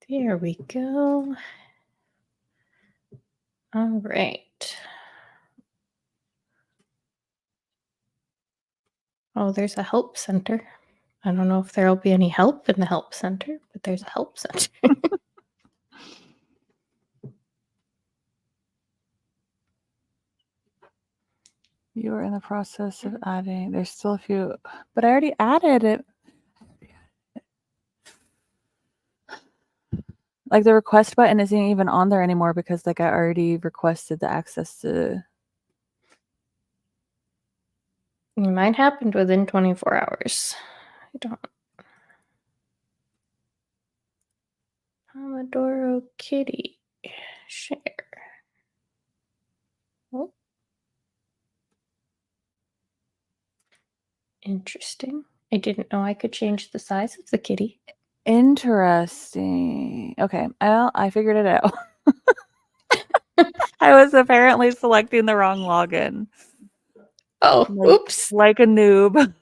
There we go. All right. Oh, there's a help center. I don't know if there'll be any help in the help center, but there's a help center. You are in the process of adding. There's still a few, but I already added it. Like the request button isn't even on there anymore because like I already requested the access to. Mine happened within 24 hours. I don't. Pomodoro Kitty. Share. Oh. Interesting. I didn't know I could change the size of the kitty. Interesting. Okay, well, I figured it out. I was apparently selecting the wrong login. Oh, oops. Like a noob.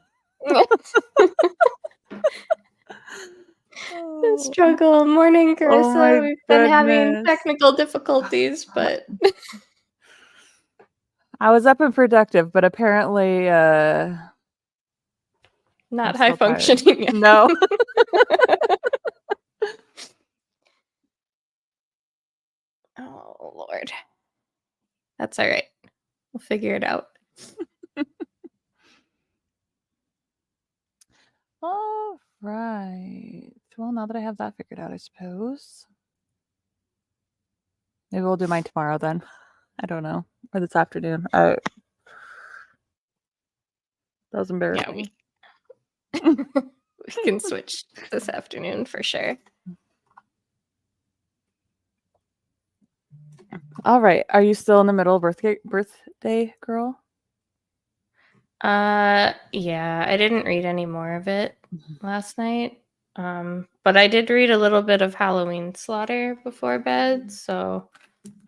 The struggle. Morning, Carissa. We've been having technical difficulties, but I was up and productive, but apparently not high functioning yet. No. Oh, Lord. That's all right. We'll figure it out. All right. Well, now that I have that figured out, I suppose. Maybe we'll do mine tomorrow then. I don't know. Or this afternoon. That was embarrassing. Yeah, we can switch this afternoon for sure. All right. Are you still in the middle of birthday girl? Yeah, I didn't read any more of it last night. But I did read a little bit of Halloween Slaughter before bed, so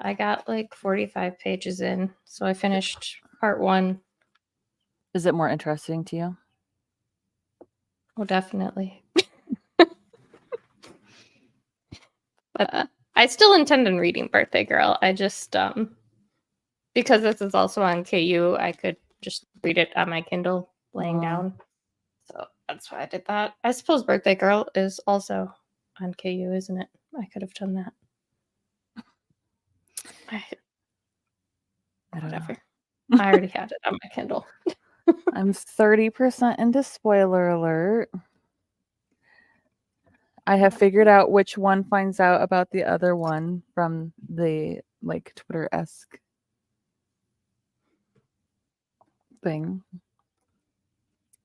I got like 45 pages in. So I finished part 1. Is it more interesting to you? Oh, definitely. But I still intend on reading Birthday Girl. I just because this is also on KU, I could just read it on my Kindle laying down. So that's why I did that. I suppose Birthday Girl is also on KU, isn't it? I could have done that. Whatever. I already had it on my Kindle. I'm 30% into spoiler alert. I have figured out which one finds out about the other one from the like Twitter-esque thing.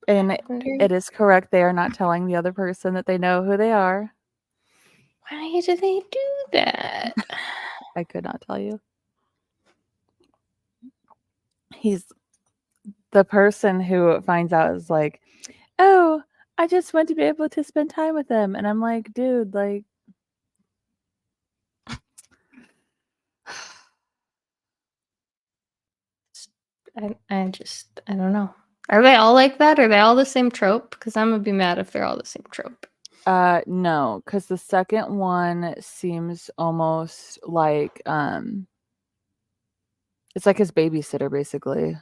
And it is correct. They are not telling the other person that they know who they are. Why do they do that? I could not tell you. He's the person who finds out is like, oh, I just want to be able to spend time with them. And I'm like, dude, like, I don't know. Are they all like that? Are they all the same trope? Because I'm gonna be mad if they're all the same trope. No, because the second one seems almost like it's like his babysitter, basically.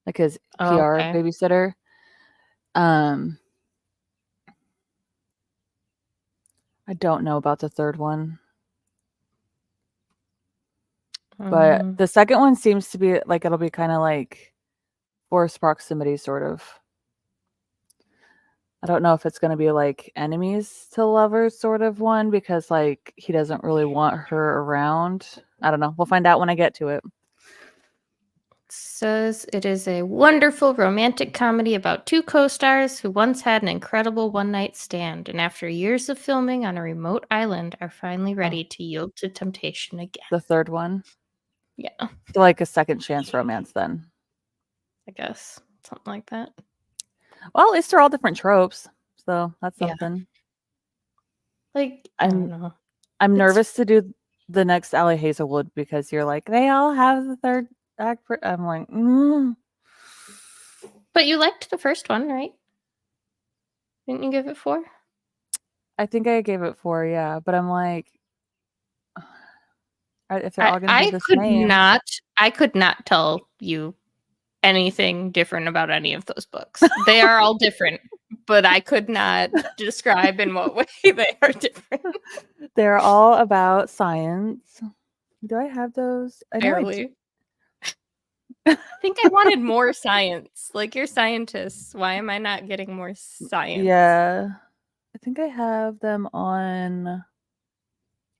Like his PR babysitter. I don't know about the third one. But the second one seems to be like it'll be kind of like forced proximity, sort of. I don't know if it's going to be like enemies to lovers sort of one because like he doesn't really want her around. I don't know. We'll find out when I get to it. Says it is a wonderful romantic comedy about 2 co-stars who once had an incredible one-night stand and after years of filming on a remote island are finally ready to yield to temptation again. The third one? Yeah. Like a second chance romance then. I guess. Something like that. Well, at least they're all different tropes. So that's something. Like, I don't know. I'm nervous to do the next Allie Hazelwood because you're like, they all have the third act. I'm like, But you liked the first one, right? Didn't you give it 4? I think I gave it 4, yeah. But I'm like, if they're all going to be I the could same. not tell you anything different about any of those books. They are all different, but I could not describe in what way they are different. They're all about science. Do I have those? I know Barely. I think I wanted more science. Like, you're scientists. Why am I not getting more science? Yeah. I think I have them on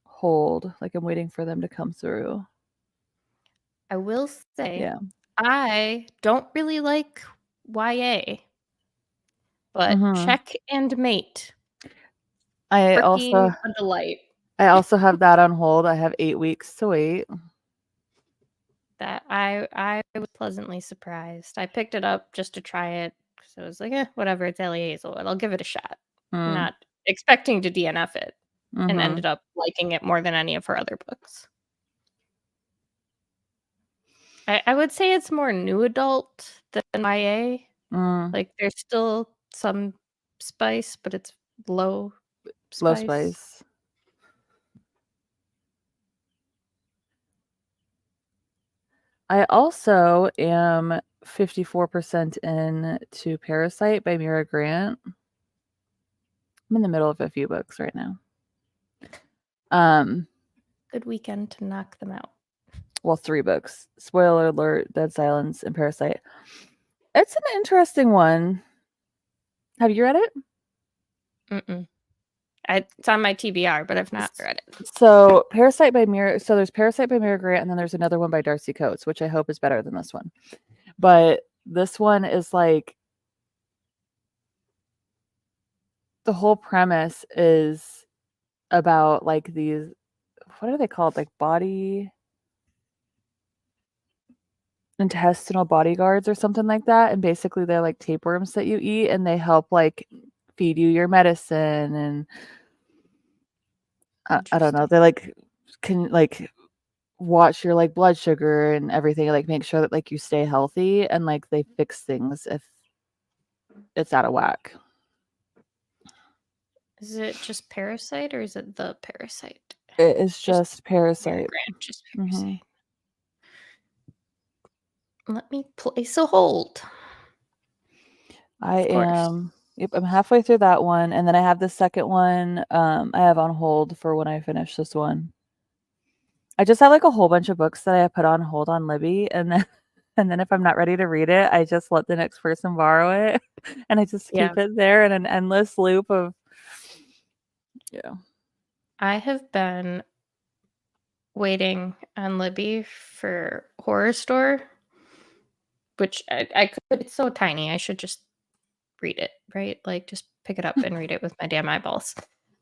hold. Like, I'm waiting for them to come through. I will say, Yeah. I don't really like YA, but Check and Mate. I Freaking a delight. also have that on hold. I have 8 weeks to wait. That I was pleasantly surprised. I picked it up just to try it because I was like, whatever, it's Ellie Hazelwood. I'll give it a shot. Not expecting to DNF it, and ended up liking it more than any of her other books. I would say it's more new adult than YA. Like, there's still some spice, but it's low spice. Low spice. I also am 54% into Parasite by Mira Grant. I'm in the middle of a few books right now. Good weekend to knock them out. Well, 3 books. Spoiler alert, Dead Silence and Parasite. It's an interesting one. Have you read it? Mm-mm. It's on my TBR, but I've not read it. So there's Parasite by Mira Grant, and then there's another one by Darcy Coates, which I hope is better than this one. But this one is like, the whole premise is about like these, what are they called? Like intestinal bodyguards or something like that. And basically they're like tapeworms that you eat, and they help like feed you your medicine, and I don't know. They like can like watch your like blood sugar and everything, like make sure that like you stay healthy, and like they fix things if it's out of whack. Is it just Parasite, or is it the Parasite? It is just Parasite. Grant, just Parasite. Let me place a hold. I am. Yep, I'm halfway through that one, and then I have the second one. I have on hold for when I finish this one. I just have like a whole bunch of books that I put on hold on Libby, and then if I'm not ready to read it, I just let the next person borrow it, and I just keep it there in an endless loop of. Yeah. I have been waiting on Libby for Horror Store, which I could. It's so tiny. I should just read it, right? Like, just pick it up and read it with my damn eyeballs.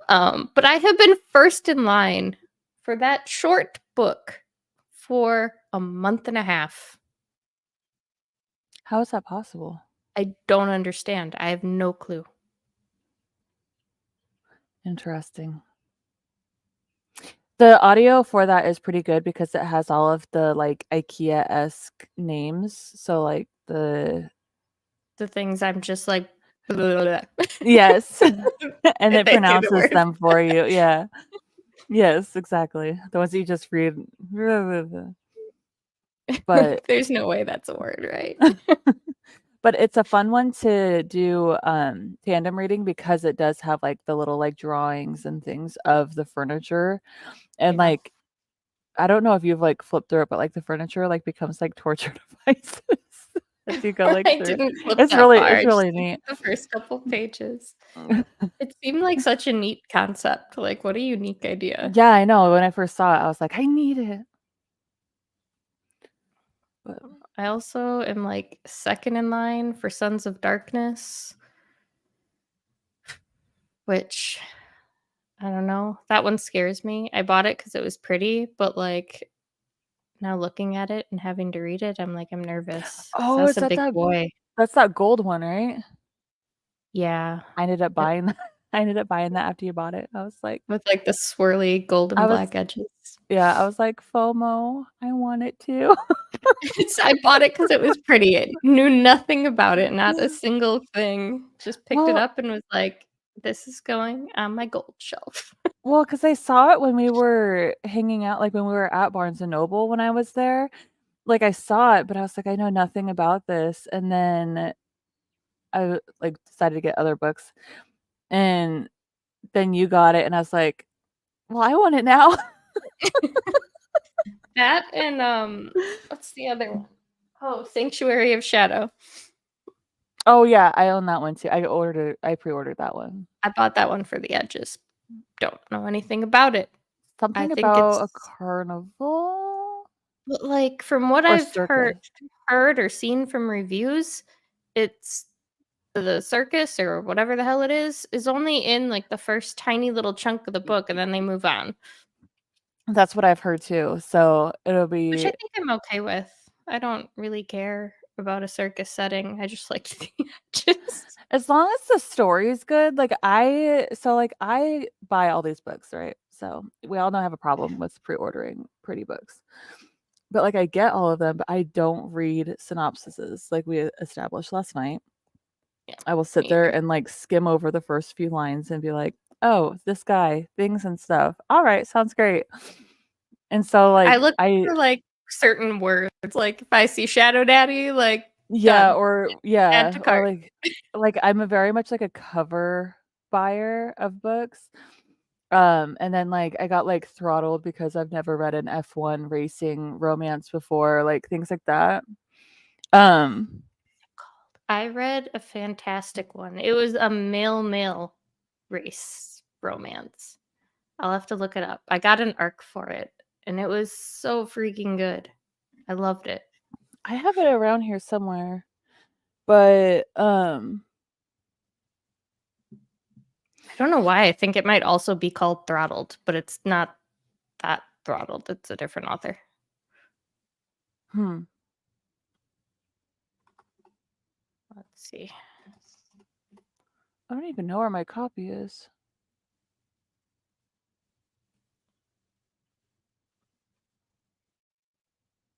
But I have been first in line for that short book for a month and a half. How is that possible? I don't understand. I have no clue. Interesting. The audio for that is pretty good because it has all of the like IKEA-esque names. So like the things I'm just like, blah, blah, blah. Yes. And it pronounces them for you. Yeah. Yes, exactly. The ones that you just read. But there's no way that's a word, right? But it's a fun one to do tandem reading because it does have like the little like drawings and things of the furniture. And like, I don't know if you've like flipped through it, but like the furniture like becomes like torture devices as you go like through. It's really neat. The first couple pages. It seemed like such a neat concept. Like, what a unique idea. Yeah, I know. When I first saw it, I was like, I need it. But I also am like second in line for Sons of Darkness, which I don't know. That one scares me. I bought it because it was pretty, but like now looking at it and having to read it, I'm like, I'm nervous. oh, That's a big boy. That's that gold one, right? Yeah. I ended up buying that. I ended up buying that after you bought it. I was like, with like the swirly gold and black edges. Yeah, I was like, FOMO. I want it too. I bought it because it was pretty. I knew nothing about it, not a single thing. Just picked it up and was like, this is going on my gold shelf. Well, because I saw it when we were hanging out, like when we were at Barnes and Noble when I was there. Like I saw it, but I was like, I know nothing about this. And then I like decided to get other books. And then you got it, and I was like, well, I want it now. That and what's the other one? Oh, Sanctuary of Shadow. Oh yeah, I own that one too. I pre-ordered that one. I bought that one for the edges. Don't know anything about it. Something I think about a it's carnival like from what or I've circus. heard or seen from reviews, it's the circus or whatever the hell it is only in like the first tiny little chunk of the book, and then they move on. That's what I've heard too. So it'll Which I be think I'm okay with. I don't really care about a circus setting. I just like the edges. as long as the story's good. Like I buy all these books, right? So we all know I have a problem with pre-ordering pretty books. But like I get all of them, but I don't read synopsises like we established last night. Yeah, I will sit me there either. and like skim over the first few lines and be like, "Oh, this guy, things and stuff. All right, sounds great." And so I like look for like certain words. Like if I see Shadow Daddy, like done. Add to or cart. like I'm a very much like a cover buyer of books. And then like I got like throttled because I've never read an F1 racing romance before, like things like that. I read a fantastic one. It was a male race romance. I'll have to look it up. I got an arc for it, and it was so freaking good. I loved it. I have it around here somewhere. But I don't know why. I think it might also be called Throttled, but it's not that Throttled. It's a different author. hmm. Let's see. I don't even know where my copy is.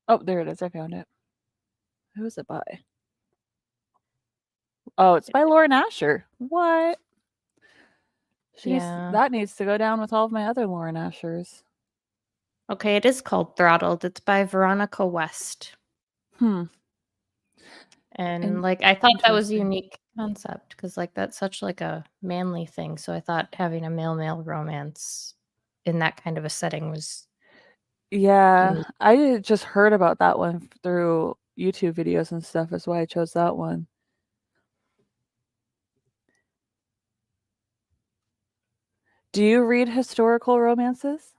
Oh, there it is. I found it. Who is it by? Oh, it's by Lauren Asher. What? Yeah. That needs to go down with all of my other Lauren Ashers. Okay, it is called Throttled. It's by Veronica West. And like I thought that was a unique concept because like that's such like a manly thing. So I thought having a male romance in that kind of a setting was Yeah, unique. I just heard about that one through YouTube videos and stuff. That's why I chose that one. Do you read historical romances?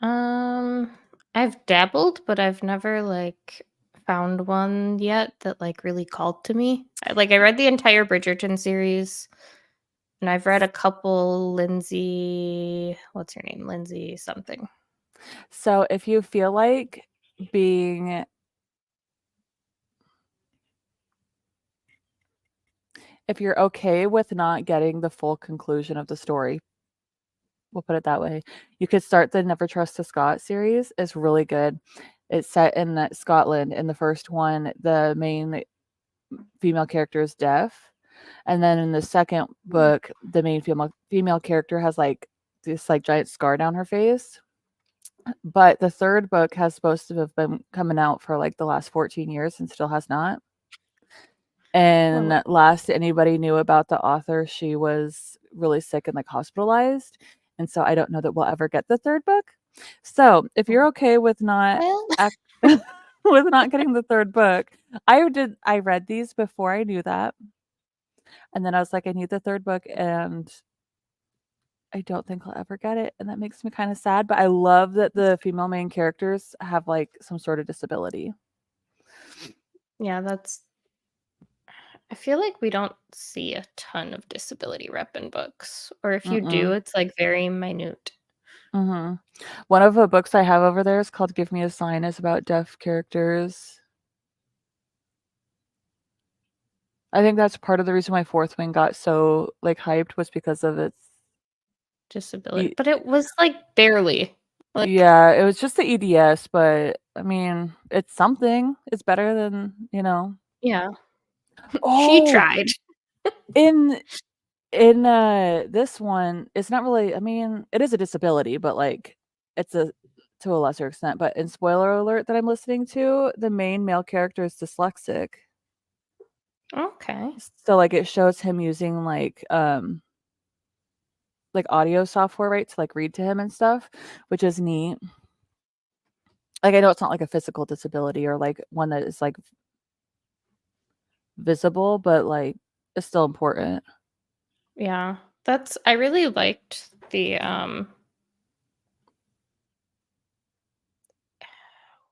I've dabbled, but I've never like found one yet that like really called to me. I read the entire Bridgerton series, and I've read a couple Lindsay, what's her name? Lindsay something. So if you feel like being if you're okay with not getting the full conclusion of the story, we'll put it that way, you could start the Never Trust a Scot series. It's really good. It's set in Scotland. In the first one, the main female character is deaf. And then in the second book, the main female character has like this like giant scar down her face. But the third book has supposed to have been coming out for like the last 14 years and still has not. And last anybody knew about the author, she was really sick and like hospitalized. And so I don't know that we'll ever get the third book. So if you're okay with not with not getting the third book, I read these before I knew that. And then I was like, I need the third book, and I don't think I'll ever get it. And that makes me kind of sad. But I love that the female main characters have like some sort of disability. Yeah, I feel like we don't see a ton of disability rep in books. Or if you do, it's like very minute. Mm-hmm. One of the books I have over there is called Give Me a Sign. It's about deaf characters. I think that's part of the reason why Fourth Wing got so like hyped was because of its disability. But it was like barely. Like, yeah, it was just the EDS, but I mean, it's something. It's better than, yeah. She Oh, tried. in In this one, it's not really, I mean, it is a disability, but like it's a to a lesser extent. But in spoiler alert that I'm listening to, the main male character is dyslexic. Okay. So like it shows him using like audio software, right, to like read to him and stuff, which is neat. Like I know it's not like a physical disability or like one that is like visible, but like it's still important. Yeah. I really liked the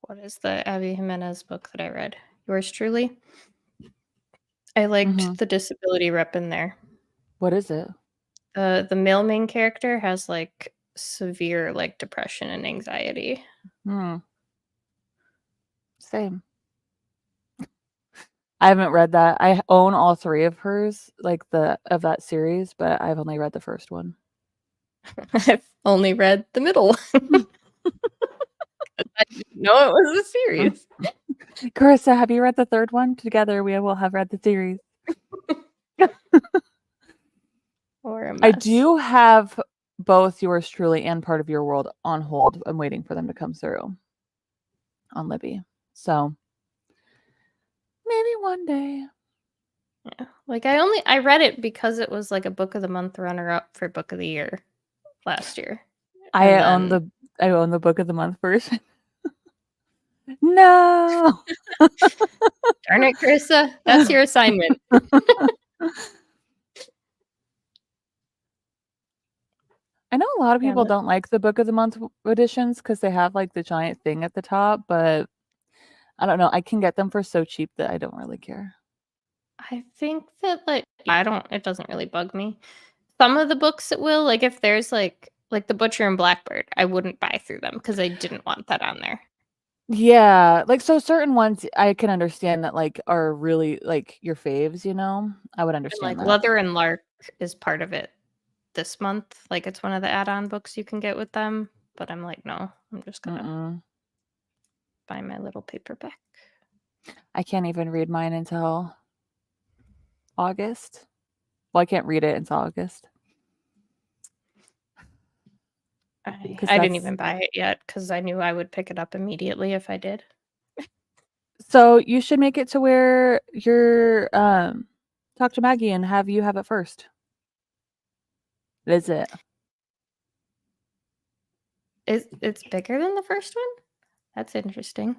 what is the Abby Jimenez book that I read? Yours truly. I liked the disability rep in there. What is it? The male main character has like severe like depression and anxiety. Same. I haven't read that. I own all 3 of hers, like of that series, but I've only read the first one. I've only read the middle one. I didn't know it was a series. Carissa, have you read the 3rd one? Together we will have read the series. Or a mess. I do have both Yours Truly and Part of Your World on hold. I'm waiting for them to come through on Libby. So maybe one day. Yeah. Like I read it because it was like a book of the month runner up for book of the year last year. I own the book of the month version. No. Darn it, Carissa. That's your assignment. I know a lot of people don't like the book of the month editions because they have like the giant thing at the top, but I don't know. I can get them for so cheap that I don't really care. I think that it doesn't really bug me. Some of the books it will, like if there's like The Butcher and Blackbird, I wouldn't buy through them because I didn't want that on there. Yeah, like so certain ones I can understand that like are really like your faves, you know? I would understand that. Leather and Lark is part of it this month. Like it's one of the add-on books you can get with them. But I'm like, no, I'm just gonna buy my little paperback. I can't even read mine until August. Well, I can't read it until August. I didn't even buy it yet because I knew I would pick it up immediately if I did. So you should make it to where you're talk to Maggie and have you have it first. Is it? It's bigger than the first one? That's interesting.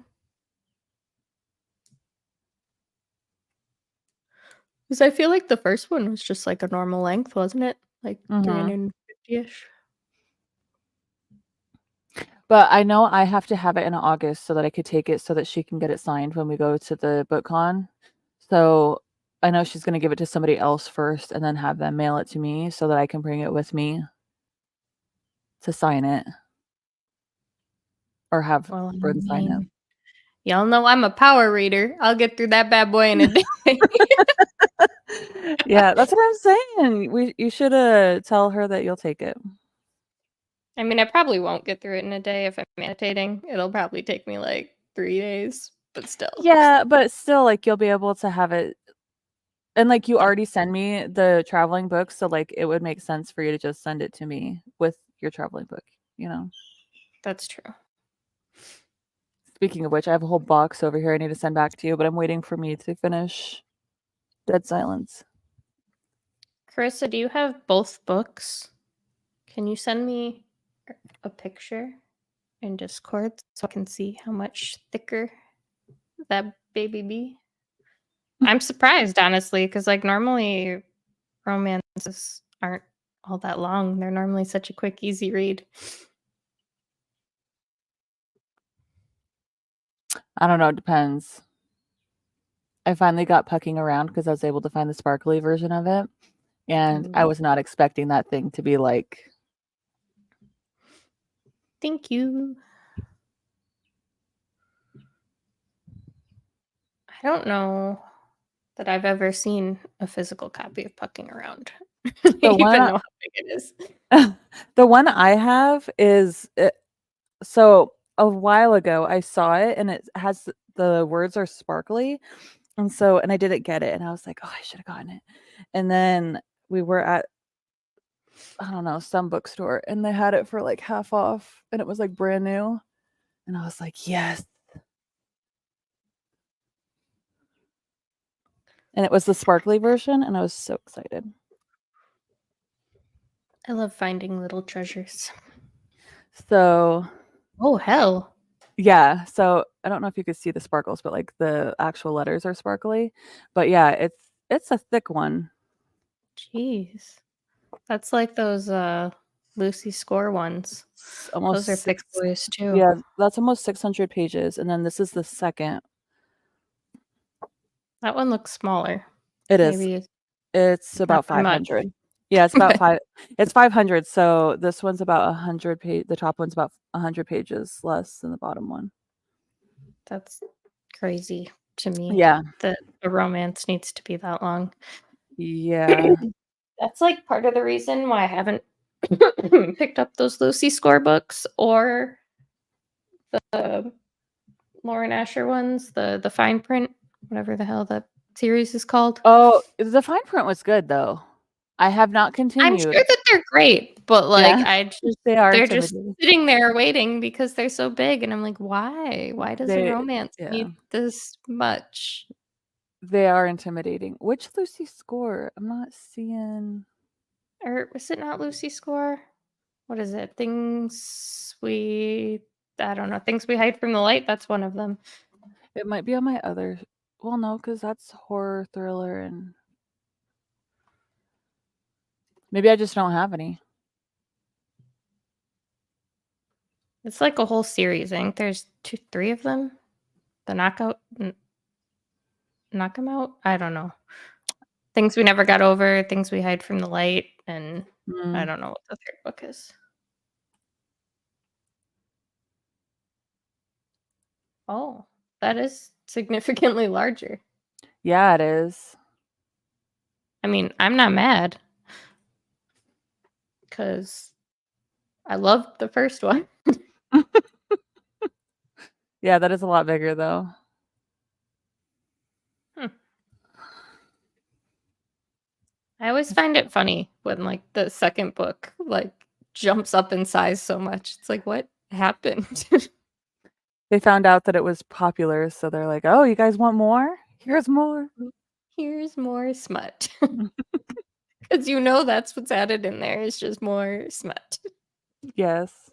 Because I feel like the first one was just like a normal length, wasn't it? Like 350-ish. But I know I have to have it in August so that I could take it so that she can get it signed when we go to the book con. So I know she's going to give it to somebody else first and then have them mail it to me so that I can bring it with me to sign it. Or have Bryn sign it. Y'all know I'm a power reader. I'll get through that bad boy in a day. Yeah, that's what I'm saying. You should tell her that you'll take it. I mean, I probably won't get through it in a day if I'm meditating. It'll probably take me like 3 days, but still. Yeah, but still, like, you'll be able to have it. And, like, you already send me the traveling book, so, like, it would make sense for you to just send it to me with your traveling book, you know? That's true. Speaking of which, I have a whole box over here I need to send back to you, but I'm waiting for me to finish Dead Silence. Carissa, do you have both books? Can you send me a picture in Discord so I can see how much thicker that baby be? I'm surprised, honestly, because like normally romances aren't all that long. They're normally such a quick, easy read. I don't know, it depends. I finally got Pucking Around because I was able to find the sparkly version of it. And I was not expecting that thing to be like... Thank you. I don't know that I've ever seen a physical copy of Pucking Around. Even know how big it is. The one I have is... So a while ago, I saw it, and it has the words are sparkly. And I didn't get it. And I was like, oh, I should have gotten it. And then we were at, I don't know, some bookstore, and they had it for like half off, and it was like brand new, and I was like, yes. And it was the sparkly version, and I was so excited. I love finding little treasures. So, oh hell. Yeah, so I don't know if you could see the sparkles, but like the actual letters are sparkly. But yeah, it's a thick one. Jeez. That's like those Lucy Score ones. It's almost Those are thick boys too. Yeah, that's almost 600 pages, and then this is the second. That one looks smaller. It is. Maybe It's about 500. Yeah, it's about it's 500. So this one's about 100 the top one's about 100 pages less than the bottom one. That's crazy to me. Yeah. That a romance needs to be that long. Yeah. That's like part of the reason why I haven't picked up those Lucy Score books or the Lauren Asher ones, the fine print, whatever the hell that series is called. Oh, the fine print was good though. I have not continued. I'm sure that they're great, but like they're just sitting there waiting because they're so big, and I'm like, why? Why does a romance need this much? They are intimidating. Which Lucy Score? I'm not seeing. Or was it not Lucy Score? What is it? I don't know. Things We Hide from the Light. That's one of them. It might be on my other. Well, no, because that's horror, thriller, and maybe I just don't have any. It's like a whole series. I think there's 3 of them. The Knock 'Em Out. I don't know. Things We Never Got Over. Things We Hide from the Light. And I don't know what the third book is. Oh, that is significantly larger. Yeah, it is. I mean, I'm not mad because I loved the first one. Yeah, that is a lot bigger though. I always find it funny when like the second book like jumps up in size so much. It's like, what happened? They found out that it was popular, so they're like, "Oh, you guys want more? Here's more. Here's more smut." Because you know that's what's added in there is just more smut. Yes.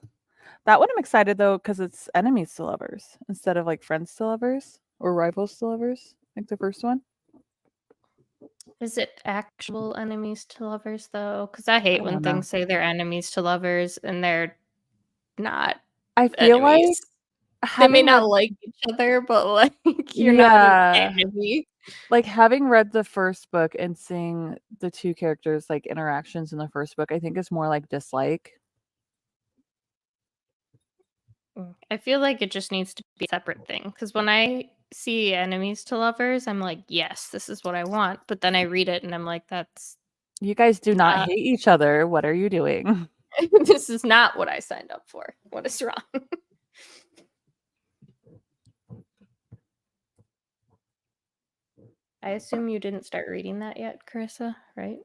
That one I'm excited though because it's enemies to lovers instead of like friends to lovers or rivals to lovers, like the first one. Is it actual enemies to lovers though? Because I hate when things say they're enemies to lovers and they're not. I feel enemies. like they may not like each other, but like you're not an enemy. Like having read the first book and seeing the two characters like interactions in the first book, I think is more like dislike. I feel like it just needs to be a separate thing because when I see enemies to lovers, I'm like, yes, this is what I want. But then I read it and I'm like, that's. You guys do not hate each other. What are you doing? This is not what I signed up for. What is wrong? I assume you didn't start reading that yet, Carissa, right?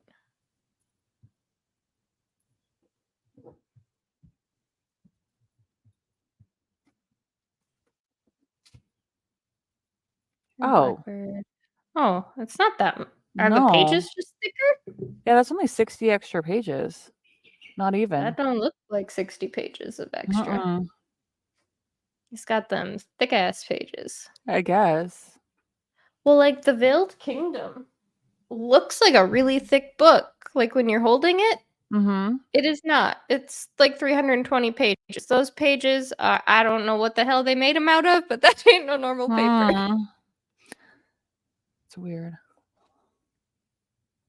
Blackbird. Oh, it's not that. Are the pages just thicker? Yeah, that's only 60 extra pages. Not even. That don't look like 60 pages of extra. He's got them thick ass pages. I guess. Well, like the Veiled Kingdom looks like a really thick book. Like when you're holding it, it is not. It's like 320 pages. Those pages, I don't know what the hell they made them out of, but that ain't no normal paper. It's weird.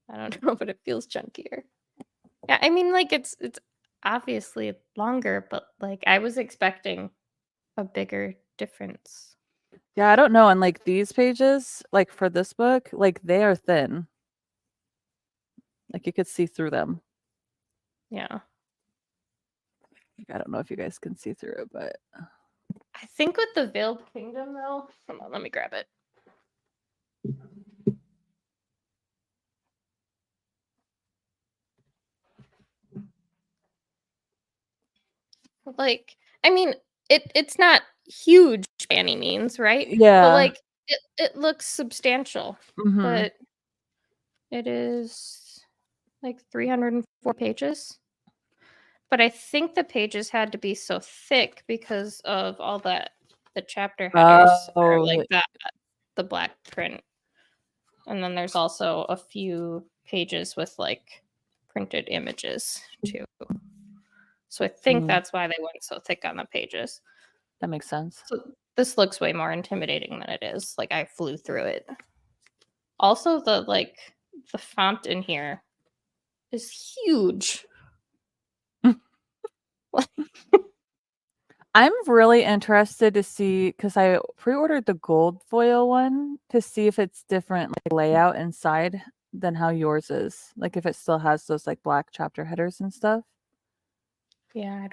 I don't know, but it feels chunkier. Yeah, I mean, like it's obviously longer, but like I was expecting a bigger difference. Yeah, I don't know. And like these pages, like for this book, like they are thin. Like you could see through them. Yeah. I don't know if you guys can see through it, but I think with the Veiled Kingdom though, hold on, let me grab it. Like, I mean, it's not huge by any means, right? But Yeah. like it looks substantial. Mhm. But it is like 304 pages. But I think the pages had to be so thick because of all that the chapter headers are like that, the black print. And then there's also a few pages with like printed images too. So I think that's why they went so thick on the pages. That makes sense. So this looks way more intimidating than it is. Like I flew through it. Also, the font in here is huge. I'm really interested to see, because I pre-ordered the gold foil one to see if it's different like layout inside than how yours is. Like if it still has those like black chapter headers and stuff. Yeah,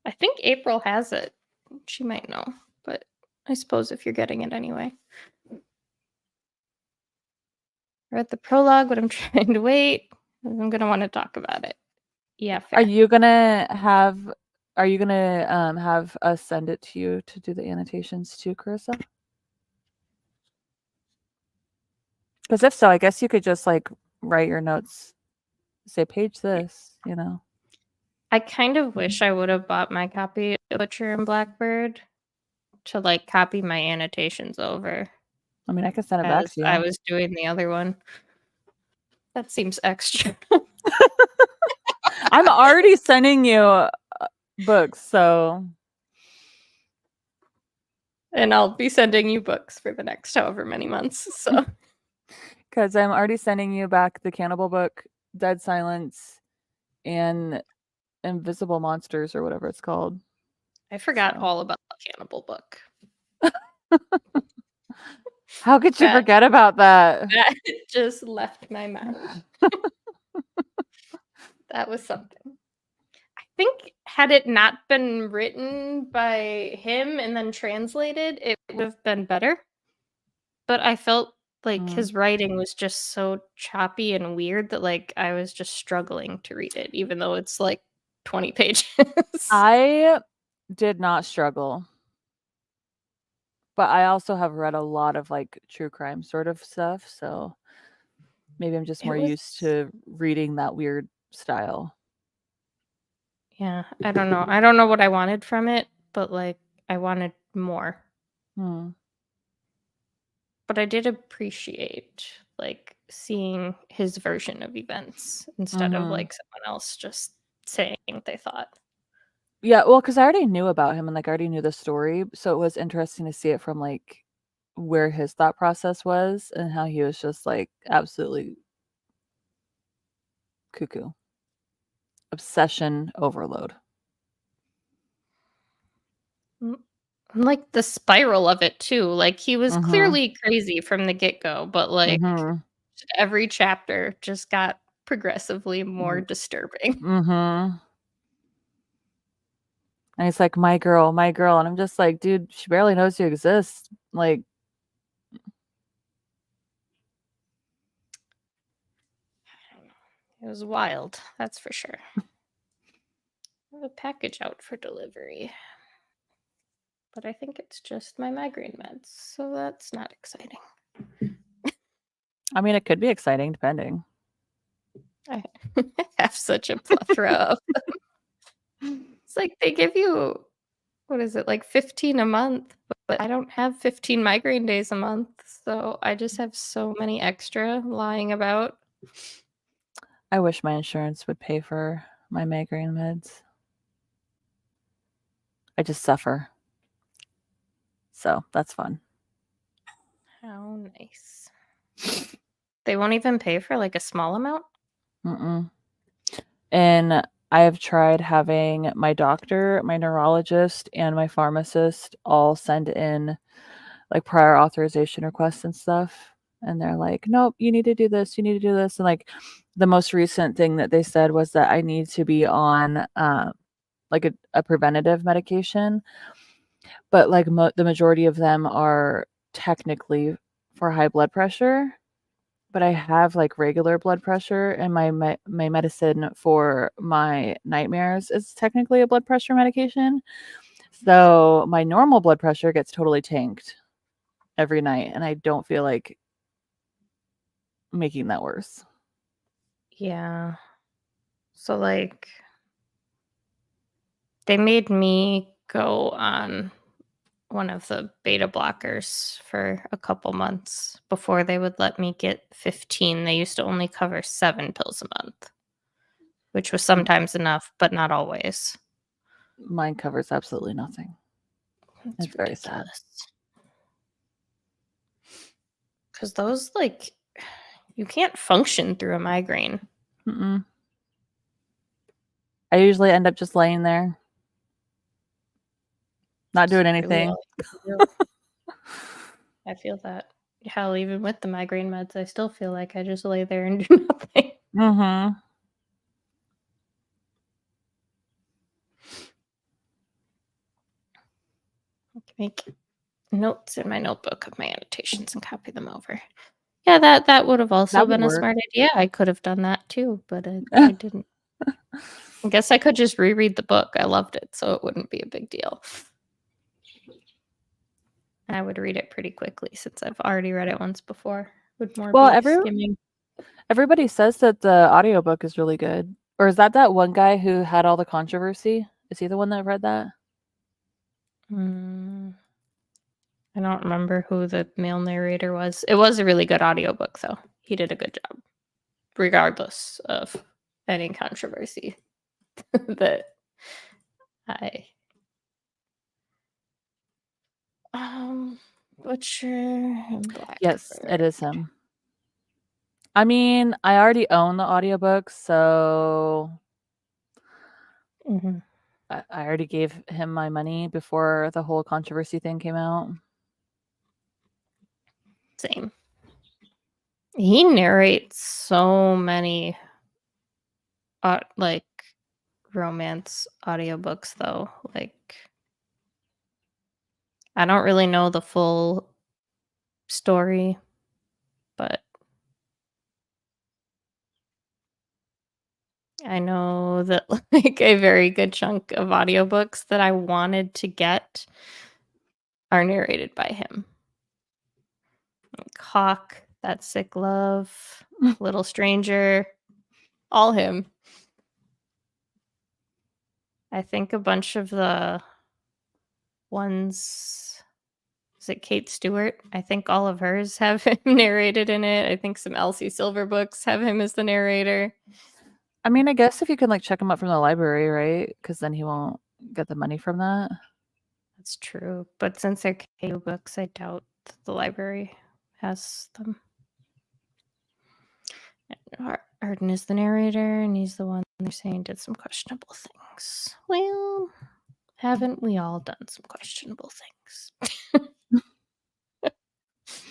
I think April has it. She might know, but I suppose if you're getting it anyway. Read the prologue, but I'm trying to wait. I'm gonna want to talk about it. Yeah, fair. Are you gonna have us send it to you to do the annotations too, Carissa? Because if so, I guess you could just like write your notes, say page this, you know. I kind of wish I would have bought my copy of Butcher and Blackbird to like copy my annotations over. I mean, I can send it back to you. I was doing the other one. That seems extra. I'm already sending you books, so. And I'll be sending you books for the next however many months. So. Because I'm already sending you back the Cannibal book, Dead Silence, and Invisible Monsters, or whatever it's called. I forgot all about the Cannibal book. How could you forget about that? That just left my mind. That was something. I think had it not been written by him and then translated, it would have been better. But I felt like his writing was just so choppy and weird that like I was just struggling to read it, even though it's like 20 pages. I did not struggle. But I also have read a lot of like true crime sort of stuff, so maybe I'm just more used to reading that weird style. Yeah, I don't know. I don't know what I wanted from it, but like I wanted more. But I did appreciate like seeing his version of events instead of like someone else just saying what they thought. Yeah, well, because I already knew about him and like I already knew the story, so it was interesting to see it from like where his thought process was and how he was just like absolutely cuckoo. Obsession overload. Like the spiral of it too. Like he was clearly crazy from the get-go, but like every chapter just got progressively more disturbing. And he's like, my girl. And I'm just like, dude, she barely knows you exist. Like, it was wild, that's for sure. I have a package out for delivery. But I think it's just my migraine meds, so that's not exciting. I mean, it could be exciting, depending. I have such a plethora of them. It's like they give you, what is it, like 15 a month, but I don't have 15 migraine days a month, so I just have so many extra lying about. I wish my insurance would pay for my migraine meds. I just suffer. So that's fun. How nice. They won't even pay for like a small amount? And I have tried having my doctor, my neurologist, and my pharmacist all send in like prior authorization requests and stuff. And they're like, nope, you need to do this. You need to do this. And like the most recent thing that they said was that I need to be on like a preventative medication. But like the majority of them are technically for high blood pressure. but I have like regular blood pressure, and my medicine for my nightmares is technically a blood pressure medication. So my normal blood pressure gets totally tanked every night, and I don't feel like making that worse. Yeah. So like they made me go on one of the beta blockers for a couple months before they would let me get 15. They used to only cover 7 pills a month, which was sometimes enough, but not always. Mine covers absolutely nothing. It's It's very sad. Because those, like, you can't function through a migraine. Mm-mm. I usually end up just laying there, not doing anything. Really I feel that. Hell, even with the migraine meds, I still feel like I just lay there and do nothing. Mm-hmm. Make notes in my notebook of my annotations and copy them over. Yeah, that would have also That would been a work. smart idea. I could have done that too, but I didn't. I guess I could just reread the book. I loved it, so it wouldn't be a big deal. I would read it pretty quickly since I've already read it once before. Would more Well, be skimming. everybody says that the audiobook is really good. Or is that one guy who had all the controversy? Is he the one that read that? I don't remember who the male narrator was. It was a really good audiobook, though. He did a good job, regardless of any controversy that I Butcher and Black. Yes, it is him. I mean, I already own the audiobook, so I already gave him my money before the whole controversy thing came out. Same. He narrates so many like romance audiobooks though. Like I don't really know the full story, but I know that like a very good chunk of audiobooks that I wanted to get are narrated by him. Like Hawk, That Sick Love, Little Stranger, all him. I think a bunch of the ones, is it Kate Stewart? I think all of hers have him narrated in it. I think some Elsie Silver books have him as the narrator. I mean, I guess if you can like check him up from the library, right? Because then he won't get the money from that. That's true. But since they're KU books, I doubt the library has them. Arden is the narrator, and he's the one they're saying did some questionable things. Well, haven't we all done some questionable things?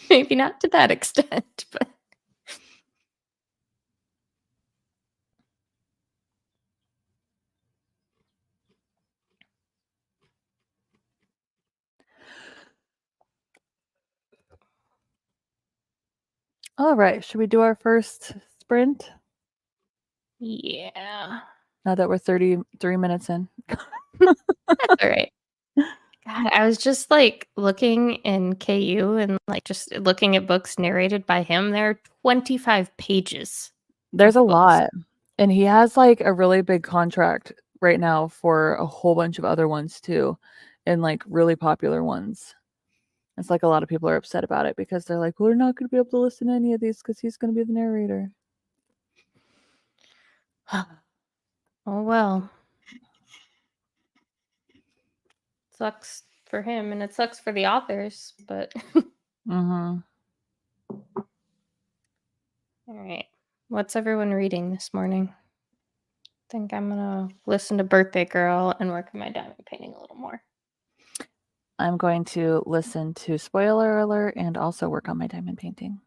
Maybe not to that extent, but. All right, should we do our first sprint? Yeah. Now that we're 33 minutes in. That's all right. God, I was just like looking in KU and like just looking at books narrated by him. There are 25 pages. There's a books. lot. And he has like a really big contract right now for a whole bunch of other ones too, and like really popular ones. It's like a lot of people are upset about it because they're like, we're not going to be able to listen to any of these because he's going to be the narrator. Oh, well. Sucks for him and it sucks for the authors, but. Mm-hmm. All right. What's everyone reading this morning? I think I'm going to listen to Birthday Girl and work on my diamond painting a little more. I'm going to listen to Spoiler Alert and also work on my diamond painting.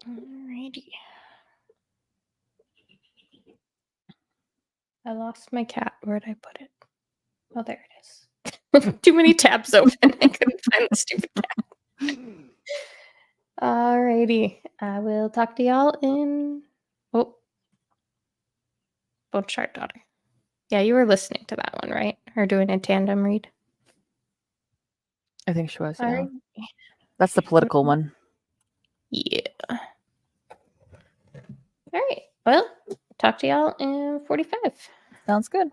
Alrighty. I lost my cat. Where'd I put it? Oh, there it is. Too many tabs open. I couldn't find the stupid tab. Alrighty. I will talk to y'all in. Oh. Bone Chart Daughter. Yeah, you were listening to that one, right? Or doing a tandem read? I think she was, yeah. Alright. That's the political one. Yeah. All right. Well, talk to y'all in 45. Sounds good.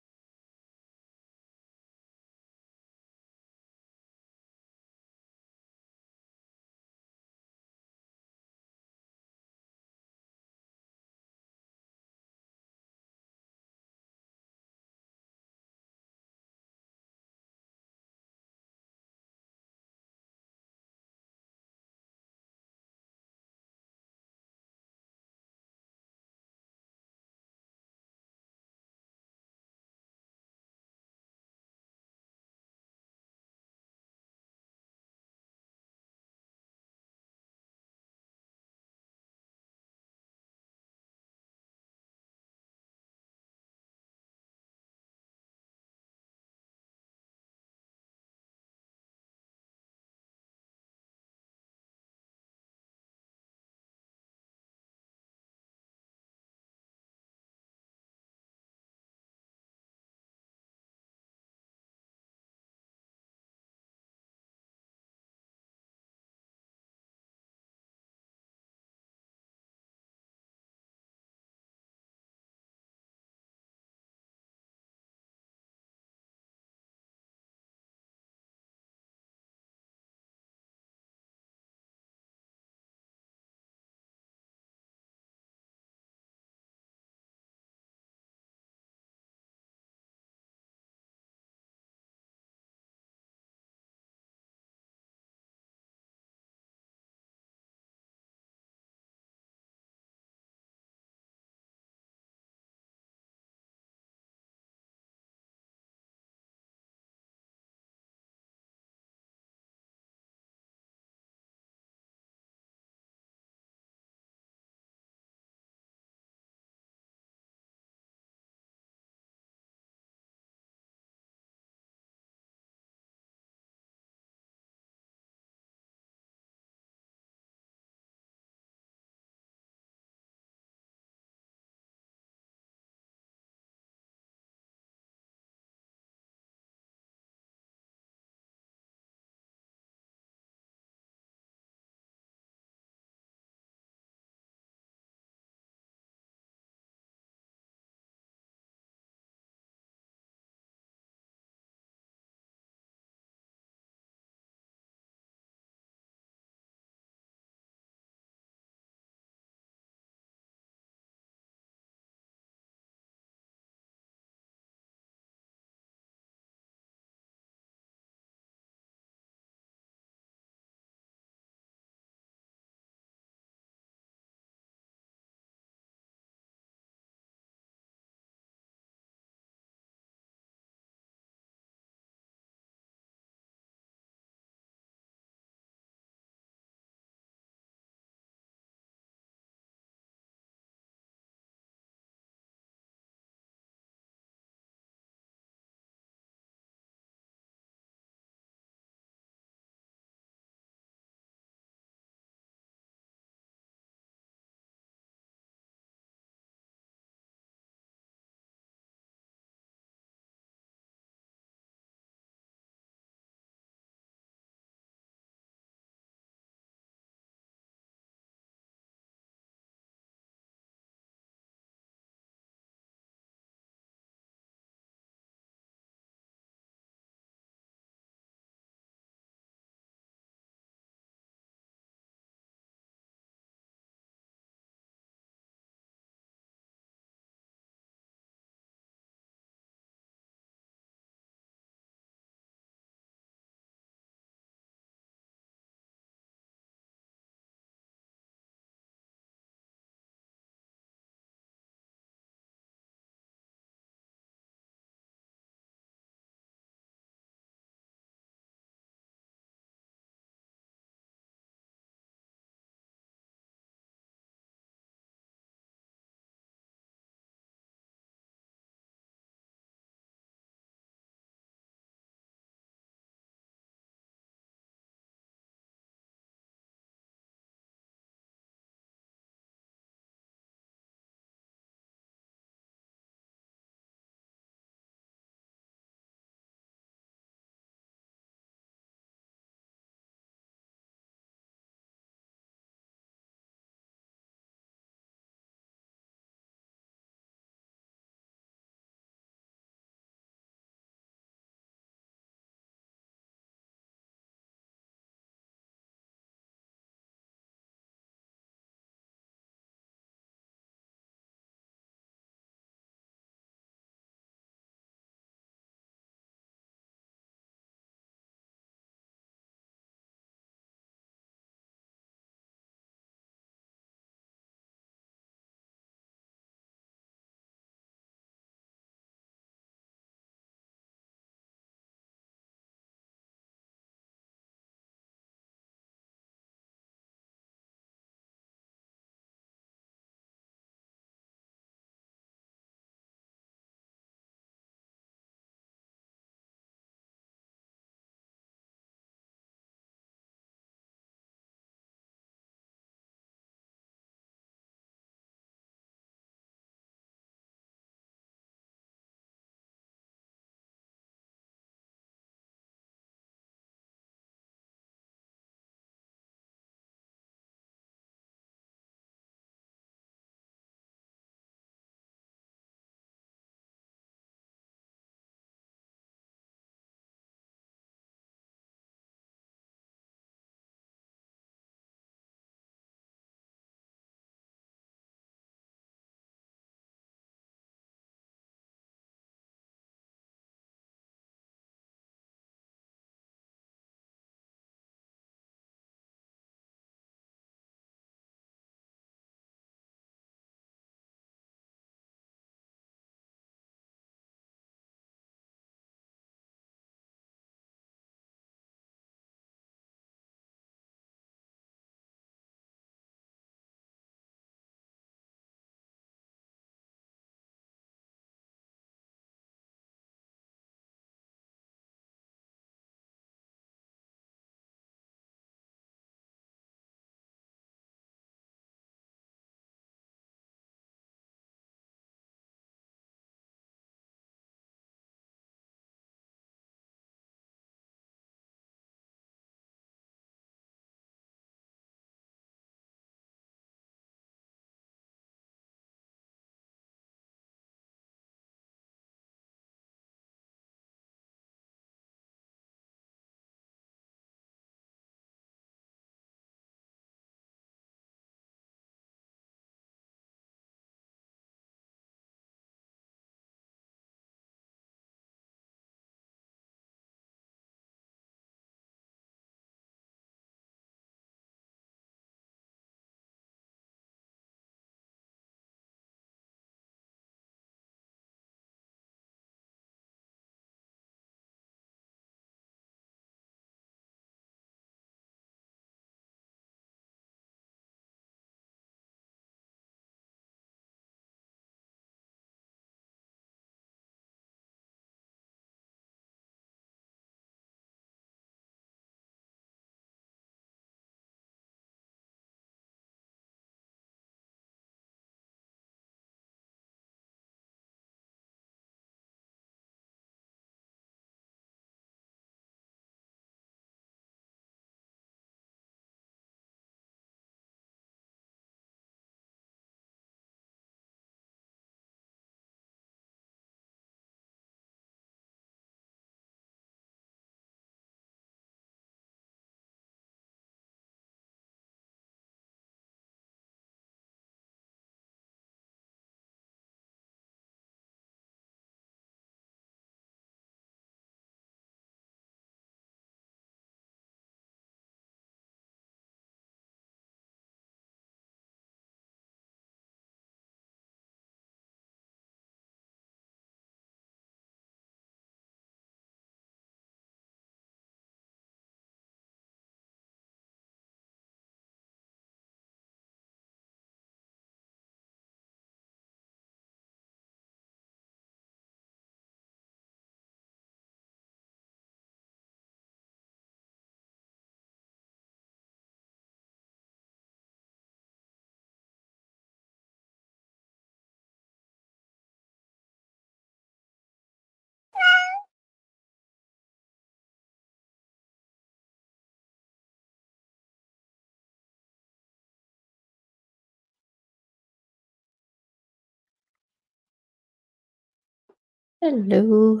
Hello.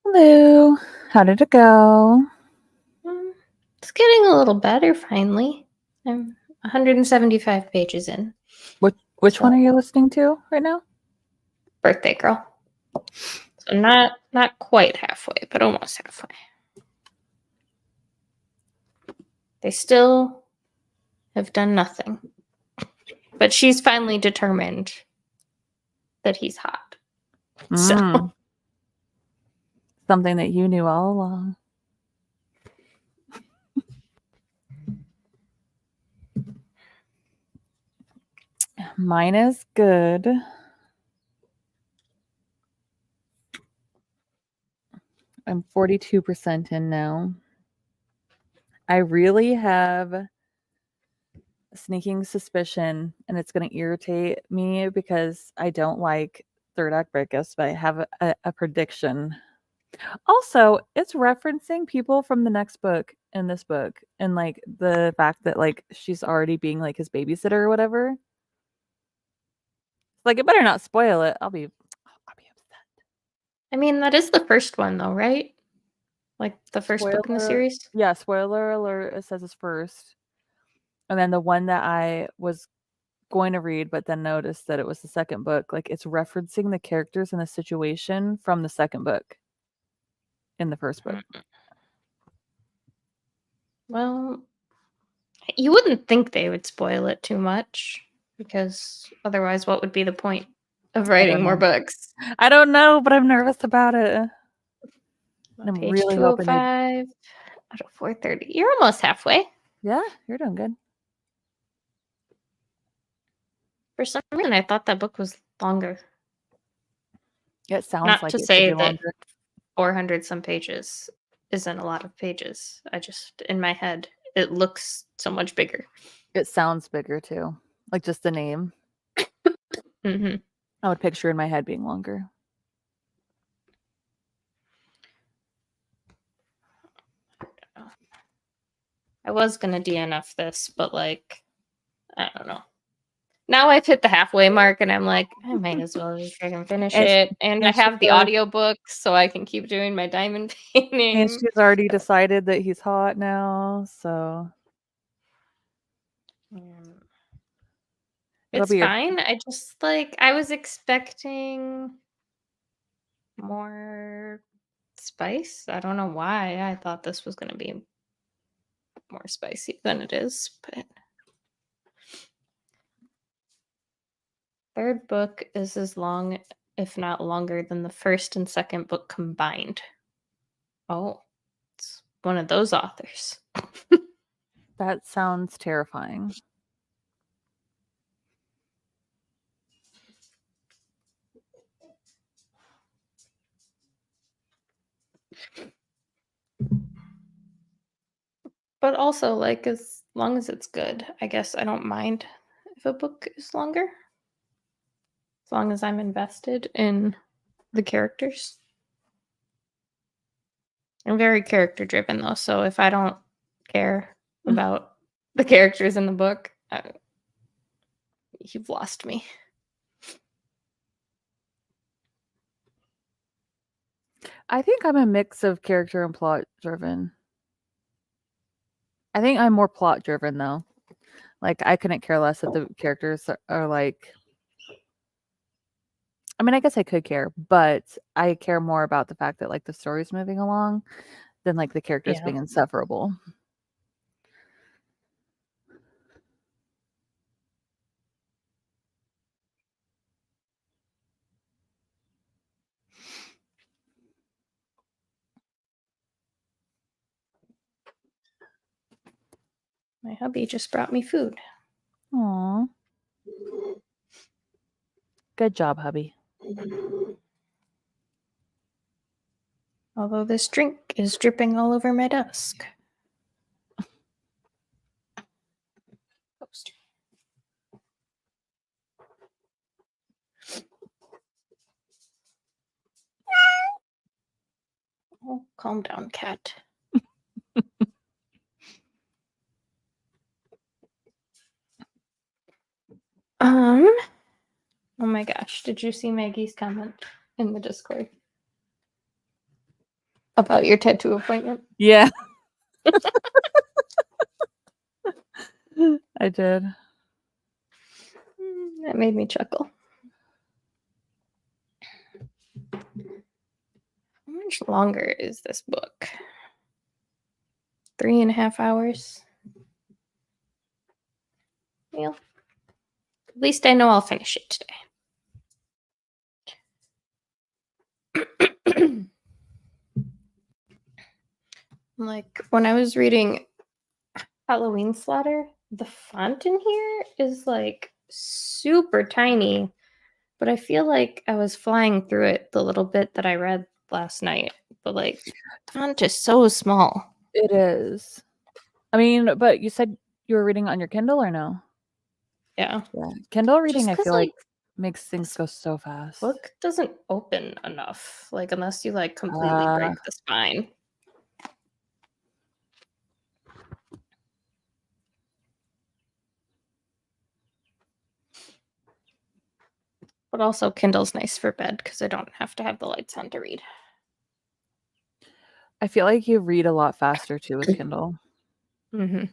Hello. How did it go? It's getting a little better finally. I'm 175 pages in. Which one are you listening to right now? Birthday Girl. So not quite halfway, but almost halfway. They still have done nothing. But she's finally determined that he's hot. So something that you knew all along. Mine is good. I'm 42% in now. I really have a sneaking suspicion, and it's going to irritate me because I don't like third act breakups, but I have a prediction. Also, it's referencing people from the next book in this book, and like the fact that like she's already being like his babysitter or whatever. Like, it better not spoil it. I'll be upset. I mean, that is the first one though, right? Like the first book in the series? Yeah, spoiler alert, it says it's first. And then the one that I was going to read, but then noticed that it was the second book, like it's referencing the characters and the situation from the second book in the first book. Well, you wouldn't think they would spoil it too much, because otherwise what would be the point of writing more books? I don't know, but I'm nervous about it. I'm Page really hoping 205 out of 430. You're almost halfway. Yeah, you're doing good. For some reason, I thought that book was longer. It sounds Not like to it say should be that longer. 400 some pages isn't a lot of pages. I just, in my head, it looks so much bigger. It sounds bigger too. Like just the name. Mm-hmm. I would picture in my head being longer. I was gonna DNF this, but like, I don't know. Now I've hit the halfway mark, and I'm like, I might as well just freaking finish it. And I have the audiobook, so I can keep doing my diamond painting. And she's already decided that he's hot now, so it's fine. I just like, I was expecting more spice. I don't know why I thought this was gonna be more spicy than it is, but third book is as long, if not longer, than the first and second book combined. Oh, it's one of those authors. That sounds terrifying. But also, like, as long as it's good, I guess I don't mind if a book is longer. As long as I'm invested in the characters. I'm very character driven, though, so if I don't care about the characters in the book, you've lost me. I think I'm a mix of character and plot driven. I think I'm more plot driven though. Like I couldn't care less that the characters are like, I mean, I guess I could care, but I care more about the fact that like the story's moving along than like the characters being insufferable. My hubby just brought me food. Aww. Good job, hubby. Although this drink is dripping all over my desk. Poster. Oh, calm down, cat. Oh my gosh, did you see Maggie's comment? in the Discord about your tattoo appointment. Yeah. I did. That made me chuckle. How much longer is this book? 3.5 hours. Well, at least I know I'll finish it today. Like when I was reading Halloween Slaughter, the font in here is like super tiny, but I feel like I was flying through it the little bit that I read last night. But like, the font is so small. It is. I mean, but you said you were reading on your Kindle or no? Yeah. Kindle reading, I 'cause, feel like makes things go so fast. Book doesn't open enough, like unless you like completely break the spine. But also Kindle's nice for bed because I don't have to have the lights on to read. I feel like you read a lot faster too with Kindle. Mm-hmm.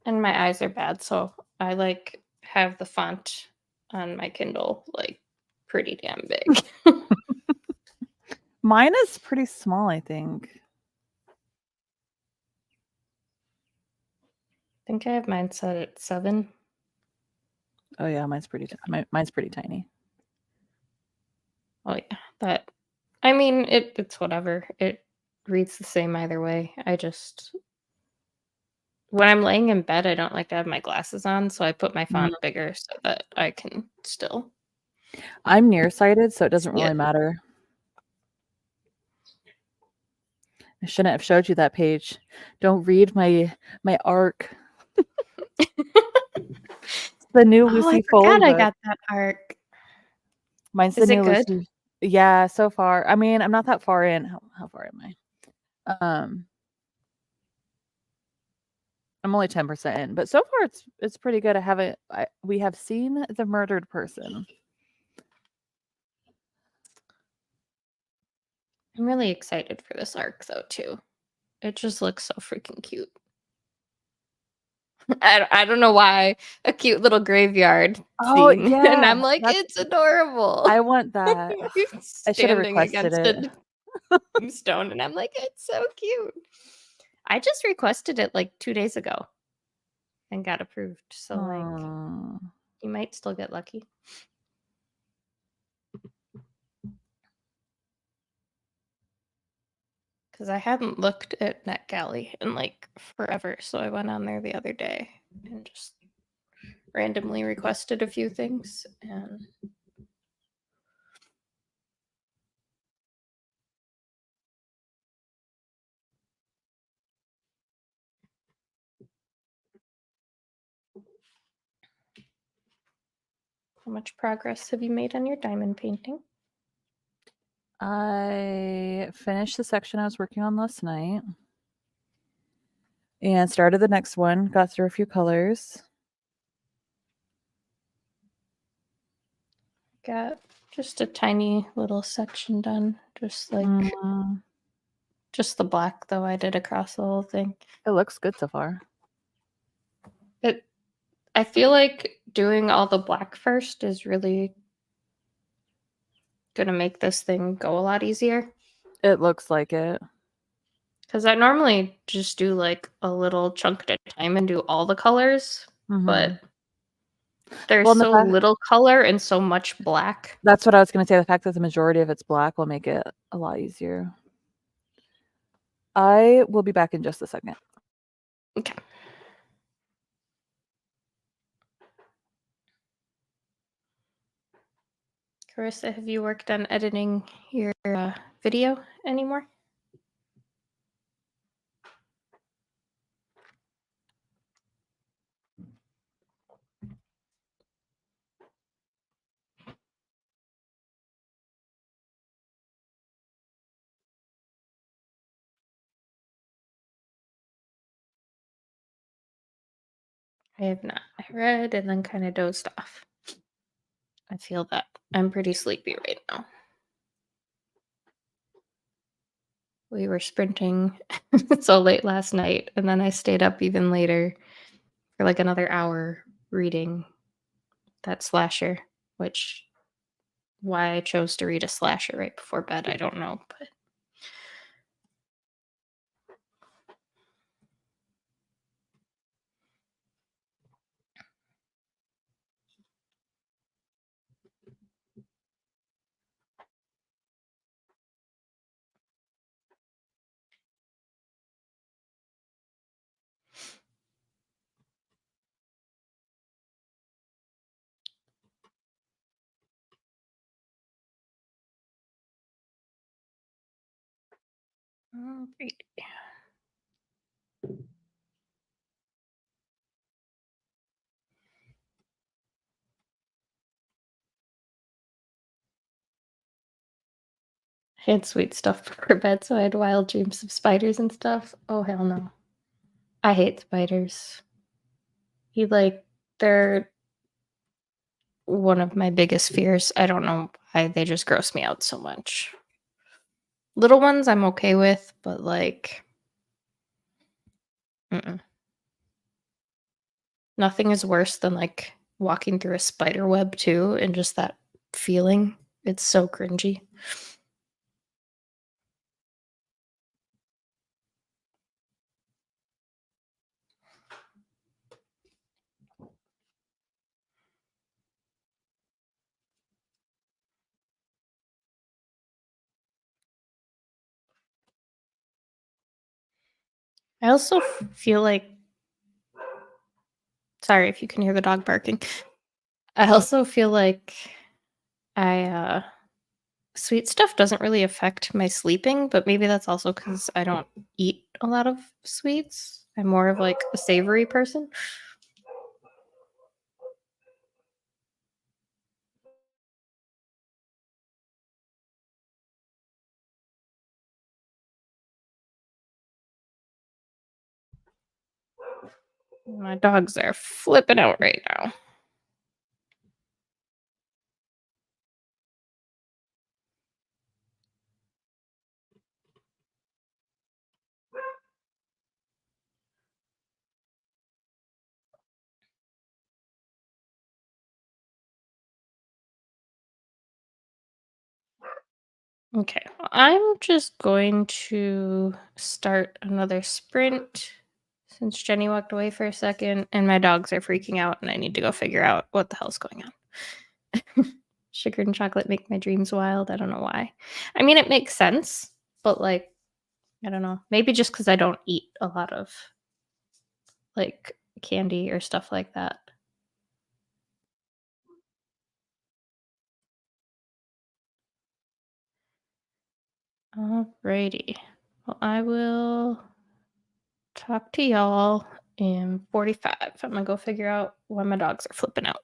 And my eyes are bad, so I like have the font on my Kindle like pretty damn big. Mine is pretty small, I think. I think I have mine set at 7. Oh yeah, mine's pretty tiny. Oh yeah, that. I mean, it's whatever. It reads the same either way. I just when I'm laying in bed, I don't like to have my glasses on, so I put my font bigger so that I can still. I'm nearsighted, so it doesn't really matter. I shouldn't have showed you that page. Don't read my arc. The new Lucy Foley book. I got that arc. Mine's Is the it new good? Lucy. Yeah, so far. I mean, I'm not that far in. How far am I? I'm only 10% in, but so far it's pretty good. We have seen the murdered person. I'm really excited for this arc though too. It just looks so freaking cute. I don't know why, a cute little graveyard scene. Yeah, and I'm like, it's adorable. I want that. I should have requested it. Stone, and I'm like, it's so cute. I just requested it like 2 days ago and got approved. So like, you might still get lucky. Because I hadn't looked at NetGalley in like forever, so I went on there the other day and just randomly requested a few things, and how much progress have you made on your diamond painting? I finished the section I was working on last night and started the next one. Got through a few colors. Got just a tiny little section done, just like just the black though. I did across the whole thing. It looks good so far. I feel like doing all the black first is really gonna make this thing go a lot easier. It looks like it. Because I normally just do like a little chunk at a time and do all the colors, but there's so little color and so much black. That's what I was going to say. The fact that the majority of it's black will make it a lot easier. I will be back in just a second. Okay. Carissa, have you worked on editing your video anymore? I have not. I read and then kind of dozed off. I feel that. I'm pretty sleepy right now. We were sprinting so late last night, and then I stayed up even later for like another hour reading that slasher, which why I chose to read a slasher right before bed, I don't know, but alright. I had sweet stuff before bed, so I had wild dreams of spiders and stuff. Oh hell no. I hate spiders. They're one of my biggest fears. I don't know why they just gross me out so much. Little ones I'm okay with, but like mm-mm. Nothing is worse than like walking through a spider web too and just that feeling. It's so cringy. I also feel like sorry if you can hear the dog barking. I also feel like I sweet stuff doesn't really affect my sleeping, but maybe that's also cuz I don't eat a lot of sweets. I'm more of like a savory person. My dogs are flipping out right now. Okay, I'm just going to start another sprint since Jenny walked away for a second and my dogs are freaking out and I need to go figure out what the hell's going on. Sugar and chocolate make my dreams wild. I don't know why. I mean, it makes sense, but like, I don't know. Maybe just because I don't eat a lot of like candy or stuff like that. Alrighty. Well, I will talk to y'all in 45. I'm gonna go figure out why my dogs are flipping out.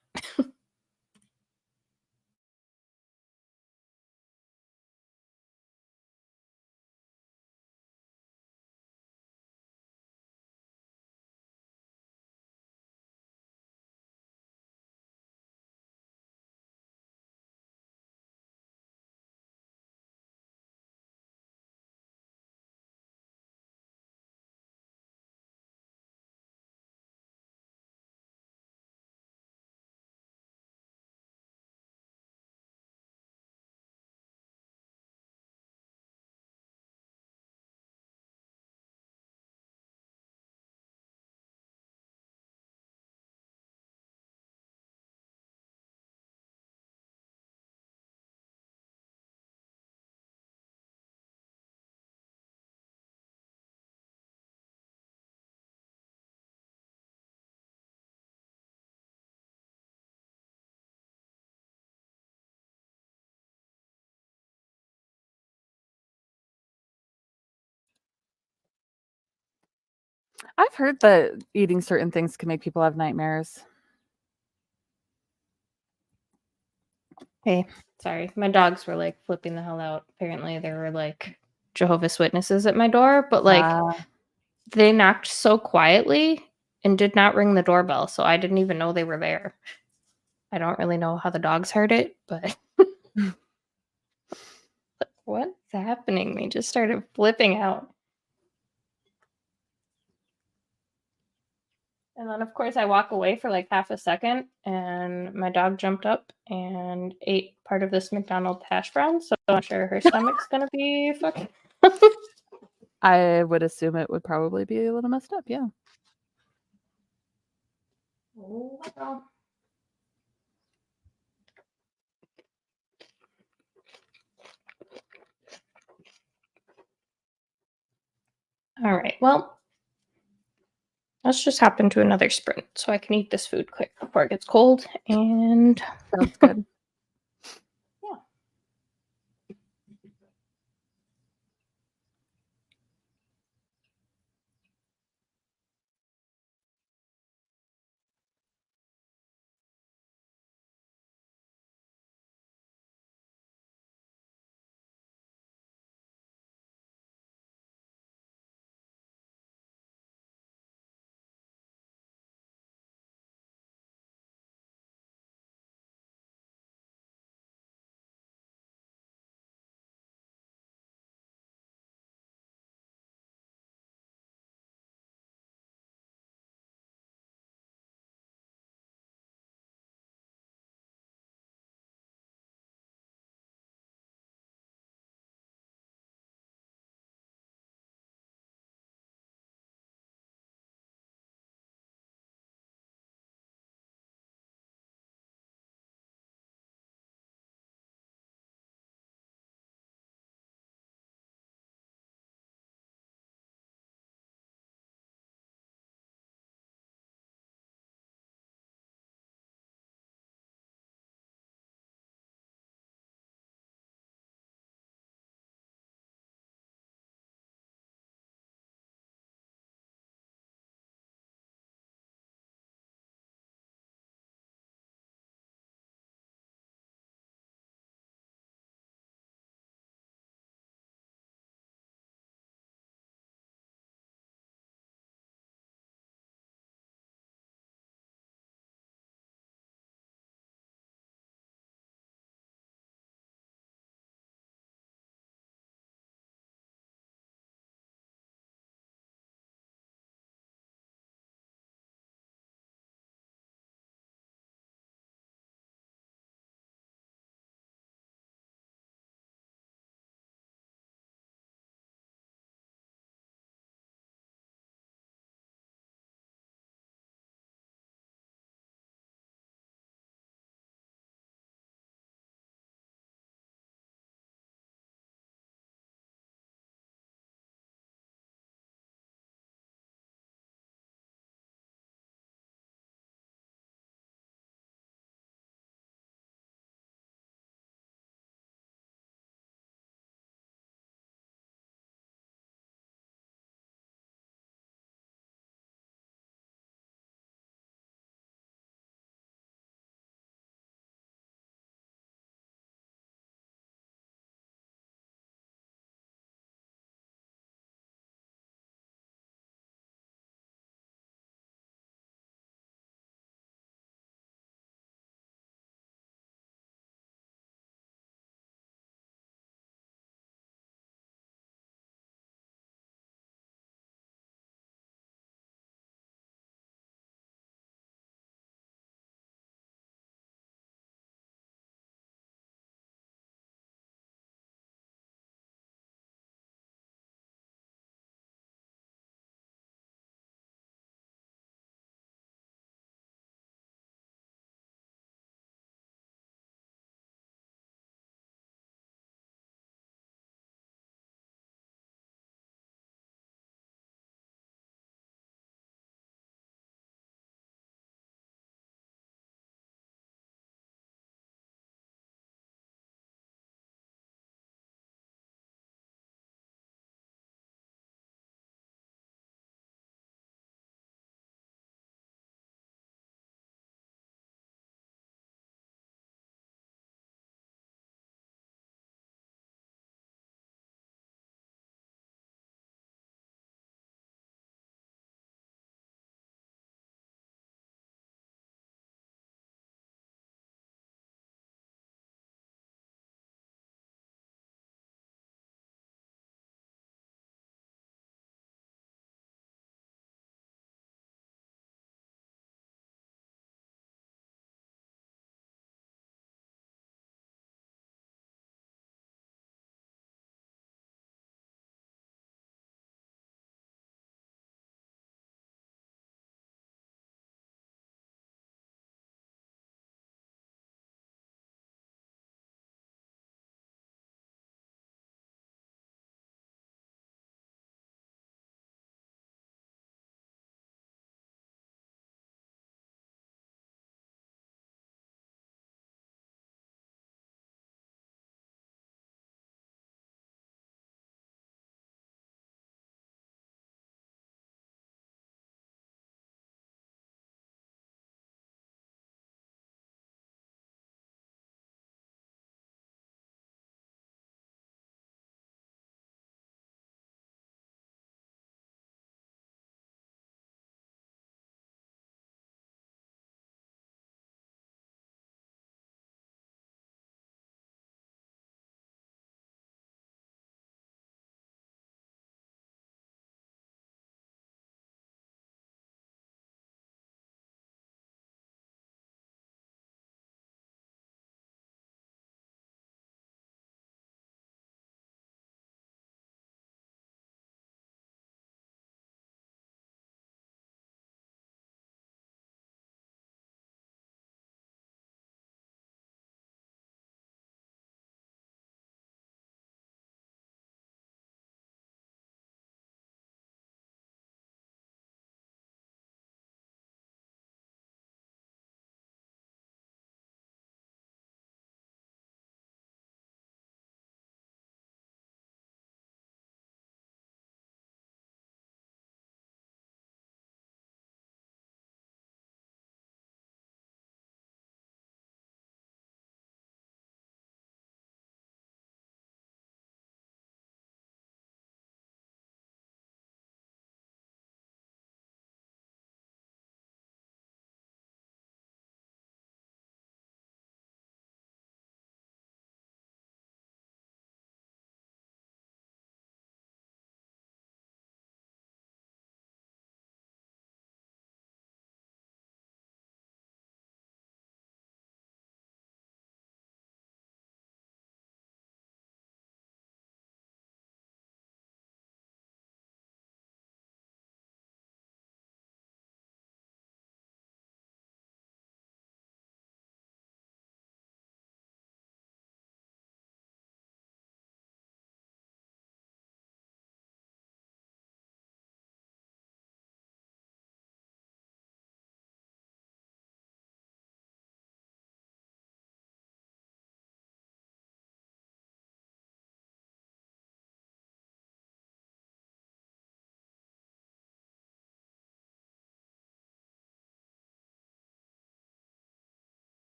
I've heard that eating certain things can make people have nightmares. Hey, sorry. My dogs were like flipping the hell out. Apparently, there were like Jehovah's Witnesses at my door, but like they knocked so quietly and did not ring the doorbell, so I didn't even know they were there. I don't really know how the dogs heard it, but what's happening? They just started flipping out. And then, of course, I walk away for like half a second, and my dog jumped up and ate part of this McDonald's hash brown. So I'm sure her stomach's gonna be fucked. I would assume it would probably be a little messed up. Yeah. Oh, well. All right. Well, let's just hop into another sprint so I can eat this food quick before it gets cold. And Sounds good.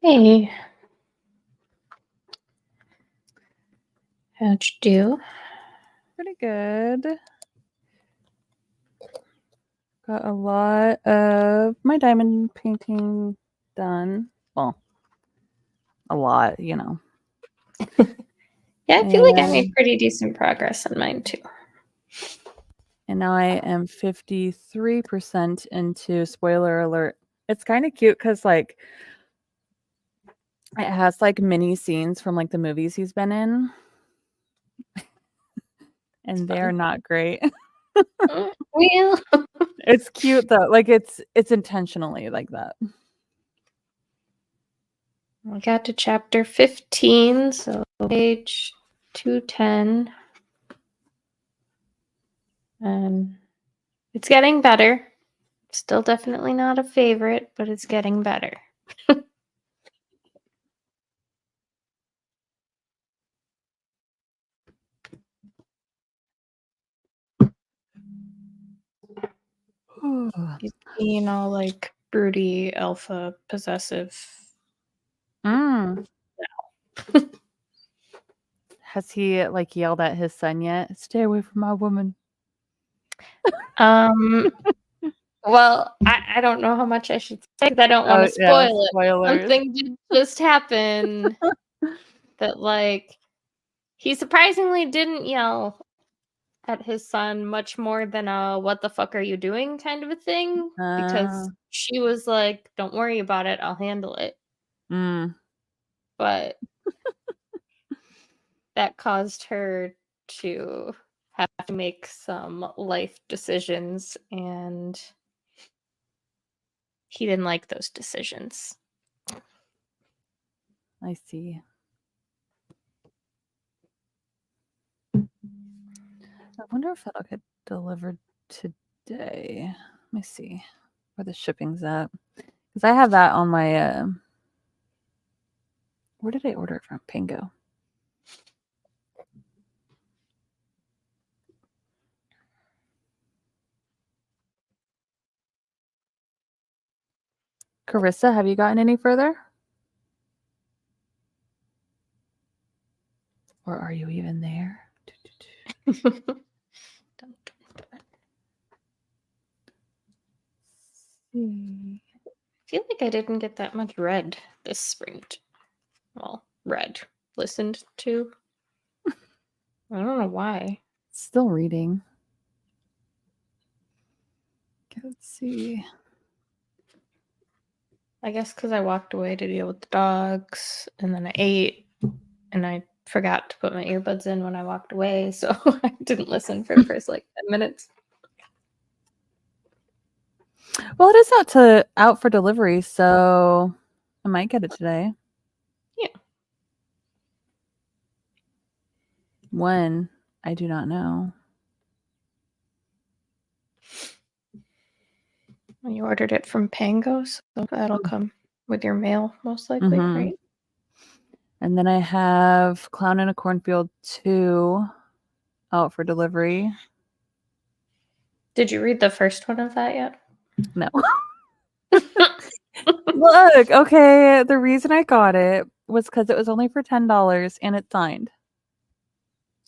Hey. How'd you do? Pretty good. Got a lot of my diamond painting done. Well, a lot, you know. Yeah, I feel like I made pretty decent progress on mine too. And now I am 53% into, spoiler alert. It's kind of cute because like it has like mini scenes from like the movies he's been in. And they're not great. Well, It's cute though. Like it's intentionally like that. we got to chapter 15, so page 210. And it's getting better. Still definitely not a favorite, but it's getting better. He's being all like broody, alpha, possessive. Mm. Has he like yelled at his son yet? Stay away from my woman. Well, I don't know how much I should say because I don't want to spoil it. Spoilers. Something did just happen that like he surprisingly didn't yell at his son much more than a "what the fuck are you doing" kind of a thing, because she was like, "Don't worry about it, I'll handle it." But that caused her to have to make some life decisions, and he didn't like those decisions. I see. I wonder if that'll get delivered today. Let me see where the shipping's at. Because I have that on my where did I order it from? Pango. Carissa, have you gotten any further? Or are you even there? I feel like I didn't get that much read this sprint. Well, read. Listened to. I don't know why. Still reading. Let's see. I guess because I walked away to deal with the dogs, and then I ate, and I forgot to put my earbuds in when I walked away, so I didn't listen for the first like 10 minutes. Well, it is out for delivery, so I might get it today. Yeah. When? I do not know. You ordered it from Pango, so that'll come with your mail, most likely, right? And then I have Clown in a Cornfield 2 out for delivery. Did you read the first one of that yet? No. Look, okay, the reason I got it was because it was only for $10 and it's signed.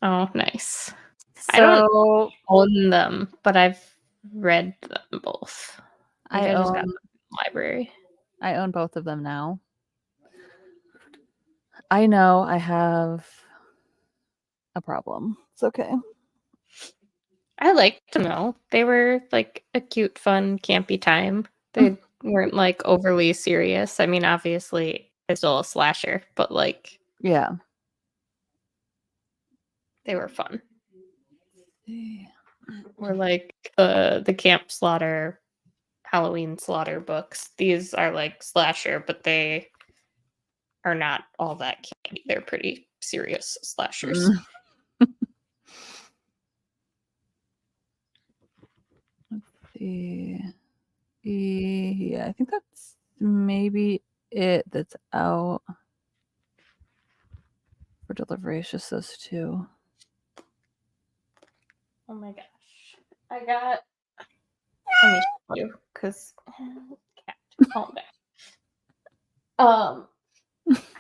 Oh, nice. So, I don't own them, but I've read them both. I just got them from the library. I own both of them now. I know I have a problem. It's okay. I liked them though. They were like a cute, fun, campy time. They weren't like overly serious. I mean, obviously it's still a slasher, but like, yeah, they were fun. Or like the Camp Slaughter, Halloween Slaughter books. These are like slasher, but they are not all that campy. They're pretty serious slashers. Let's see. Yeah, I think that's maybe it that's out for delivery. It's just those two. Oh my gosh. I got. Let me show you, because cat, calm down.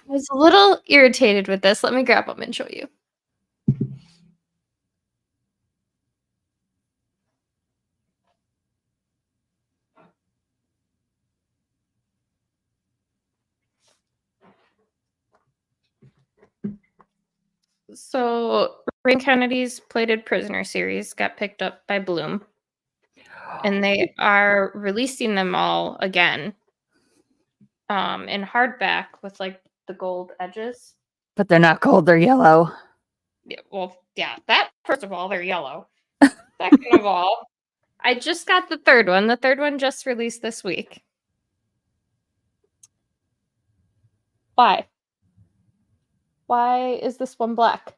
I was a little irritated with this. Let me grab them and show you. So Rain Kennedy's Plated Prisoner series got picked up by Bloom, and they are releasing them all again in hardback with like the gold edges. But they're not gold, they're yellow. Yeah, well, yeah, that first of all, they're yellow. Second of all, I just got the third one. The third one just released this week. Why? Why is this one black,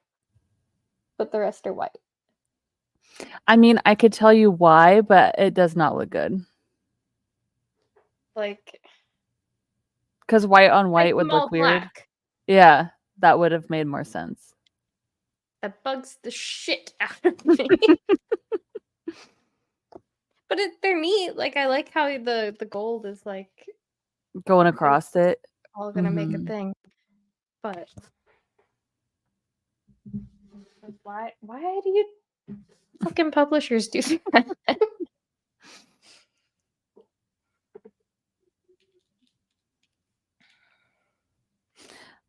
but the rest are white? I mean, I could tell you why, but it does not look good. Like, because white on white would look weird. Black. Yeah, that would have made more sense. That bugs the shit out of me. But they're neat. Like, I like how the gold is like going across it. All gonna make a thing. But why do you fucking publishers do that?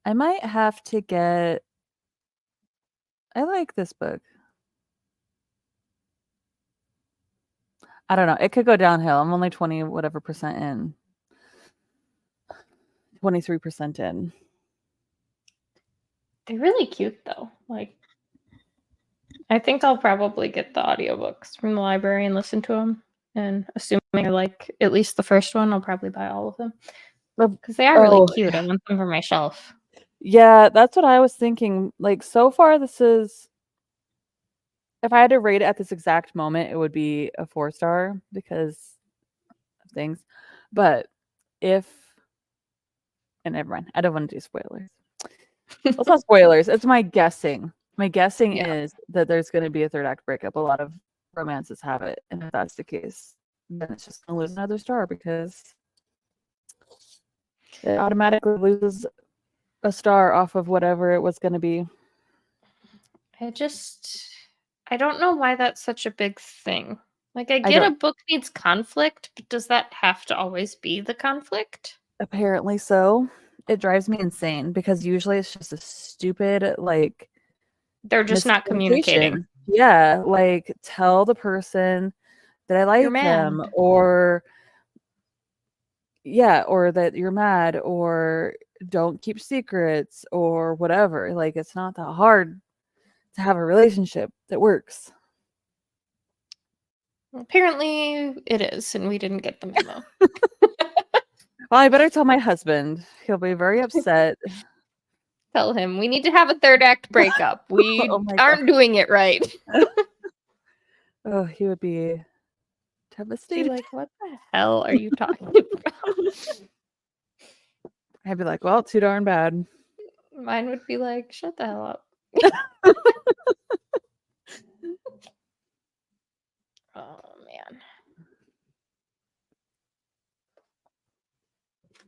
I might have to get. I like this book. I don't know. It could go downhill. I'm only 20 whatever percent in. 23% in. They're really cute though. Like, I think I'll probably get the audiobooks from the library and listen to them. And assuming I like at least the first one, I'll probably buy all of them. Because they are really cute. I want them for my shelf. Yeah, that's what I was thinking. Like, so far, this is. If I had to rate it at this exact moment, it would be a 4-star because of things. But if. And never mind. I don't want to do spoilers. Well, it's not spoilers. It's my guessing. My guessing is that there's going to be a third act breakup. A lot of romances have it. And if that's the case, then it's just going to lose another star because it automatically loses a star off of whatever it was going to be. I don't know why that's such a big thing. Like, I get a book needs conflict, but does that have to always be the conflict? Apparently so. It drives me insane because usually it's just a stupid, like, they're just not communicating. Yeah, like, tell the person that I like them, or that you're mad, or don't keep secrets, or whatever. Like, it's not that hard to have a relationship that works. Apparently it is, and we didn't get the memo. Well, I better tell my husband. He'll be very upset. Tell him we need to have a third act breakup. We aren't doing it right. Oh, he would be devastated. Like, what the hell are you talking about? I'd be like, well, too darn bad. Mine would be like, shut the hell up. Oh, man.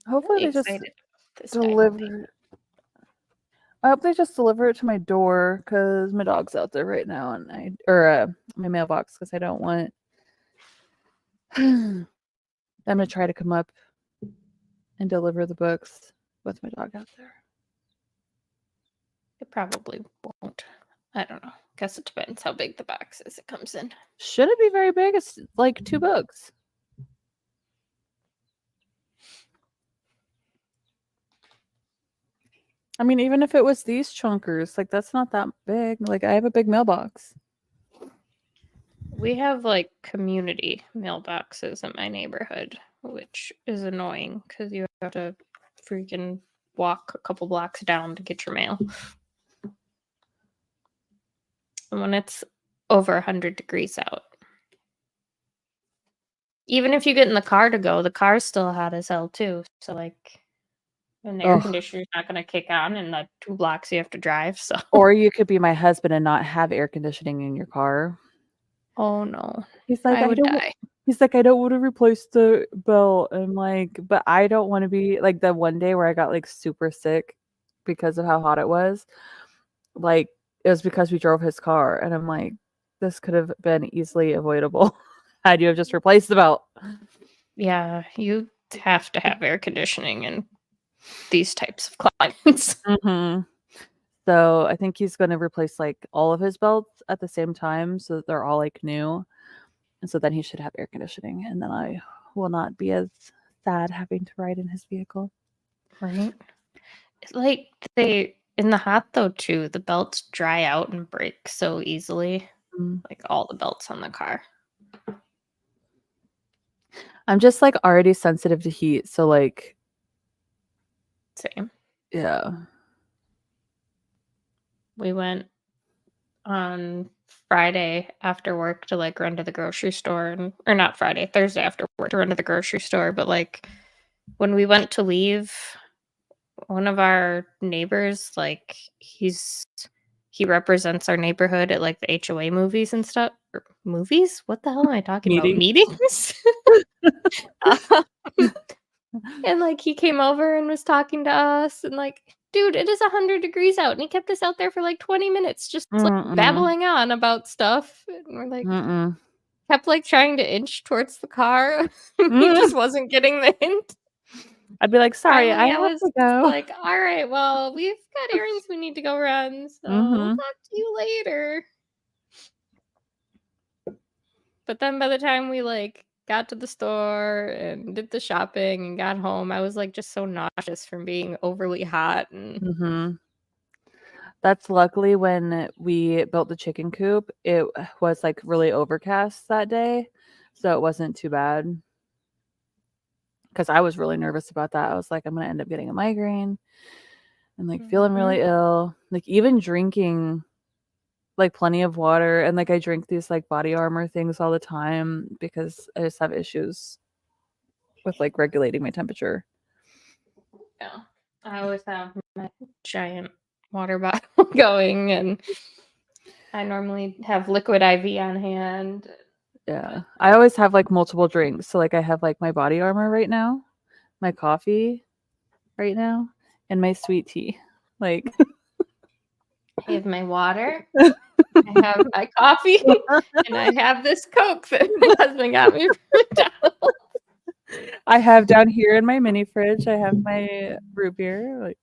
Hopefully they just deliver. I hope they just deliver it to my door because my dog's out there right now, and my mailbox because I don't want them to try to come up and deliver the books with my dog out there. It probably won't. I don't know. Guess it depends how big the box is it comes in. Shouldn't be very big. It's like 2 books. I mean, even if it was these chunkers, like, that's not that big. Like, I have a big mailbox. We have, like, community mailboxes in my neighborhood, which is annoying because you have to freaking walk a couple blocks down to get your mail. And when it's over 100 degrees out. Even if you get in the car to go, the car's still hot as hell, too. So, like... And the air conditioner's not going to kick on in the 2 blocks you have to drive. So, or you could be my husband and not have air conditioning in your car. Oh no, he's like, I would die. He's like, I don't want to replace the belt. I'm like, but I don't want to be like the one day where I got like super sick because of how hot it was. Like, it was because we drove his car, and I'm like, this could have been easily avoidable had you have just replaced the belt. Yeah, you have to have air conditioning in these types of climates. Mm-hmm. So I think he's going to replace like all of his belts at the same time, so that they're all like new. And so then he should have air conditioning, and then I will not be as sad having to ride in his vehicle. Right. Like they in the hot though too, the belts dry out and break so easily. Like all the belts on the car. I'm just like already sensitive to heat, so like Same. yeah. We went on Friday after work to like run to the grocery store or not Friday, Thursday after work to run to the grocery store, but like when we went to leave, one of our neighbors, like he represents our neighborhood at like the HOA movies and stuff. Movies? What the hell am I talking about? Meetings? And like he came over and was talking to us and like, dude, it is 100 degrees out, and he kept us out there for like 20 minutes just like babbling on about stuff, and we're like kept like trying to inch towards the car. He just wasn't getting the hint. I'd be like, sorry, Finally, I have to go. like, all right, well, we've got errands we need to go run, so we'll talk to you later. But then by the time we like got to the store and did the shopping and got home, I was like just so nauseous from being overly hot. And that's luckily when we built the chicken coop, it was like really overcast that day, so it wasn't too bad. Because I was really nervous about that. I was like, I'm gonna end up getting a migraine and like feeling really ill. Like even drinking like plenty of water, and like I drink these like body armor things all the time because I just have issues with like regulating my temperature. Yeah, I always have my giant water bottle going, and I normally have liquid IV on hand. Yeah, I always have like multiple drinks. So like I have like my body armor right now, my coffee right now, and my sweet tea. Like I have my water, I have my coffee, and I have this Coke that my husband got me for McDonald's. I have down here in my mini fridge, I have my root beer.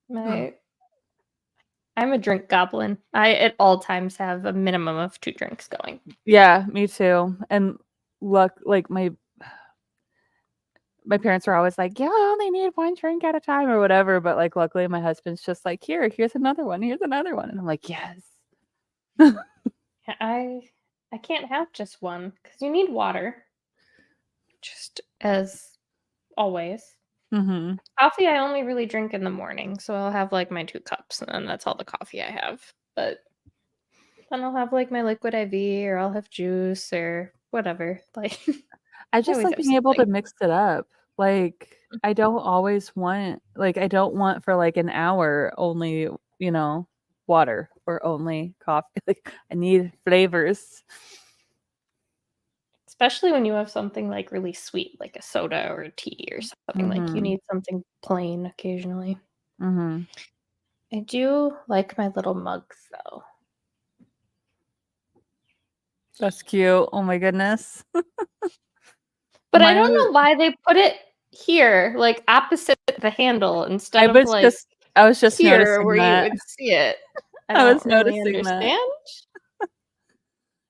Like I'm a drink goblin. I at all times have a minimum of 2 drinks going. Yeah, me too. And look, like my parents were always like, "Yeah, I only need 1 drink at a time," or whatever. But like, luckily, my husband's just like, "Here's another one. Here's another one," and I'm like, "Yes." I can't have just one because you need water, just as always. Coffee I only really drink in the morning, so I'll have like my 2 cups, and then that's all the coffee I have. But then I'll have like my liquid IV, or I'll have juice or whatever. Like I just like being able to mix it up. Like I don't always want I don't want for like an hour only, water or only coffee. Like I need flavors. Especially when you have something like really sweet, like a soda or a tea or something. Like you need something plain occasionally. I do like my little mugs though. That's cute. Oh my goodness. But I don't know why they put it here, like opposite the handle instead of like I was just here noticing where that. you would see it. I was don't really noticing understand. that.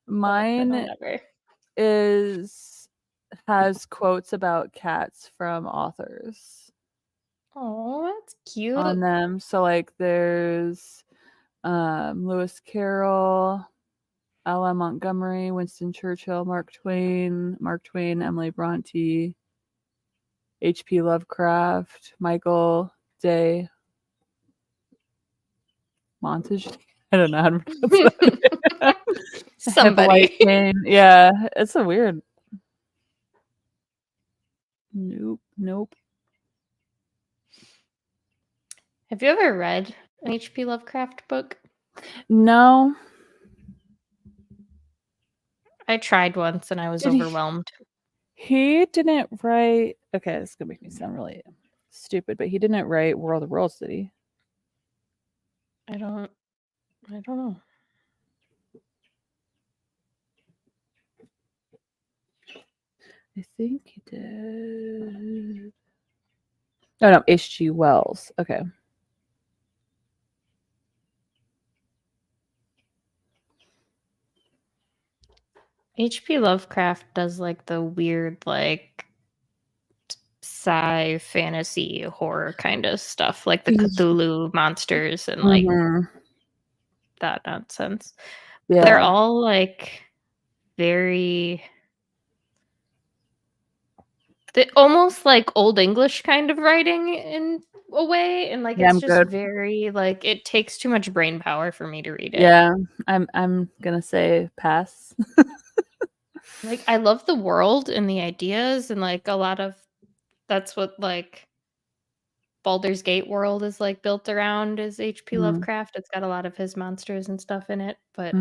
Mine has quotes about cats from authors. Oh, that's cute. On them. So like there's Lewis Carroll, Ella Montgomery, Winston Churchill, Mark Twain, Emily Bronte, H.P. Lovecraft, Michael Day Montage. I don't know how to pronounce that. Somebody. Yeah, it's a weird. Nope. Have you ever read an H.P. Lovecraft book? No. I tried once and I was overwhelmed. He didn't write. Okay, this is gonna make me sound really stupid, but he didn't write War of the Worlds, did he? I don't know. I think he did. Oh no, H.G. Wells. Okay. H.P. Lovecraft does like the weird, like sci fantasy horror kind of stuff, like the Cthulhu monsters and like that nonsense. Yeah. They're all like very almost like Old English kind of writing in a way, and like it's just very like it takes too much brain power for me to read it. Yeah, I'm gonna say pass. Like I love the world and the ideas, and like a lot of that's what like Baldur's Gate world is like built around is H.P. Lovecraft. It's got a lot of his monsters and stuff in it, but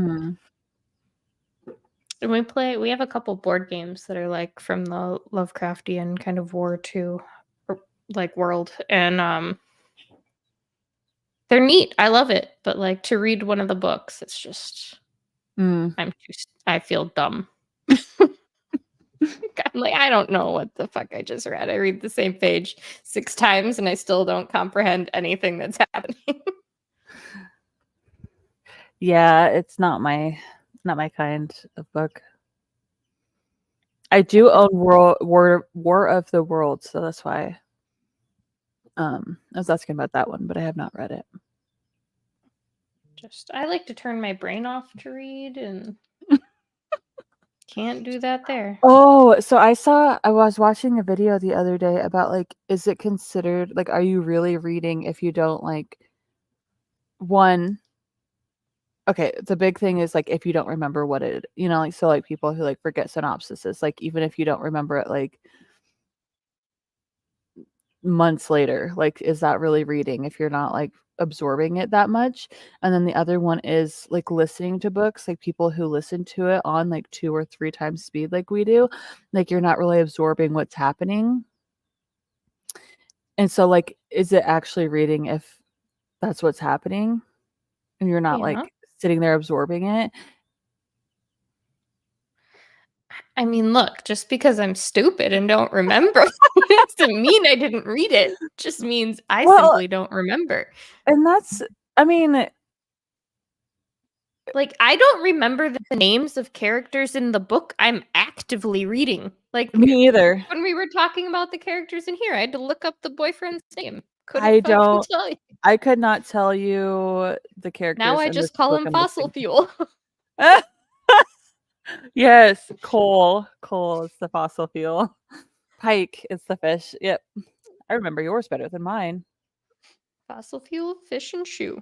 and we have a couple board games that are like from the Lovecraftian kind of War II like world, and they're neat. I love it, but like to read one of the books, it's just I feel dumb. I'm like, I don't know what the fuck I just read. I read the same page 6 times and I still don't comprehend anything that's happening. Yeah, it's not my kind of book. I do own War of the Worlds, so that's why I was asking about that one, but I have not read it. Just I like to turn my brain off to read and can't do that there. Oh, so I was watching a video the other day about like, is it considered like, are you really reading if you don't like one? Okay, the big thing is like if you don't remember what it, like so like people who like forget synopsises, like even if you don't remember it like months later, like is that really reading if you're not like absorbing it that much? And then the other one is like listening to books, like people who listen to it on like 2 or 3 times speed like we do, like you're not really absorbing what's happening. And so like is it actually reading if that's what's happening and you're not like sitting there absorbing it? I mean, look, just because I'm stupid and don't remember doesn't mean I didn't read it. It just means I simply don't remember. And that's, I mean, like I don't remember the names of characters in the book I'm actively reading. Like me either. When we were talking about the characters in here, I had to look up the boyfriend's name. I could not tell you the characters. Now I just call him Fossil Fuel. Yes, coal is the fossil fuel. Pike is the fish. Yep. I remember yours better than mine. Fossil Fuel, Fish, and Shoe.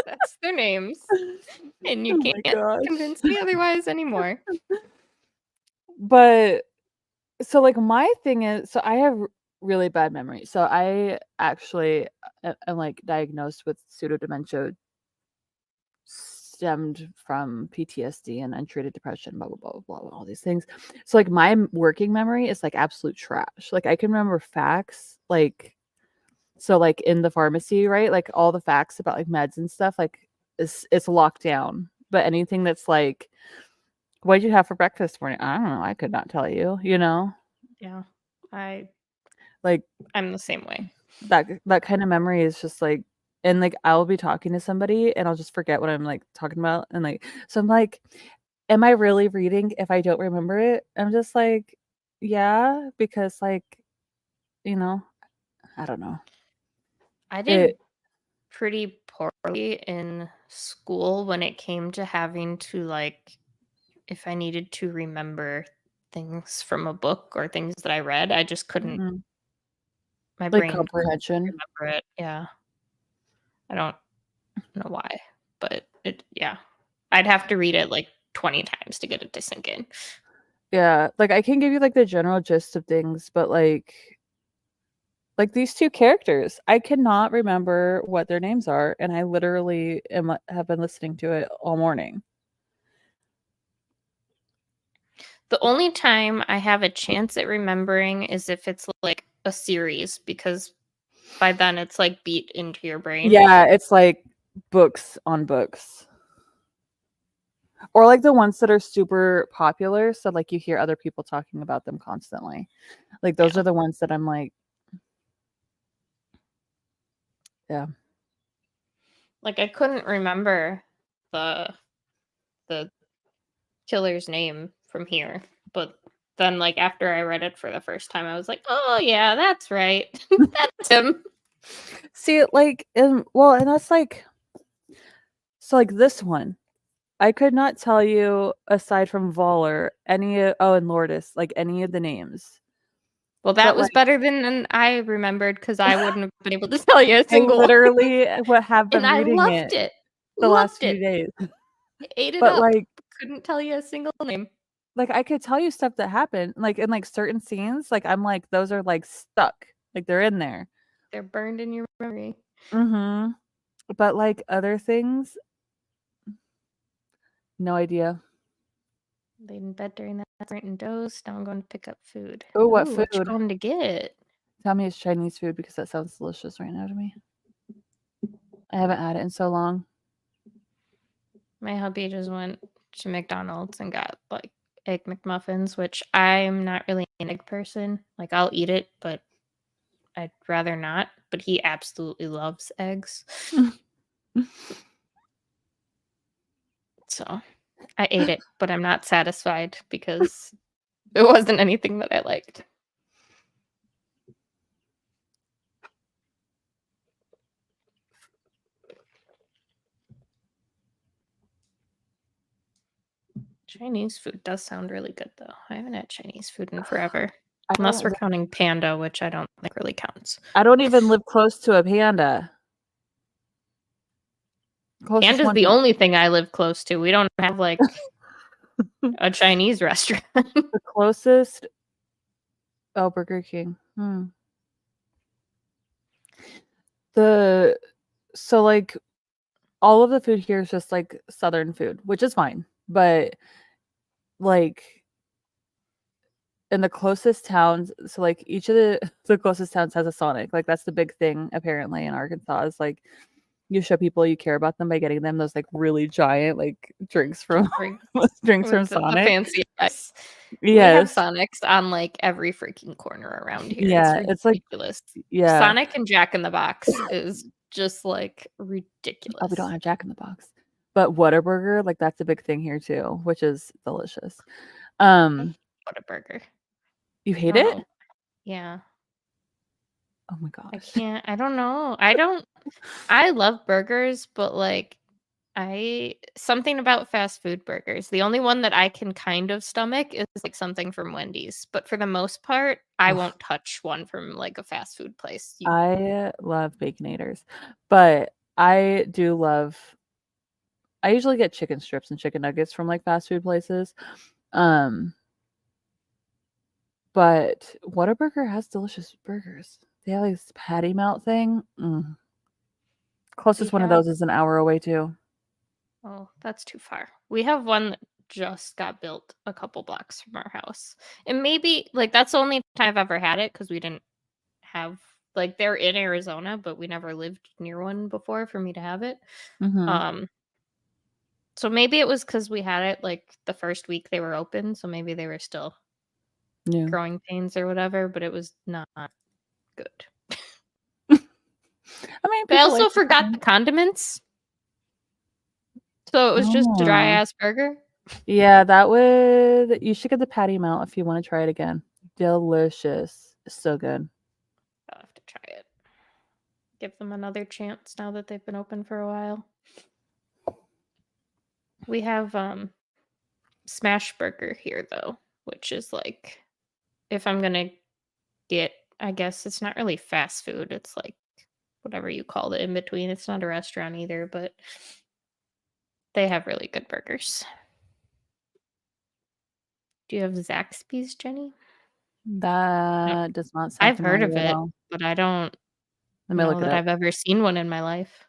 That's their names. And you can't convince me otherwise anymore. But so like my thing is, so I have really bad memory. So I actually am like diagnosed with pseudodementia stemmed from PTSD and untreated depression, blah, blah, blah, blah, blah, all these things. So like my working memory is like absolute trash. Like I can remember facts, like, so like in the pharmacy, right? Like all the facts about like meds and stuff, like it's locked down. But anything that's like, what did you have for breakfast this morning? I don't know. I could not tell you, Yeah. I'm the same way. That kind of memory is just like, and like I'll be talking to somebody and I'll just forget what I'm like talking about. And like, so I'm like, am I really reading if I don't remember it? I'm just like, yeah, because like, I don't know. I did pretty poorly in school when it came to having to like, if I needed to remember things from a book or things that I read, I just couldn't. My brain comprehension. Remember it. Yeah. I don't know why, but I'd have to read it like 20 times to get it to sink in. Yeah, like I can give you like the general gist of things, but like these 2 characters, I cannot remember what their names are, and I literally have been listening to it all morning. The only time I have a chance at remembering is if it's like a series, because by then it's like beat into your brain. Yeah, it's like books on books. Or like the ones that are super popular, so like you hear other people talking about them constantly. Like those are the ones that I'm like, yeah. Like I couldn't remember the killer's name from here, but then like after I read it for the first time, I was like, oh yeah, that's right. That's him. See, like, and that's like, so like this one, I could not tell you aside from Voller and Lourdes, like any of the names. Well, that But, was like, better than I remembered, because I wouldn't have been able to tell you a I single one. literally have been And I reading loved it it. the last Loved few it. days. Ate it But up. like Couldn't tell you a single name. I could tell you stuff that happened, like in like certain scenes, like I'm like those are like stuck, like they're in there. They're burned in your memory. Mm-hmm. But like other things, no idea. Laid in bed during that night and dozed. Now I'm going to pick up food. Oh, what What you food? going to get? Tell me it's Chinese food because that sounds delicious right now to me. I haven't had it in so long. My hubby just went to McDonald's and got like egg McMuffins, which I'm not really an egg person. Like I'll eat it, but I'd rather not. But he absolutely loves eggs. So I ate it, but I'm not satisfied because it wasn't anything that I liked. Chinese food does sound really good, though. I haven't had Chinese food in forever. Unless we're counting Panda, which I don't think really counts. I don't even live close to a Panda. Panda's the only thing I live close to. We don't have like a Chinese restaurant. The closest. Oh, Burger King. So like all of the food here is just like Southern food, which is fine. But like in the closest towns, so like each of the closest towns has a Sonic. Like that's the big thing apparently in Arkansas is like you show people you care about them by getting them those like really giant like drinks from drinks from Sonic. The fancy ice. Yes. We have Sonics on like every freaking corner around here. Yeah, it's ridiculous. Like, yeah. Sonic and Jack in the Box is just like ridiculous. Oh, we don't have Jack in the Box. But Whataburger, like that's a big thing here too, which is delicious. Whataburger. You hate it? Yeah. Oh my gosh. I can't. I don't know. I love burgers, but like something about fast food burgers. The only one that I can kind of stomach is like something from Wendy's, but for the most part, I won't touch one from like a fast food place. I love Baconators, but I usually get chicken strips and chicken nuggets from like fast food places. But Whataburger has delicious burgers. They have this patty melt thing. Closest one of those is an hour away too. Oh, that's too far. We have one that just got built a couple blocks from our house. And maybe like that's the only time I've ever had it because we didn't have like they're in Arizona, but we never lived near one before for me to have it. So maybe it was because we had it like the first week they were open, so maybe they were still growing pains or whatever, but it was not good. I mean, I also forgot the condiments. So it was just a dry ass burger. Yeah, you should get the patty melt if you want to try it again. Delicious. So good. I'll have to try it. Give them another chance now that they've been open for a while. We have Smash Burger here though, which is like if I'm gonna get, I guess it's not really fast food, it's like whatever you call it in between. It's not a restaurant either, but they have really good burgers. Do you have Zaxby's, Jenny? That does not sound I've heard of it, all. but I don't know that I've ever seen one in my life.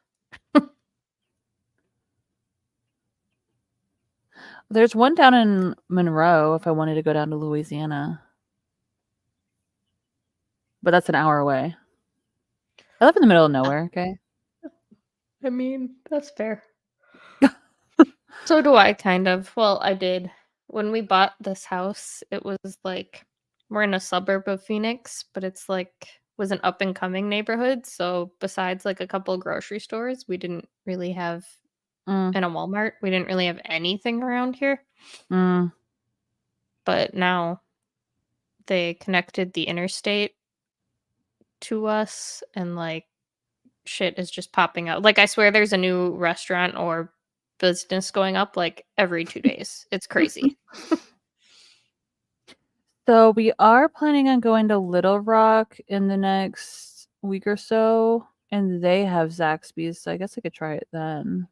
There's one down in Monroe if I wanted to go down to Louisiana. But that's an hour away. I live in the middle of nowhere, okay? I mean, that's fair. So do I, kind of. Well, I did. When we bought this house, it was like we're in a suburb of Phoenix, but it's like was an up and coming neighborhood. So besides like a couple grocery stores, we didn't really have Mm, and a Walmart, we didn't really have anything around here. mm. But now they connected the interstate to us and like shit is just popping up. Like I swear there's a new restaurant or business going up like every 2 days. It's crazy. So we are planning on going to Little Rock in the next week or so, and they have Zaxby's, so I guess I could try it then.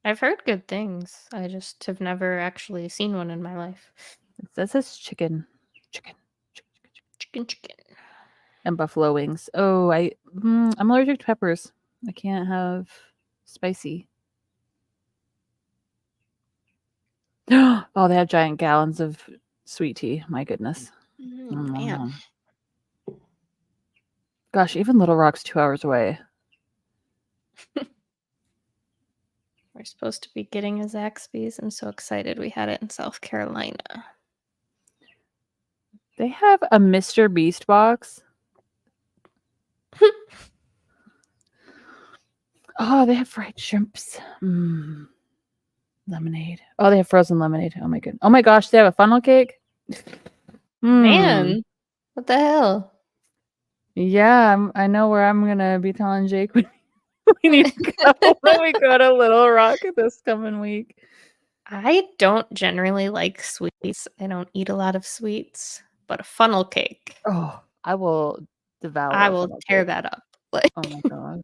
I've heard good things. I just have never actually seen one in my life. It says chicken. Chicken. And buffalo wings. Oh, I'm allergic to peppers. I can't have spicy. Oh, they have giant gallons of sweet tea. My goodness. Man. Gosh, even Little Rock's 2 hours away. We're supposed to be getting a Zaxby's. I'm so excited we had it in South Carolina. They have a Mr. Beast box. Oh, they have fried shrimps. Lemonade. Oh, they have frozen lemonade. Oh my god. Oh my gosh, they have a funnel cake. Man, what the hell? Yeah, I know where I'm gonna be telling Jake we need to go when we go to Little Rock this coming week. I don't generally like sweets. I don't eat a lot of sweets, but a funnel cake. Oh, I will devour. I will tear that up. Like, oh my gosh.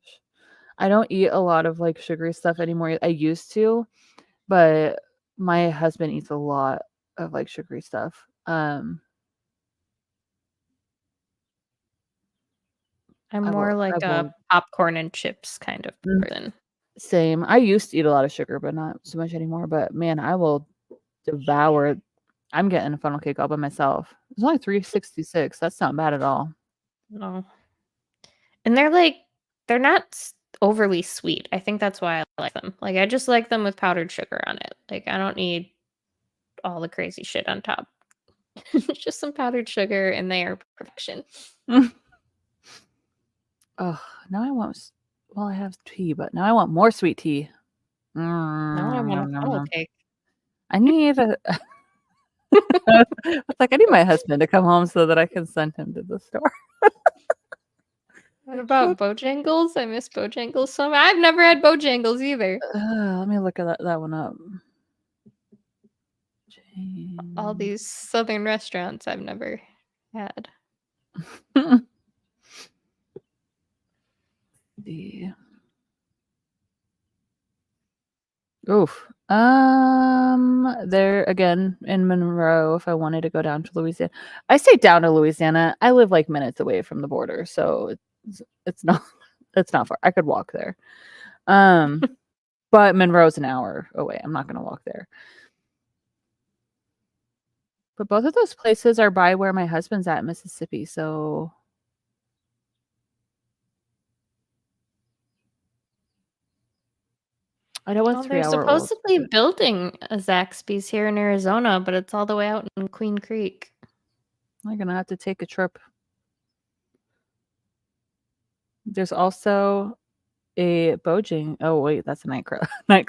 I don't eat a lot of like sugary stuff anymore. I used to, but my husband eats a lot of like sugary stuff. I'm more like a popcorn and chips kind of person. Same. I used to eat a lot of sugar, but not so much anymore. But man, I will devour. I'm getting a funnel cake all by myself. It's only $3.66. That's not bad at all. No. And they're not overly sweet. I think that's why I like them. Like I just like them with powdered sugar on it. Like I don't need all the crazy shit on top. Just some powdered sugar and they are perfection. Oh, now I want. Well, I have tea, but now I want more sweet tea. Now I want a funnel cake. I need a. It's like I need my husband to come home so that I can send him to the store. What about Bojangles? I miss Bojangles so much. I've never had Bojangles either. Let me look at that one up. All these southern restaurants I've never had. Yeah. Oof. There again in Monroe. If I wanted to go down to Louisiana, I say down to Louisiana. I live like minutes away from the border, so it's not far. I could walk there. But Monroe's an hour away. I'm not gonna walk there. But both of those places are by where my husband's at in Mississippi, so. I know it's 3 hours. They're supposedly building a Zaxby's here in Arizona, but it's all the way out in Queen Creek. I'm gonna have to take a trip. There's also a Bojang. Oh wait, that's a nightclub. I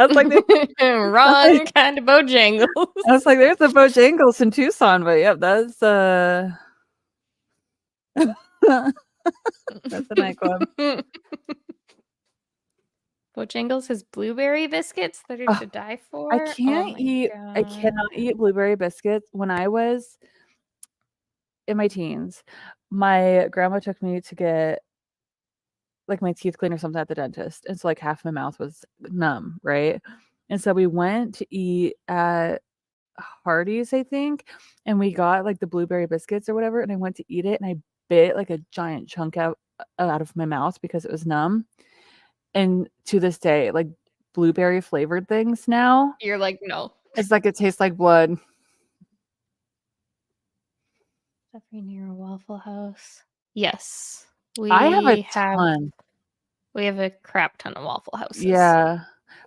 was like, wrong kind of Bojangles. I was like, there's a Bojangles in Tucson, but yep, that's that's a nightclub. Bojangles has blueberry biscuits that are to die for. I cannot eat blueberry biscuits. When I was in my teens, my grandma took me to get like my teeth cleaned or something at the dentist, and so like half my mouth was numb, right? And so we went to eat at Hardee's, I think, and we got like the blueberry biscuits or whatever, and I went to eat it, and I bit like a giant chunk out of my mouth because it was numb. And to this day, like blueberry flavored things now. You're like, no. It's like it tastes like blood. Every near a Waffle House. Yes. I have a ton. We have a crap ton of Waffle Houses. Yeah.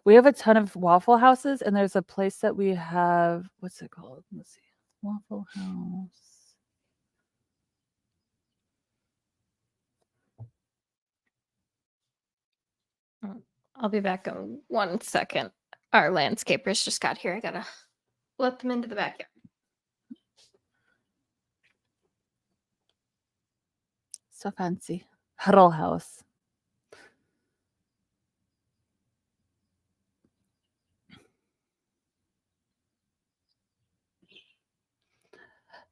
We have a ton of Waffle Houses, and there's a place that we have. What's it called? Let's see. Waffle House. I'll be back in 1 second. Our landscapers just got here. I gotta let them into the backyard. So fancy. Huddle House.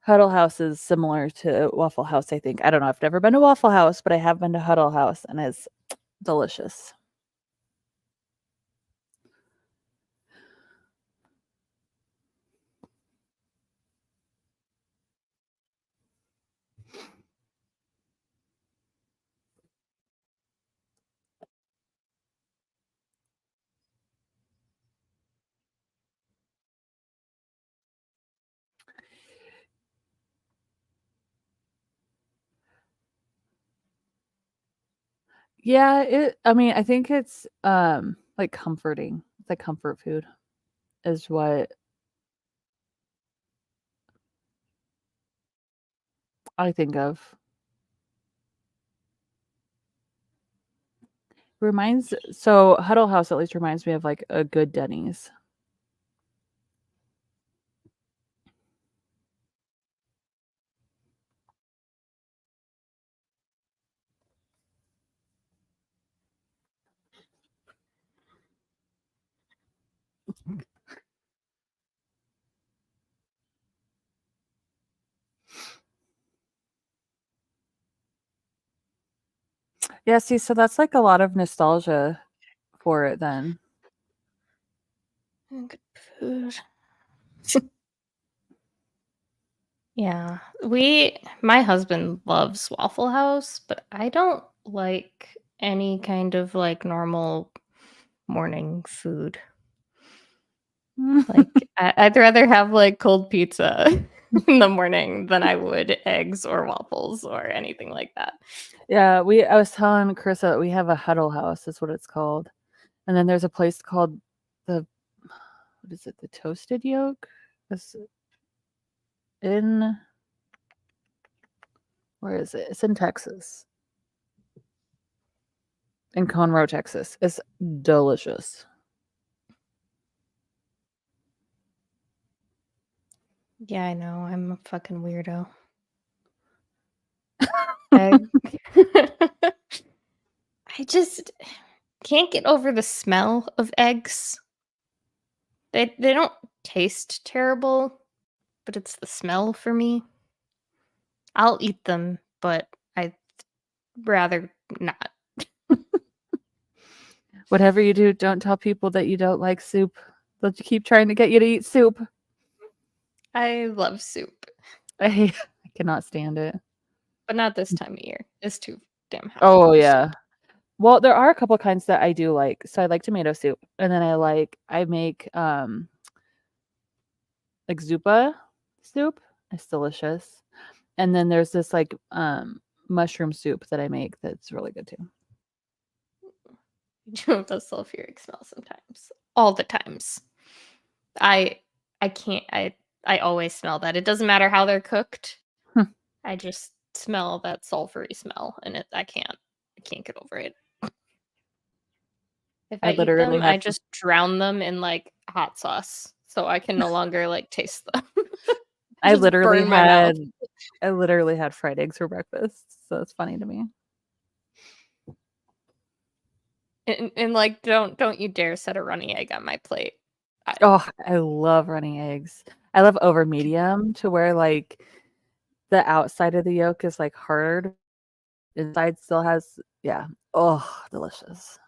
Huddle House is similar to Waffle House, I think. I don't know. I've never been to Waffle House, but I have been to Huddle House, and it's delicious. Yeah, I mean, I think it's like comforting. It's like comfort food is what I think of. So Huddle House at least reminds me of like a good Denny's. Yeah, see, so that's like a lot of nostalgia for it then. Good food. Yeah. My husband loves Waffle House, but I don't like any kind of like normal morning food. Like I'd rather have like cold pizza in the morning than I would eggs or waffles or anything like that. Yeah, I was telling Carissa we have a Huddle House, is what it's called. And then there's a place called what is it? The Toasted Yolk? Where is it? It's in Texas. In Conroe, Texas. It's delicious. Yeah, I know. I'm a fucking weirdo. Egg. I just can't get over the smell of eggs. They don't taste terrible, but it's the smell for me. I'll eat them, but I'd rather not. Whatever you do, don't tell people that you don't like soup. They'll keep trying to get you to eat soup. I love soup. I cannot stand it. But not this time of year. It's too damn hot. Oh, yeah. Well, there are a couple kinds that I do like. So I like tomato soup. And then I make like Zupa soup. It's delicious. And then there's this like mushroom soup that I make that's really good too. You do have a sulfuric smell sometimes. All the times. I can't I always smell that. It doesn't matter how they're cooked. I just smell that sulfury smell and I can't get over it. If I eat them, I just drown them in like hot sauce so I can no longer like taste them. I literally had fried eggs for breakfast, so it's funny to me. And like don't you dare set a runny egg on my plate. I love runny eggs. I love over medium to where like the outside of the yolk is like hard. Inside still has delicious.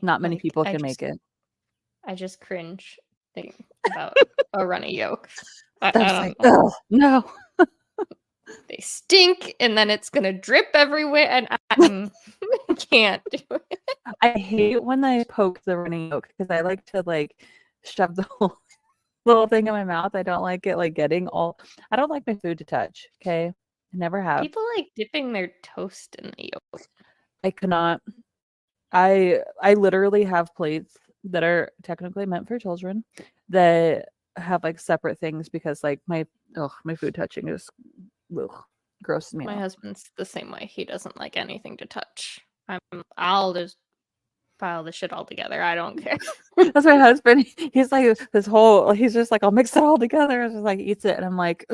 Not many people can make it. I just cringe thinking about a runny yolk. I don't know. No. They stink and then it's gonna drip everywhere and I can't do it. I hate when I poke the running yolk because I like to like shove the whole little thing in my mouth. I don't like it like getting all. I don't like my food to touch. Okay, I never have. People like dipping their toast in the yolk. I cannot. I literally have plates that are technically meant for children that have like separate things because like my food touching is grosses me My out. husband's the same way. He doesn't like anything to touch. I'll just pile the shit all together. I don't care. That's my husband. He's like this whole. He's just like, I'll mix it all together. It's just like eats it, and I'm like,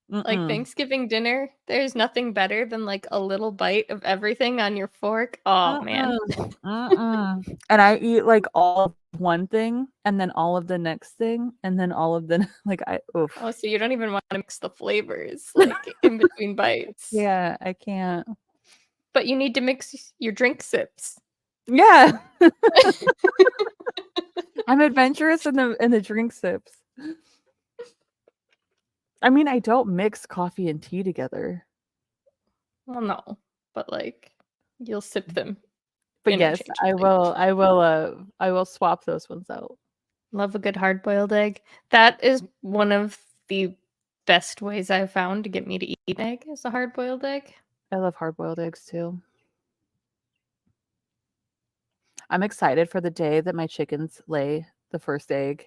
Like Thanksgiving dinner, there's nothing better than like a little bite of everything on your fork. Oh man. And I eat like all of one thing, and then all of the next thing, and then all of the like. Oof. Oh, so you don't even want to mix the flavors like in between bites. Yeah, I can't. But you need to mix your drink sips. Yeah. I'm adventurous in the drink sips. I mean, I don't mix coffee and tea together. Well, no, but like you'll sip them. But yes, I will swap those ones out. Love a good hard-boiled egg. That is one of the best ways I've found to get me to eat an egg is a hard-boiled egg. I love hard-boiled eggs too. I'm excited for the day that my chickens lay the first egg.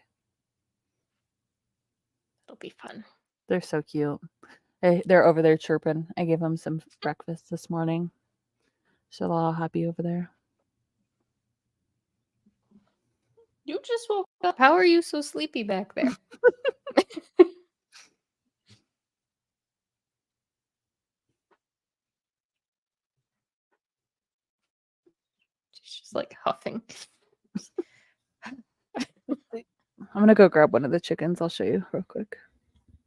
It'll be fun. They're so cute. They're over there chirping. I gave them some breakfast this morning. So they're all happy over there. You just woke up. How are you so sleepy back there? She's just like huffing. I'm gonna go grab one of the chickens. I'll show you real quick.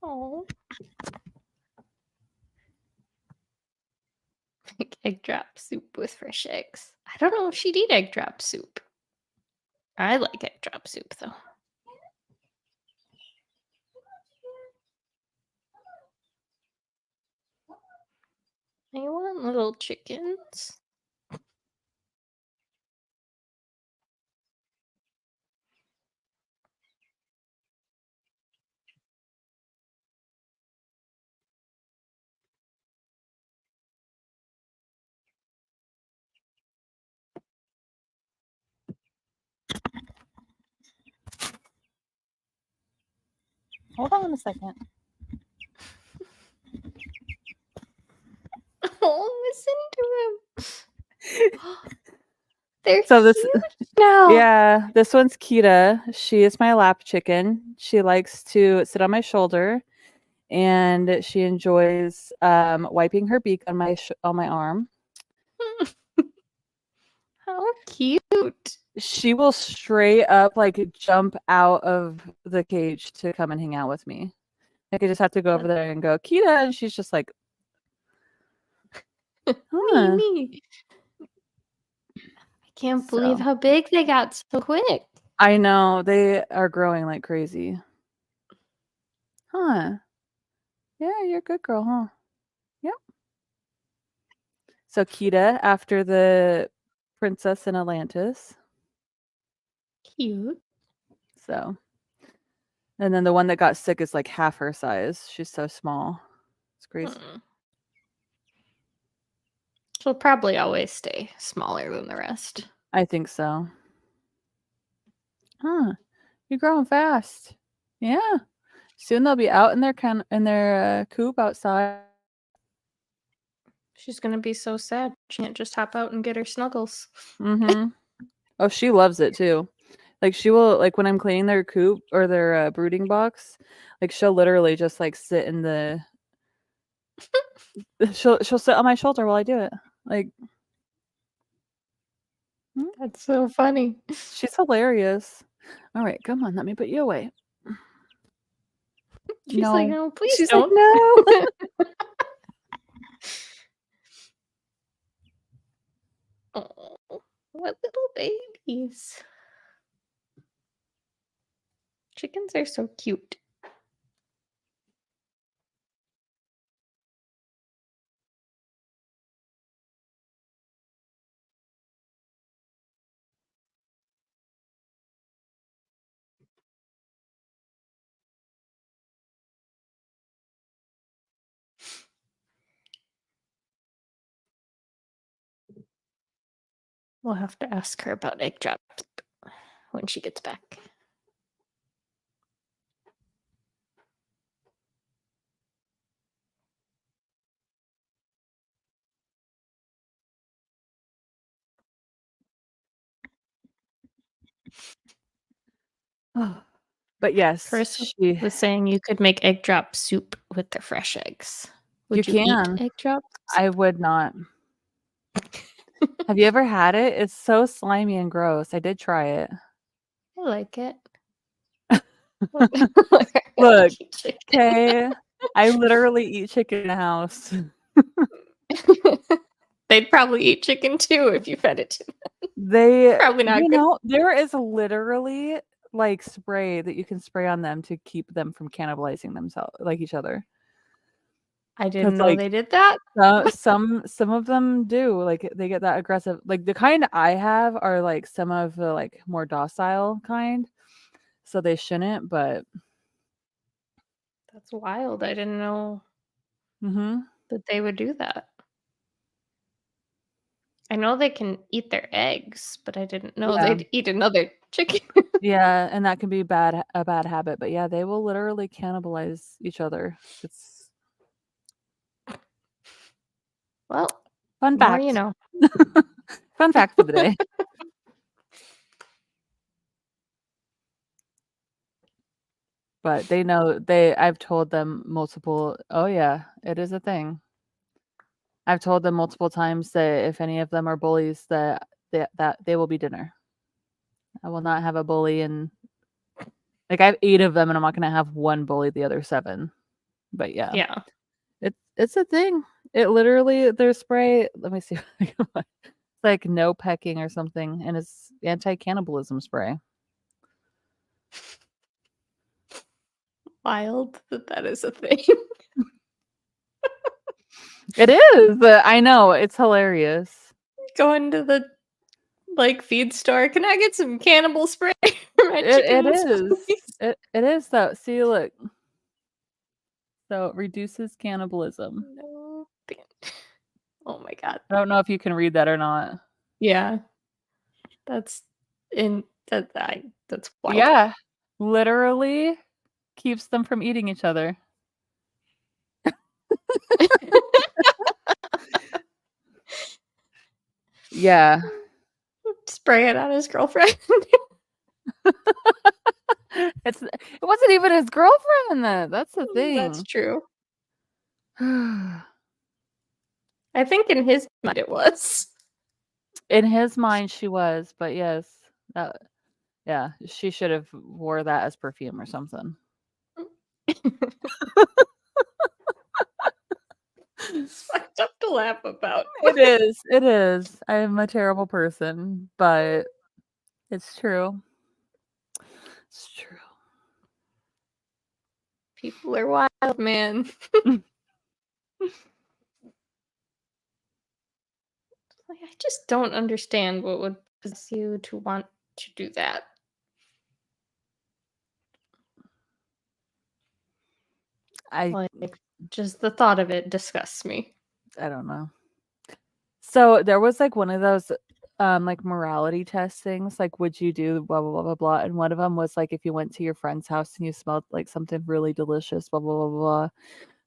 Oh. Like egg drop soup with fresh eggs. I don't know if she'd eat egg drop soup. I like egg drop soup though. I want little chickens. Hold on a second. Oh, listen to him. They're So this huge now. Yeah, this one's Kita. She is my lap chicken. She likes to sit on my shoulder, and she enjoys wiping her beak on my arm. How cute. She will straight up like jump out of the cage to come and hang out with me. Like I just have to go over there and go, Kita, and she's just like, huh. Me. I can't believe how big they got so quick. I know, they are growing like crazy. Huh. Yeah, you're a good girl, huh? Yep. So Kita, after the princess in Atlantis. Cute. So, and then the one that got sick is like half her size. She's so small. It's crazy. She'll probably always stay smaller than the rest. I think so. Huh. You're growing fast. Yeah. Soon they'll be out in their coop outside. She's gonna be so sad. She can't just hop out and get her snuggles. Mm-hmm. Oh, she loves it too. Like she will, like when I'm cleaning their coop or their brooding box, like she'll literally just like sit in the. she'll sit on my shoulder while I do it. Like that's so funny. She's hilarious. All right, come on, let me put you away. She's like, no, please She's don't. Like, no. Oh, what little babies. Chickens are so cute. We'll have to ask her about egg drops when she gets back. But yes, Chris she was saying you could make egg drop soup with the fresh eggs. Would you can. eat egg drops? I would not. Have you ever had it? It's so slimy and gross. I did try it. I like it. Look, okay, I literally eat chicken in the house. They'd probably eat chicken too if you fed it to them. They, Probably not good. there is literally like spray that you can spray on them to keep them from cannibalizing themselves, like each other. I didn't know they did that. Some of them do, like they get that aggressive. Like the kind I have are like some of the like more docile kind, so they shouldn't. But That's wild. I didn't know mm-hmm. that they would do that. I know they can eat their eggs, but I didn't know they'd eat another chicken. Yeah, and that can be a bad habit. But yeah, they will literally cannibalize each other. It's Well, fun more fact. you know. Fun fact for the day. But they know I've told them multiple. Oh yeah, it is a thing. I've told them multiple times that if any of them are bullies, that they will be dinner. I will not have a bully, and like I have 8 of them, and I'm not gonna have one bully the other 7. But yeah, it's a thing. It literally their spray. Let me see. It's like no pecking or something, and it's anti-cannibalism spray. Wild that is a thing. It is. I know it's hilarious. Going to the feed store. Can I get some cannibal spray for my chickens? It is though. See, look. So it reduces cannibalism. No. Oh my god. I don't know if you can read that or not. Yeah. That's wild. Yeah. Literally keeps them from eating each other. Yeah. Spray it on his girlfriend. It wasn't even his girlfriend then. That's the thing. That's true. I think in his mind it was. In his mind she was, but yes. Yeah, she should have wore that as perfume or something. It's fucked up to laugh about. It is. It is. I am a terrible person, but it's true. It's true. People are wild, man. I just don't understand what would possess you to want to do that. Just the thought of it disgusts me. I don't know. So there was like one of those like morality test things, like would you do blah blah blah blah blah, and one of them was like if you went to your friend's house and you smelled like something really delicious blah blah blah blah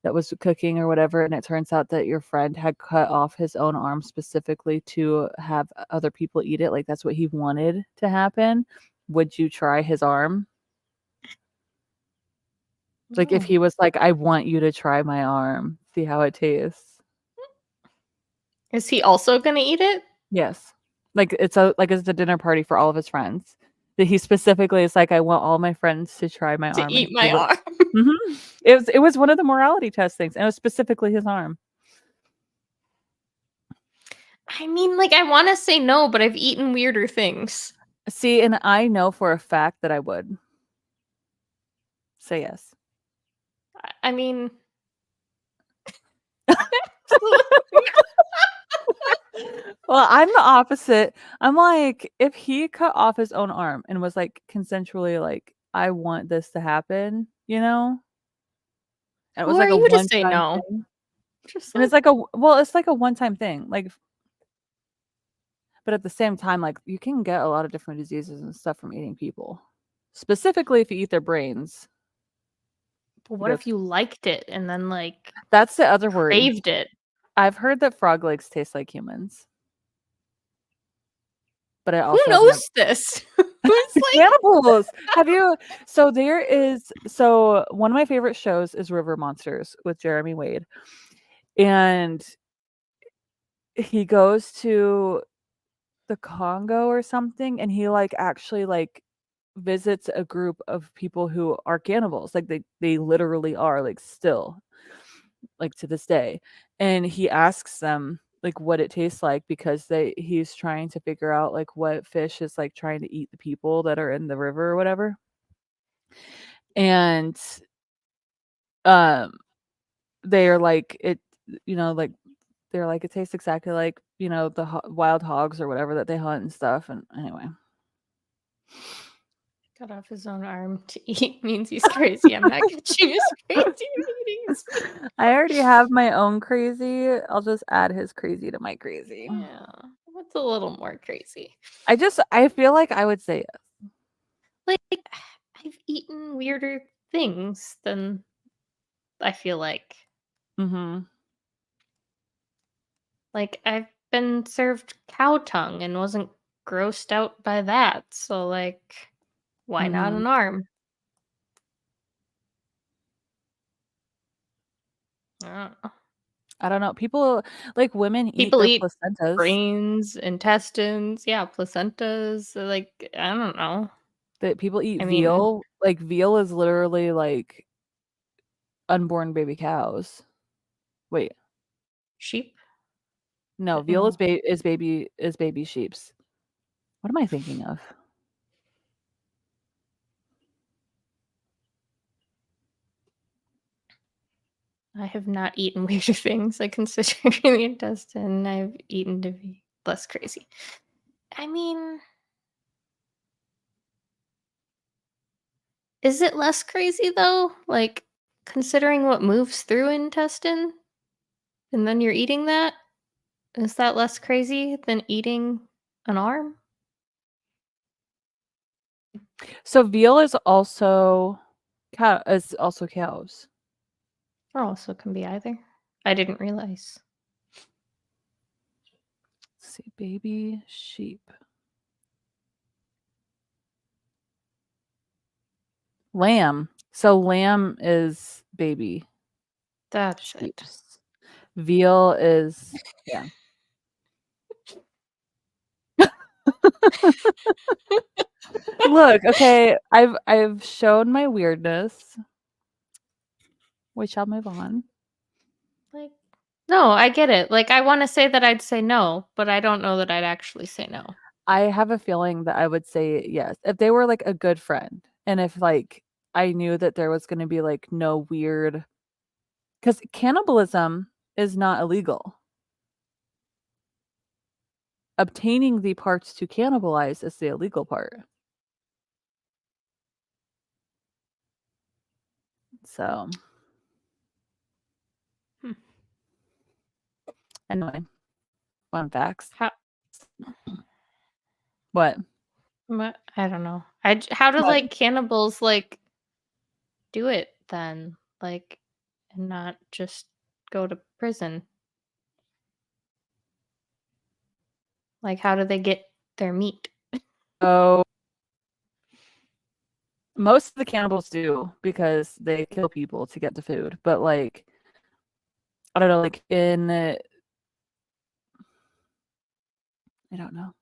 that was cooking or whatever, and it turns out that your friend had cut off his own arm specifically to have other people eat it, like that's what he wanted to happen, would you try his arm? Like if he was like, I want you to try my arm, see how it tastes. Is he also gonna eat it? Yes. Like it's a dinner party for all of his friends. That he specifically is like, I want all my friends to try my arm. To eat my arm. Mm-hmm. It was one of the morality test things, and it was specifically his arm. I mean, like I want to say no, but I've eaten weirder things. See, and I know for a fact that I would say yes. I mean, well, I'm the opposite. I'm like, if he cut off his own arm and was like consensually like, I want this to happen, you know? And it was who like are a you to say one-time no? thing. Just And it's like it's like a one-time thing. Like But at the same time, like, you can get a lot of different diseases and stuff from eating people. Specifically if you eat their brains. But what if you liked it and then like that's the other worry. craved it? I've heard that frog legs taste like humans. But I Who also knows this? Who's like cannibals? Have you? So there is. So one of my favorite shows is River Monsters with Jeremy Wade, and he goes to the Congo or something, and he like actually like visits a group of people who are cannibals. Like they literally are, like, still, like, to this day. And he asks them like what it tastes like, because he's trying to figure out like what fish is like trying to eat the people that are in the river or whatever. And they're like, it, like, they're like, it tastes exactly like, the wild hogs or whatever that they hunt and stuff. And anyway, cut off his own arm to eat means he's crazy. I'm not catching his crazy meetings. I already have my own crazy. I'll just add his crazy to my crazy. Yeah, what's a little more crazy? I feel like I would say yes. Like, I've eaten weirder things than I feel like. Mm-hmm. Like, I've been served cow tongue and wasn't grossed out by that. So, like, why not Mm-hmm. an arm? I don't know. People, like, women eat People their eat placentas. brains, intestines, yeah, placentas. Like, I don't know. That people eat I mean, veal. Like, veal is literally like unborn baby cows. Wait, sheep. no, veal is baby sheeps. What am I thinking of? I have not eaten weirder things. I consider the intestine I've eaten to be less crazy. I mean, is it less crazy though? Like, considering what moves through intestine, and then you're eating that? Is that less crazy than eating an arm? So veal is also cows. Or also can be either. I didn't realize. Let's see, baby sheep. Lamb. So lamb is baby That's sheep. it. Veal is, yeah. Look, okay, I've shown my weirdness. We shall move on. Like, no, I get it. Like, I want to say that I'd say no, but I don't know that I'd actually say no. I have a feeling that I would say yes. If they were like a good friend, and if like I knew that there was going to be like no weird, because cannibalism is not illegal. Obtaining the parts to cannibalize is the illegal part. So, anyway, fun facts. What? I don't know. How do What? like cannibals like do it then? Like, and not just go to prison? Like, how do they get their meat? Oh, most of the cannibals do, because they kill people to get the food. But like, I don't know, like I don't know.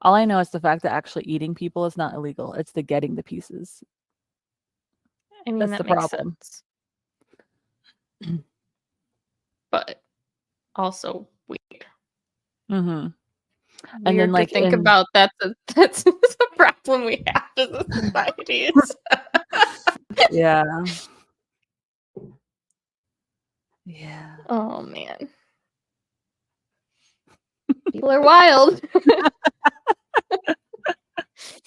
All I know is the fact that actually eating people is not illegal. It's the getting the pieces. I mean, That's that the makes problem. sense. But also weird. Mm-hmm. And Weird then to like think about. That's a problem we have as a society. Yeah. Yeah. Oh man. People are wild.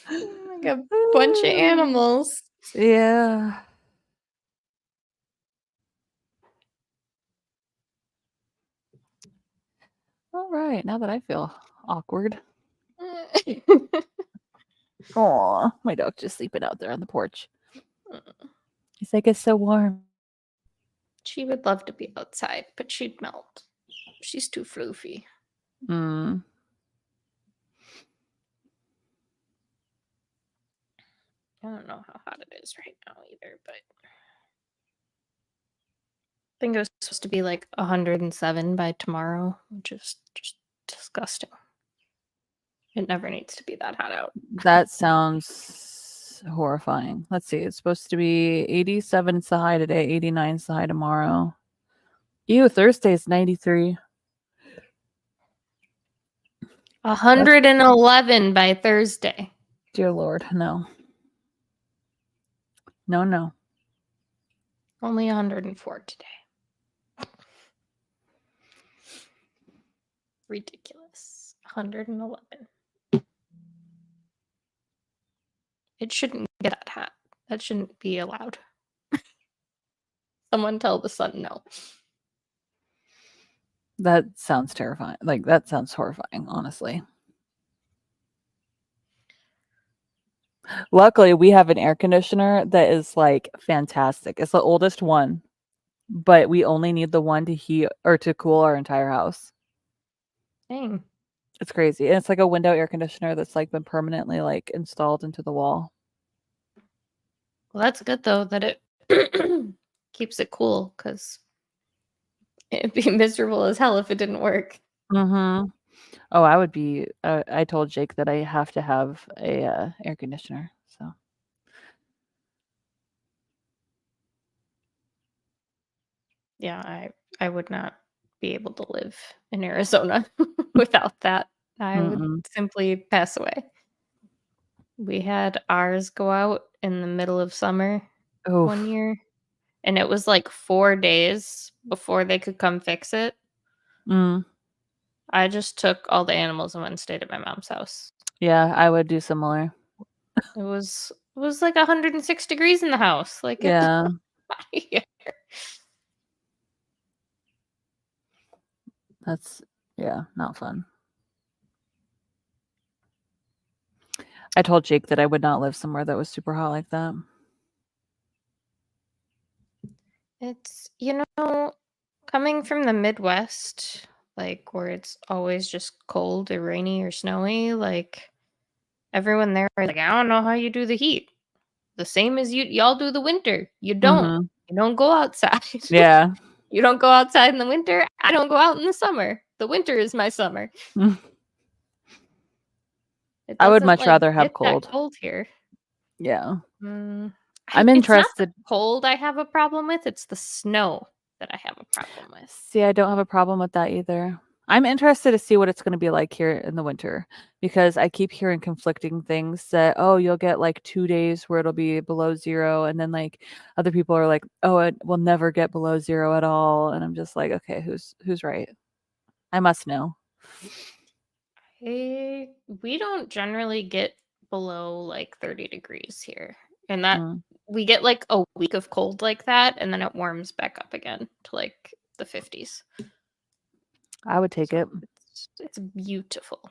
Like a bunch of animals. Yeah. All right, now that I feel awkward. Oh, my dog's just sleeping out there on the porch. He's like, it's so warm. She would love to be outside, but she'd melt. She's too floofy. Mm. I don't know how hot it is right now either, but I think it was supposed to be like 107 by tomorrow, which is just disgusting. It never needs to be that hot out. That sounds horrifying. Let's see. It's supposed to be 87 is the high today, 89 is the high tomorrow. Ew, Thursday's 93. 111 by Thursday. Dear Lord, no. No. Only 104 today. Ridiculous. 111. It shouldn't get that hot. That shouldn't be allowed. Someone tell the sun no. That sounds terrifying. Like, that sounds horrifying, honestly. Luckily, we have an air conditioner that is, like, fantastic. It's the oldest one, but we only need the one to heat or to cool our entire house. Dang. It's crazy. And it's like a window air conditioner that's, like, been permanently, like, installed into the wall. Well, that's good, though, that it keeps it cool, because it'd be miserable as hell if it didn't work. Mm-hmm. Oh, I would be. I told Jake that I have to have a air conditioner. So Yeah, I would not be able to live in Arizona without that. I would simply pass away. We had ours go out in the middle of summer one year, and it was like 4 days before they could come fix it. I just took all the animals and went and stayed at my mom's house. Yeah, I would do similar. It was like 106 degrees in the house. Like, Yeah. That's, not fun. I told Jake that I would not live somewhere that was super hot like that. It's, coming from the Midwest, like, where it's always just cold or rainy or snowy, like, everyone there is like, I don't know how you do the heat. The same as y'all do the winter. You don't. You don't go outside. Yeah. You don't go outside in the winter. I don't go out in the summer. The winter is my summer. I would much rather have cold. Cold here. Yeah. I'm interested. It's not the cold I have a problem with. It's the snow that I have a problem with. See, I don't have a problem with that either. I'm interested to see what it's going to be like here in the winter, because I keep hearing conflicting things that, oh, you'll get like 2 days where it'll be below 0. And then like other people are like, oh, it will never get below 0 at all. And I'm just like, okay, who's right? I must know. We don't generally get below like 30 degrees here. And that we get like a week of cold like that, and then it warms back up again to like the 50s. I would take it. It's beautiful.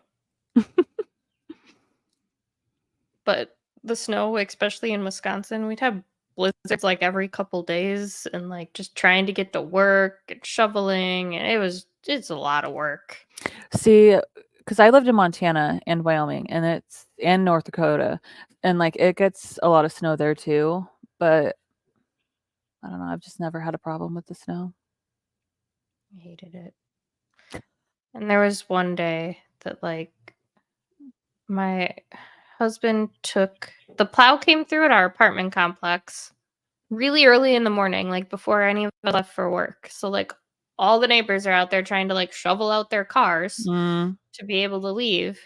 But the snow, especially in Wisconsin, we'd have blizzards like every couple days, and like just trying to get to work and shoveling, and it's a lot of work. See, because I lived in Montana and Wyoming and North Dakota, and like it gets a lot of snow there too, but I don't know, I've just never had a problem with the snow. I hated it. And there was one day that like my husband the plow came through at our apartment complex really early in the morning, like before any of us left for work. So like all the neighbors are out there trying to like shovel out their cars to be able to leave.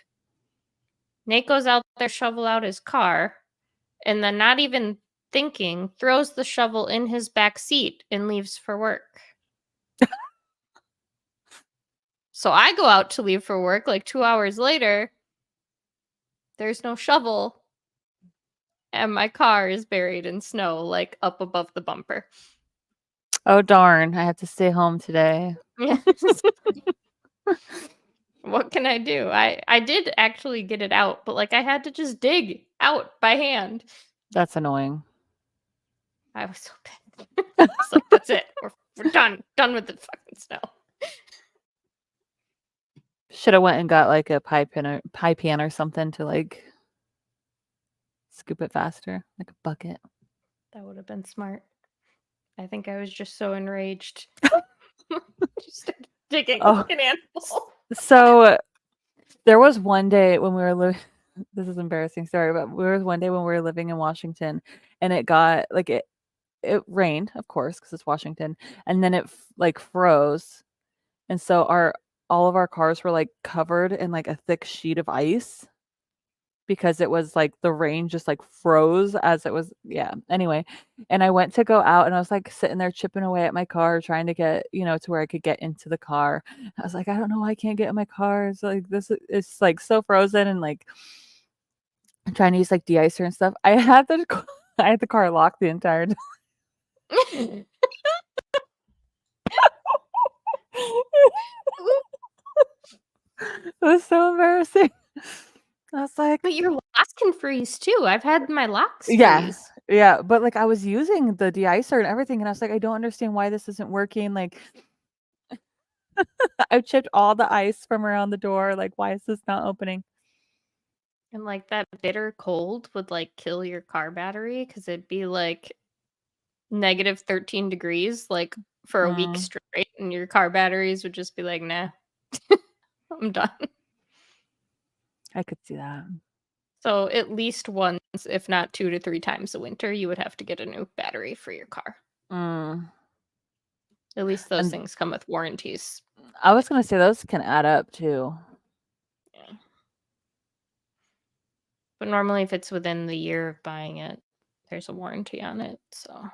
Nate goes out there, shovel out his car, and then not even thinking, throws the shovel in his back seat and leaves for work. So I go out to leave for work like 2 hours later. There's no shovel. And my car is buried in snow, like up above the bumper. Oh, darn. I have to stay home today. Yeah. What can I do? I did actually get it out, but like I had to just dig out by hand. That's annoying. I was so pissed. It's like, that's it. We're done with the fucking snow. Should have went and got like a pie pan or something to like scoop it faster, like a bucket. That would have been smart. I think I was just so enraged. Just started digging like an animal. So there was one day when we were living. This is an embarrassing story, but there was one day when we were living in Washington, and it got like it rained, of course, because it's Washington, and then it like froze, and so all of our cars were like covered in like a thick sheet of ice because it was like the rain just like froze as it was. Yeah. Anyway, and I went to go out and I was like sitting there chipping away at my car, trying to get, to where I could get into the car. I was like, I don't know why I can't get in my car. It's like it's like so frozen, and like I'm trying to use like de-icer and stuff. I had the car locked the entire time. It was so embarrassing. I was like, but your locks can freeze too. I've had my locks freeze. Yeah, but like I was using the de-icer and everything, and I was like, I don't understand why this isn't working. Like, I've chipped all the ice from around the door. Like, why is this not opening? And like that bitter cold would like kill your car battery because it'd be like negative 13 degrees like for a week straight, and your car batteries would just be like, nah, I'm done. I could see that. So at least once, if not 2 to 3 times a winter, you would have to get a new battery for your car. At least those things come with warranties. I was gonna say those can add up too. Yeah. But normally if it's within the year of buying it, there's a warranty on it. So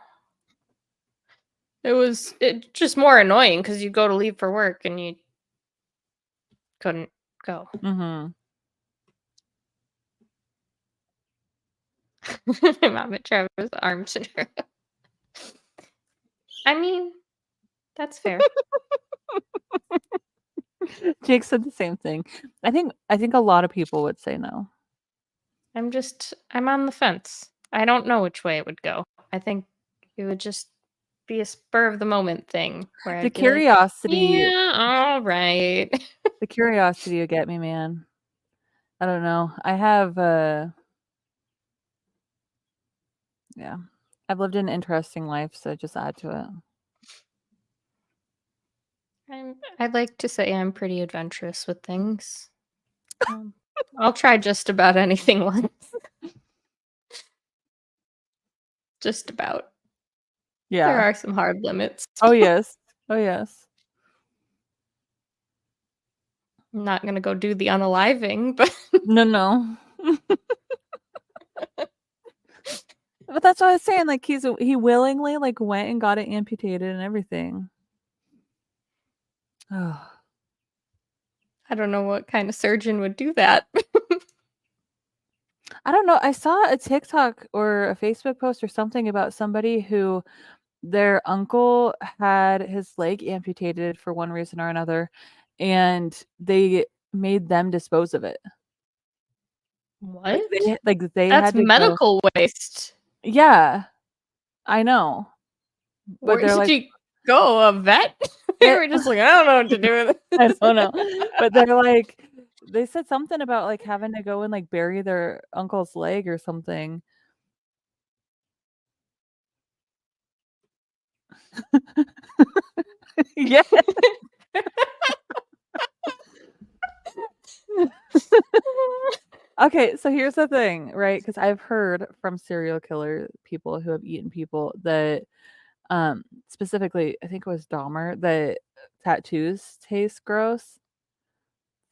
it just more annoying because you go to leave for work and you couldn't go. My mom and Trevor's arm syndrome. I mean, that's fair. Jake said the same thing. I think a lot of people would say no. I'm on the fence. I don't know which way it would go. I think it would just be a spur of the moment thing where The I'd be curiosity. Like, yeah, all right. The curiosity would get me, man. I don't know. I have yeah. I've lived an interesting life, so just add to it. I'd like to say I'm pretty adventurous with things. I'll try just about anything once. Just about. Yeah. There are some hard limits. Oh, yes. Oh, yes. I'm not going to go do the unaliving, but... No. But that's what I was saying. Like, he willingly, like, went and got it amputated and everything. Oh. I don't know what kind of surgeon would do that. I don't know. I saw a TikTok or a Facebook post or something about somebody who their uncle had his leg amputated for one reason or another, and they made them dispose of it. What? They That's had to medical waste. Yeah, I know. But where did you go? A vet? They were just like, I don't know what to do with it. I don't know. But they're like, they said something about like having to go and like bury their uncle's leg or something. Yeah. Okay, so here's the thing, right? Because I've heard from serial killer people who have eaten people that specifically, I think it was Dahmer, that tattoos taste gross.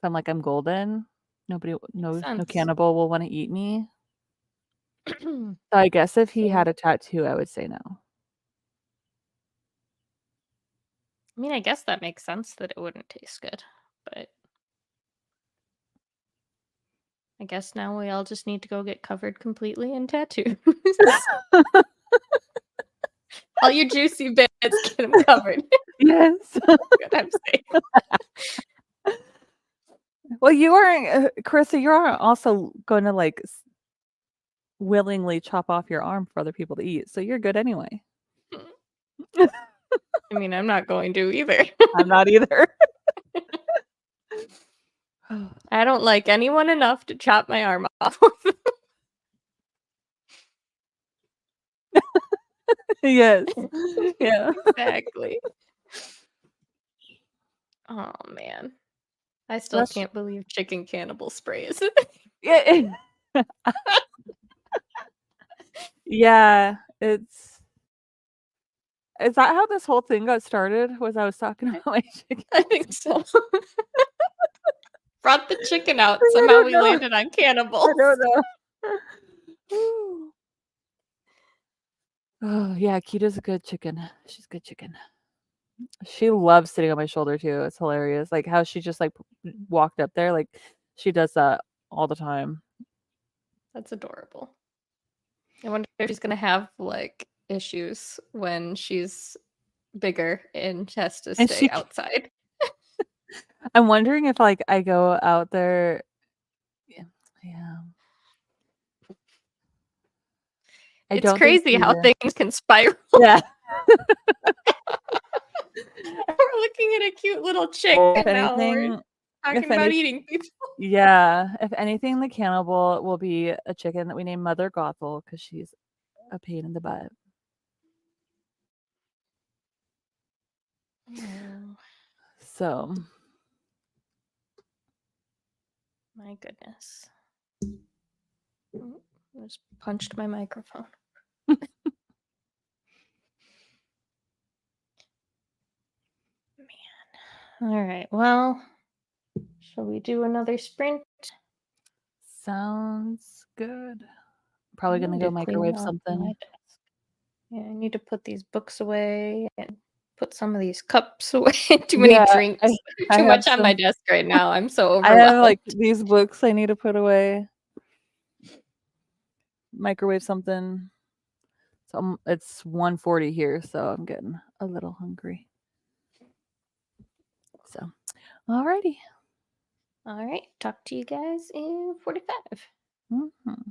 So I'm like, I'm golden. No cannibal will want to eat me. So I guess if he had a tattoo, I would say no. I mean, I guess that makes sense that it wouldn't taste good, but I guess now we all just need to go get covered completely in tattoos. All you juicy bits, get them covered. Yes. Good, I'm safe. Well, you aren't, Carissa. You aren't also going to like willingly chop off your arm for other people to eat, so you're good anyway. I mean, I'm not going to either. I'm not either. I don't like anyone enough to chop my arm off. Yes. Yeah. Exactly. Oh man. I still can't believe chicken cannibal sprays. Yeah. Yeah, is that how this whole thing got started? Was I was talking about my chicken? I think so. Brought the chicken out. I Somehow don't we know. landed on cannibals. I don't know. Oh yeah, Kita's a good chicken. She's a good chicken. She loves sitting on my shoulder too. It's hilarious. Like how she just like walked up there. Like she does that all the time. That's adorable. I wonder if she's gonna have like issues when she's bigger and has to And stay outside. I'm wondering if like I go out there. Yeah. It's crazy how things can spiral. Yeah. We're looking at a cute little chick, and now we're talking about eating people. Yeah. If anything, the cannibal will be a chicken that we name Mother Gothel because she's a pain in the butt. Oh, So. My goodness. I just punched my microphone. Man. All right. Well, shall we do another sprint? Sounds good. Probably gonna go microwave something. Yeah, I need to put these books away and put some of these cups away. Too many drinks. Too much on my desk right now. I'm so overwhelmed. I have like these books I need to put away. Microwave something. So it's 1:40 here, so I'm getting a little hungry. So, alrighty. All right. Talk to you guys in 45. Mm-hmm.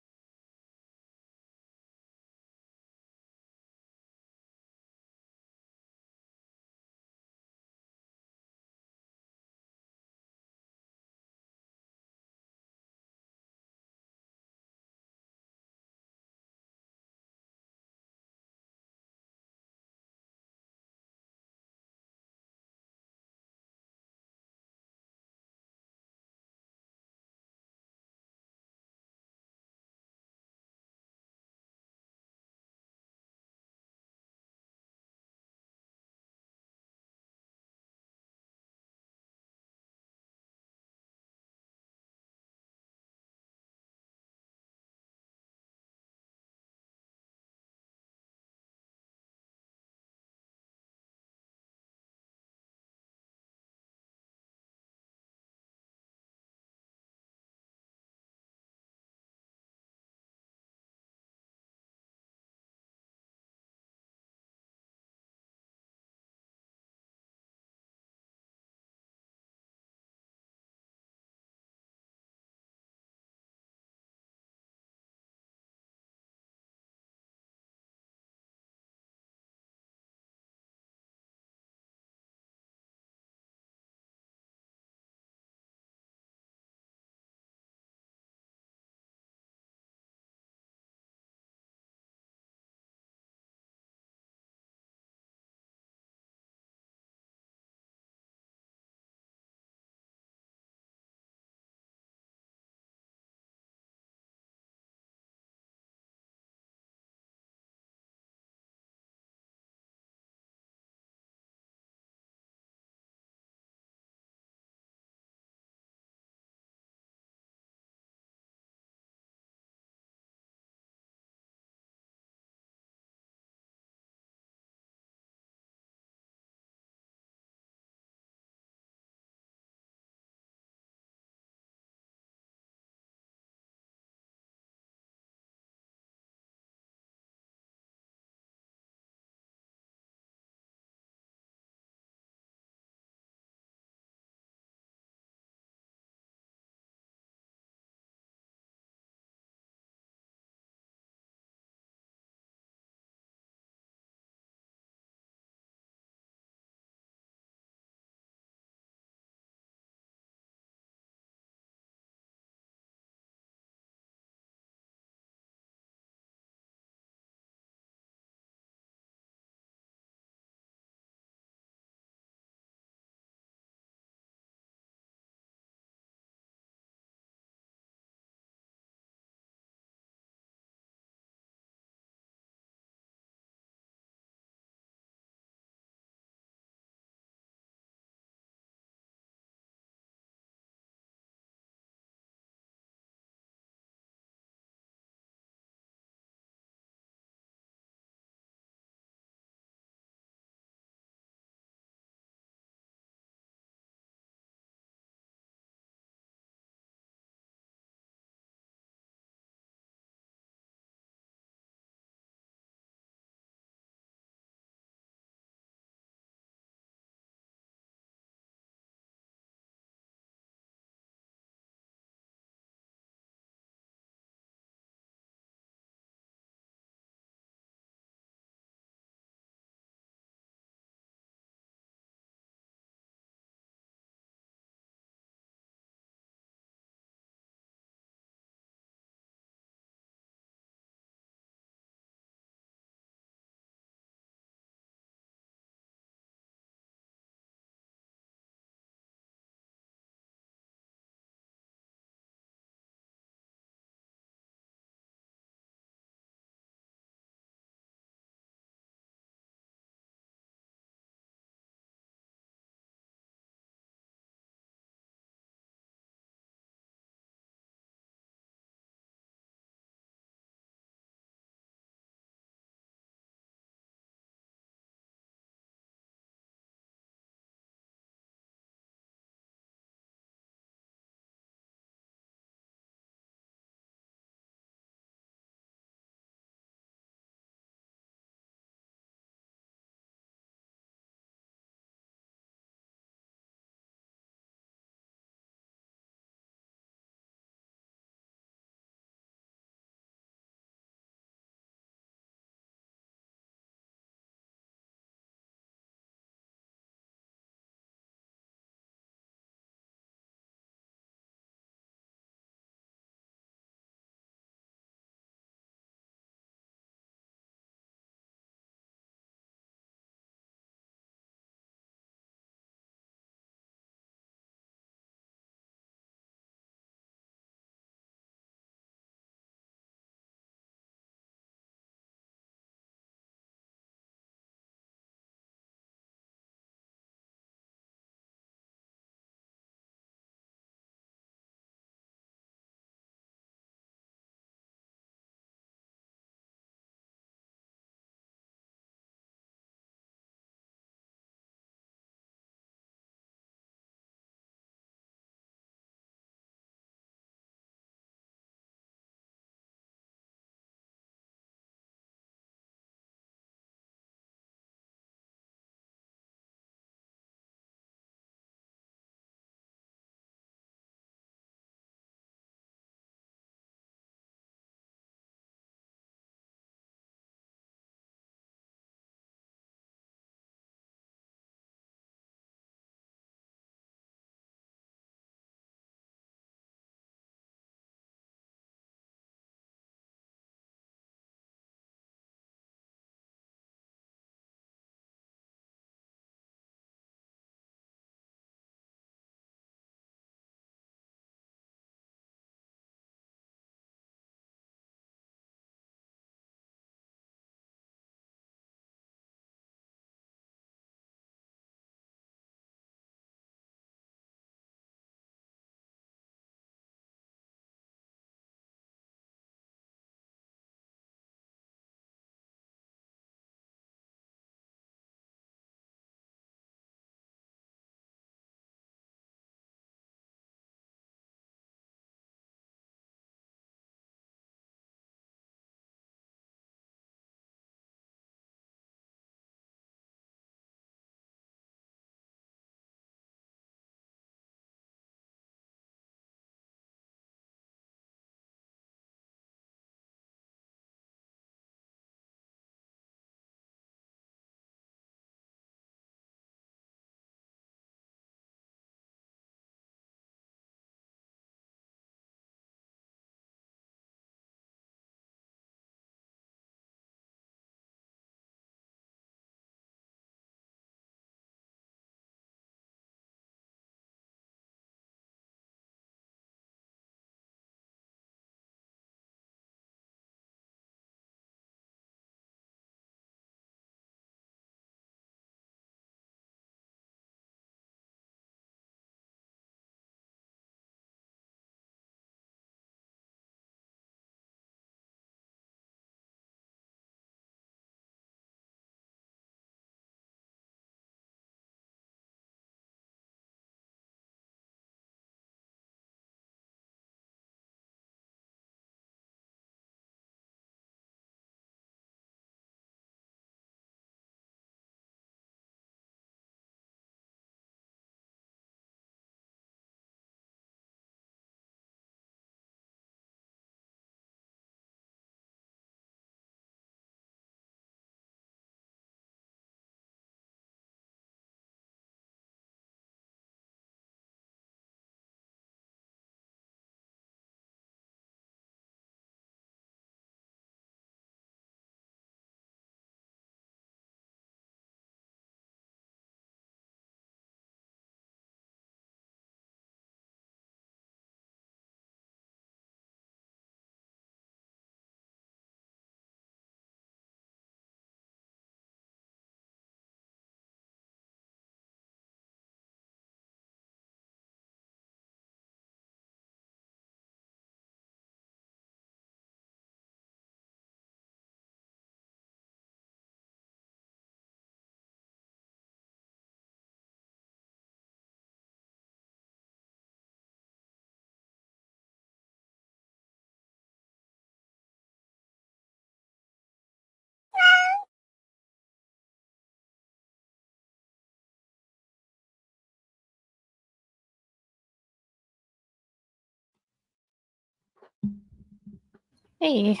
Hey.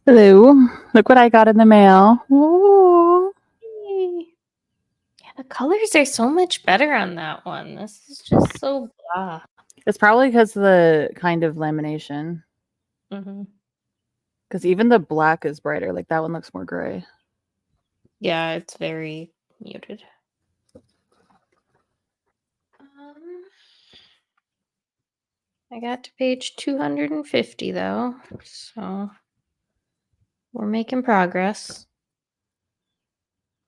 Hello. Look what I got in the mail. Ooh. Hey. Yeah, the colors are so much better on that one. This is just so blah. It's probably because of the kind of lamination. Because even the black is brighter. Like that one looks more gray. Yeah, it's very muted. I got to page 250 though, so we're making progress.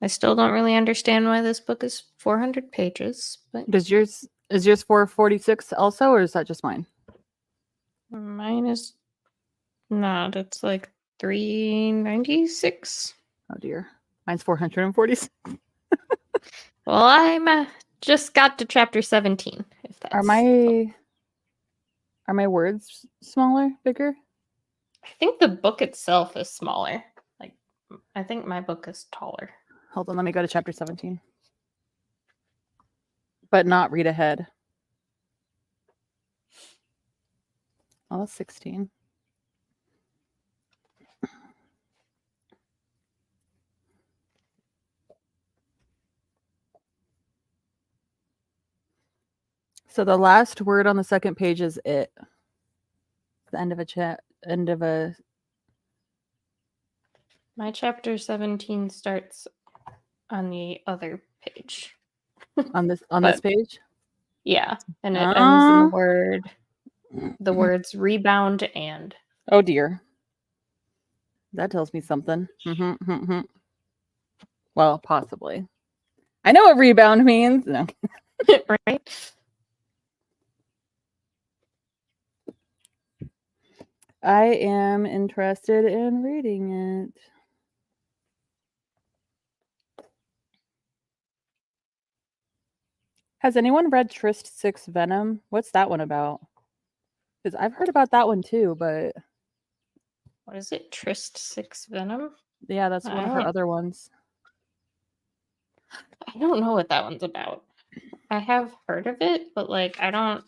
I still don't really understand why this book is 400 pages, but Is yours 446 also, or is that just mine? mine is not. It's like 396. Oh dear, mine's 446. Well, I'm just got to chapter 17. If that's Are my words smaller, bigger? I think the book itself is smaller. Like, I think my book is taller. Hold on, let me go to chapter 17. But not read ahead. Oh, that's 16. So the last word on the second page is it. The end of a chat. End of a. My chapter 17 starts on the other page. On this But- page. Yeah, and it ends in the words rebound and. Oh dear. That tells me something. Well, possibly. I know what rebound means. No. Right? I am interested in reading it. Has anyone read Tryst 6 Venom? What's that one about? Because I've heard about that one too, but What is it? Tryst 6 Venom? yeah, that's one of her other ones. I don't know what that one's about. I have heard of it, but like I don't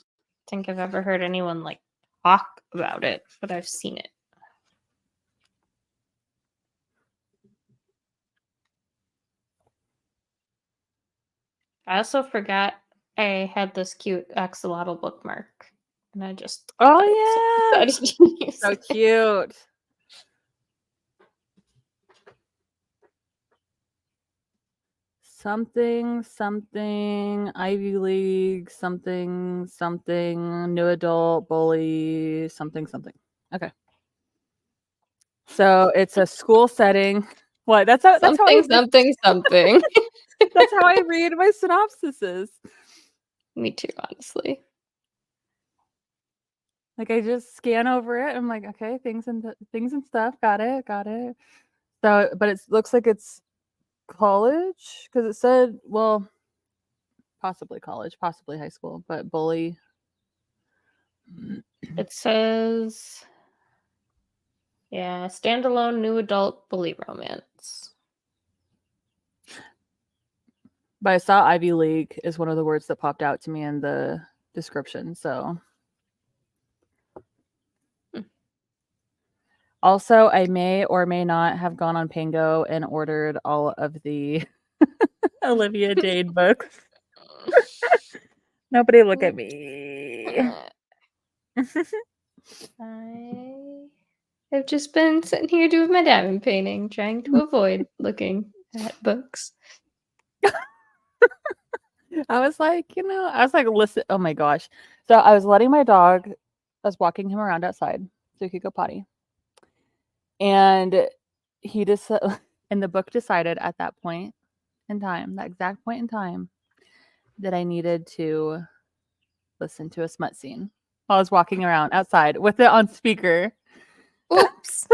think I've ever heard anyone like talk about it, but I've seen it. I also forgot I had this cute axolotl bookmark, and I just decided to use So it. cute. Something, Ivy League, something, new adult, bully, something. Okay. So it's a school setting. What? That's how Something. That's how I read my synopsises. Me too, honestly. Like I just scan over it. I'm like, okay, things and stuff. Got it. So, but it looks like it's college because it said, well, possibly college, possibly high school, but bully. It says, yeah, standalone new adult bully romance. But I saw Ivy League is one of the words that popped out to me in the description. So, also, I may or may not have gone on Pango and ordered all of the Olivia Dade books. Nobody look at me. I have just been sitting here doing my diamond painting, trying to avoid looking at books. I was like, listen, oh my gosh. So I was letting my dog, I was walking him around outside so he could go potty. And he just, and the book decided at that point in time, that exact point in time, that I needed to listen to a smut scene while I was walking around outside with it on speaker. Oops.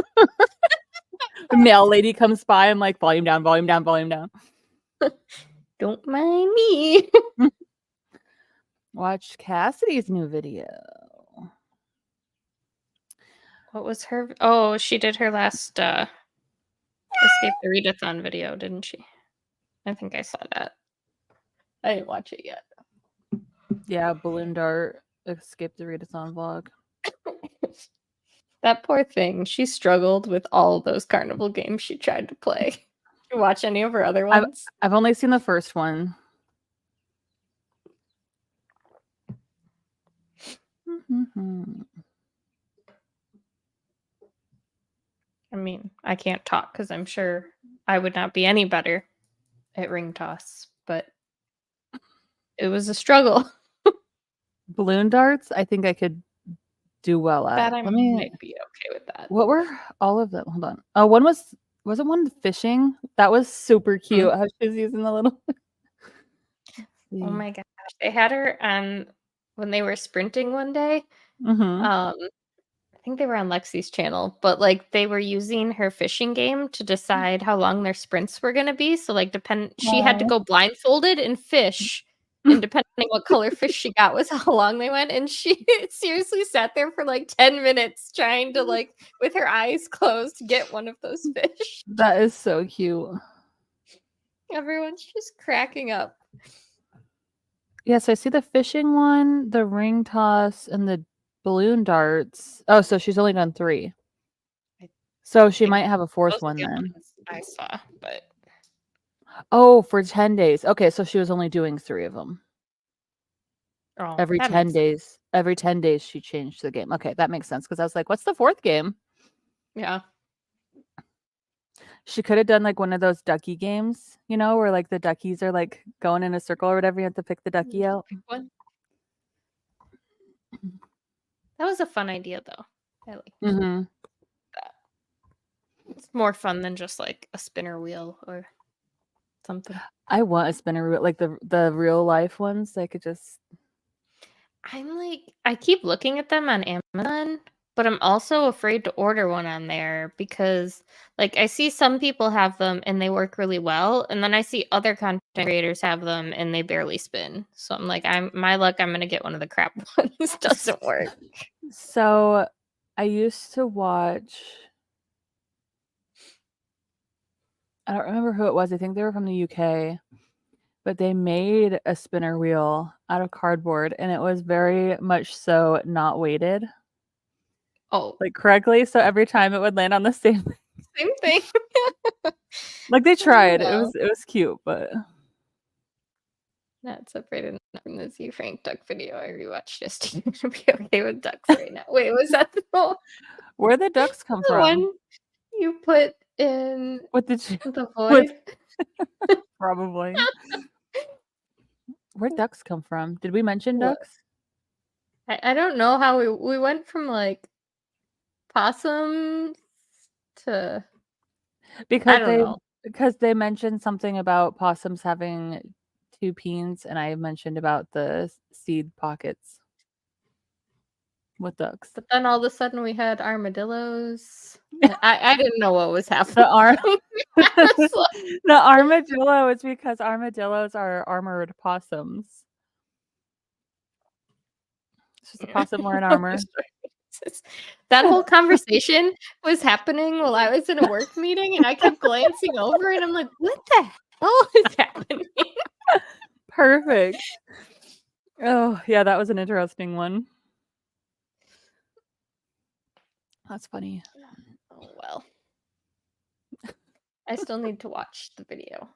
A mail lady comes by. I'm like, volume down. Don't mind me. Watch Cassidy's new video. What was her? Oh, she did her last Escape the Readathon video, didn't she? I think I saw that. I didn't watch it yet. Yeah, Balloon Dart Escape the Readathon vlog. That poor thing. She struggled with all those carnival games she tried to play. Did you watch any of her other ones? I've only seen the first one. I mean, I can't talk because I'm sure I would not be any better at ring toss, but it was a struggle. Balloon darts, I think I could do well at. That I might be okay with that. What were all of them? Hold on. Oh, one wasn't one fishing? That was super cute. How she was using the little. Oh my gosh. They had her when they were sprinting one day. I think they were on Lexi's channel, but like they were using her fishing game to decide how long their sprints were gonna be. So like she had to go blindfolded and fish. And depending what color fish she got was how long they went. And she seriously sat there for like 10 minutes trying to like with her eyes closed get one of those fish. That is so cute. Everyone's just cracking up. Yes, I see the fishing one, the ring toss, and the balloon darts. Oh, so she's only done 3. So she might have a 4th one then. I saw, but oh, for 10 days. Okay, so she was only doing 3 of them. Oh, every 10 days. Every 10 days she changed the game. Okay, that makes sense because I was like, what's the 4th game? Yeah. She could have done like one of those ducky games, you know, where like the duckies are like going in a circle or whatever. You have to pick the ducky out. One. That was a fun idea, though. I like that. It's more fun than just like a spinner wheel or something. I want a spinner wheel, like the real life ones. I could just. I'm like, I keep looking at them on Amazon, but I'm also afraid to order one on there because like I see some people have them and they work really well, and then I see other content creators have them and they barely spin. So I'm like, my luck, I'm gonna get one of the crap ones. Doesn't work. So I used to watch. I don't remember who it was. I think they were from the UK, but they made a spinner wheel out of cardboard, and it was very much so not weighted. Oh, like correctly. So every time it would land on the same thing. Like they tried. It was cute, but not separated from the Z Frank duck video I rewatched just to be okay with ducks right now. Wait, was that the where the ducks come from? One you put in what did you the void? Probably. Where'd ducks come from? Did we mention ducks? I don't know how we went from like possums to because they mentioned something about possums having 2 peens, and I mentioned about the seed pockets with ducks. But then all of a sudden we had armadillos. I didn't know what was happening. The armadillo is because armadillos are armored possums. It's just a possum wearing armor. That whole conversation was happening while I was in a work meeting, and I kept glancing over, and I'm like, what the hell is happening? Perfect. Oh, yeah, that was an interesting one. That's funny. Oh, well. I still need to watch the video.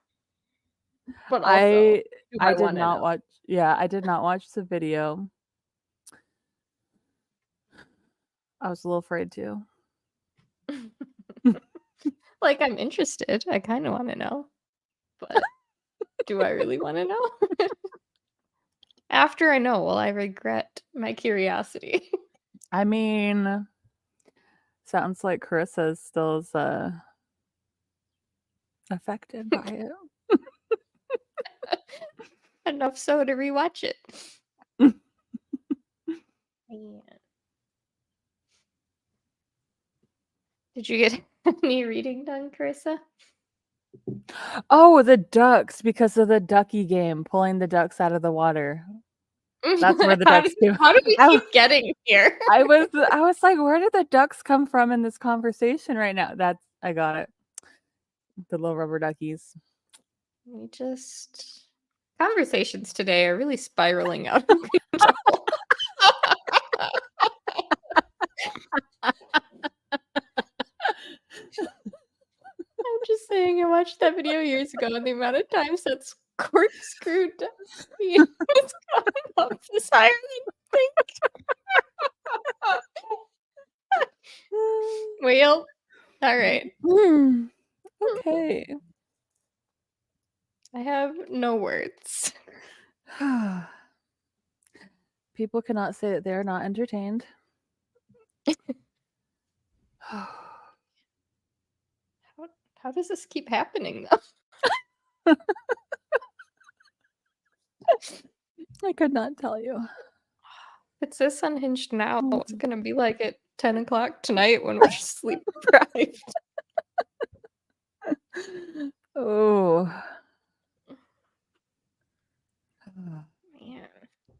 But also, I did not watch. Yeah, I did not watch the video. I was a little afraid to. Like, I'm interested. I kind of want to know. But do I really want to know? After I know, will I regret my curiosity? I mean, sounds like Carissa still is affected by it. Enough so to rewatch it. Man. Did you get any reading done, Carissa? Oh, the ducks, because of the ducky game, pulling the ducks out of the water. That's where the ducks came. How do we keep getting here? I was like, where did the ducks come from in this conversation right now? I got it. The little rubber duckies. Conversations today are really spiraling out of control. watched that video years ago, and the amount of times that's corkscrewed is coming up this higher than think. Well, all right. Okay. I have no words. People cannot say that they're not entertained. How does this keep happening, though? I could not tell you. It's this unhinged now. What's it gonna be like at 10 o'clock tonight when we're sleep deprived? Oh. Man,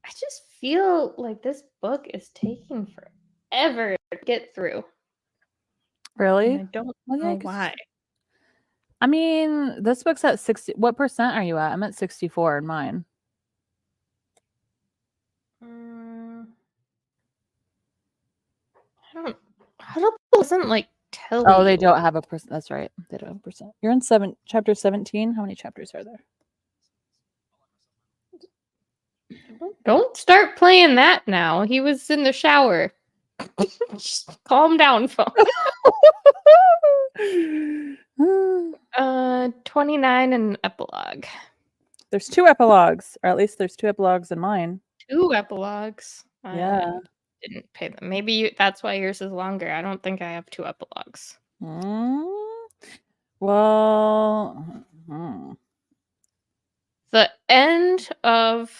I just feel like this book is taking forever to get through. Really? And I don't know why. I mean, this book's at 60. What percent are you at? I'm at 64 in mine. Audible doesn't like tell Oh, they you. don't have a percent. That's right. They don't have a percent. You're in chapter 17. How many chapters are there? Don't start playing that now. He was in the shower. Just calm down, phone. 29 and epilogue. There's 2 epilogues, or at least there's 2 epilogues in mine. 2 epilogues. Yeah. I didn't pay them. Maybe that's why yours is longer. I don't think I have 2 epilogues. Well, the end of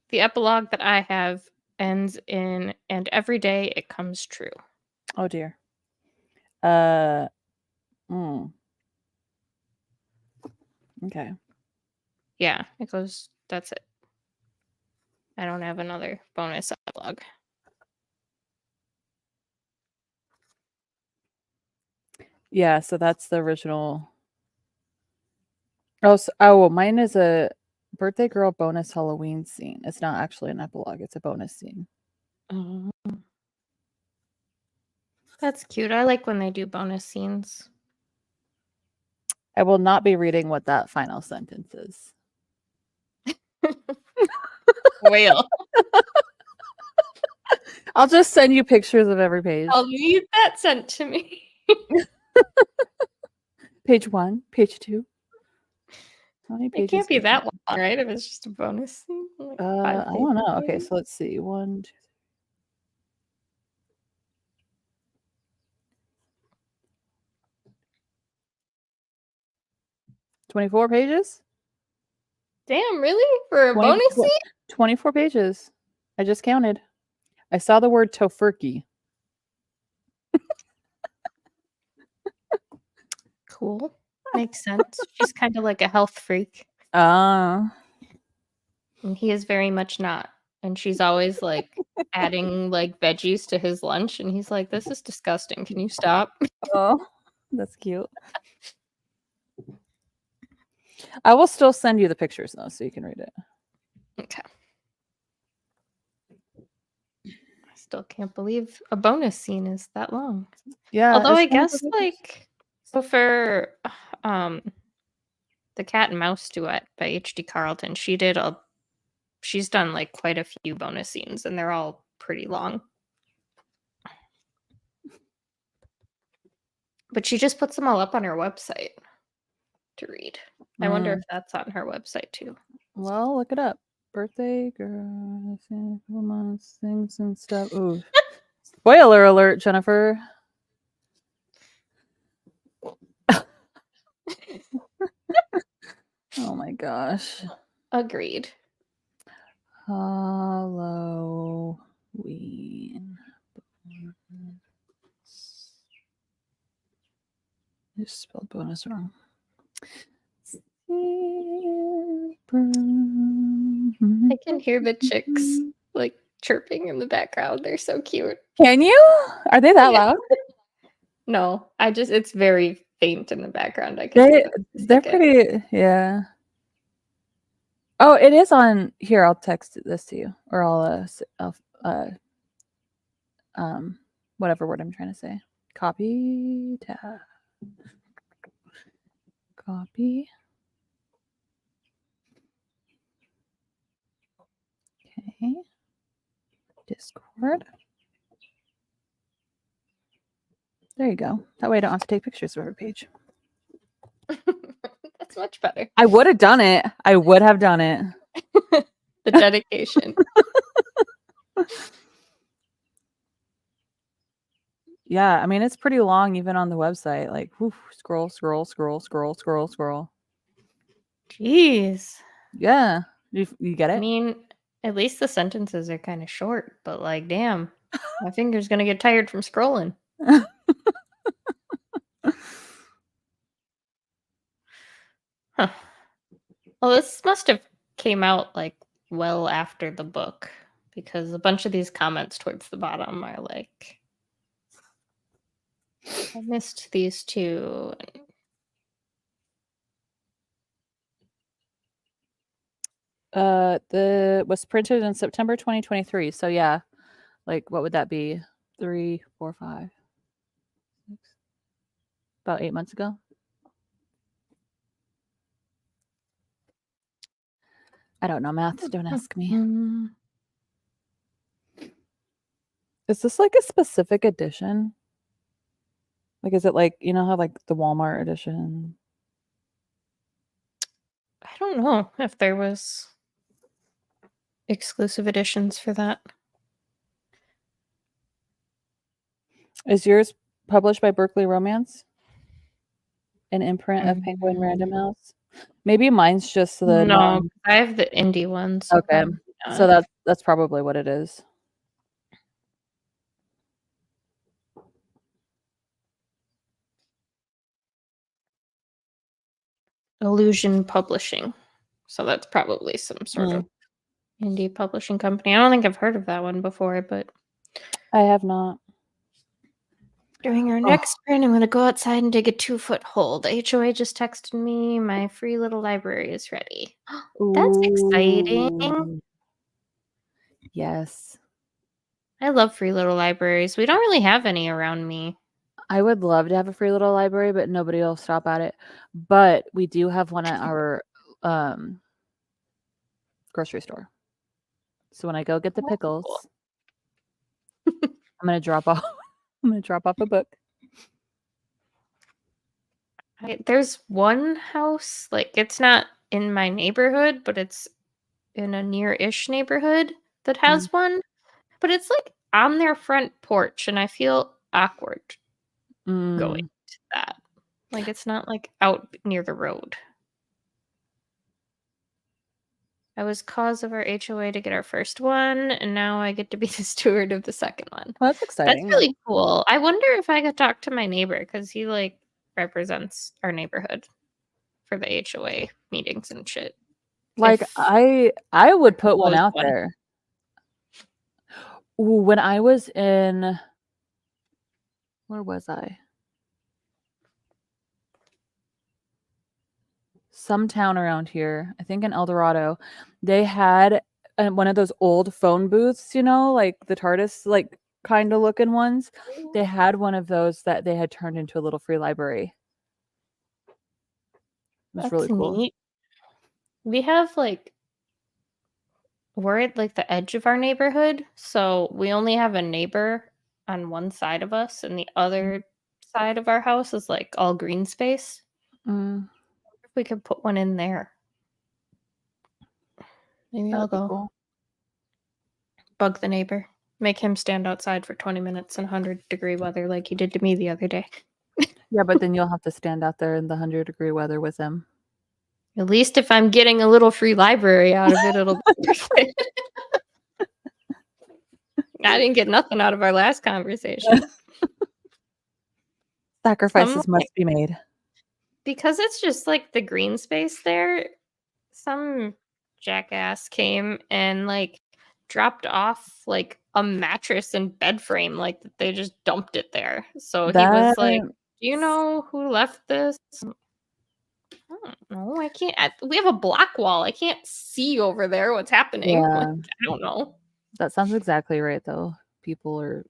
the epilogue that I have ends in, and every day it comes true. Oh dear. Okay. Yeah, it goes. That's it. I don't have another bonus epilogue. Yeah, so that's the original. Oh, mine is a birthday girl bonus Halloween scene. It's not actually an epilogue. It's a bonus scene. That's cute. I like when they do bonus scenes. I will not be reading what that final sentence is. Whale. I'll just send you pictures of every page. I'll need that sent to me. Page 1, page 2. How many pages? It can't be that long, right? If it's just a bonus scene. Like I don't know. maybe? Okay, so let's see. 1, 2, 24 pages? Damn, really? For a bonus scene? 24 pages. I just counted. I saw the word tofurkey. Cool. Makes sense. She's kind of like a health freak. Ah. And he is very much not. And she's always like adding like veggies to his lunch. And he's like, this is disgusting. Can you stop? Oh, that's cute. I will still send you the pictures though, so you can read it. Okay. I still can't believe a bonus scene is that long. Yeah. Although I guess like so for the Cat and Mouse duet by H.D. Carlton, she's done like quite a few bonus scenes and they're all pretty long. But she just puts them all up on her website to read. I wonder if that's on her website too. Well, look it up. Birthday girl, months, things and stuff. Ooh. Spoiler alert, Jennifer. Oh my gosh. Agreed. Halloween. I just spelled bonus wrong. I can hear the chicks like chirping in the background. They're so cute. Can you? Are they that loud? No, it's very faint in the background. I can they're pretty, yeah. Oh, it is on here. I'll text this to you, or I'll whatever word I'm trying to say. Copy tab. Copy. Okay. Discord. There you go. That way I don't have to take pictures of every page. That's much better. I would have done it. I would have done it. The dedication. Yeah, I mean, it's pretty long even on the website. Like, whew, scroll, scroll, scroll, scroll, scroll, scroll. Jeez. Yeah. You get it? I mean, at least the sentences are kind of short, but like, damn, my finger's going to get tired from scrolling. Huh. Well, this must have came out like well after the book, because a bunch of these comments towards the bottom are like, I missed these two. Was printed in September 2023. So yeah, like what would that be? 3, 4, 5, 6, about 8 months ago. I don't know math. Don't ask me. Is this like a specific edition? Like, is it like, you know how like the Walmart edition? I don't know if there was exclusive editions for that. Is yours published by Berkeley Romance? An imprint of Penguin Random House? Maybe mine's just the no. I have the indie ones. Okay, so that's probably what it is. Illusion Publishing. So that's probably some sort of indie publishing company. I don't think I've heard of that one before, but I have not. during our next sprint, I'm going to go outside and dig a 2-foot hole. The HOA just texted me. My free little library is ready. That's exciting. Ooh. Yes. I love free little libraries. We don't really have any around me. I would love to have a free little library, but nobody will stop at it. But we do have one at our grocery store. So when I go get the pickles, I'm gonna drop off. I'm gonna drop off a book. There's one house, like it's not in my neighborhood, but it's in a near-ish neighborhood that has one. But it's like on their front porch, and I feel awkward going to that. Like it's not like out near the road. I was cause of our HOA to get our first one, and now I get to be the steward of the second one. Well, that's exciting. That's really cool. I wonder if I could talk to my neighbor, because he like represents our neighborhood for the HOA meetings and shit. Like I would put one out there. Ooh, when I was in, where was I? Some town around here, I think in El Dorado, they had one of those old phone booths, you know, like the TARDIS, like kind of looking ones. They had one of those that they had turned into a little free library. It was really cool. Neat. We have like, we're at like the edge of our neighborhood, so we only have a neighbor on one side of us, and the other side of our house is like all green space. If we could put one in there, maybe I'll go cool. bug the neighbor, make him stand outside for 20 minutes in 100-degree weather like he did to me the other day. Yeah, but then you'll have to stand out there in the 100-degree weather with him. At least if I'm getting a little free library out of it, it'll be worth it. I didn't get nothing out of our last conversation. Sacrifices must be made. Because it's just like the green space there, some jackass came and like dropped off like a mattress and bed frame, like they just dumped it there. So he was like, do you know who left this? I don't know. I can't. We have a block wall. I can't see over there what's happening. Yeah. Like, I don't know. That sounds exactly right, though. People are.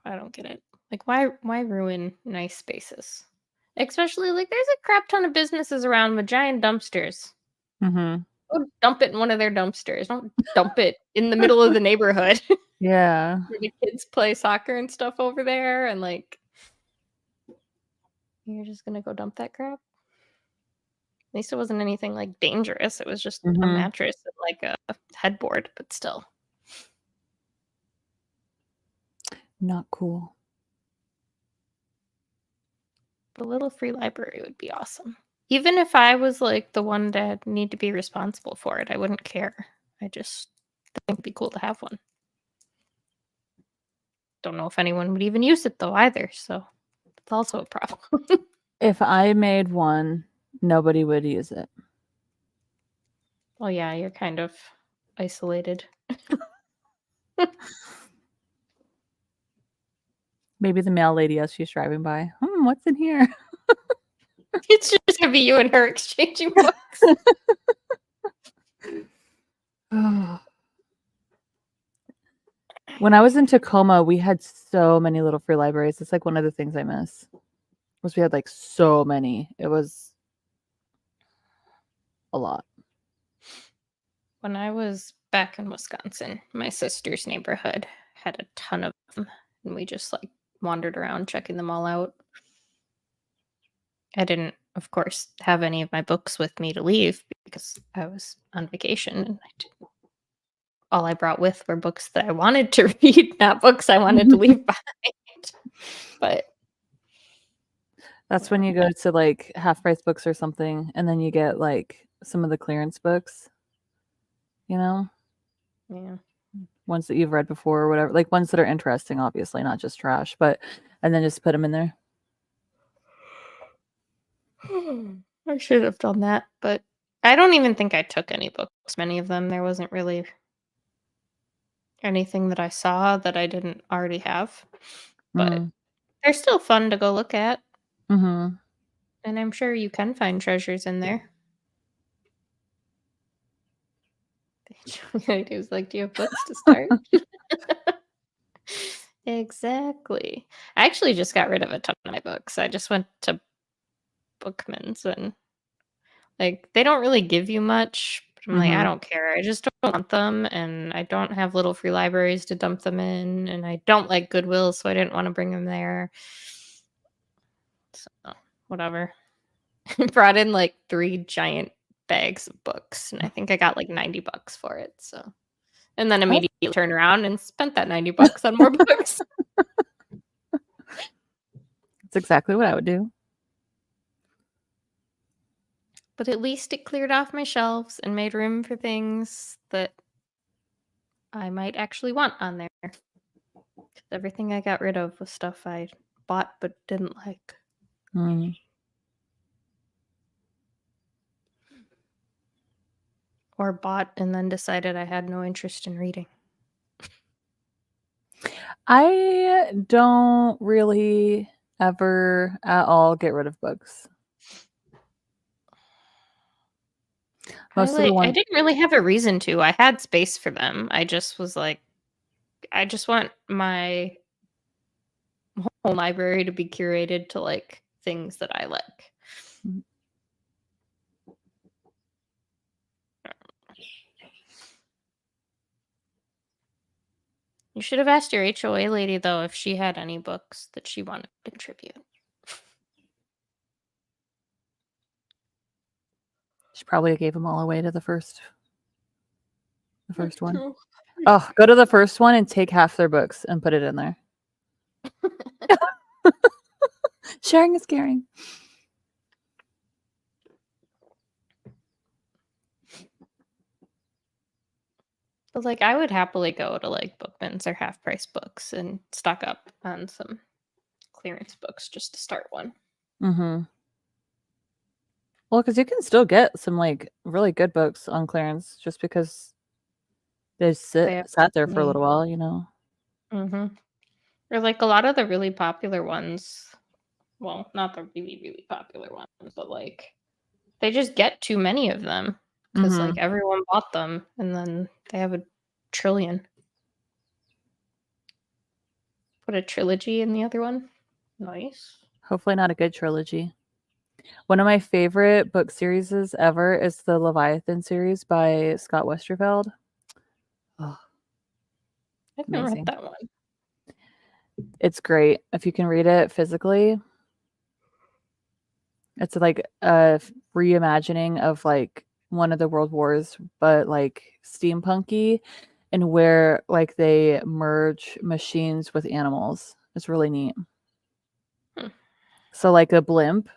I don't get it. Like, why ruin nice spaces? Especially, like, there's a crap ton of businesses around with giant dumpsters. Mm-hmm. Go dump it in one of their dumpsters. Don't dump it in the middle of the neighborhood. Yeah. Where the kids play soccer and stuff over there, and like, you're just gonna go dump that crap? At least it wasn't anything like dangerous. It was just a Mm-hmm. mattress and like a headboard, but still. Not cool. A little free library would be awesome. Even if I was like the one that need to be responsible for it, I wouldn't care. I just think it'd be cool to have one. Don't know if anyone would even use it though either, so it's also a problem. If I made one, nobody would use it. Well, yeah, you're kind of isolated. Maybe the mail lady as she's driving by. What's in here? It's just gonna be you and her exchanging books. When I was in Tacoma, we had so many little free libraries. It's like one of the things I miss. Was we had like so many. It was a lot. When I was back in Wisconsin, my sister's neighborhood had a ton of them, and we just like wandered around checking them all out. I didn't, of course, have any of my books with me to leave because I was on vacation, and all I brought with were books that I wanted to read, not books I wanted to leave behind. But that's when you go to like half price books or something, and then you get like some of the clearance books, yeah, ones that you've read before or whatever, like ones that are interesting, obviously, not just trash, but and then just put them in there. I should have done that, but I don't even think I took any books. Many of them, there wasn't really anything that I saw that I didn't already have, but they're still fun to go look at. Mm-hmm. And I'm sure you can find treasures in there. He was like, do you have books to start? Exactly. I actually just got rid of a ton of my books. I just went to Bookman's, and like, they don't really give you much. But I'm like, I don't care. I just don't want them, and I don't have little free libraries to dump them in, and I don't like Goodwill, so I didn't want to bring them there. So, whatever. I brought in like 3 giant bags of books, and I think I got like $90 for it. So, and then immediately turned around and spent that $90 on more books. That's exactly what I would do. But at least it cleared off my shelves and made room for things that I might actually want on there. Everything I got rid of was stuff I bought but didn't like. Or bought and then decided I had no interest in reading. I don't really ever at all get rid of books. I didn't really have a reason to. I had space for them. I just was like, I just want my whole library to be curated to like things that I like. You should have asked your HOA lady, though, if she had any books that she wanted to contribute. She probably gave them all away to the first one. Oh, go to the first one and take half their books and put it in there. Sharing is caring. But like, I would happily go to like Bookman's or Half Price Books and stock up on some clearance books just to start one. Well, because you can still get some like really good books on clearance just because they sat there for a little while, you know. Or like a lot of the really popular ones. Well, not the really, really popular ones, but like they just get too many of them because like everyone bought them, and then they have a trillion. put a trilogy in the other one. Nice. Hopefully not a good trilogy. One of my favorite book series ever is the Leviathan series by Scott Westerfeld. Oh, I haven't amazing. read that one. It's great. If you can read it physically, it's like a reimagining of like one of the world wars, but like steampunky, and where like they merge machines with animals. It's really neat. So like a blimp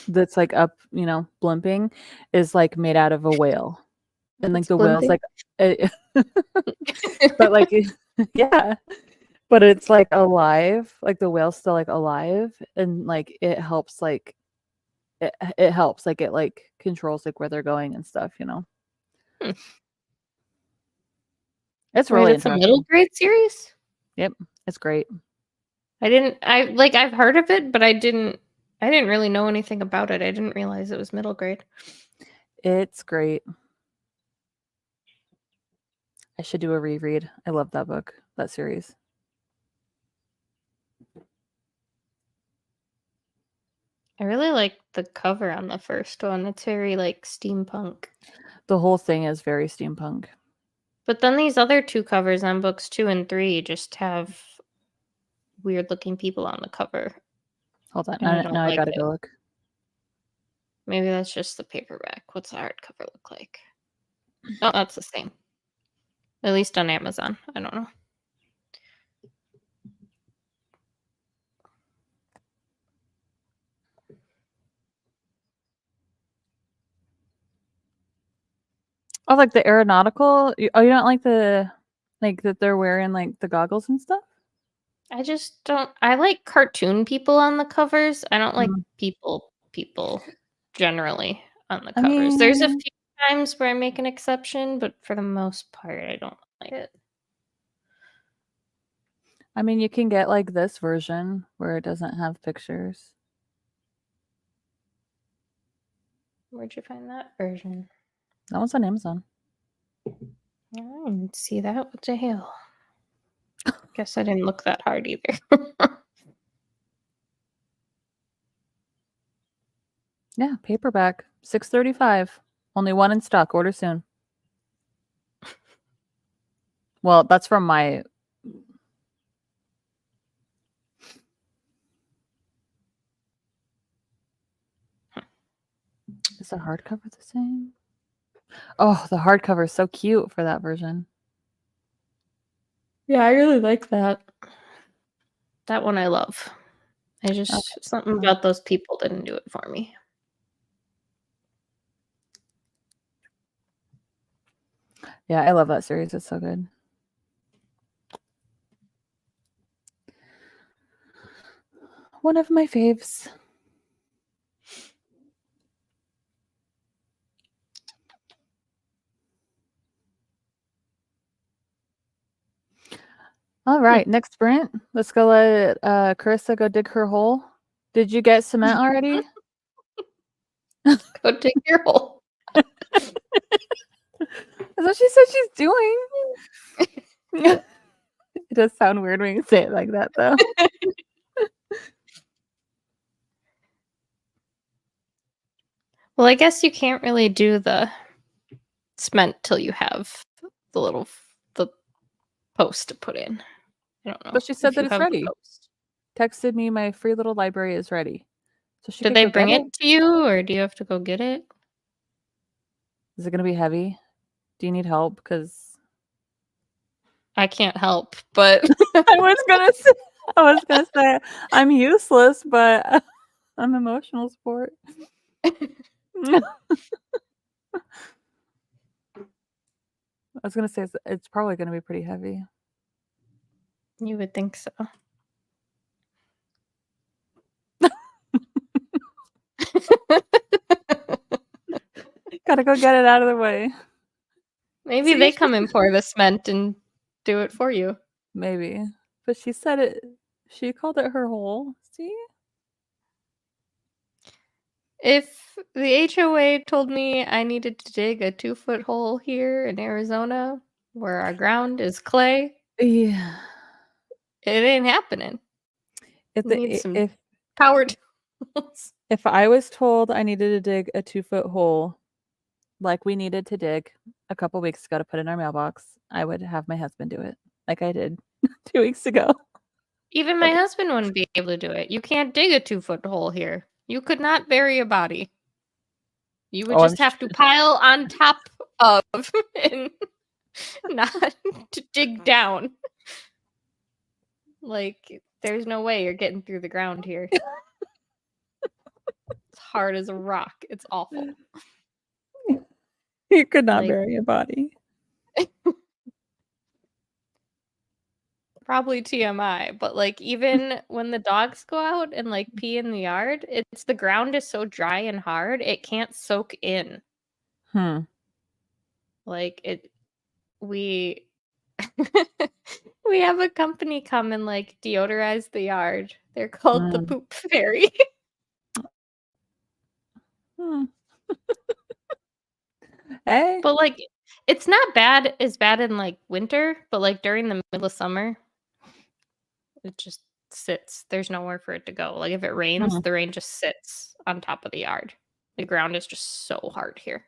that's like up, blimping is like made out of a whale. And like It's the whale's blimping. like but like yeah. But it's like alive. Like the whale's still like alive, and like it helps like it helps like it like controls like where they're going and stuff, It's really It's a middle interesting. grade series? Yep, it's great. I've heard of it, but I didn't really know anything about it. I didn't realize it was middle grade. It's great. I should do a reread. I love that book, that series. I really like the cover on the first one. It's very like steampunk. The whole thing is very steampunk. But then these other two covers on books 2 and 3 just have weird looking people on the cover. Hold on. And I don't Now I like gotta it. go look. Maybe that's just the paperback. What's the hardcover look like? Oh, that's the same. At least on Amazon. I don't know. Oh, like the aeronautical? Oh, you don't like the like that they're wearing like the goggles and stuff? I just don't. I like cartoon people on the covers. I don't like people generally on the I covers. There's a mean, few times where I make an exception, but for the most part, I don't like it. you can get like this version where it doesn't have pictures. Where'd you find that version? That one's on Amazon. I didn't see that. What the hell? Guess I didn't look that hard either. Yeah, paperback, $6.35. Only one in stock. Order soon. Well, that's from my. Is the hardcover the same? Oh, the hardcover is so cute for that version. Yeah, I really like that. That one I love. I just something about those people didn't do it for me. Yeah, I love that series. It's so good. One of my faves. All right, next sprint. Let's go let Carissa go dig her hole. Did you get cement already? Go dig your hole. That's what she said she's doing. It does sound weird when you say it like that, though. Well, I guess you can't really do the cement till you have the post to put in. I don't know. But she said that it's ready. Post. Texted me, my free little library is ready. So she Did they bring it to you, or do you have to go get it? Is it going to be heavy? Do you need help? Because I can't help, but I was gonna say I'm useless, but I'm emotional support. I was gonna say it's probably gonna be pretty heavy. You would think so. Gotta go get it out of the way. Maybe they come and pour the cement and do it for you. Maybe. But she said it. She called it her hole. See? If the HOA told me I needed to dig a 2-foot hole here in Arizona where our ground is clay, Yeah. ain't happening. If power tools. If I was told I needed to dig a 2-foot hole, like we needed to dig a couple weeks ago to put in our mailbox, I would have my husband do it, like I did 2 weeks ago. Even my husband wouldn't be able to do it. You can't dig a 2-foot hole here. You could not bury a body. You would just have to pile on top of and not to dig down. Like, there's no way you're getting through the ground here. It's hard as a rock. It's awful. You could not bury a body. Probably TMI, but like even when the dogs go out and like pee in the yard, the ground is so dry and hard, it can't soak in. Like we we have a company come and like deodorize the yard. They're called the Poop Fairy. Hey. But like it's not as bad in like winter, but like during the middle of summer, it just sits. There's nowhere for it to go. Like if it rains, the rain just sits on top of the yard. The ground is just so hard here.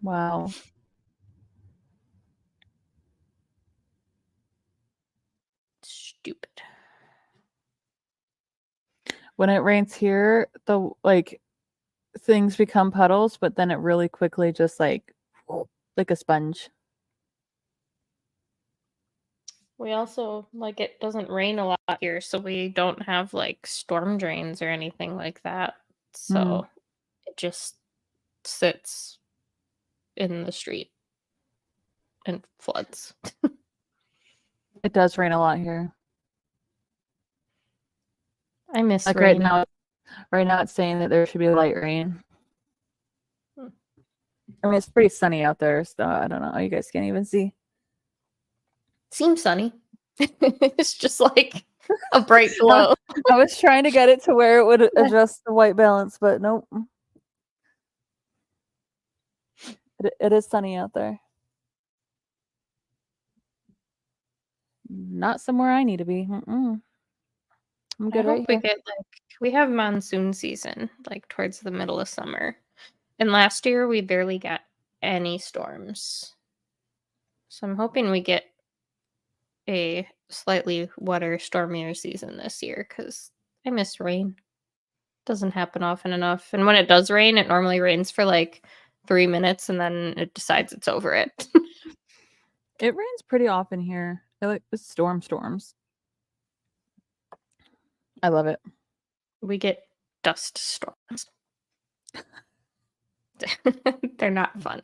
Wow. Stupid. When it rains here, the things become puddles, but then it really quickly just like a sponge. We also it doesn't rain a lot here, so we don't have like storm drains or anything like that. So it just sits in the street and floods. It does rain a lot here. I miss rain. Right now it's saying that there should be light rain. I mean, it's pretty sunny out there, so I don't know. You guys can't even see. Seems sunny. It's just like a bright glow. I was trying to get it to where it would adjust the white balance, but nope. It is sunny out there. Not somewhere I need to be. I'm good right here. We have monsoon season, like towards the middle of summer. And last year we barely got any storms. So I'm hoping we get a slightly wetter, stormier season this year because I miss rain. Doesn't happen often enough. And when it does rain, it normally rains for like 3 minutes and then it decides it's over it. It rains pretty often here. I like the storms. I love it. We get dust storms. They're not fun.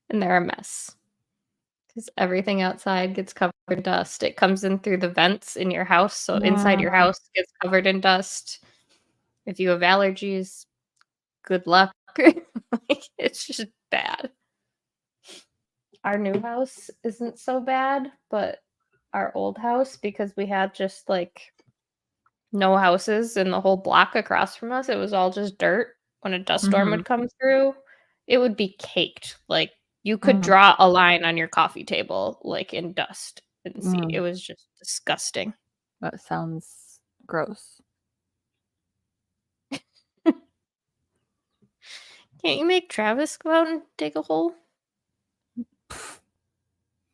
And they're a mess. Because everything outside gets covered in dust. It comes in through the vents in your house. So inside your house gets covered in dust. If you have allergies, good luck. It's just bad. Our new house isn't so bad, but our old house, because we had just like no houses in the whole block across from us, it was all just dirt. When a dust storm would come through, it would be caked. Like you could draw a line on your coffee table, like in dust, and see. It was just disgusting. That sounds gross. Can't you make Travis go out and dig a hole?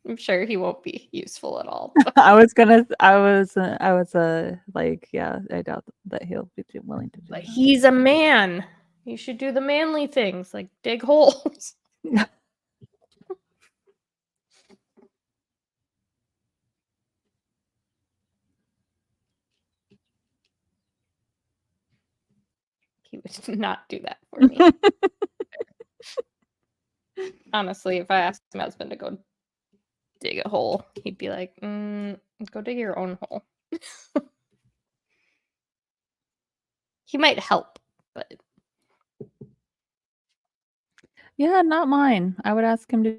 I'm sure he won't be useful at all. I doubt that he'll be willing to do that. He's a man. You should do the manly things, like dig holes. He would not do that for me. Honestly, if I asked my husband to go dig a hole, he'd be like, go dig your own hole. He might help, but yeah, not mine. I would ask him to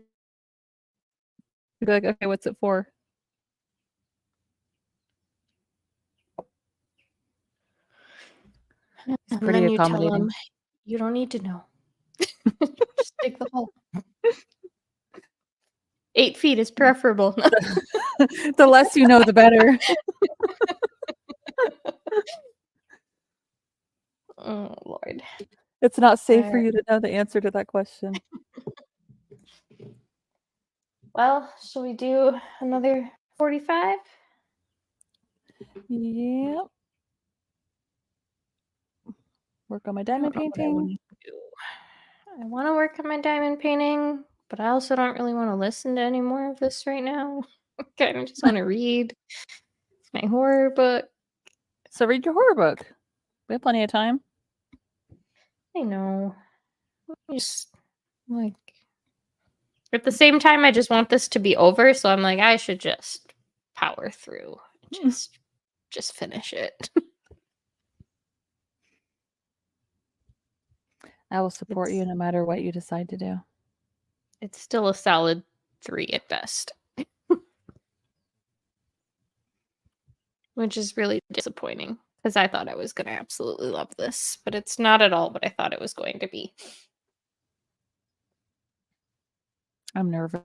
be like, okay, what's it for? He's pretty accommodating. Tell him, you don't need to know. Just dig the hole. 8 feet is preferable. The less you know, the better. Oh, Lord. It's not safe for you to know the answer to that question. Well, shall we do another 45? Yep. Work on my diamond painting. I want to work on my diamond painting, but I also don't really want to listen to any more of this right now. I kind of just want to read my horror book. So read your horror book. We have plenty of time. I know. Just like at the same time, I just want this to be over. So I'm like, I should just power through, just finish it. I will support you no matter what you decide to do. It's still a solid 3 at best. Which is really disappointing because I thought I was going to absolutely love this, but it's not at all what I thought it was going to be. I'm nervous.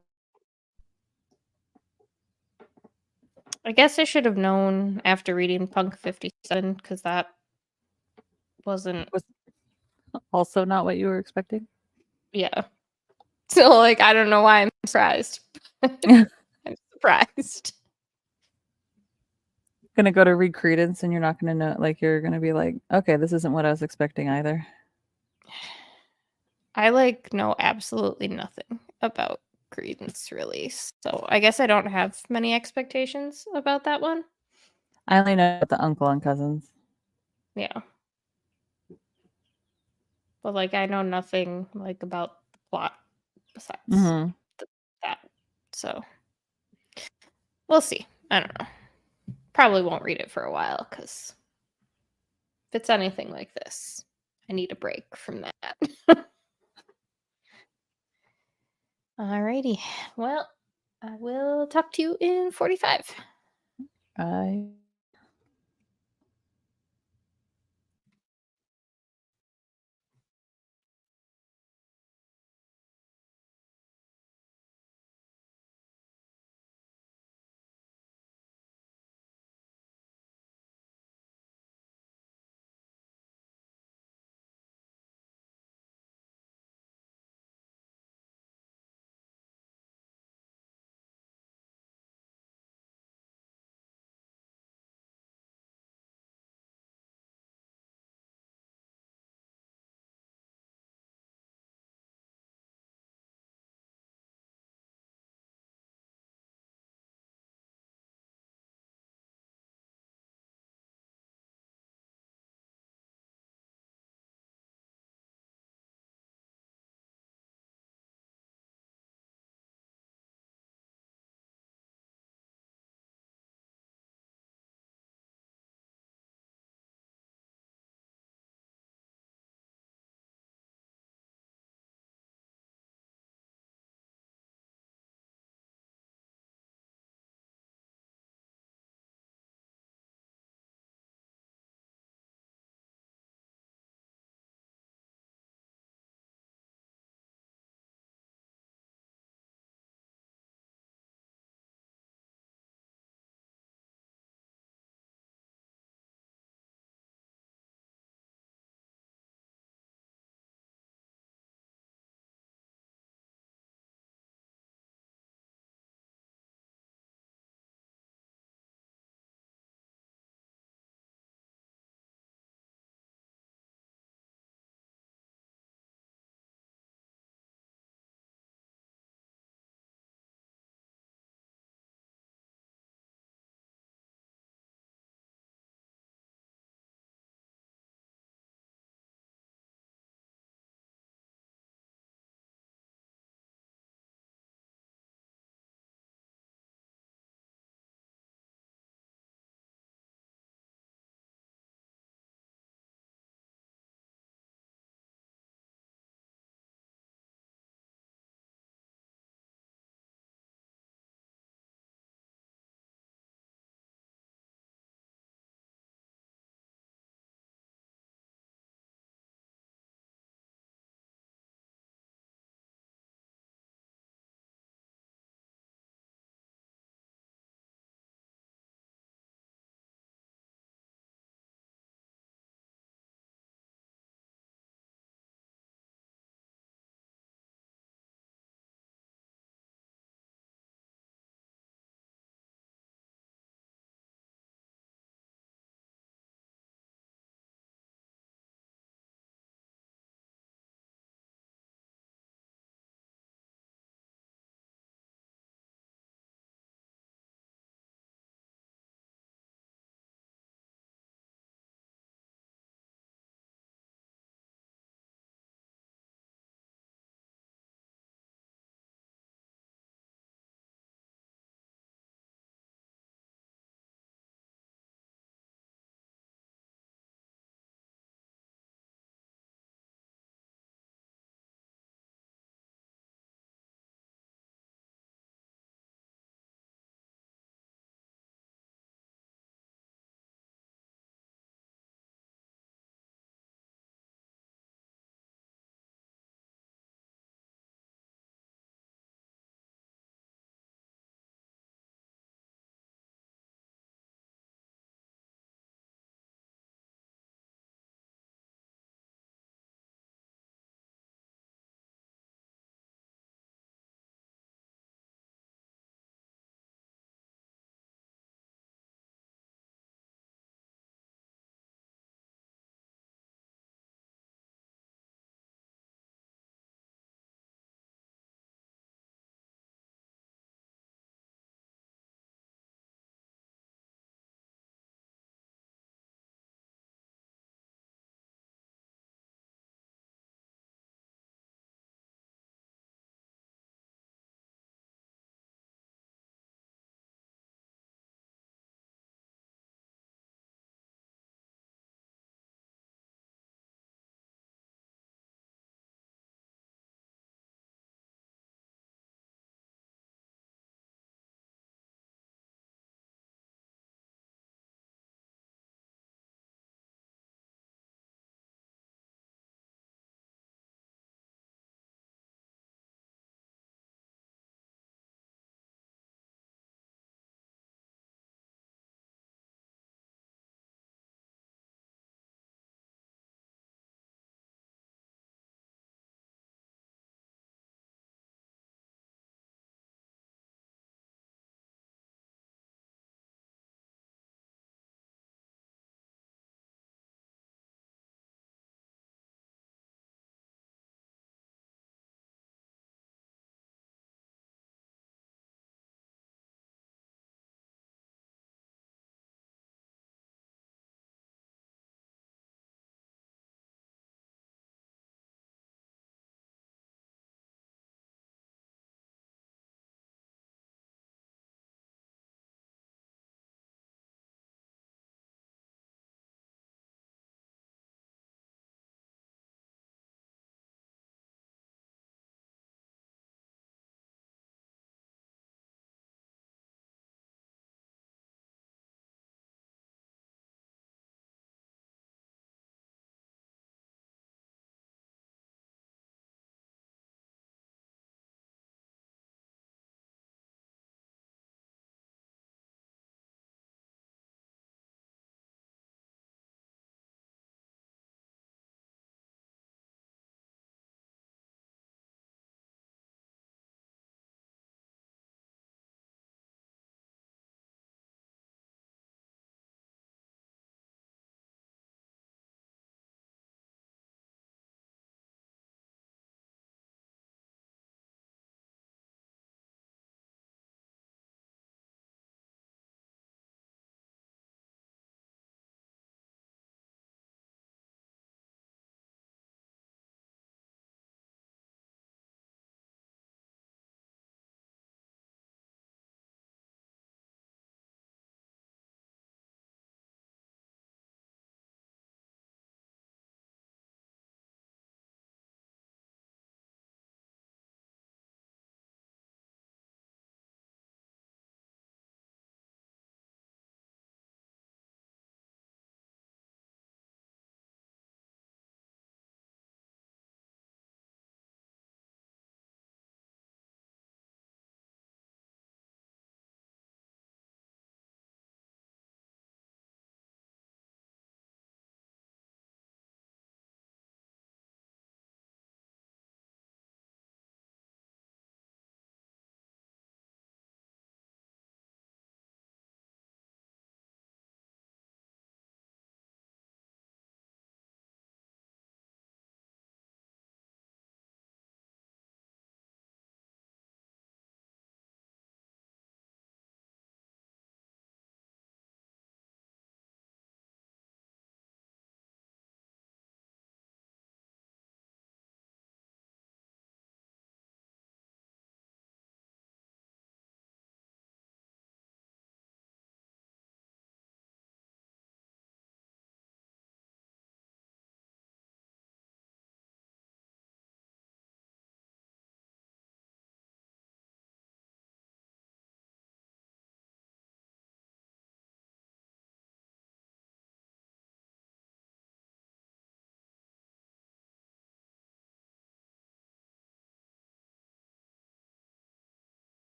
I guess I should have known after reading Punk 57 because that wasn't. Was also not what you were expecting. Yeah. So, like, I don't know why I'm surprised. I'm surprised. Gonna go to read Credence and you're not gonna know, like, you're gonna be like, okay, this isn't what I was expecting either. I like know absolutely nothing about Credence release, so I guess I don't have many expectations about that one. I only know about the uncle and cousins. Yeah. But like I know nothing like about the plot besides that. So we'll see. I don't know. Probably won't read it for a while because if it's anything like this, I need a break from that. Alrighty. Well, I will talk to you in 45. I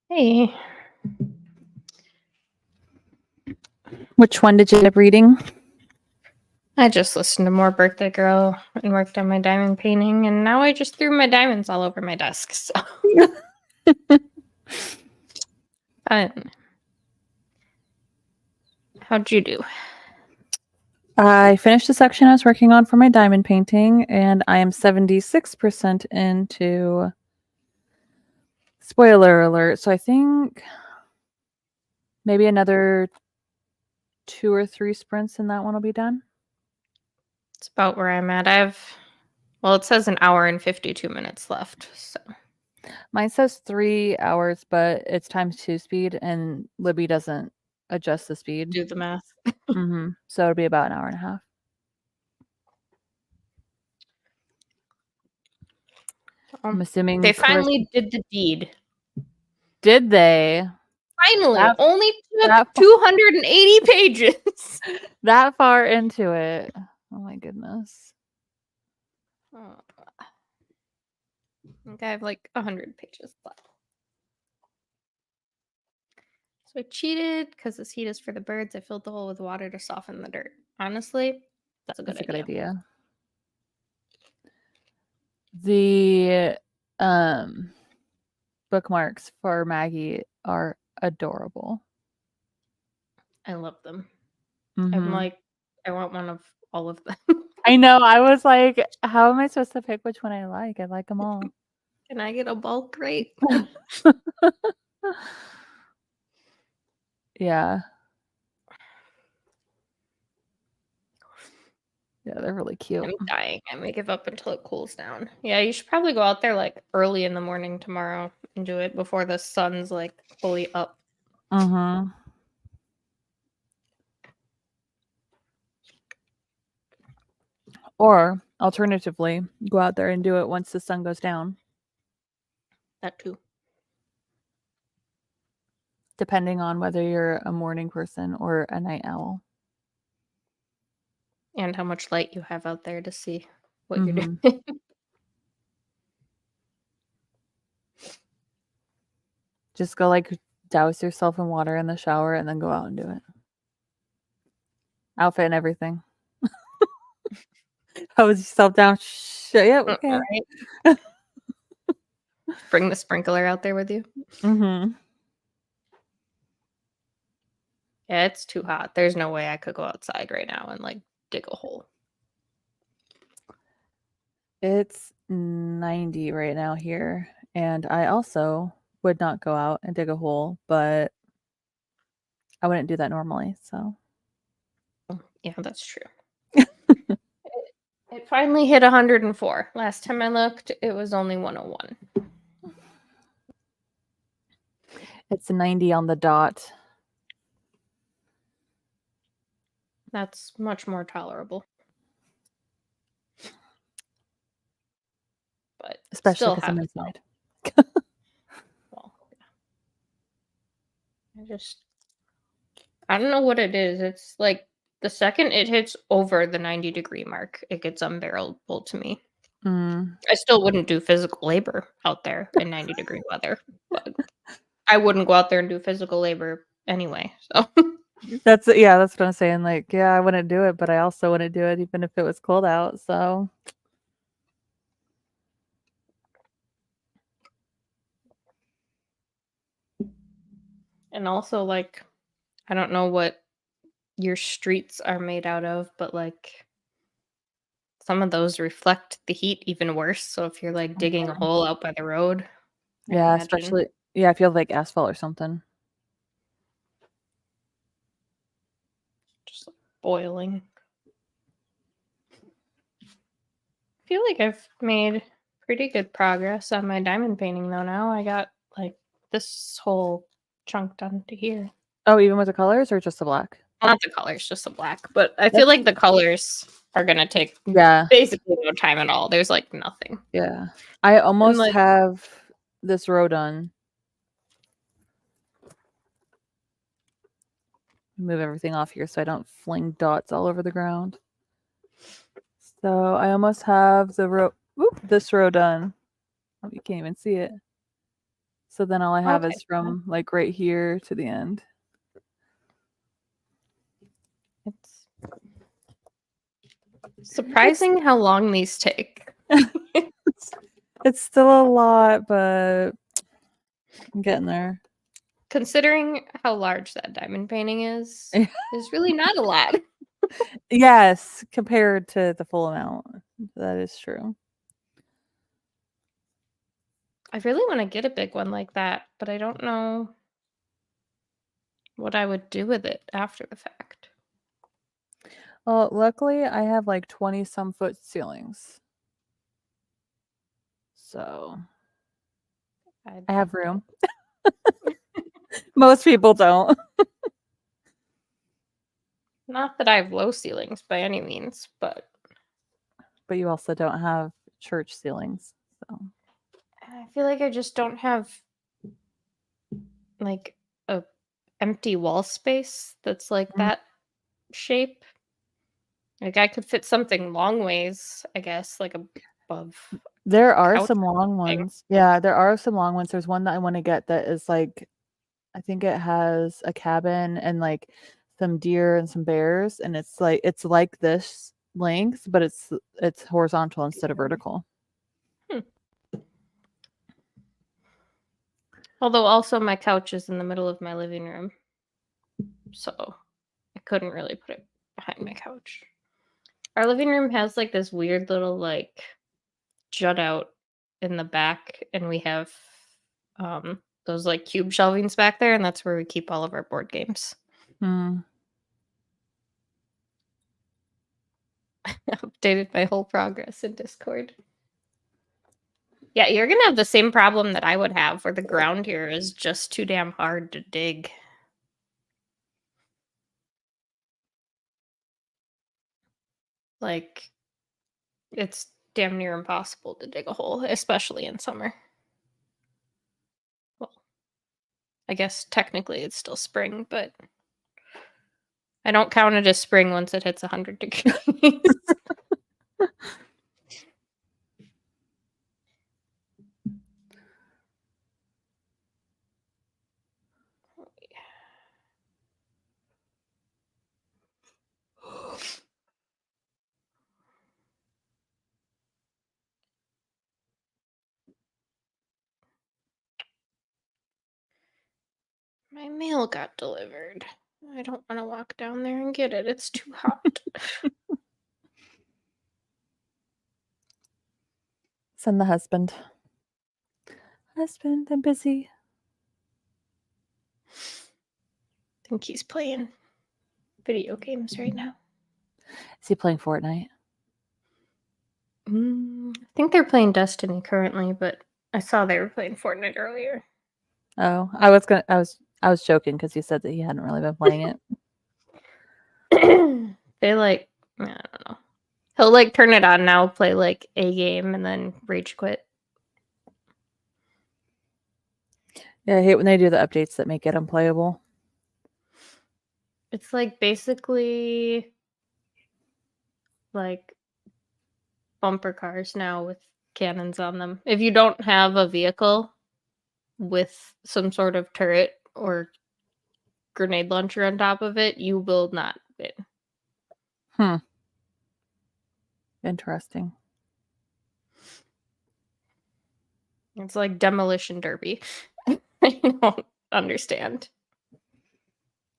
Hey. Which one did you end up reading? I just listened to more Birthday Girl and worked on my diamond painting, and now I just threw my diamonds all over my desk. So, fun. How'd you do? I finished the section I was working on for my diamond painting, and I am 76% into. Spoiler alert. So I think maybe another 2 or 3 sprints and that one will be done. It's about where I'm at. It says an hour and 52 minutes left. So Mine says 3 hours, but it's times 2 speed, and Libby doesn't adjust the speed. do the math. So it'll be about an hour and a half. I'm assuming they finally did the deed. Did they? Finally, only took 280 pages. That far into it. Oh my goodness. I think I have like 100 pages left. So I cheated because this heat is for the birds. I filled the hole with water to soften the dirt. Honestly, that's a good idea. The bookmarks for Maggie are adorable. I love them. I'm like, I want one of all of them. I know. I was like, how am I supposed to pick which one I like? I like them all. Can I get a bulk rate? Yeah. Yeah, they're really cute. I'm dying. I may give up until it cools down. Yeah, you should probably go out there like early in the morning tomorrow and do it before the sun's like fully up. Or alternatively, go out there and do it once the sun goes down. That too. Depending on whether you're a morning person or a night owl. And how much light you have out there to see what you're doing. Just go like douse yourself in water in the shower and then go out and do it. Outfit and everything. Hose yourself down. Yeah, okay. Right? Bring the sprinkler out there with you. Yeah, it's too hot. There's no way I could go outside right now and like dig a hole. It's 90 right now here, and I also would not go out and dig a hole, but I wouldn't do that normally, so. Yeah, that's true. It finally hit 104. Last time I looked, it was only 101. It's 90 on the dot. That's much more tolerable. But especially because I'm inside. Well, yeah. I don't know what it is. It's like the second it hits over the 90-degree mark, it gets unbearable to me. I still wouldn't do physical labor out there in 90-degree weather, but I wouldn't go out there and do physical labor anyway. So that's what I'm saying. Like, yeah, I wouldn't do it, but I also wouldn't do it even if it was cold out. So. And also, like, I don't know what your streets are made out of, but like some of those reflect the heat even worse. So if you're like digging a hole out by the road, yeah, especially if you have like asphalt or something. Just like boiling. I feel like I've made pretty good progress on my diamond painting though now. I got like this whole chunk done to here. Oh, even with the colors or just the black? Not the colors, just the black. But I feel like the colors are gonna take basically no time at all. There's like nothing. Yeah. I almost have this row done. Move everything off here so I don't fling dots all over the ground. So I almost have the row this row done. Oh, you can't even see it. So then all I have Okay. is from like right here to the end. It's surprising how long these take. It's still a lot, but I'm getting there. Considering how large that diamond painting is really not a lot. Yes, compared to the full amount. That is true. I really want to get a big one like that, but I don't know what I would do with it after the fact. Well, luckily I have like 20 some foot ceilings. So I have room. Most people don't. Not that I have low ceilings by any means, but you also don't have church ceilings. So I feel like I just don't have like a empty wall space that's like that shape. Like I could fit something long ways, I guess, like above. there are Couch some long thing. ones. Yeah, there are some long ones. There's one that I want to get that is like, I think it has a cabin and like some deer and some bears, and it's like this length, but it's horizontal instead of vertical. Although also my couch is in the middle of my living room, so I couldn't really put it behind my couch. Our living room has like this weird little like jut out in the back, and we have those like cube shelvings back there, and that's where we keep all of our board games. Updated my whole progress in Discord. Yeah, you're gonna have the same problem that I would have, where the ground here is just too damn hard to dig. Like, it's damn near impossible to dig a hole, especially in summer. Well, I guess technically it's still spring, but I don't count it as spring once it hits 100 degrees. My mail got delivered. I don't want to walk down there and get it. It's too hot. Send the husband. Husband, I'm busy. I think he's playing video games right now. Is he playing Fortnite? I think they're playing Destiny currently, but I saw they were playing Fortnite earlier. Oh, I was joking because you said that he hadn't really been playing it. They like, I don't know. He'll like turn it on now, play like a game, and then rage quit. Yeah, I hate when they do the updates that make it unplayable. It's like basically like bumper cars now with cannons on them. If you don't have a vehicle with some sort of turret or grenade launcher on top of it, you will not win. Interesting. It's like demolition derby. I don't understand.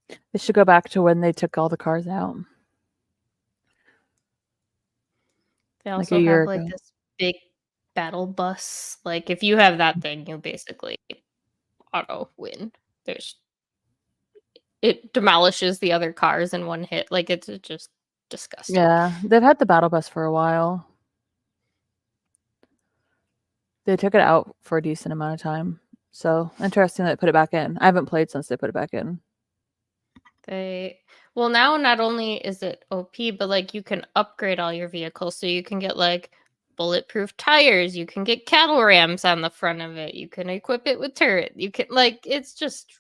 They should go back to when they took all the cars out. They Like also a year have like ago. this big battle bus. Like if you have that thing, you basically auto win. It demolishes the other cars in one hit. Like it's just disgusting. Yeah, they've had the battle bus for a while. They took it out for a decent amount of time. So interesting that they put it back in. I haven't played since they put it back in. Well, now not only is it OP, but like you can upgrade all your vehicles. So you can get like bulletproof tires, you can get cattle rams on the front of it, you can equip it with turret. You can like it's just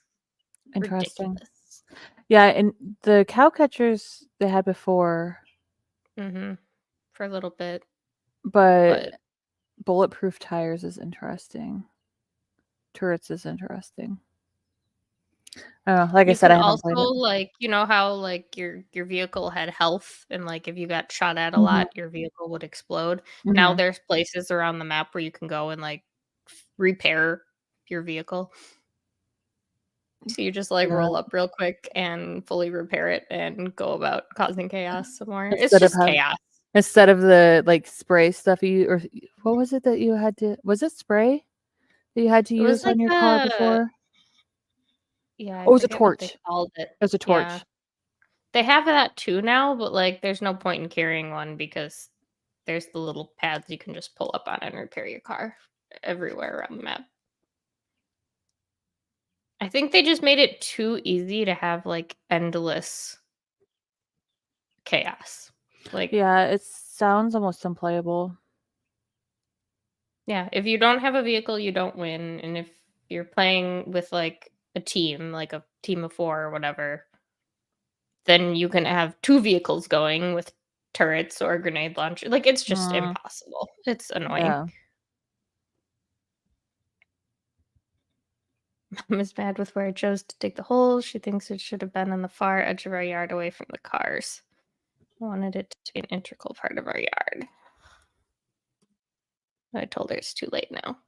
Interesting. ridiculous. Yeah, and the cow catchers they had before. For a little bit. But bulletproof tires is interesting. turrets is interesting. Like I You said, can I haven't also, played it. like, you know how, like, your vehicle had health and, like, if you got shot at a Mhm. lot, your vehicle would explode? Now Mhm. there's places around the map where you can go and, like, repair your vehicle. So you just, like, Yeah. roll up real quick and fully repair it and go about causing chaos some more. It's Instead of just chaos. instead of the, like, spray stuff or what was it that you had to was it spray that you had to It was use like on your car a before? yeah, I Oh, it was a forget what they torch. called it. It was a Yeah. torch. They have that too now, but, like, there's no point in carrying one because there's the little pads you can just pull up on and repair your car everywhere around the map. I think they just made it too easy to have, like, endless chaos. Like, Yeah, it sounds almost unplayable. yeah, if you don't have a vehicle, you don't win, and if you're playing with, like, a team, like a team of 4 or whatever, then you can have 2 vehicles going with turrets or grenade launcher. Like, it's just Mm, impossible. It's annoying. yeah. Mom is mad with where I chose to dig the hole. She thinks it should have been on the far edge of our yard away from the cars. I wanted it to be an integral part of our yard. I told her it's too late now.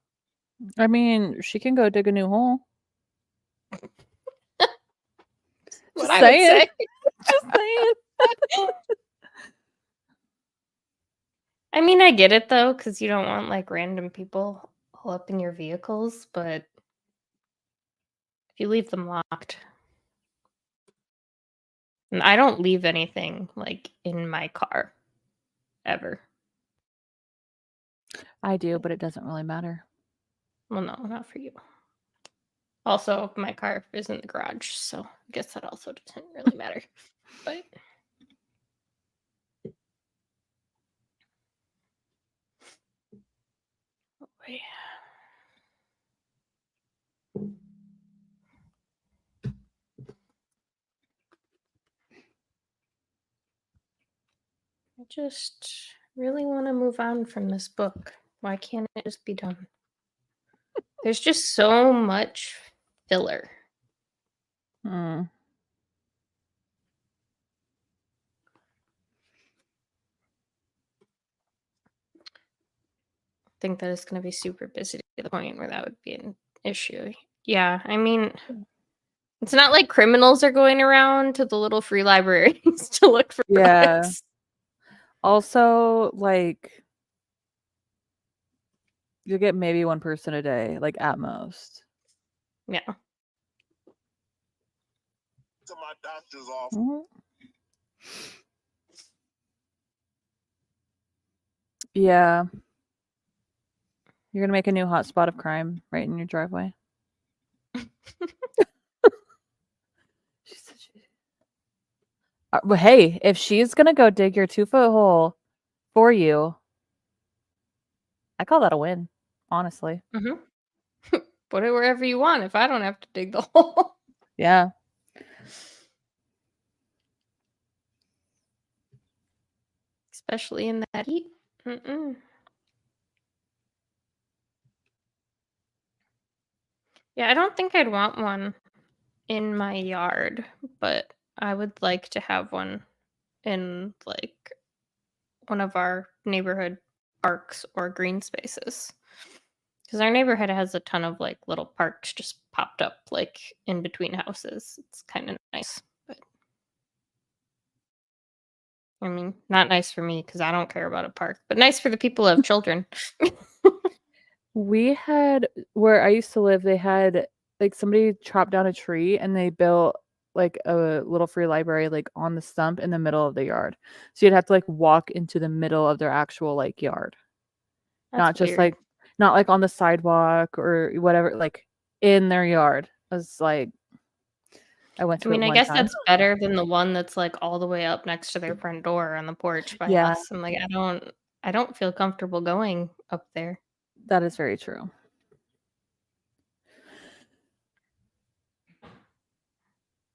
I mean, she can go dig a new hole. What Just I would saying. say. Just saying. I mean, I get it though, because you don't want like random people all up in your vehicles, but if you leave them locked. And I don't leave anything like in my car ever. I do, but it doesn't really matter. Well, no, not for you. Also, my car is in the garage, so I guess that also doesn't really matter. But wait. I just really want to move on from this book. Why can't it just be done? There's just so much filler. Mm. I think that it's going to be super busy to the point where that would be an issue. Yeah, I mean, it's not like criminals are going around to the little free libraries to look for Yeah. books. Also, like, you'll get maybe one person a day, like at most. Yeah. To my doctor's office. Mhm. Yeah. You're gonna make a new hotspot of crime right in your driveway. Well, hey, if she's gonna go dig your 2-foot hole for you, I call that a win, honestly. Mm-hmm. Put it wherever you want if I don't have to dig the hole. Yeah. Especially in that heat. Mm-mm. Yeah, I don't think I'd want one in my yard, but I would like to have one in like one of our neighborhood parks or green spaces. Because our neighborhood has a ton of like little parks just popped up like in between houses. It's kind of nice, but I mean, not nice for me because I don't care about a park, but nice for the people who have children. We had where I used to live, they had like somebody chopped down a tree and they built like a little free library like on the stump in the middle of the yard. So you'd have to like walk into the middle of their actual like yard. That's Not just weird. like not like on the sidewalk or whatever, like in their yard. I was like I went I to it mean, I one guess time. that's better than the one that's like all the way up next to their front door on the porch by Yeah, us. I'm like, I don't feel comfortable going up there. that is very true.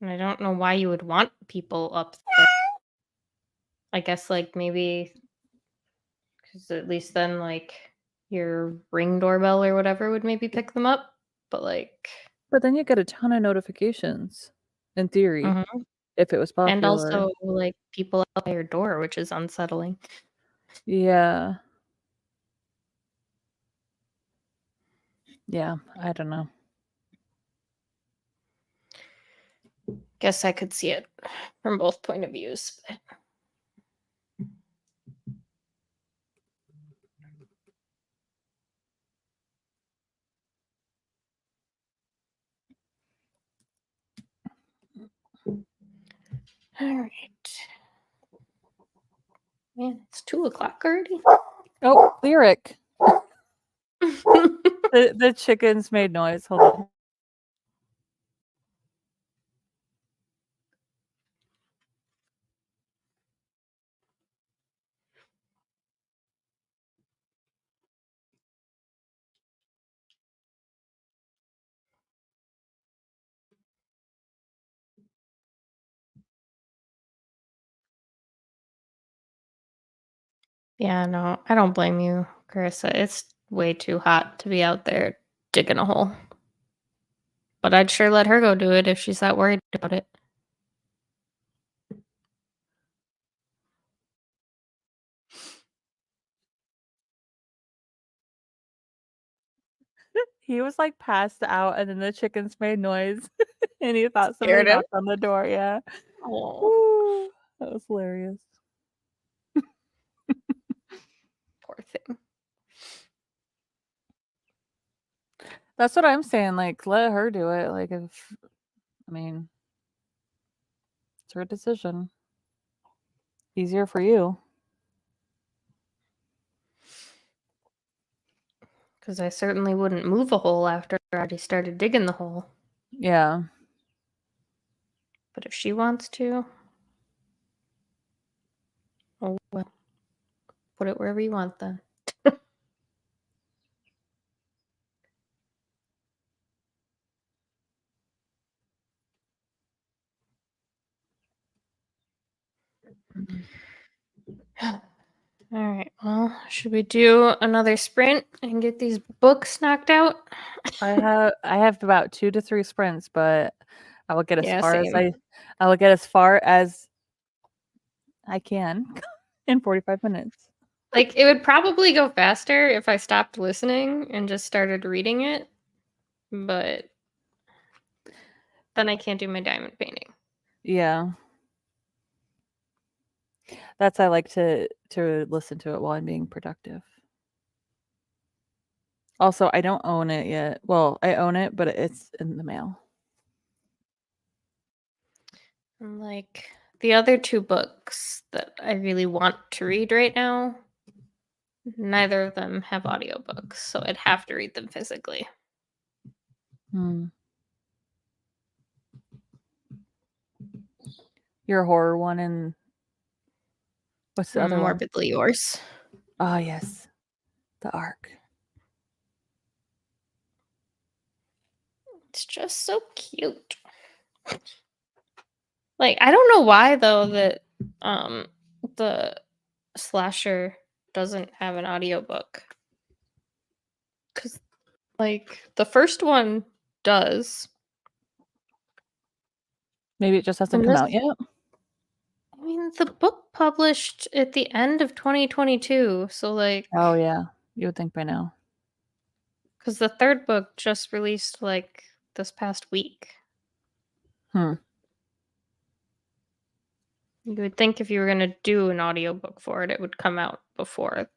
And I don't know why you would want people up there. I guess like maybe because at least then like your Ring doorbell or whatever would maybe pick them up. but like. But then you get a ton of notifications, in theory, if it was popular. And also, like, people at your door, which is unsettling. Yeah. Yeah, I don't know. Guess I could see it from both point of views. But... All right. Man, it's 2:00 already. Oh, lyric. The chickens made noise. Hold on. Yeah, no, I don't blame you, Carissa. It's way too hot to be out there digging a hole. But I'd sure let her go do it if she's that worried about it. He was like passed out, and then the chickens made noise, and he thought somebody Scared him? knocked on the door. Yeah. Oh, Ooh, that was hilarious. poor thing. That's what I'm saying. Like, let her do it. Like, I mean, it's her decision. Easier for you. Because I certainly wouldn't move a hole after I already started digging the hole. Yeah. But if she wants to, oh well. Put it wherever you want then. All right. Well, should we do another sprint and get these books knocked out? I have about 2 to 3 sprints, but I will get as Yeah, far as same. I will get as far as I can in 45 minutes. Like, it would probably go faster if I stopped listening and just started reading it, but then I can't do my diamond painting. Yeah. That's I like to listen to it while I'm being productive. Also, I don't own it yet. Well, I own it, but it's in the mail. And like the other 2 books that I really want to read right now, neither of them have audiobooks, so I'd have to read them physically. Your horror one and what's the other one? Morbidly Yours. Oh, yes. The Ark. It's just so cute. Like, I don't know why though that the slasher doesn't have an audiobook. Cuz like the first one does. Maybe it just hasn't And come this, out yet? I mean, the book published at the end of 2022, so like Oh, yeah. You would think by now. cuz the third book just released like this past week. You would think if you were going to do an audiobook for it, it would come out before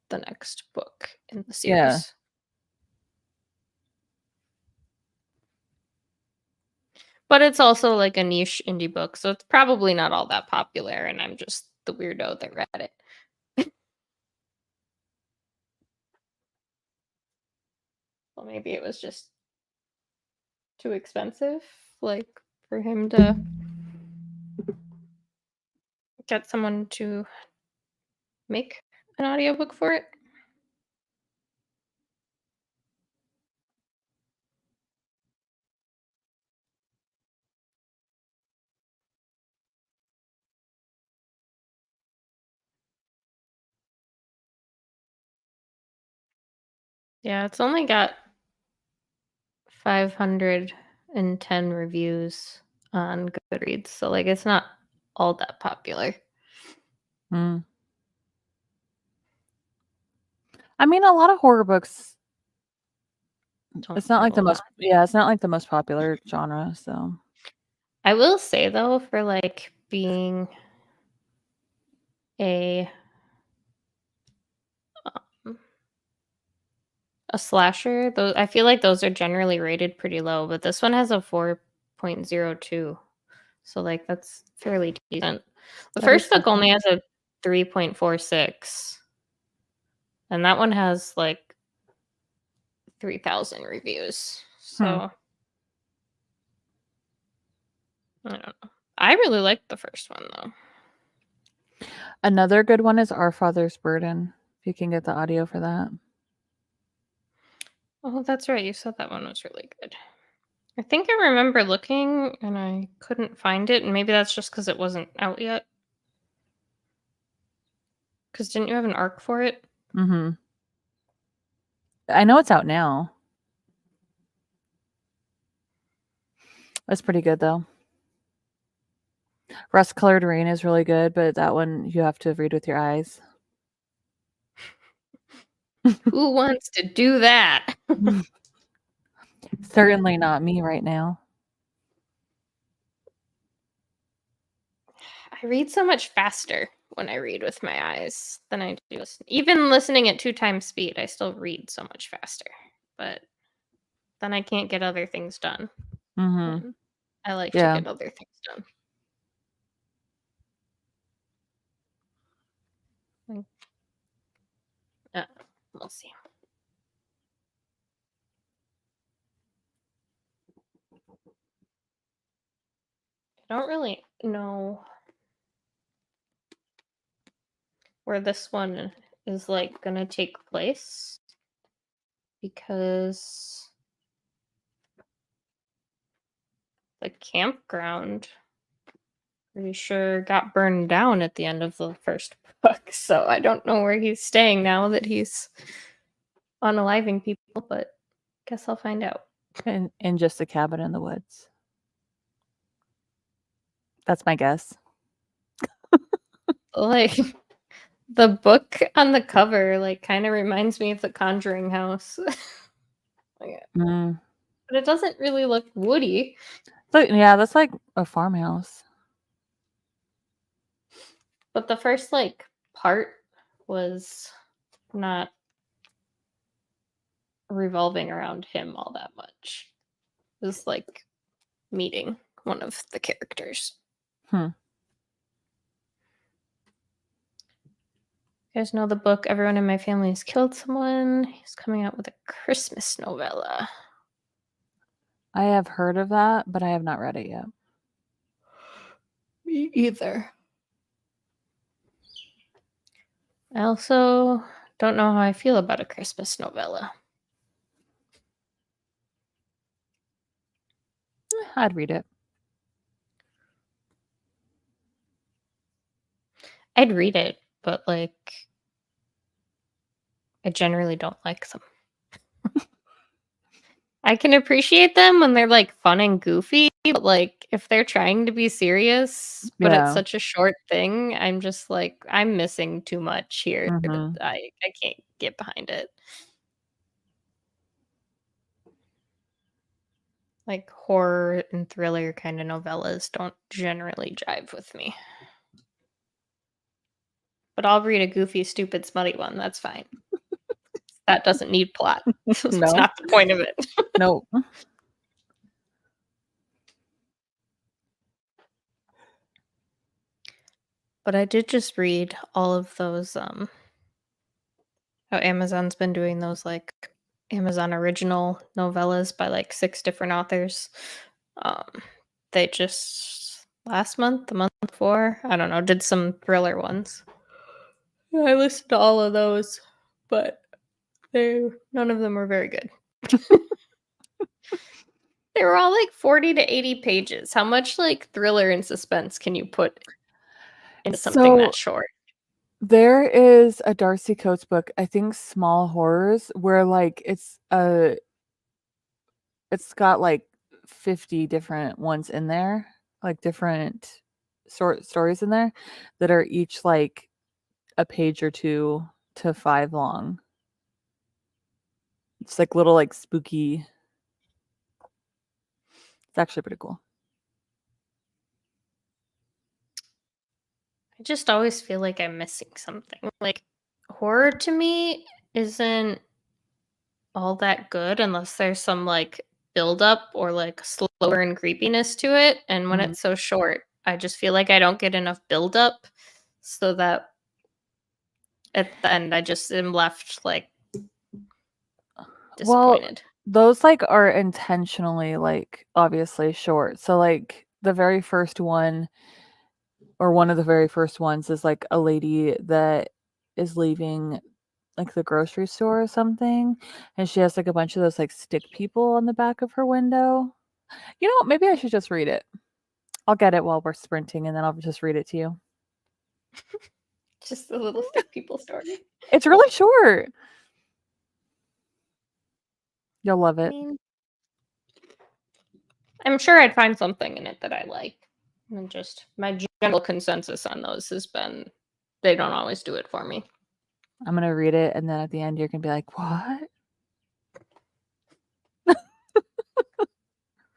the next book in the series. Yeah. But it's also like a niche indie book, so it's probably not all that popular, and I'm just the weirdo that read it. Well, maybe it was just too expensive, like for him to get someone to make an audiobook for it. Yeah, it's only got 510 reviews on Goodreads, so like it's not all that popular. I mean, a lot of horror books. It's not like the most. Yeah, it's not like the most popular genre. So I will say though, for like being a slasher, those I feel like those are generally rated pretty low, but this one has a 4.02. So like that's fairly decent. The first book only has a 3.46. And that one has like 3,000 reviews. So I don't know. I really liked the first one though. Another good one is Our Father's Burden. If you can get the audio for that. Oh, that's right. You said that one was really good. I think I remember looking and I couldn't find it. And maybe that's just because it wasn't out yet. Because didn't you have an arc for it? Mm-hmm. I know it's out now. It's pretty good though. Rust Colored Rain is really good, but that one you have to read with your eyes. Who wants to do that? Certainly not me right now. I read so much faster when I read with my eyes than I do listen. Even listening at 2 times speed, I still read so much faster. But then I can't get other things done. Mm-hmm. I like to get other things done. We'll see. I don't really know where this one is like gonna take place because the campground pretty sure got burned down at the end of the first book, so I don't know where he's staying now that he's unaliving people, but guess I'll find out. In just a cabin in the woods. That's my guess. Like the book on the cover like kind of reminds me of the Conjuring house. But it doesn't really look woody. But yeah, that's like a farmhouse. But the first like part was not revolving around him all that much. It was like meeting one of the characters. You guys know the book Everyone in My Family Has Killed Someone? He's coming out with a Christmas novella. I have heard of that, but I have not read it yet. Me either. I also don't know how I feel about a Christmas novella. I'd read it. I'd read it, but like I generally don't like them. I can appreciate them when they're like fun and goofy, but like if they're trying to be serious, but it's such a short thing, I'm just like I'm missing too much here. I can't get behind it. Like horror and thriller kind of novellas don't generally jive with me. But I'll read a goofy, stupid, smutty one. That's fine. That doesn't need plot. It's not the point of it. Nope. But I did just read all of those how Amazon's been doing those like Amazon original novellas by like 6 different authors. They just last month, the month before, I don't know, did some thriller ones. I listened to all of those, but none of them were very good. They were all like 40 to 80 pages. How much like thriller and suspense can you put into something that short? There is a Darcy Coates book, I think Small Horrors, where like it's a it's got like 50 different ones in there, like different stories in there that are each like a page or 2 to 5 long. It's like little like spooky. It's actually pretty cool. I just always feel like I'm missing something. Like, horror to me isn't all that good unless there's some like build up or like slower and creepiness to it. And when it's so short, I just feel like I don't get enough build up, so that at the end I just am left like disappointed. Those like are intentionally like obviously short. So like the very first one, or one of the very first ones, is like a lady that is leaving like the grocery store or something, and she has like a bunch of those like stick people on the back of her window. You know what? Maybe I should just read it. I'll get it while we're sprinting, and then I'll just read it to you. Just a little stick people story. It's really short. You'll love I it. mean, I'm sure I'd find something in it that I like. And just my general consensus on those has been they don't always do it for me. I'm gonna read it, and then at the end you're gonna be like, "What?"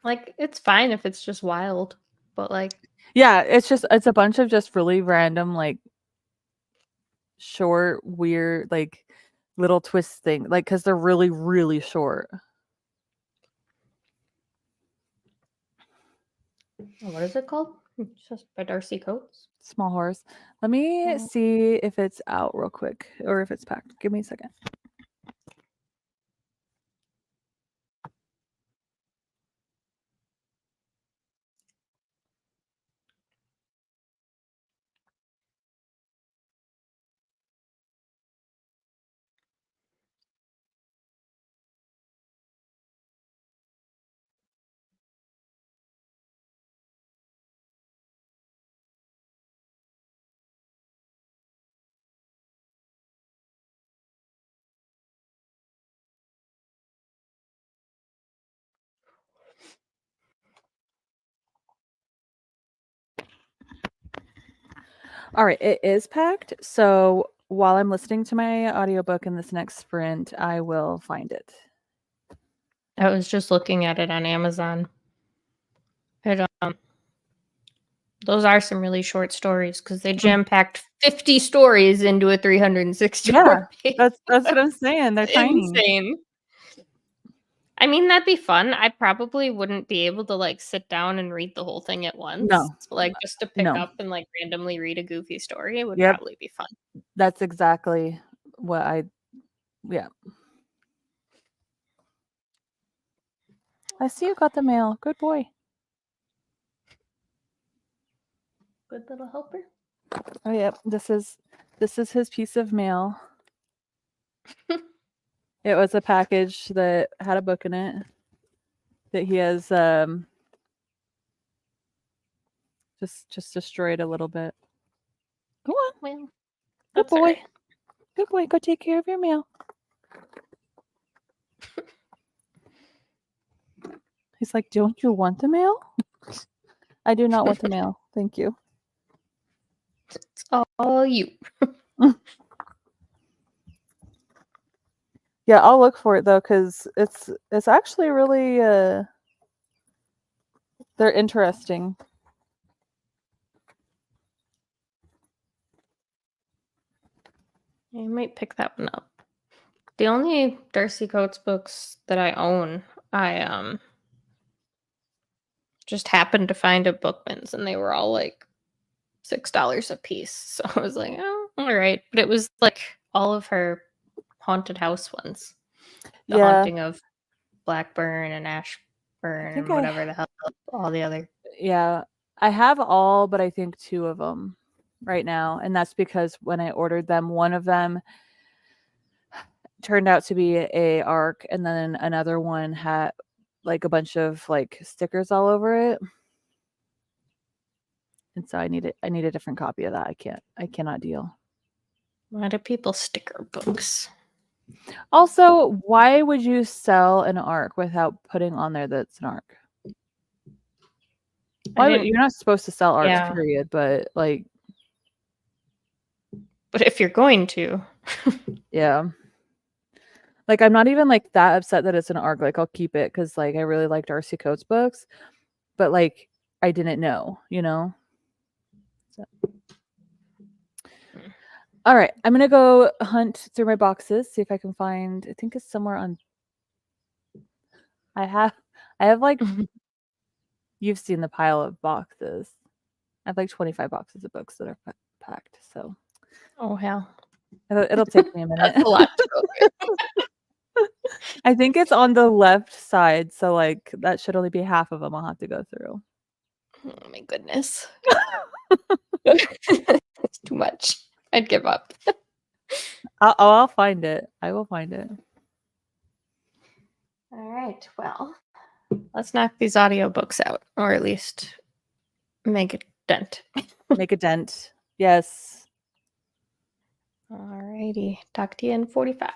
Like, it's fine if it's just wild, but like, Yeah, it's a bunch of just really random, like short, weird, like little twist thing, like because they're really, really short. what is it called? It's just by Darcy Coates. Small horse. Let me Oh. see if it's out real quick or if it's packed. Give me a second. All right, it is packed. So while I'm listening to my audiobook in this next sprint, I will find it. I was just looking at it on Amazon. Those are some really short stories because they jam-packed 50 stories into a 364 page. That's what I'm saying. They're tiny. Insane. I mean, that'd be fun. I probably wouldn't be able to like sit down and read the whole thing at once. No. Like just to pick No. up and like randomly read a goofy story, it would Yep. probably be fun. That's exactly what I see you got the mail. Good boy. Good little helper. Oh yep, this is his piece of mail. It was a package that had a book in it that he has just destroyed a little bit. Go on. Well, Good that's boy. alright. Good boy. Go take care of your mail. He's like, don't you want the mail? I do not want the mail. Thank you. It's all you. Yeah, I'll look for it though, because it's actually really they're interesting. I might pick that one up. The only Darcy Coates books that I own, I just happened to find at Bookman's, and they were all like $6 a piece. So I was like, oh, all right. But it was like all of her haunted house ones. The Haunting of Blackburn and Ashburn and whatever the hell, all the other. Yeah, I have all, but I think 2 of them right now. And that's because when I ordered them, one of them turned out to be a ARC, and then another one had like a bunch of like stickers all over it. And so I need a different copy of that. I cannot deal. Why do people sticker books? Also, why would you sell an arc without putting on there that it's an arc? You're not supposed to sell arcs, Yeah. period, but like, But if you're going to, yeah. Like, I'm not even like that upset that it's an arc. Like, I'll keep it because like I really liked R.C. Coates books, but like I didn't know, you know. So. All right, I'm gonna go hunt through my boxes, see if I can find. I think it's somewhere on. I have like. You've seen the pile of boxes. I have like 25 boxes of books that are packed. So. oh hell, It'll take me a minute. that's a lot to go through. I think it's on the left side, so like that should only be half of them I'll have to go through. Oh my goodness. It's too much. I'd give up. I'll find it. I will find it. All right. Well, let's knock these audiobooks out, or at least make a dent. Make a dent. Yes. All righty. Talk to you in 45.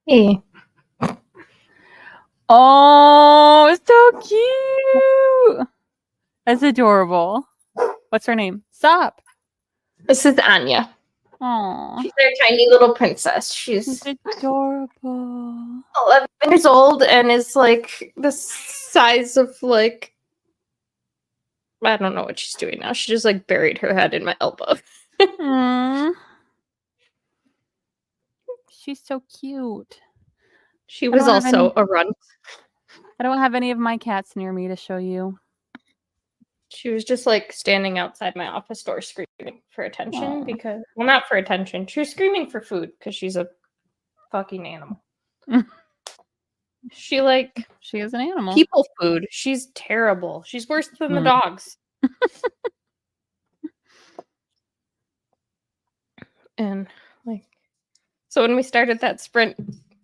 Hey. Oh, so cute. That's adorable. What's her name? Stop. This is Anya. Oh, She's our tiny little princess. She's adorable. 11 years old and is like the size of like, I don't know what she's doing now. She just like buried her head in my elbow. She's so cute. She was don't have also a runt. I don't have any of my cats near me to show you. She was just like standing outside my office door screaming for attention Aw. because, well, not for attention. She was screaming for food because she's a fucking animal. She is an animal. people food. She's terrible. She's worse than the dogs. And like, so when we started that sprint,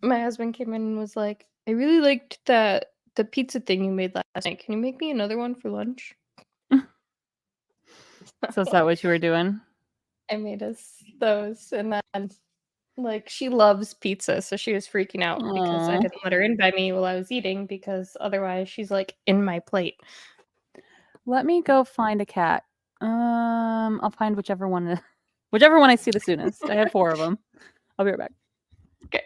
my husband came in and was like, I really liked the pizza thing you made last night. Can you make me another one for lunch? So is that what you were doing? I made us those, and then like she loves pizza, so she was freaking out because I Aw. didn't let her in by me while I was eating because otherwise she's like in my plate. Let me go find a cat. I'll find whichever one I see the soonest. I have 4 of them. I'll be right back. Okay.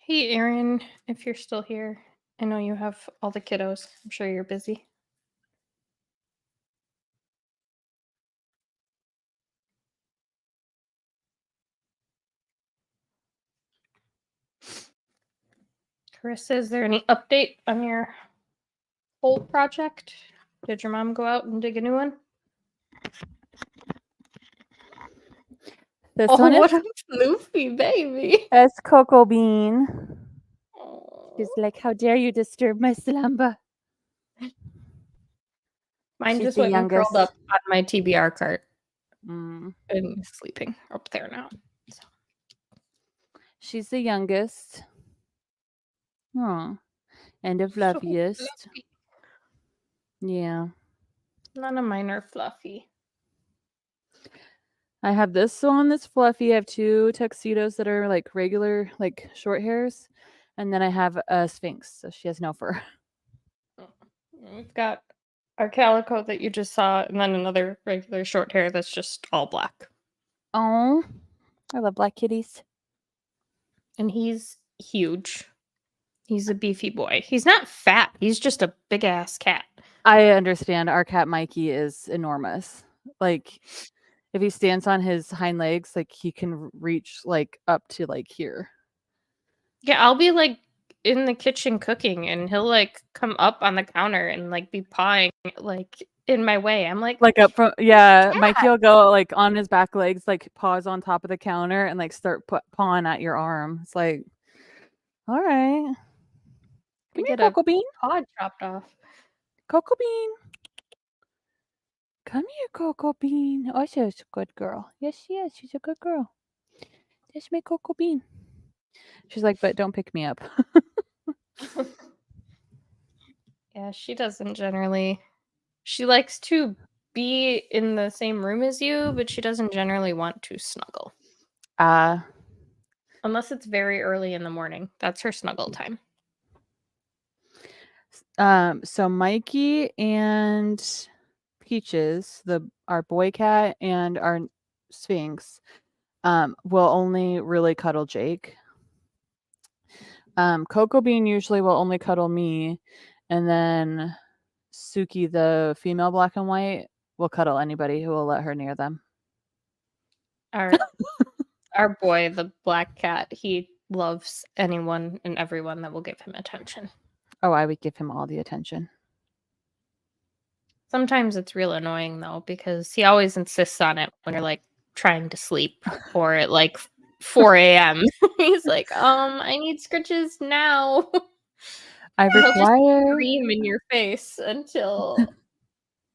Hey, Erin, if you're still here, I know you have all the kiddos. I'm sure you're busy. Carissa, is there any update on your whole project? Did your mom go out and dig a new one? This Oh, one what is a floofy baby. that's Cocoa Bean. Oh. She's like, how dare you disturb my slumber? Mine She's just the went and curled youngest. up on my TBR cart Mm. and is sleeping up there now. So. She's the youngest. Oh, and the fluffiest. Fluffy. Yeah. None of mine are fluffy. I have this one that's fluffy. I have 2 tuxedos that are like regular, like short hairs. And then I have a Sphinx, so she has no fur. We've got our calico that you just saw, and then another regular short hair that's just all black. Oh, I love black kitties. And he's huge. He's a beefy boy. He's not fat. He's just a big ass cat. I understand. Our cat Mikey is enormous. Like, if he stands on his hind legs, like he can reach like up to like here. Yeah, I'll be like in the kitchen cooking, and he'll like come up on the counter and like be pawing like in my way. I'm like up from Mikey will go like on his back legs, like paws on top of the counter and like start pawing at your arm. It's like, all right, we come here, get a Cocoa Bean. paw chopped off. Cocoa Bean, come here, Cocoa Bean. Oh, she's a good girl. Yes, she is. She's a good girl. That's my Cocoa Bean. She's like, but don't pick me up. Yeah, she doesn't generally. She likes to be in the same room as you, but she doesn't generally want to snuggle. Unless it's very early in the morning. That's her snuggle time. So Mikey and Peaches, our boy cat and our Sphinx, will only really cuddle Jake. Cocoa Bean usually will only cuddle me, and then Suki, the female black and white, will cuddle anybody who will let her near them. Our boy, the black cat, he loves anyone and everyone that will give him attention. Oh, I would give him all the attention. Sometimes it's real annoying though, because he always insists on it when you're like trying to sleep or at like 4 a.m. He's like, I need scritches now. I He'll just require scream in your face until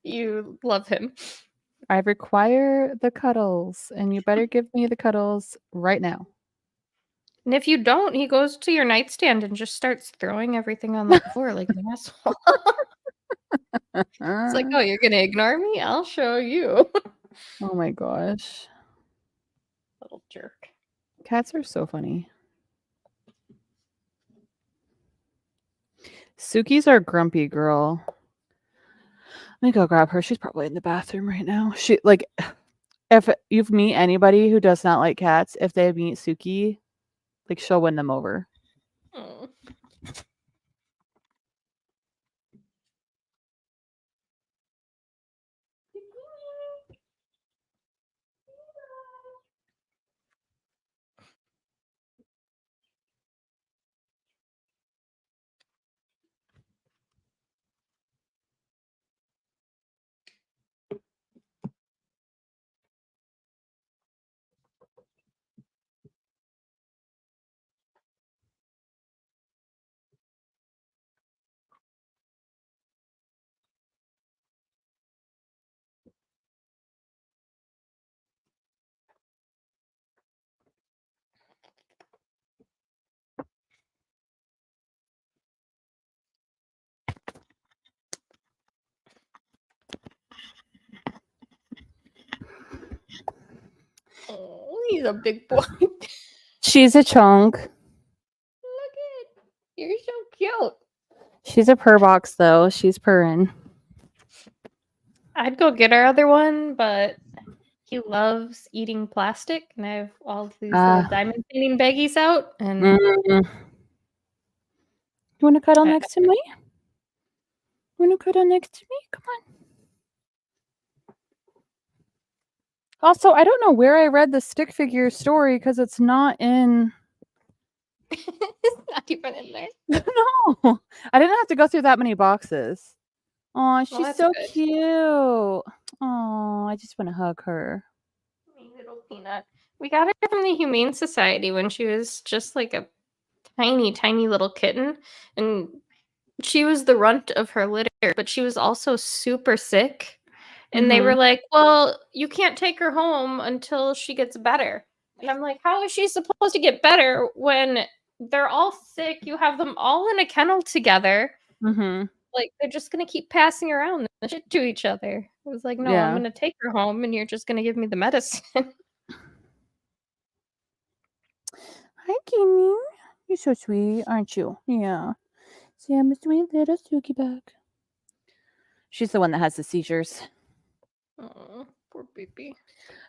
you love him. I require the cuddles, and you better give me the cuddles right now. And if you don't, he goes to your nightstand and just starts throwing everything on the floor like an asshole. It's like, oh, you're gonna ignore me? I'll show you. Oh my gosh. Little jerk. Cats are so funny. Suki's our grumpy girl. Let me go grab her. She's probably in the bathroom right now. She like if you meet anybody who does not like cats, if they meet Suki, like she'll win them over. Oh. Oh, he's a big boy. She's a chunk. Look at you're so cute. She's a purr box though. She's purring. I'd go get our other one, but he loves eating plastic, and I have all these little diamond painting baggies out. And You want to cuddle next to me? Want to cuddle next to me? Come on. Also, I don't know where I read the stick figure story because it's not in. it's not even in there. No, I didn't have to go through that many boxes. Oh, she's that's so good. cute. Oh, I just want to hug her. My little peanut. We got her from the Humane Society when she was just like a tiny, tiny little kitten, and she was the runt of her litter, but she was also super sick. And they were like, well, you can't take her home until she gets better. And I'm like, how is she supposed to get better when they're all sick? You have them all in a kennel together. Like, they're just going to keep passing around the shit to each other. I was like, no, I'm going to take her home and you're just going to give me the medicine. Hi, Kimmy. You're so sweet, aren't you? Yeah. See, I'm a sweet little Suki bug. She's the one that has the seizures. Oh, poor baby.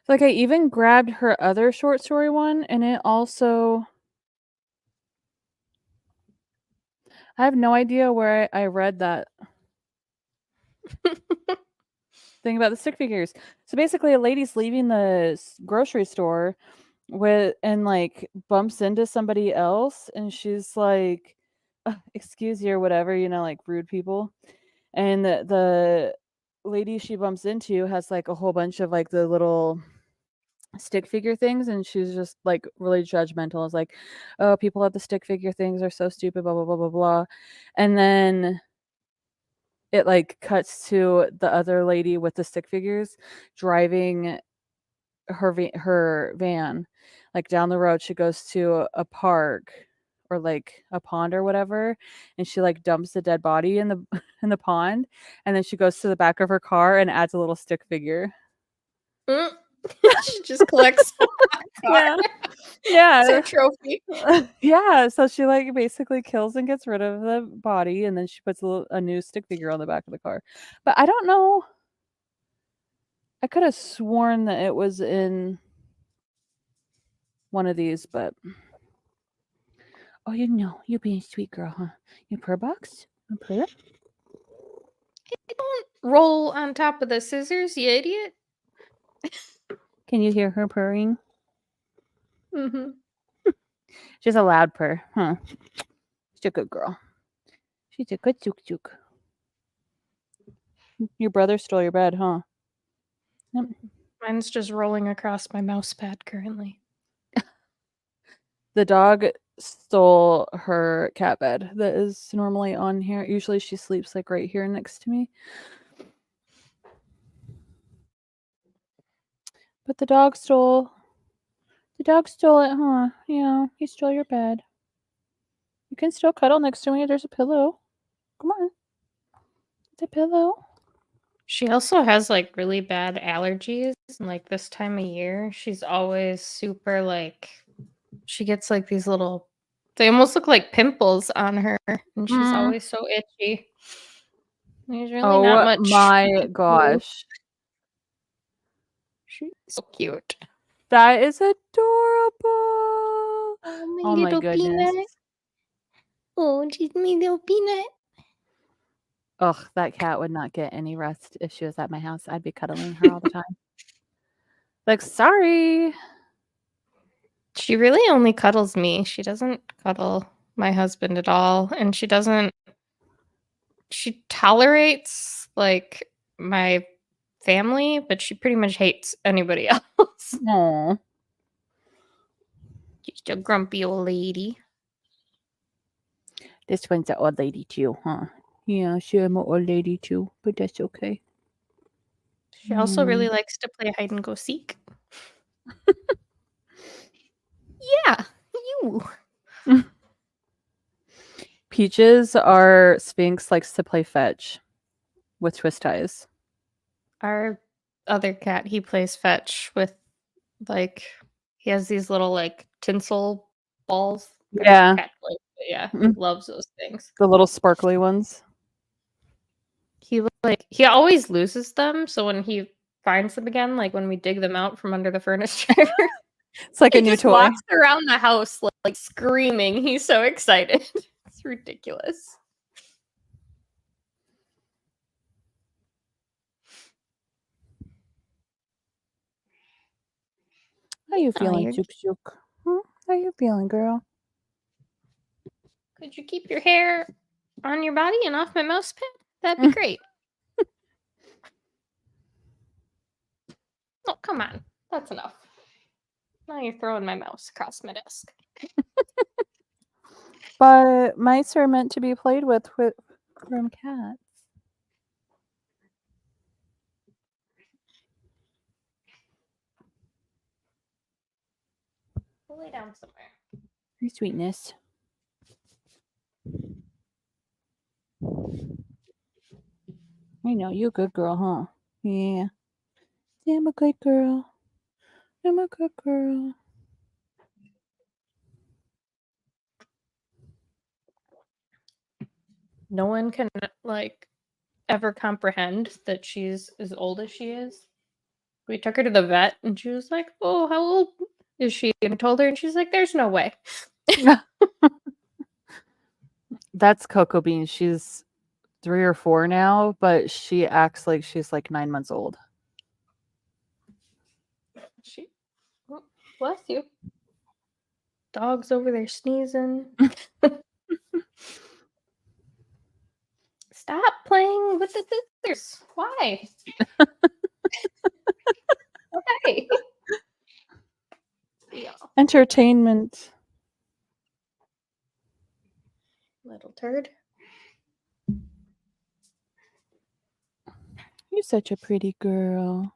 Like, I even grabbed her other short story one, and it also... I have no idea where I read that thing about the stick figures. So basically, a lady's leaving the grocery store and like bumps into somebody else, and she's like, excuse you or whatever, like rude people. And the lady she bumps into has like a whole bunch of like the little stick figure things, and she's just like really judgmental. It's like, oh, people have the stick figure things are so stupid, blah blah blah blah blah. And then it like cuts to the other lady with the stick figures driving her van like down the road. She goes to a park or like a pond or whatever, and she like dumps the dead body in the in the pond, and then she goes to the back of her car and adds a little stick figure. She just collects Yeah. Yeah. it's her trophy. Yeah, so she like basically kills and gets rid of the body, and then she puts a new stick figure on the back of the car. But I don't know, I could have sworn that it was in one of these, but oh, you're being a sweet girl, huh? You purr box? You purr? Don't roll on top of the scissors, you idiot. Can you hear her purring? Mm-hmm. She's a loud purr, huh? She's a good girl. She's a good tuk. Your brother stole your bed, huh? Yep. Mine's just rolling across my mouse pad currently. The dog stole her cat bed that is normally on here. Usually she sleeps like right here next to me. But the dog stole The dog stole it, huh? Yeah, he stole your bed. You can still cuddle next to me. There's a pillow. Come on. The pillow. She also has like really bad allergies. And like this time of year, she's always super like she gets like these little they almost look like pimples on her and she's always so itchy. There's really not Oh much. my gosh. She's so cute. That is adorable. Oh my little goodness. peanut. Oh, she's my little peanut. Ugh, that cat would not get any rest if she was at my house. I'd be cuddling her all the time. Like, sorry. She really only cuddles me. She doesn't cuddle my husband at all. And she tolerates like my family, but she pretty much hates anybody else. Aw. She's a grumpy old lady. This one's an old lady too, huh? Yeah, she am an old lady too, but that's okay. She also really likes to play hide and go seek. Yeah, you. Peaches, our Sphinx, likes to play fetch with twist ties. Our other cat, he plays fetch with like he has these little like tinsel balls. Yeah. Cat plays, but yeah, Mm. loves those things. The little sparkly ones. He always loses them, so when he finds them again, like when we dig them out from under the furniture, It's like he a new just toy. walks around the house like screaming. He's so excited. It's ridiculous. How you feeling, Tired. Chook Chook? How you feeling, girl? Could you keep your hair on your body and off my mouse pad? That'd be great. Oh, come on. That's enough. Now you're throwing my mouse across my desk. But mice are meant to be played with from cats. We'll lay down somewhere. Your sweetness. I know, you a good girl, huh? Yeah. I'm a good girl. I'm a good girl. No one can like ever comprehend that she's as old as she is. We took her to the vet and she was like, "Oh, how old is she?" And I told her and she's like, "There's no way." That's Cocoa Bean. She's 3 or 4 now, but she acts like she's like 9 months old. Oh, bless you. Dog's over there sneezing. Stop playing with the scissors. Why? Okay. Yeah. Entertainment. Little turd. You're such a pretty girl.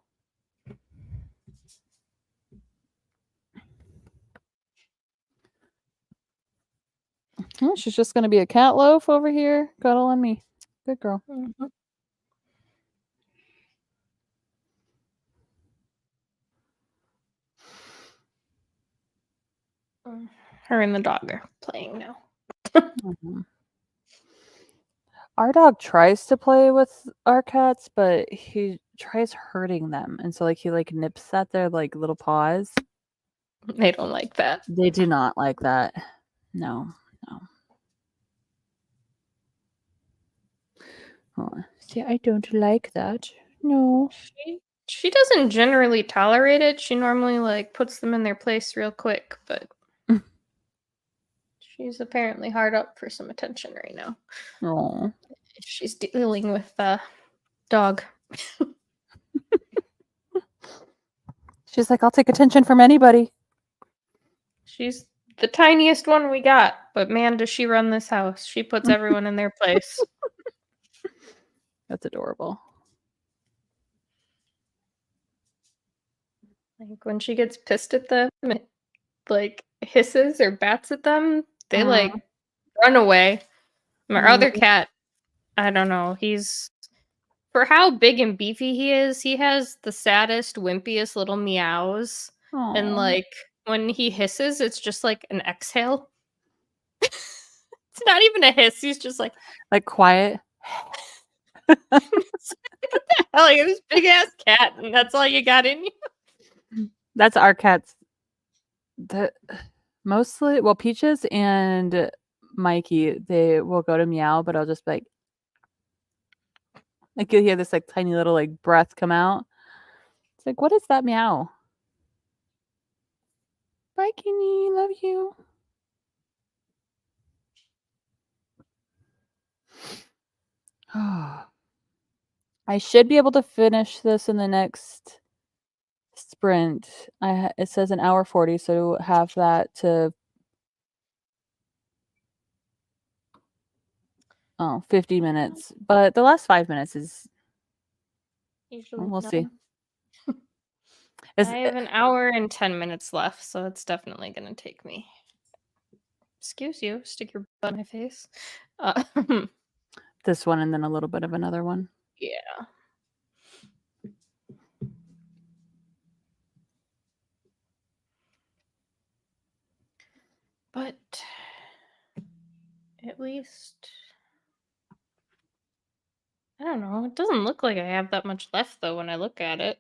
She's just going to be a cat loaf over here. Cuddle on me. Good girl. Mm-hmm. Her and the dog are playing now. Our dog tries to play with our cats, but he tries hurting them. And so like he like nips at their like little paws. They don't like that. They do not like that. No. Oh, see, I don't like that. No. She doesn't generally tolerate it. She normally like puts them in their place real quick, but she's apparently hard up for some attention right now. Oh. She's dealing with dog. She's like, I'll take attention from anybody. She's the tiniest one we got, but man, does she run this house. She puts everyone in their place. That's adorable. Like when she gets pissed at them, it like hisses or bats at them, they Uh-huh. like run away. My other Really? cat, I don't know, he's for how big and beefy he is, he has the saddest, wimpiest little meows. And Aw. like when he hisses, it's just like an exhale. It's not even a hiss, he's just like, Like quiet. hell, you're this big ass cat, and that's all you got in you. That's our cats. Mostly, well, Peaches and Mikey, they will go to meow, but I'll just be like you'll hear this like tiny little like breath come out. It's like, what is that meow? Bye, Kenny. Love you. I should be able to finish this in the next sprint. It says an hour 40, so have that to 50 minutes. But the last 5 minutes is Usually we'll see. I have an hour and 10 minutes left, so it's definitely gonna take me. Excuse you, stick your butt in my face. This one and then a little bit of another one. Yeah. But at least I don't know. It doesn't look like I have that much left though when I look at it.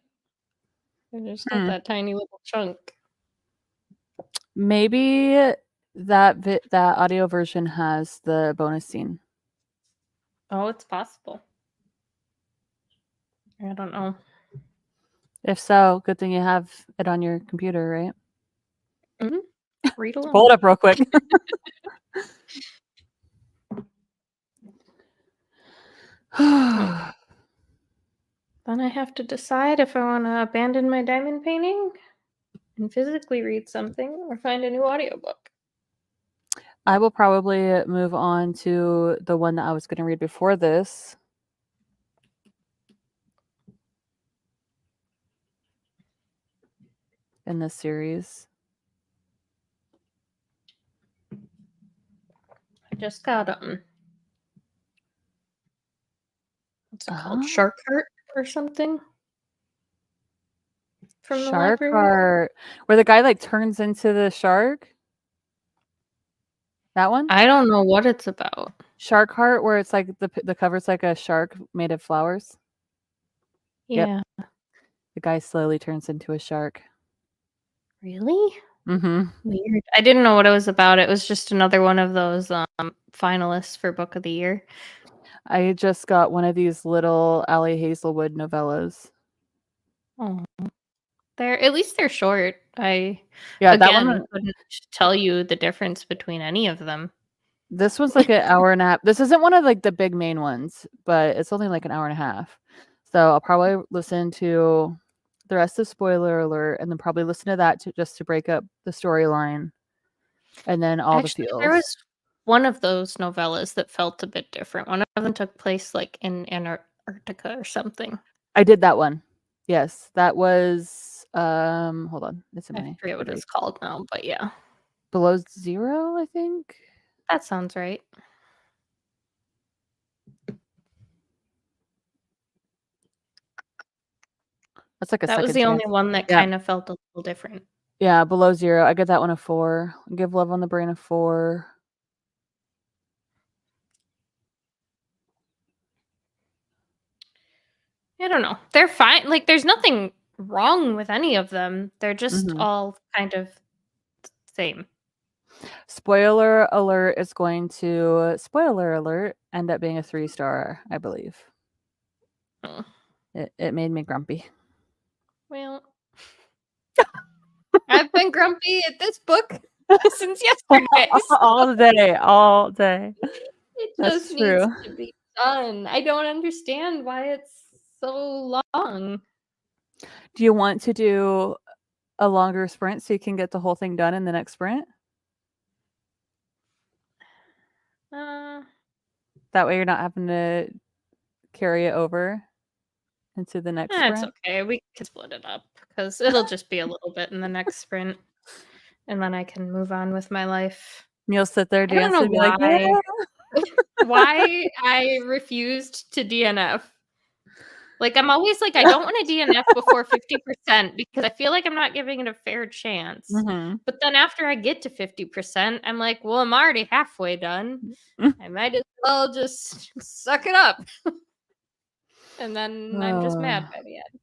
I just got that tiny little chunk. Maybe that audio version has the bonus scene. Oh, it's possible. I don't know. If so, good thing you have it on your computer, right? Mm-hmm. Read along. Pull it up real quick. Then I have to decide if I want to abandon my diamond painting and physically read something or find a new audiobook. I will probably move on to the one that I was going to read before this. In this series. I just got what's it called? Shark Heart or something? From the Shark library? Heart. Where the guy like turns into the shark? That one? I don't know what it's about. Shark Heart, where it's like the cover's like a shark made of flowers. Yeah. Yep. The guy slowly turns into a shark. Really? Mm-hmm. Weird. I didn't know what it was about. It was just another one of those finalists for Book of the Year. I just got one of these little Allie Hazelwood novellas. Oh. At least they're short. That one couldn't tell you the difference between any of them. This one's like an hour and a half. This isn't one of like the big main ones, but it's only like an hour and a half. So I'll probably listen to the rest of Spoiler Alert and then probably listen to that just to break up the storyline. And then the feels. There was one of those novellas that felt a bit different. One of them took place like in Antarctica or something. I did that one. Yes, that was hold on. I forget what it's called now, but yeah. Below Zero, I think. That sounds right. That's like that was the only one that kind of felt a little different. Yeah, Below Zero. I give that one a 4. I give Love on the Brain a 4. I don't know. They're fine. Like, there's nothing wrong with any of them. They're just all kind of same. Spoiler Alert is going to, spoiler alert, end up being a 3-star, I believe. Oh. It made me grumpy. Well, I've been grumpy at this book since yesterday. All day. It just needs to be done. I don't understand why it's so long. Do you want to do a longer sprint so you can get the whole thing done in the next sprint? That way you're not having to carry it over into the next sprint. It's okay. We can split it up because it'll just be a little bit in the next sprint. and then I can move on with my life. You'll sit there I don't dancing know and be like, why. yeah. Why I refused to DNF. Like, I'm always like, I don't want to DNF before 50% because I feel like I'm not giving it a fair chance. Mhm. But then after I get to 50%, I'm like, well, I'm already halfway done. I might as well just suck it up. And then I'm just mad by the end.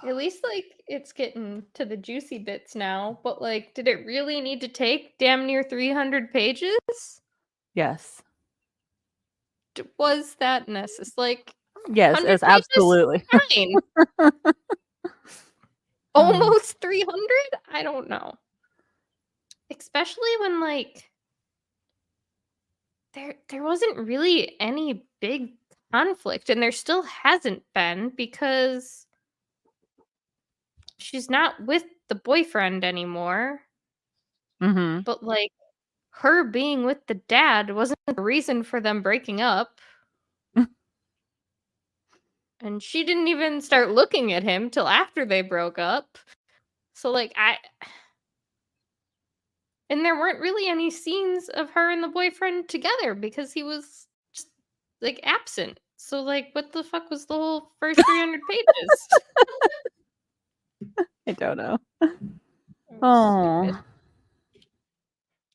At least, like, it's getting to the juicy bits now. But, like, did it really need to take damn near 300 pages? Yes. Was that necessary? Like, Yes, 100 it's pages? absolutely. Fine. Almost 300? I don't know. Especially when, like, there wasn't really any big conflict, and there still hasn't been because she's not with the boyfriend anymore. Mhm. But, like, her being with the dad wasn't the reason for them breaking up. And she didn't even start looking at him till after they broke up. So, like, and there weren't really any scenes of her and the boyfriend together because he was just, like, absent. So, like, what the fuck was the whole first 300 pages? I don't know. Stupid. Oh.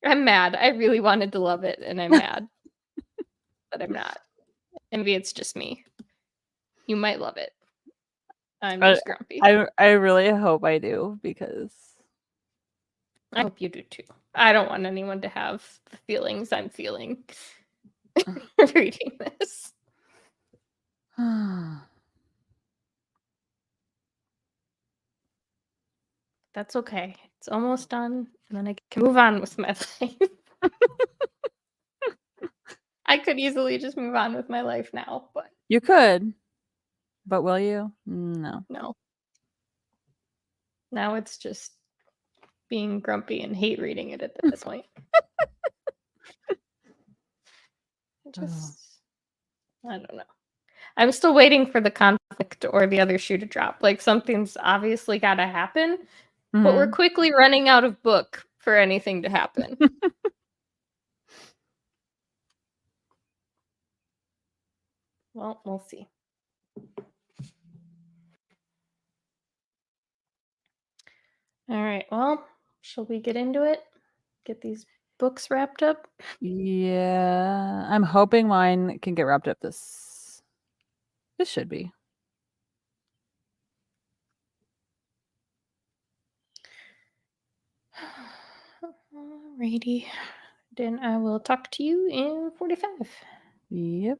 I'm mad. I really wanted to love it, and I'm mad. But I'm not. Maybe it's just me. You might love it. I'm just grumpy. I really hope I do because I hope you do too. I don't want anyone to have the feelings I'm feeling reading this. That's okay. It's almost done, and then I can move on with my life. I could easily just move on with my life now, but you could. But will you? No. no. Now it's just being grumpy and hate reading it at this point. I don't know. I'm still waiting for the conflict or the other shoe to drop. Like, something's obviously got to happen, but we're quickly running out of book for anything to happen. Well, we'll see. All right. Well, shall we get into it? Get these books wrapped up? Yeah. I'm hoping mine can get wrapped up this should be. Alrighty. Then I will talk to you in 45. Yep.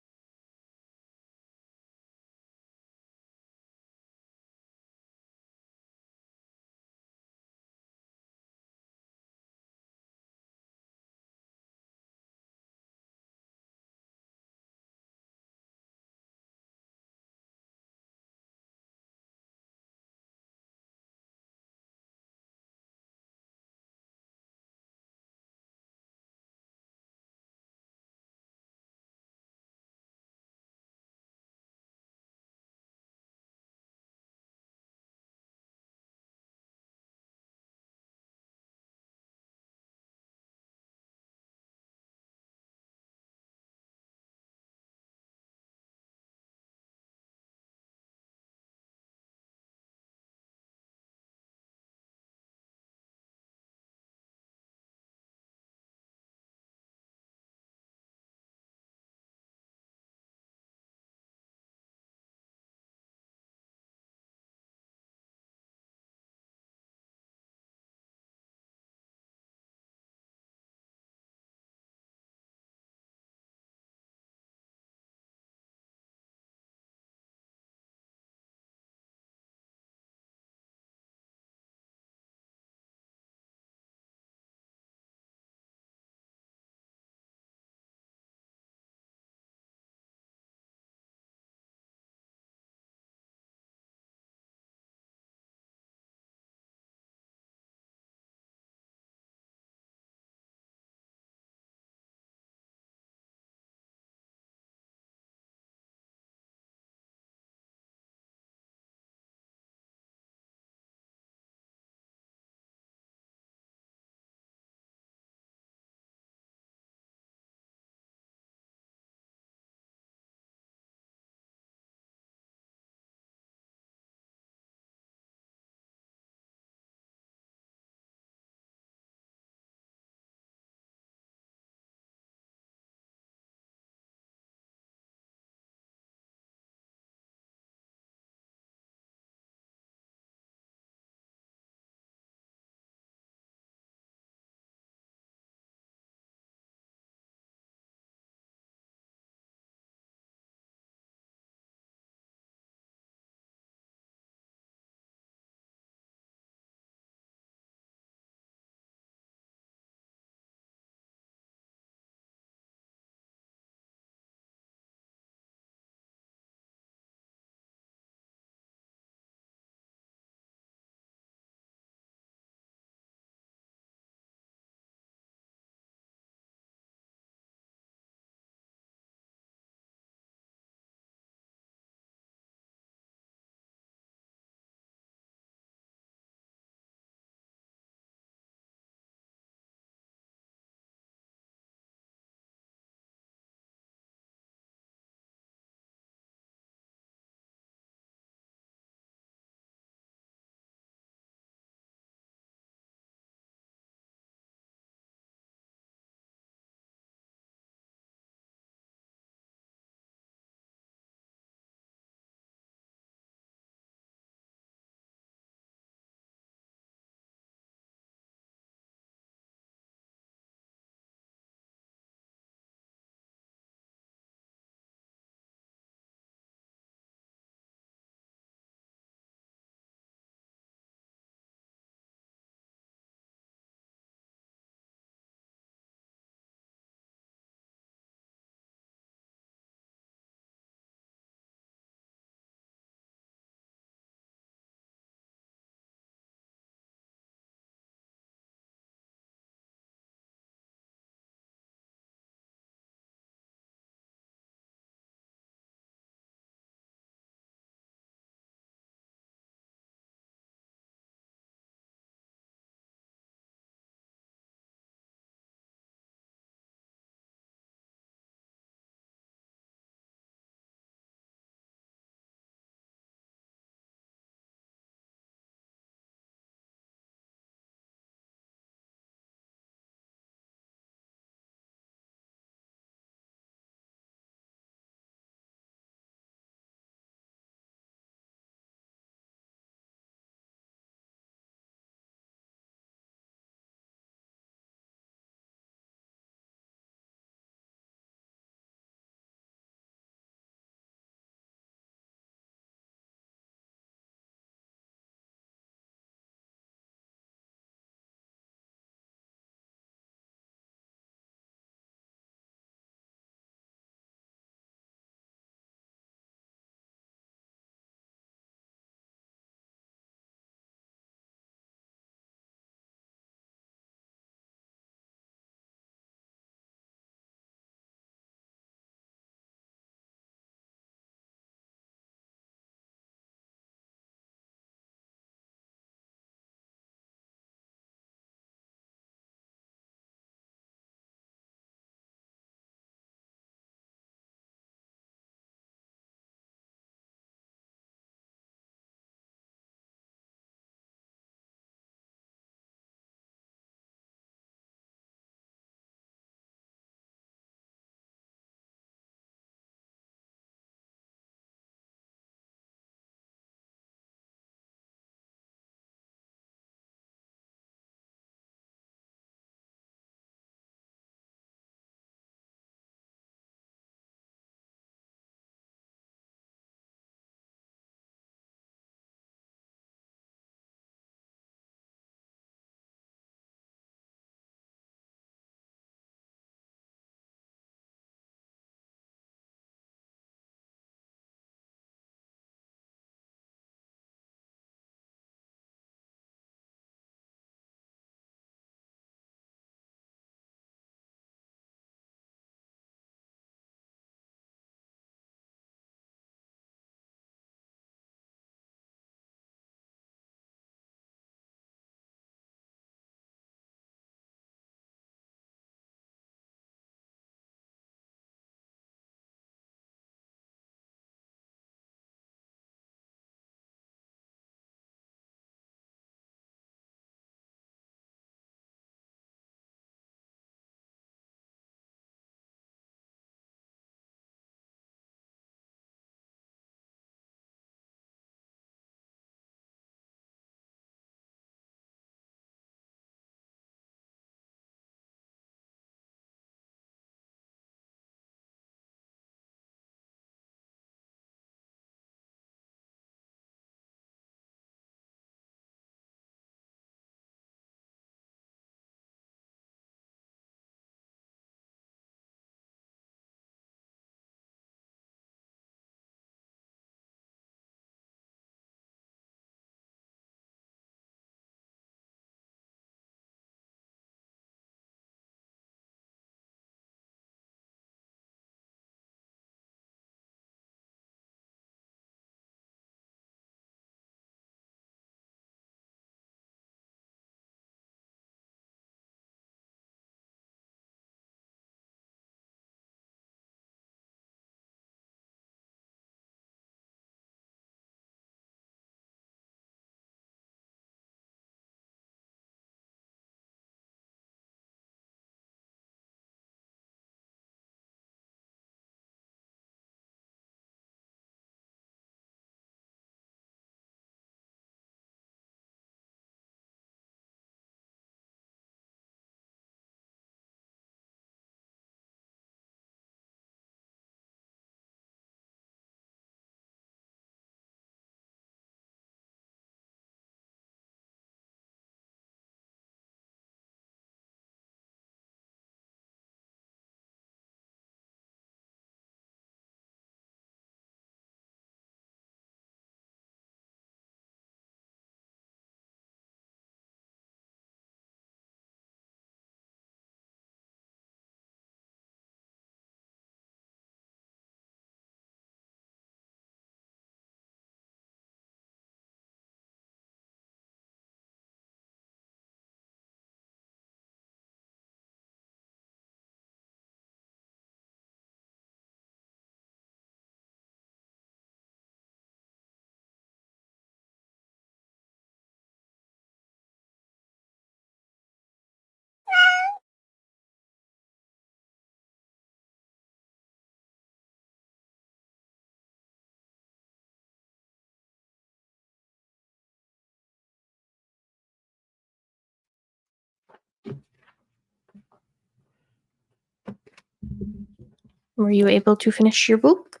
Were you able to finish your book?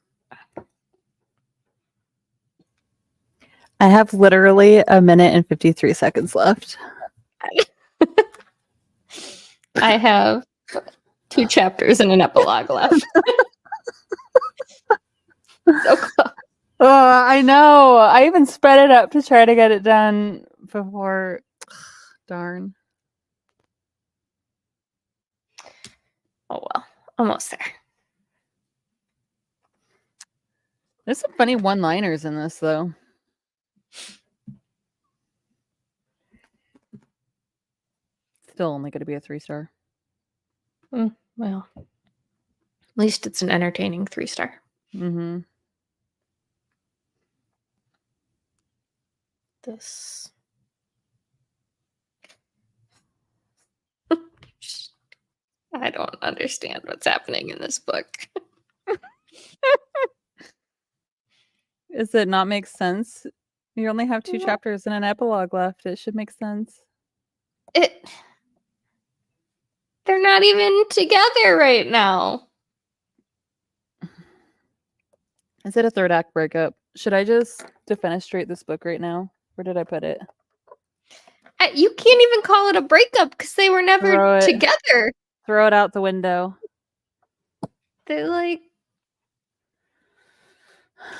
I have literally 1 minute and 53 seconds left. I have 2 chapters and an epilogue left. So close. Oh, I know. I even spread it up to try to get it done before. Darn. Oh well, almost there. There's some funny one-liners in this, though. Still only going to be a 3-star. Well, at least it's an entertaining 3-star. Mm-hmm. This. I don't understand what's happening in this book. Does it not make sense? You only have 2 No. chapters and an epilogue left. It should make sense. They're not even together right now. Is it a 3rd act breakup? Should I just defenestrate this book right now? Where did I put it? You can't even call it a breakup because they were never Throw it. together. Throw it out the window. They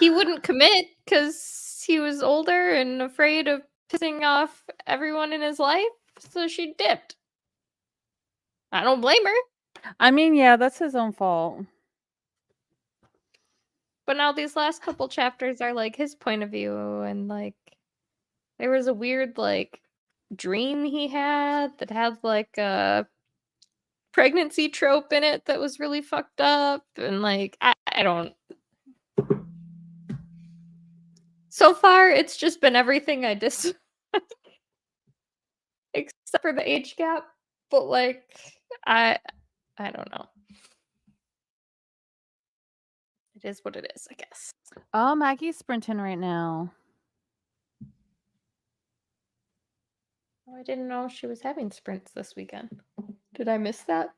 he wouldn't commit because he was older and afraid of pissing off everyone in his life, so she dipped. I don't blame her. I mean, yeah, that's his own fault. But now these last couple chapters are his point of view, and there was a weird dream he had that had a pregnancy trope in it that was really fucked up, and I don't. So far, it's just been everything I dislike, except for the age gap. But I don't know. It is what it is, I guess. Oh, Maggie's sprinting right now. Oh, I didn't know she was having sprints this weekend. Did I miss that?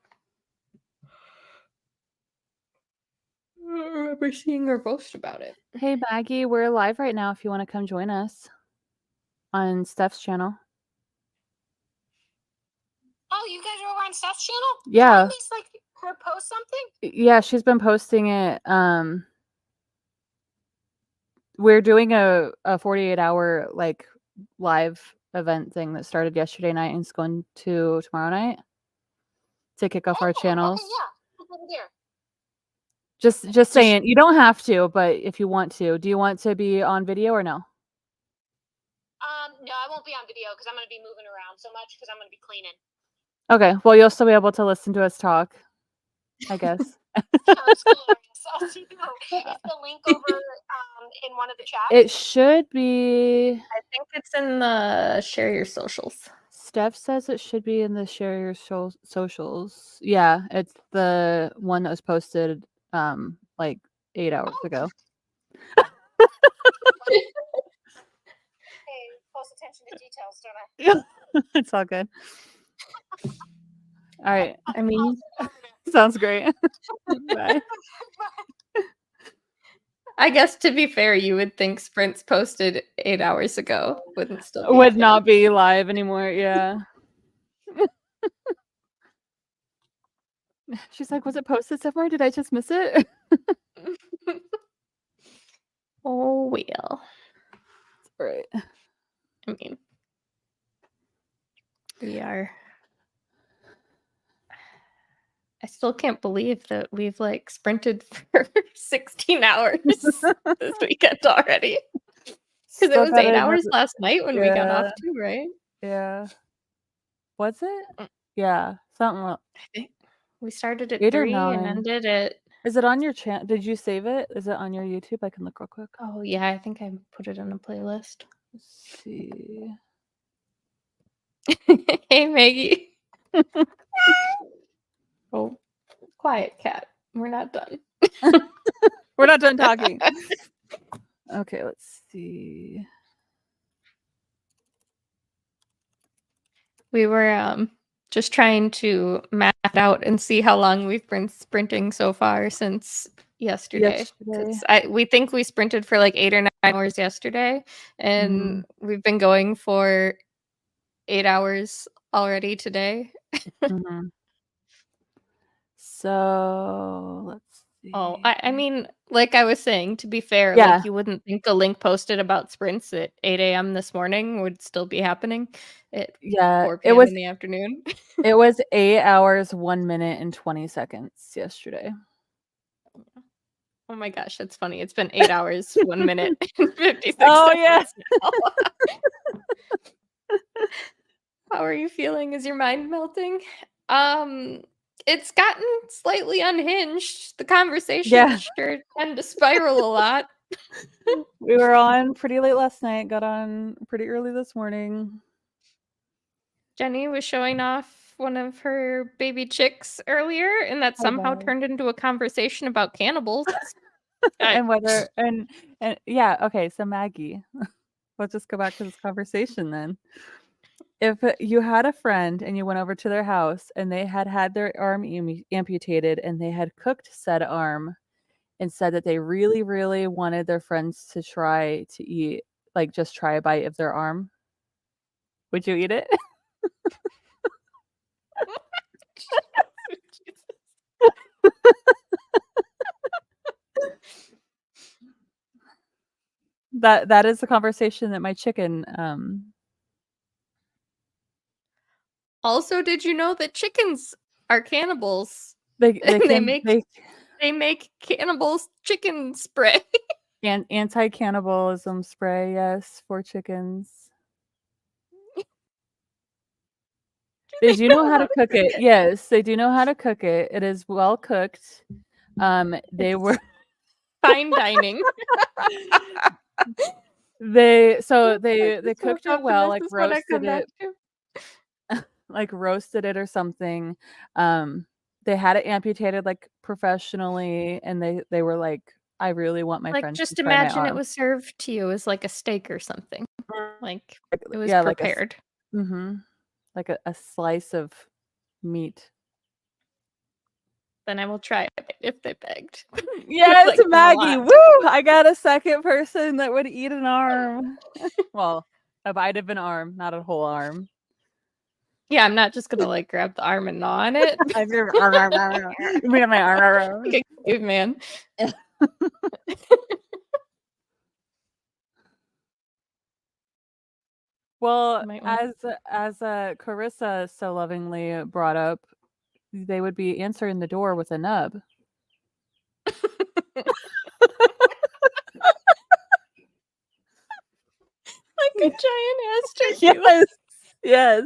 I don't remember seeing her post about it. Hey, Maggie, we're live right now if you want to come join us on Steph's channel. Oh, you guys are over on Steph's channel? Yeah. Can I at least her post something? Yeah, she's been posting it. We're doing a 48-hour live event thing that started yesterday night and it's going to tomorrow night to kick off our channels. Okay, yeah. Over here. Just saying, you don't have to, but if you want to. Do you want to be on video or no? No, I won't be on video because I'm going to be moving around so much because I'm going to be cleaning. Okay, well, you'll still be able to listen to us talk, I guess. Sounds hilarious. I'll see you. Is the link over in one of the chats? It should be. I think it's in the share your socials. Steph says it should be in the share your socials. Yeah, it's the one that was posted 8 hours ago. Hey, close attention to details, don't I? It's all good. All right. I mean, Sounds great. Bye. I guess to be fair, you would think sprints posted 8 hours ago wouldn't still be Would a not be live anymore. Yeah. She's like, was it posted somewhere? Did I just miss it? thing. Oh well. Right. I mean, we are. I still can't believe that we've sprinted for 16 hours this weekend already. Because it was 8 hours last night when we got off too, right? Yeah. Was it? Yeah. Something. I think we started at 8 or 3 and 9. ended at. Is it on your channel? Did you save it? Is it on your YouTube? I can look real quick. Oh yeah, I think I put it on a playlist. Let's see. Hey Maggie. Oh, quiet cat. We're not done. We're not done talking. Okay, let's see. We were just trying to map it out and see how long we've been sprinting so far since yesterday. 'Cause we think we sprinted for like 8 or 9 hours yesterday, and we've been going for 8 hours already today. Mhm. So let's see. Oh, I mean, like I was saying, to be fair, Yeah. like you wouldn't think a link posted about sprints at 8 a.m. this morning would still be happening at Yeah, 4 it p.m. was in the afternoon. it was 8 hours, 1 minute, and 20 seconds yesterday. Oh my gosh, that's funny. It's been 8 hours, 1 minute, and 56 Oh, yeah. seconds now. How are you feeling? Is your mind melting? It's gotten slightly unhinged. The conversations Yeah. sure tend to spiral a lot. We were on pretty late last night, got on pretty early this morning. Jenny was showing off one of her baby chicks earlier, and that somehow turned into a conversation about cannibals. And whether and yeah, okay, so Maggie, let's just go back to this conversation then. If you had a friend and you went over to their house and they had their arm amputated and they had cooked said arm and said that they really, really wanted their friends to try to eat, like just try a bite of their arm, would you eat it? That is the conversation that my chicken Also, did you know that chickens are cannibals? they They make cannibals chicken spray. and anti-cannibalism spray, yes, for chickens. They do know how to cook it. Yes, they do know how to cook it. It is well cooked. They were fine dining. they cooked it well, like roasted it or something. They had it amputated like professionally, and they were like, I really want my like friends just to try my imagine it arm. was served to you as like a steak or something. Like it was Yeah, prepared. like a slice of meat. Then I will try it if they begged. Yes, like them a Maggie. lot. Woo! I got a second person that would eat an arm. Well, a bite of an arm, not a whole arm. Yeah, I'm not just gonna like grab the arm and gnaw on it. Like my arm. Like a caveman. Well, Might want- as Carissa so lovingly brought up, they would be answering the door with a nub. like a giant ass turkey. Yes. Yes.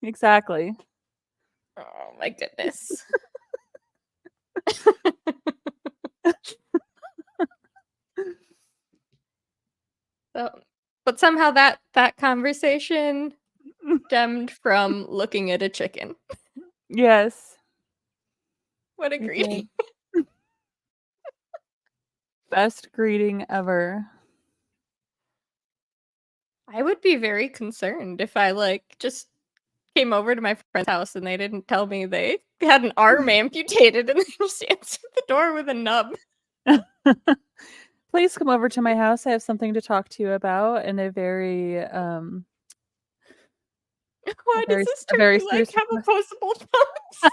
Exactly. Oh my goodness. But somehow that conversation stemmed from looking at a chicken. Yes. What a It greeting. Best greeting ever. I would be very concerned if I like just came over to my friend's house and they didn't tell me they had an arm amputated and they just answered the door with a nub. Please come over to my house. I have something to talk to you about in a very Why does this very turkey like serious have opposable thumbs?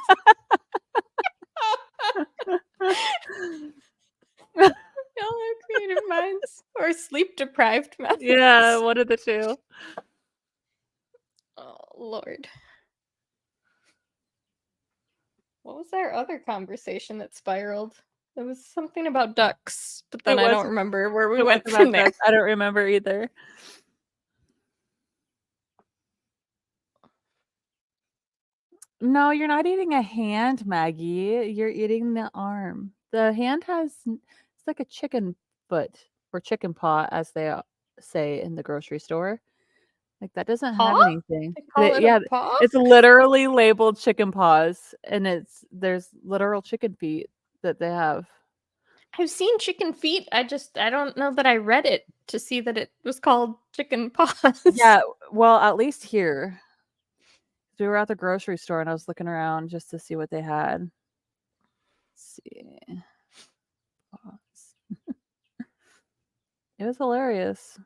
Y'all are creative minds or sleep deprived methods. Yeah, one of the two. Oh Lord. What was our other conversation that spiraled? It was something about ducks, but then I don't remember where we went from there. I don't remember either. No, you're not eating a hand, Maggie. You're eating the arm. The hand it's like a chicken foot or chicken paw, as they say in the grocery store. Like that doesn't have Paw? anything. They call it a paw? It's literally labeled chicken paws, and there's literal chicken feet that they have. I've seen chicken feet. I don't know that I read it to see that it was called chicken paws. Yeah, well, at least here. We were at the grocery store and I was looking around just to see what they had. Let's see. Pause. It was hilarious.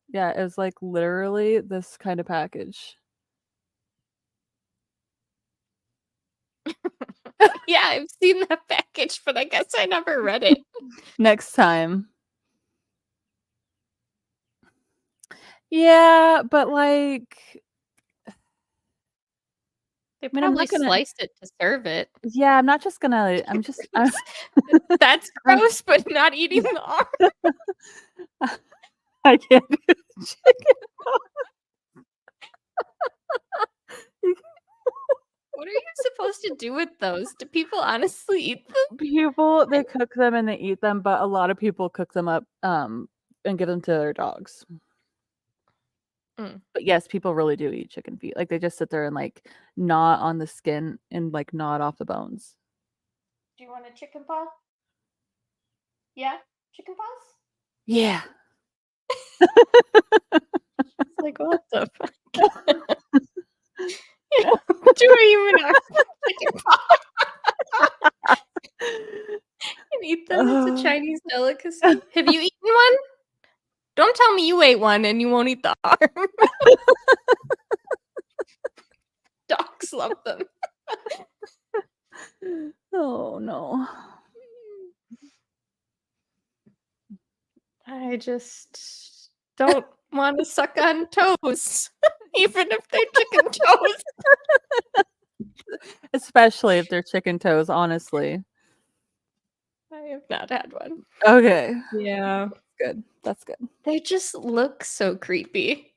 Yeah, it was like literally this kind of package. Yeah, I've seen that package, but I guess I never read it. Next time. Yeah, but like, They mean, I'm probably not gonna- sliced it to serve it. yeah, I'm not just gonna. I'm just. That's gross, but not eating the arm. I can't do chicken. What are you supposed to do with those? Do people honestly eat them? People, they cook them and they eat them, but a lot of people cook them up and give them to their dogs. But yes, people really do eat chicken feet. Like they just sit there and like gnaw on the skin and like gnaw it off the bones. Do you want a chicken paw? Yeah? Chicken paws? Yeah. It's like, what the fuck? Do I even have chicken paw? And eat them? It's a Chinese delicacy. Have you eaten one? Don't tell me you ate one and you won't eat the arm. Dogs love them. Oh no. I just don't want to suck on toes, even if they're chicken toes. Especially if they're chicken toes, honestly. I have not had one. Okay. Yeah. Good. That's good. They just look so creepy.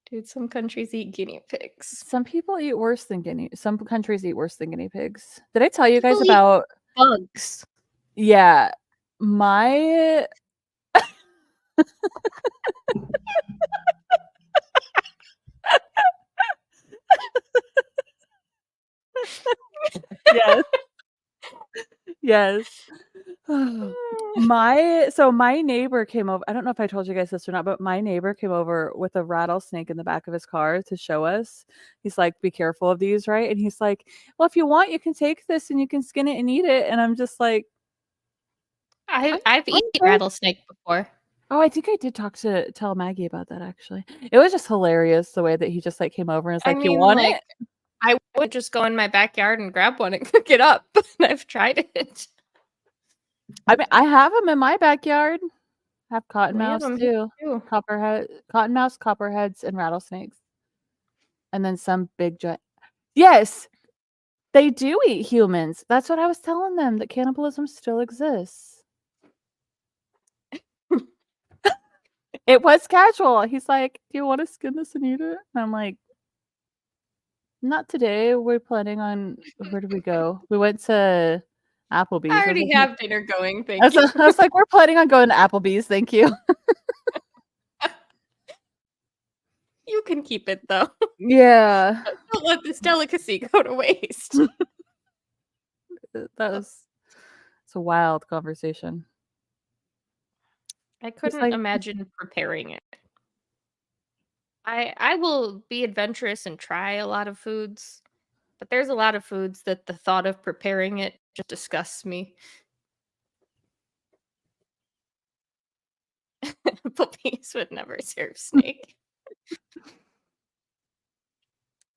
Dude, some countries eat guinea pigs. Some people eat worse than some countries eat worse than guinea pigs. Did I tell you guys People eat about bugs? Yeah. My Yes. Yes. My neighbor came over. I don't know if I told you guys this or not, but my neighbor came over with a rattlesnake in the back of his car to show us. He's like, "Be careful of these," right? And he's like, "Well, if you want, you can take this and you can skin it and eat it." And I'm just like, I've eaten okay. rattlesnake before. Oh, I think I did tell Maggie about that actually. It was just hilarious the way that he just like came over and was like, "You want it?" I would just go in my backyard and grab one and cook it up. I've tried it. I mean, I have them in my backyard. I have cottonmouths We have 'em here too. Cottonmouths, copperheads, and rattlesnakes. And then some big giant. Yes, they do eat humans. That's what I was telling them, that cannibalism still exists. It was casual. He's like, "Do you want to skin this and eat it?" And I'm like, "Not today. We're planning on, where did we go? We went to Applebee's. I already have dinner going. Thank I you. was like, "We're planning on going to Applebee's. Thank you." You can keep it though. Yeah. Don't let this delicacy go to waste. It's a wild conversation. I couldn't like- imagine preparing it. I will be adventurous and try a lot of foods, but there's a lot of foods that the thought of preparing it just disgusts me. Applebee's would never serve snake.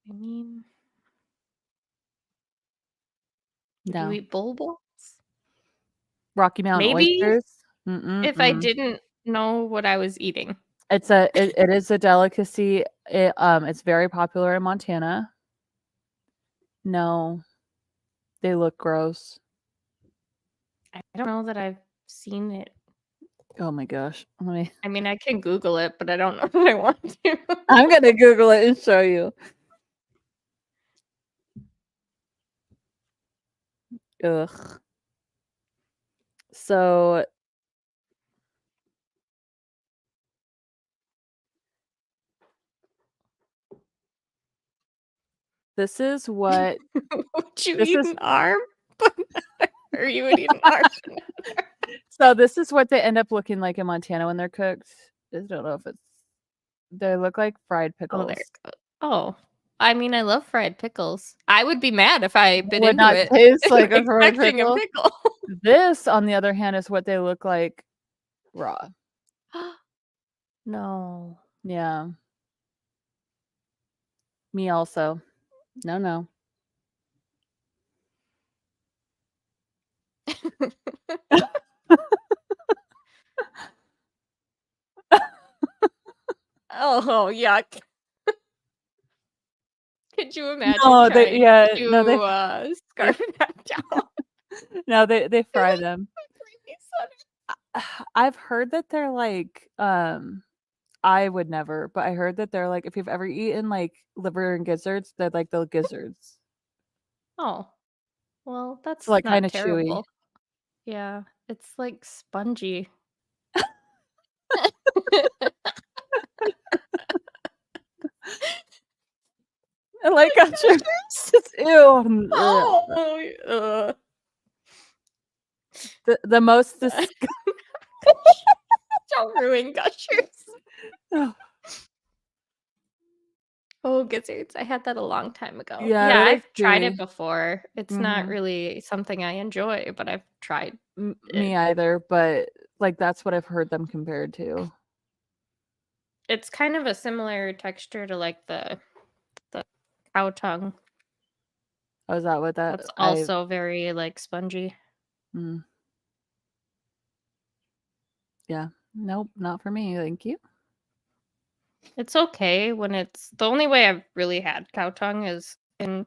I mean, do No. you eat bulbos? Rocky Mountain Maybe oysters. if I didn't know what I was eating. It is a delicacy. It's very popular in Montana. No, they look gross. I don't know that I've seen it. Oh my gosh. I mean, I can Google it, but I don't know that I want to. I'm gonna Google it and show you. Ugh. So this is what Would you This eat is- an arm? Or you would eat an arm? so this is what they end up looking like in Montana when they're cooked. I don't know if they look like fried Oh, pickles. there it goes. Oh, I mean, I love fried pickles. I would be mad if I bit Would into not it taste like a fried expecting a pickle. pickle. This, on the other hand, is what they look like raw. No. Yeah. Me also. No. Oh, yuck. Could you imagine No, trying to scarf that down? No, they fry them. I've heard that they're like, I would never, but I heard that they're like, if you've ever eaten like liver and gizzards, they're like the gizzards. Oh, well, that's So, like, not kinda chewy. terrible. Yeah, it's like spongy. I like gushers. Ew. Oh, The most don't ruin gushers. Oh. Oh, gizzards. I had that a long time ago. Yeah, Yeah, they're, like, I've tried it chewy. before. It's not Mhm. really something I enjoy, but I've tried Me it. either, but like that's what I've heard them compared to. It's kind of a similar texture to like the cow tongue. Oh, is that what that That's also very like spongy. mm. Yeah. Nope, not for me. Thank you. It's okay when it's the only way I've really had cow tongue is in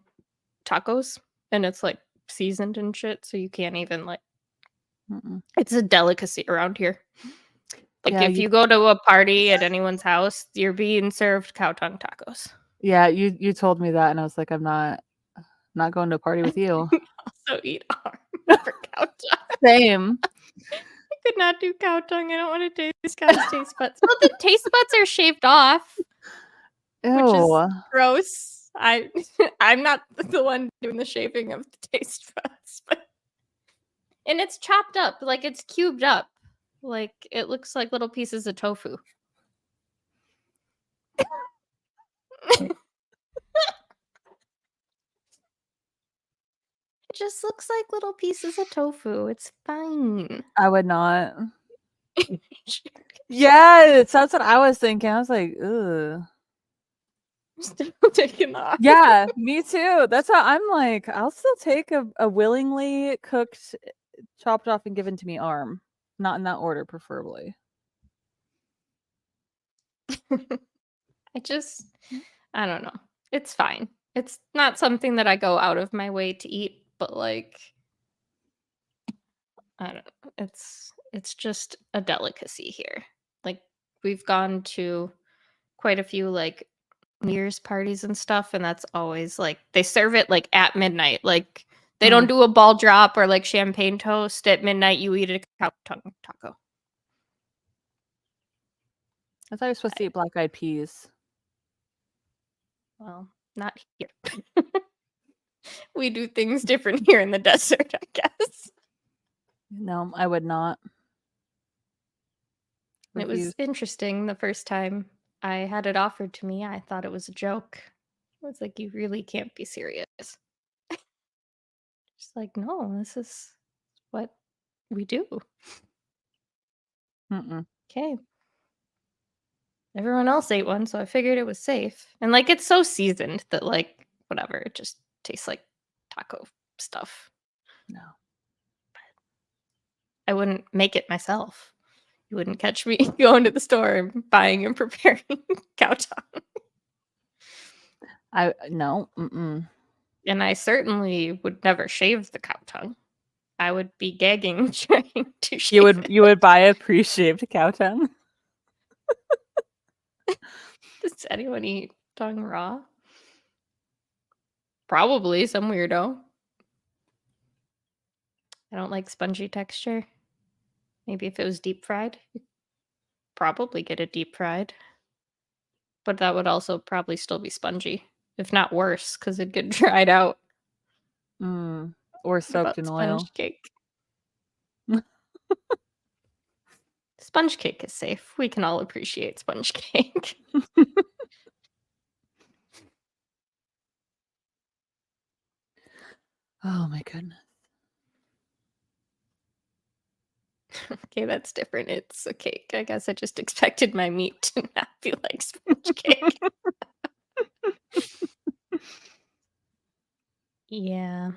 tacos, and it's like seasoned and shit, so you can't even like. Mm-mm. It's a delicacy around here. Like Yeah, if you go to a party at anyone's house, you're being served cow tongue tacos. Yeah, you told me that, and I was like, I'm not going to a party with you. Also eat arm for cow tongue. Same. I could not do cow tongue. I don't want to taste cow's taste buds. Well, the taste buds are shaved off, which is Ew. gross. I'm not the one doing the shaving of the taste buds, and it's chopped up, like it's cubed up, like it looks like little pieces of tofu. It just looks like little pieces of tofu. It's fine. I would not. Yes, that's what I was thinking. I was like, ugh. Still taking off. Yeah, me too. That's what I'm like. I'll still take a willingly cooked, chopped off and given to me arm. Not in that order, preferably. I don't know. It's fine. It's not something that I go out of my way to eat, but like I don't know. It's just a delicacy here. Like we've gone to quite a few like New Year's parties and stuff, and that's always like they serve it like at midnight. Like they don't do a ball drop or like champagne toast at midnight. You eat a cow tongue taco. I thought you were supposed to eat black-eyed peas. Well, not here. We do things different here in the desert, I guess. No, I would not. It was interesting the first time I had it offered to me. I thought it was a joke. I was like, you really can't be serious. Just like, no, this is what we do. Mm-mm. Okay. Everyone else ate one, so I figured it was safe. And like, it's so seasoned that like, whatever, it just tastes like taco stuff. No. I wouldn't make it myself. You wouldn't catch me going to the store and buying and preparing cow tongue. No. Mm-mm. And I certainly would never shave the cow tongue. I would be gagging trying to shave it. You would buy a pre-shaved cow tongue? Does anyone eat tongue raw? Probably some weirdo. I don't like spongy texture. Maybe if it was deep fried, you'd probably get it deep fried. But that would also probably still be spongy, if not worse, because it'd get dried out. Or soaked in oil. Sponge cake. Sponge cake is safe. We can all appreciate sponge cake. Oh my goodness. Okay, that's different. It's a cake. I guess I just expected my meat to not be like sponge cake. Yeah.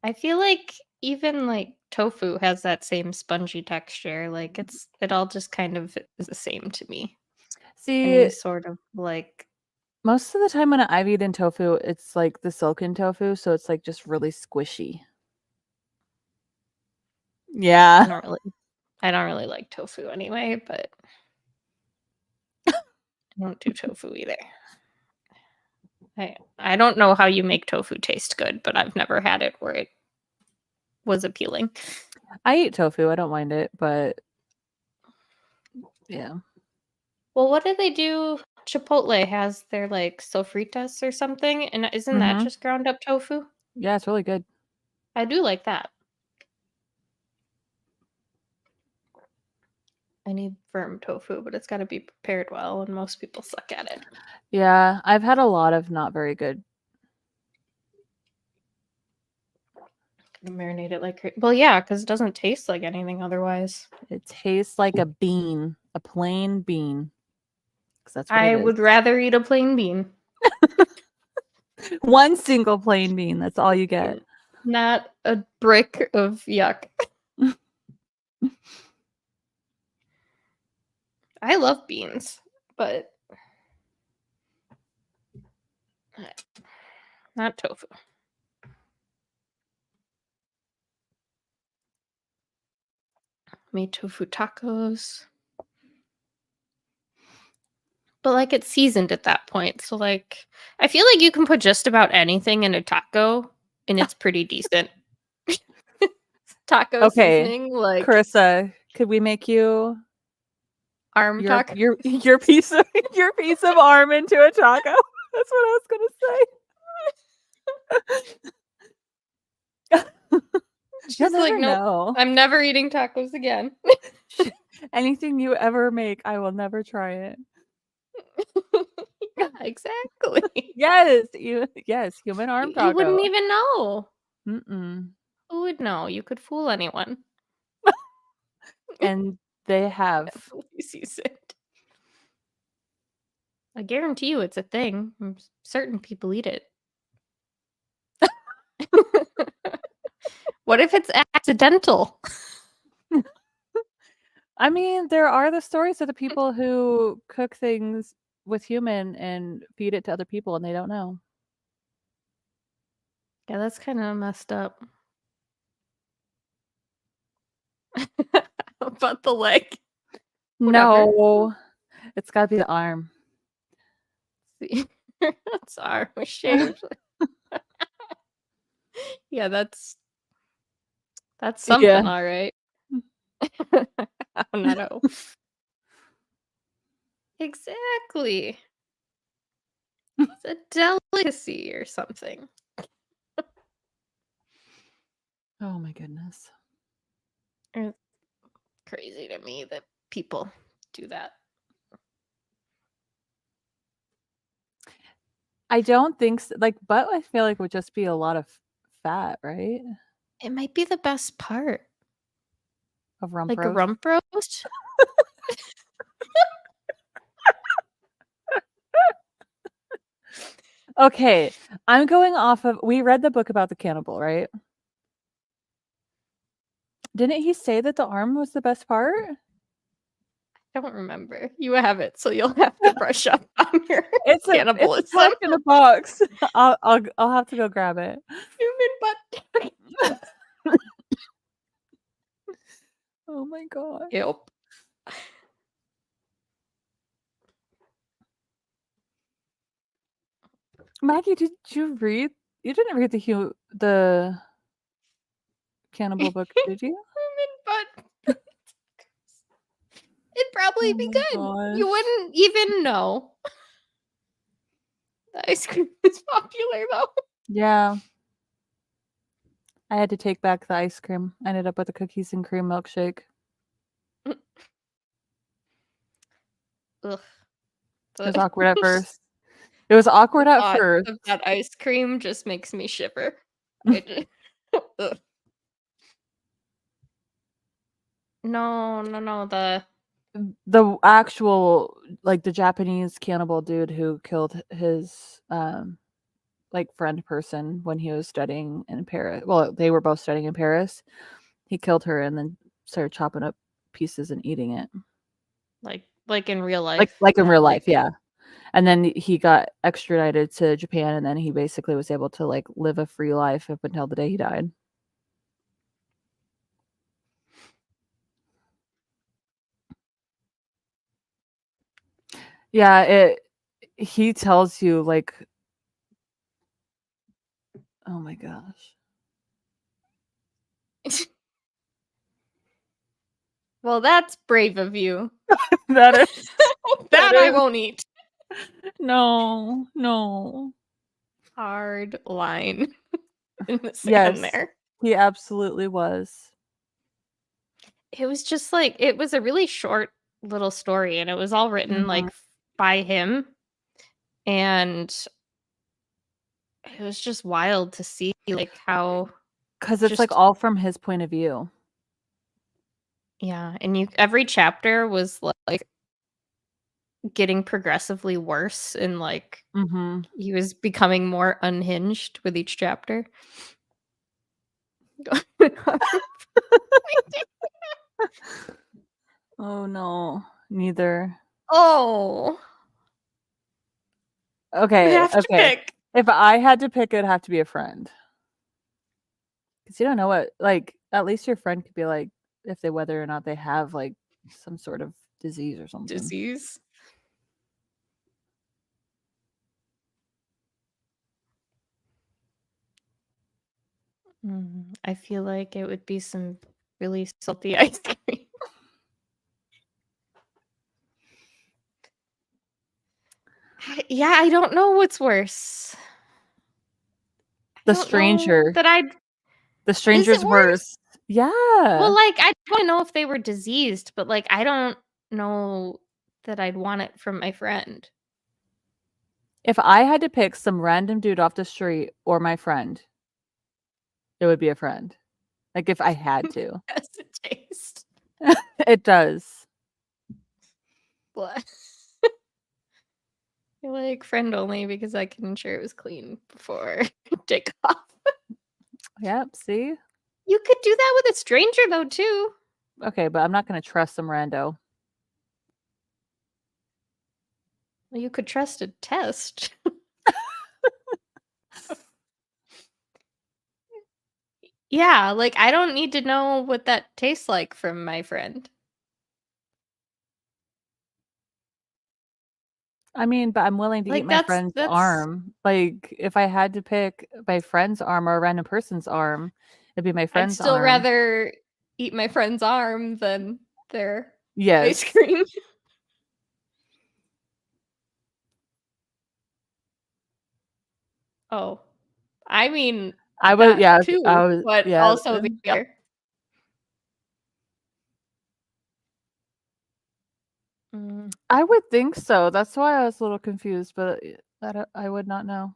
I feel like even like tofu has that same spongy texture. Like it all just kind of is the same to me. See, Any sort of like most of the time when I've eaten tofu, it's like the silken tofu, so it's like just really squishy. Yeah. I don't really like tofu anyway, but I don't do tofu either. I don't know how you make tofu taste good, but I've never had it where it was appealing. I eat tofu. I don't mind it, but yeah. Well, what do they do? Chipotle has their like sofritas or something, and isn't that just ground up tofu? Yeah, it's really good. I do like that. I need firm tofu, but it's got to be prepared well, and most people suck at it. Yeah, I've had a lot of not very good. Marinate it like well, yeah, because it doesn't taste like anything otherwise. It tastes like a bean, a plain bean. Because that's what I it is. would rather eat a plain bean. One single plain bean. That's all you get. Not a brick of yuck. I love beans, but not tofu. Made tofu tacos. But like it's seasoned at that point. So like I feel like you can put just about anything in a taco and it's pretty decent. Taco seasoning, like Carissa, could we make you arm taco? your piece of arm into a taco? That's what I was gonna say. She's like, nope, know. I'm never eating tacos again. Anything you ever make, I will never try it. Yeah, exactly. Yes, human arm taco. You wouldn't even know. Mm-mm. Who would know? You could fool anyone. And they have. Seasoned. I guarantee you it's a thing. Certain people eat it. What if it's accidental? I mean, there are the stories of the people who cook things with human and feed it to other people and they don't know. Yeah, that's kind of messed up. But the leg. Whatever. No, it's got to be the arm. See, that's arm shaped. Yeah, that's something, all right. No. Exactly. It's a delicacy or something. Oh my goodness. It's crazy to me that people do that. I don't think so. Like, butt, I feel like would just be a lot of fat, right? It might be the best part. Of rump Like roast. a rump roast? Okay, I'm going off of. We read the book about the cannibal, right? Didn't he say that the arm was the best part? I don't remember. You have it, so you'll have to brush up on your cannibalism. It's tucked in a box. I'll have to go grab it. Human butt. Oh my god. Yep. Maggie, did you read? You didn't read the cannibal book, did you? Human butt. It'd probably be good. Gosh. You wouldn't even know. The ice cream is popular though. Yeah. I had to take back the ice cream. I ended up with a cookies and cream milkshake. Ugh. It was awkward at first. It was awkward at thought first. of that ice cream just makes me shiver. Ugh. No, The actual, like, the Japanese cannibal dude who killed his like friend person when he was studying in Paris. Well, they were both studying in Paris. He killed her and then started chopping up pieces and eating it. like in real life. Like in not real life, yeah. And then he got extradited to Japan, and then he basically was able to like live a free life up until the day he died. Yeah, he tells you like, oh my gosh. Well, that's brave of you. That is That I is- won't eat. no. Hard line in the sand Yes. there. He absolutely was. It was just like it was a really short little story, and it was all written like by him, and it was just wild to see like how, because it's like just- all from his point of view. yeah, and every chapter was like getting progressively worse, and like Mm-hmm. he was becoming more unhinged with each chapter. Oh no, neither. Oh, you Okay, have to pick. If I had to pick, it'd have to be a friend. Because you don't know what, like, at least your friend could be like, if they, whether or not they have like some sort of disease or something. Disease. I feel like it would be some really salty ice cream. Yeah, I don't know what's worse. I The don't know stranger. that I'd. The stranger's it worse? worse. Yeah. Well, like I don't know if they were diseased, but like I don't know that I'd want it from my friend. If I had to pick some random dude off the street or my friend, it would be a friend. Like if I had to. Has a taste. It does. What? I like friend only because I can ensure it was clean before take off. Yep, see? You could do that with a stranger though too. Okay, but I'm not going to trust some rando. Well, you could trust a test. Yeah, like I don't need to know what that tastes like from my friend. I mean, but I'm willing to Like, eat my friend's arm. Like, if I had to pick my friend's arm or a random person's arm, it'd be my I'd friend's still arm. rather eat my friend's arm than their Yes. ice cream. Oh, I mean, I would, that yeah, too, I was, but yeah. also the other. I would think so. That's why I was a little confused, but that I would not know.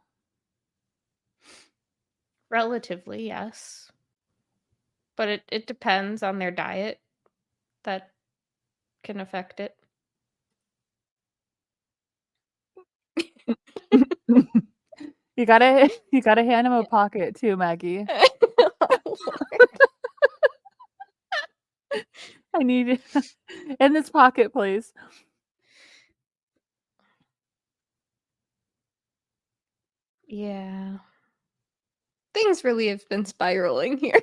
Relatively, yes. But it depends on their diet. That can affect it. You gotta hand him a pocket too, Maggie. I need it in this pocket, please. Yeah. Things really have been spiraling here.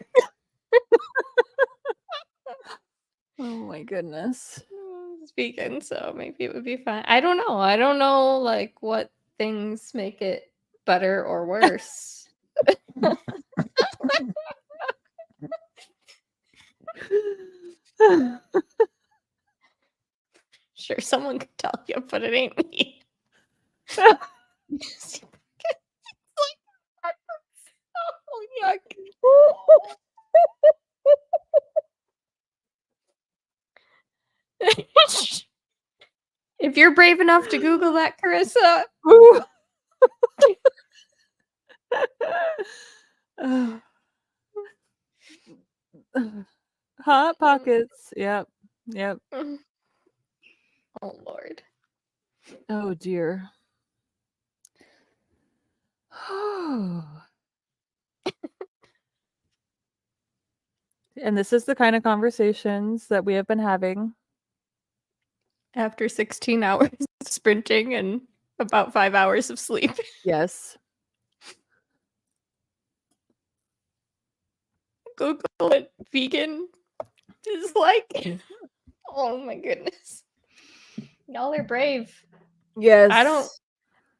Oh my goodness. Speaking, so maybe it would be fine. I don't know. I don't know like what things make it better or worse. Sure, someone could tell you, but it ain't me. It's like, oh, yuck. If you're brave enough to Google that, Carissa, Ooh. Hot Pockets. Yep. Yep. Oh Lord. Oh dear. And this is the kind of conversations that we have been having. After 16 hours of sprinting and about 5 hours of sleep. Yes. Google what vegan is like. Oh my goodness. Y'all are brave. Yes.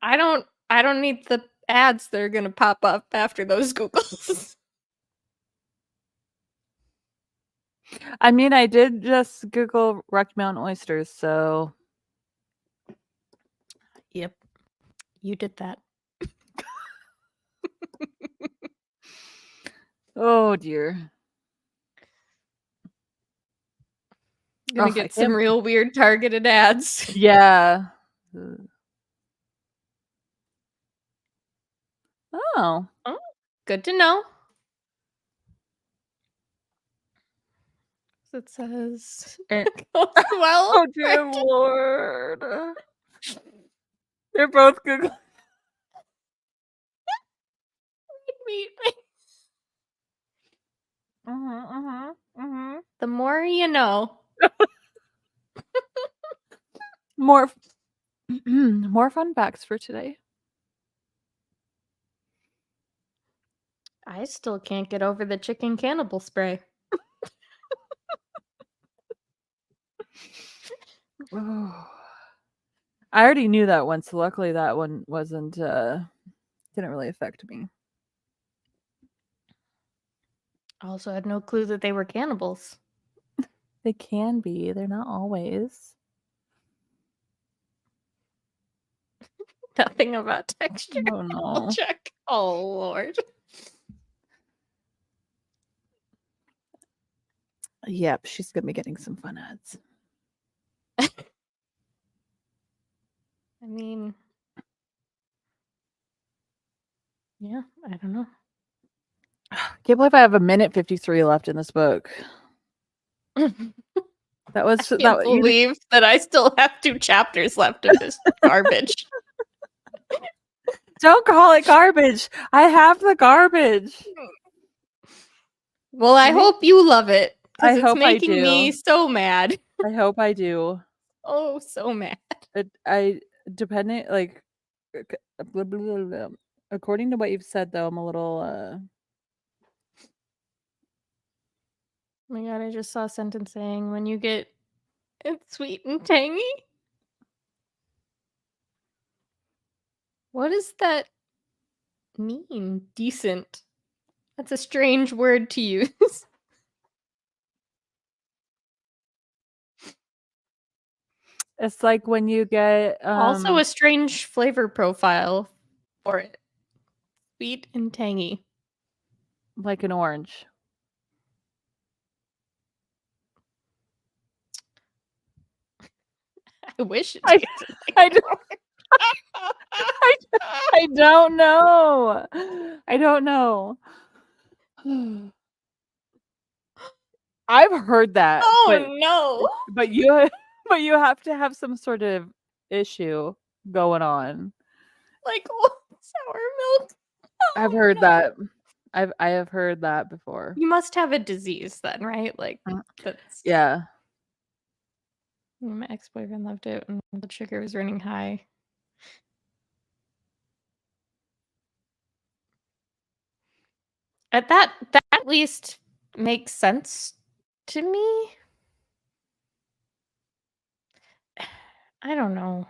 I don't need the ads that are gonna pop up after those Googles. I mean, I did just Google Rocky Mountain oysters, so Yep. You did that. oh dear. Gonna Ugh, I get some can't- real weird targeted ads. Yeah. Oh. Good to know. It says And- well. Oh dear Lord. They're both Google. The more you know. More more fun facts for today. I still can't get over the chicken cannibal spray. Oh. I already knew that one, so luckily that one wasn't didn't really affect me. I also had no clue that they were cannibals. They can be, they're not always. Nothing about texture. Oh I'll no. check. Oh Lord. Yep, she's gonna be getting some fun ads. I mean, yeah, I don't know. Can't believe I have 1:53 left in this book. That was I can't believe that I still have 2 chapters left of this garbage. Don't call it garbage. I have the garbage. Well, I hope you love it. I Because it's hope I making me do. so mad. I hope I do. Oh, so mad. I depending like blah, blah, blah, blah. According to what you've said though, I'm a little Oh my god, I just saw a sentence saying when you get it's sweet and tangy. What does that mean? Decent. That's a strange word to use. it's like when you get Also a strange flavor profile for it. Sweet and tangy. like an orange. I wish it I- tasted like I an don't- orange. I don't know. I don't know. I've heard that, Oh no. but you have to have some sort of issue going on. Like old sour milk. I've Oh, heard no. that. I have heard that before. You must have a disease then, right? Like that's Yeah. my ex-boyfriend loved it and the sugar was running high. That at least makes sense to me. I don't know.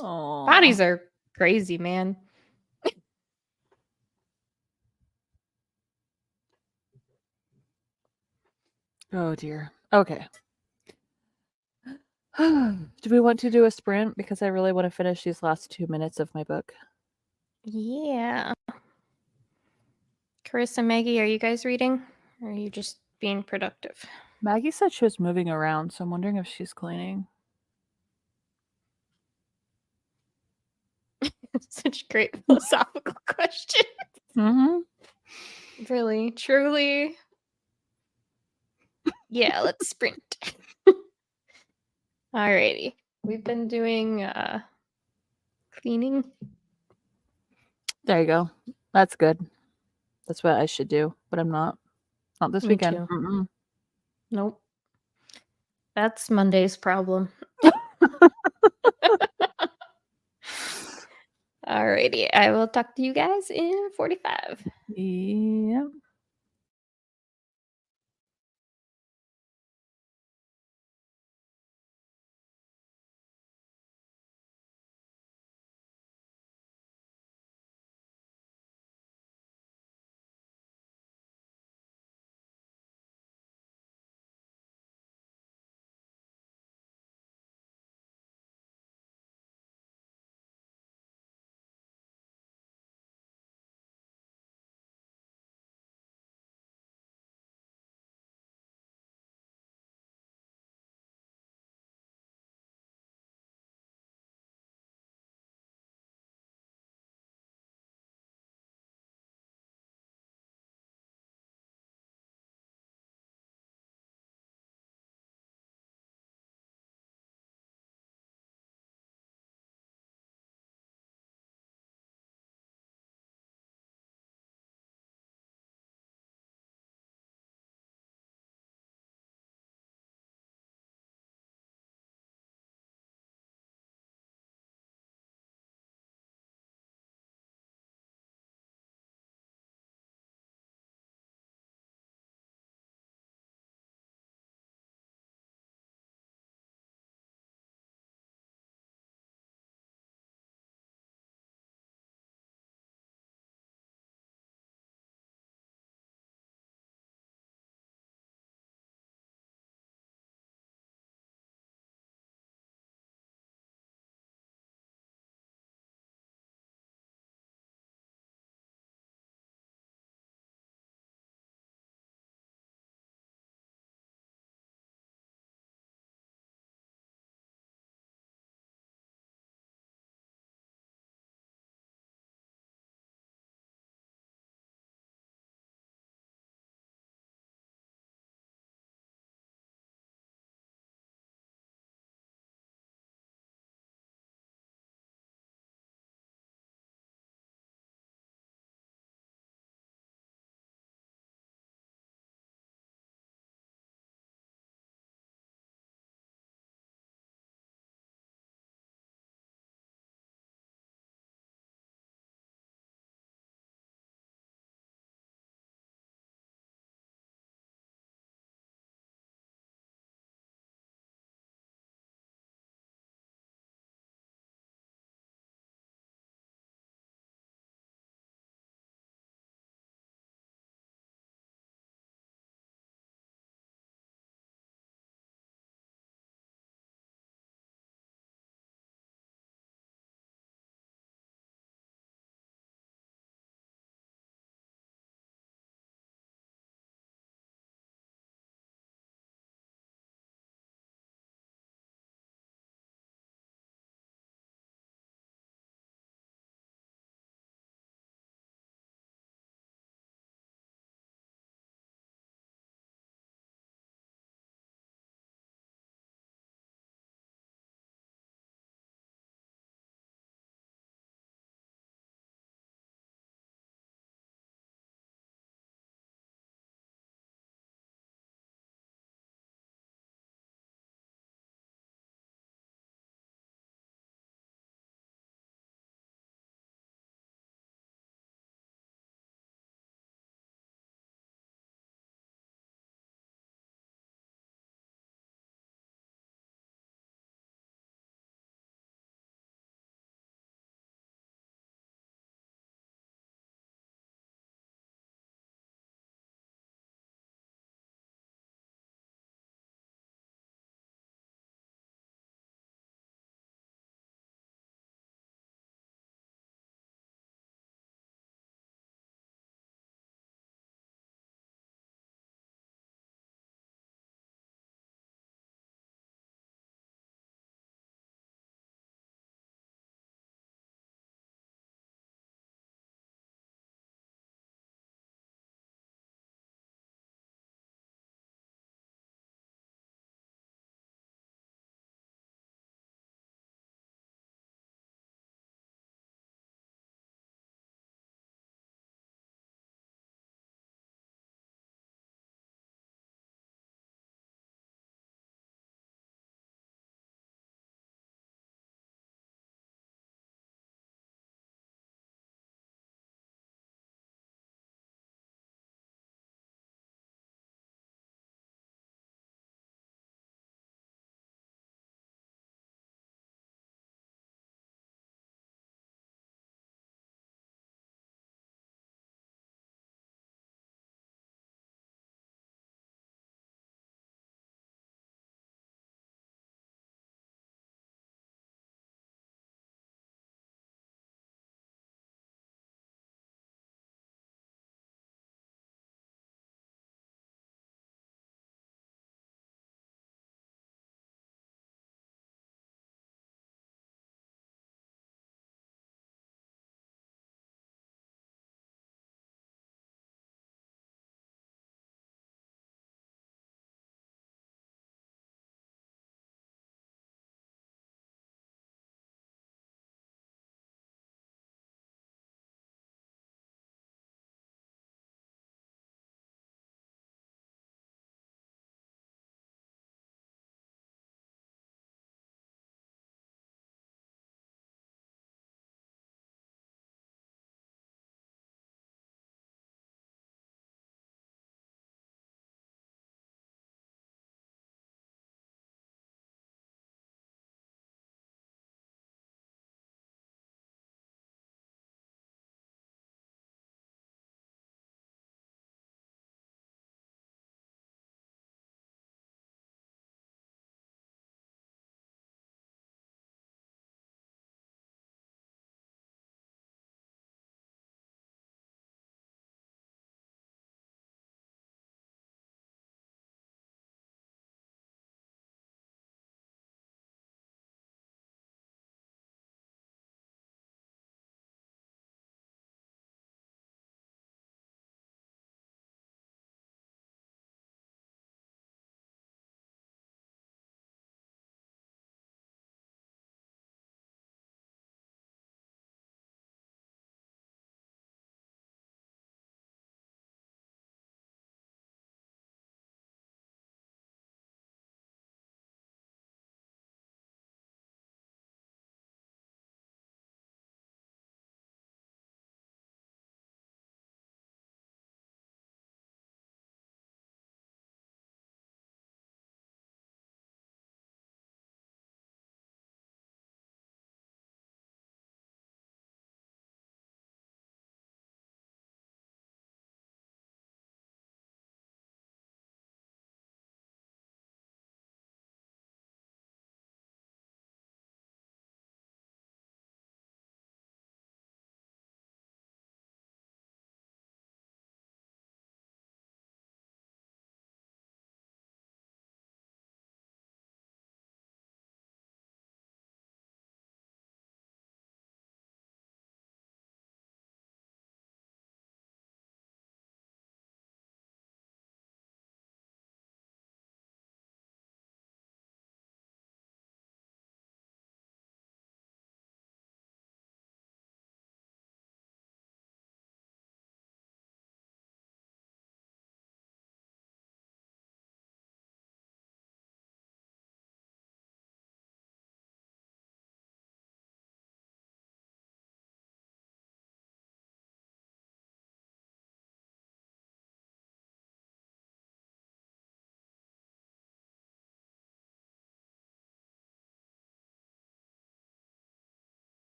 Oh. Bodies are crazy, man. Oh dear. Okay. Do we want to do a sprint? Because I really want to finish these last 2 minutes of my book. Yeah. Carissa and Maggie, are you guys reading? Or are you just being productive? Maggie said she was moving around, so I'm wondering if she's cleaning. Such great philosophical question. Mm-hmm. Really, truly. Yeah, let's sprint. Alrighty. We've been doing cleaning. There you go. That's good. That's what I should do, but I'm not. Not this Me weekend. too. Mm-mm. Nope. That's Monday's problem. Alrighty. I will talk to you guys in 45. Yeah.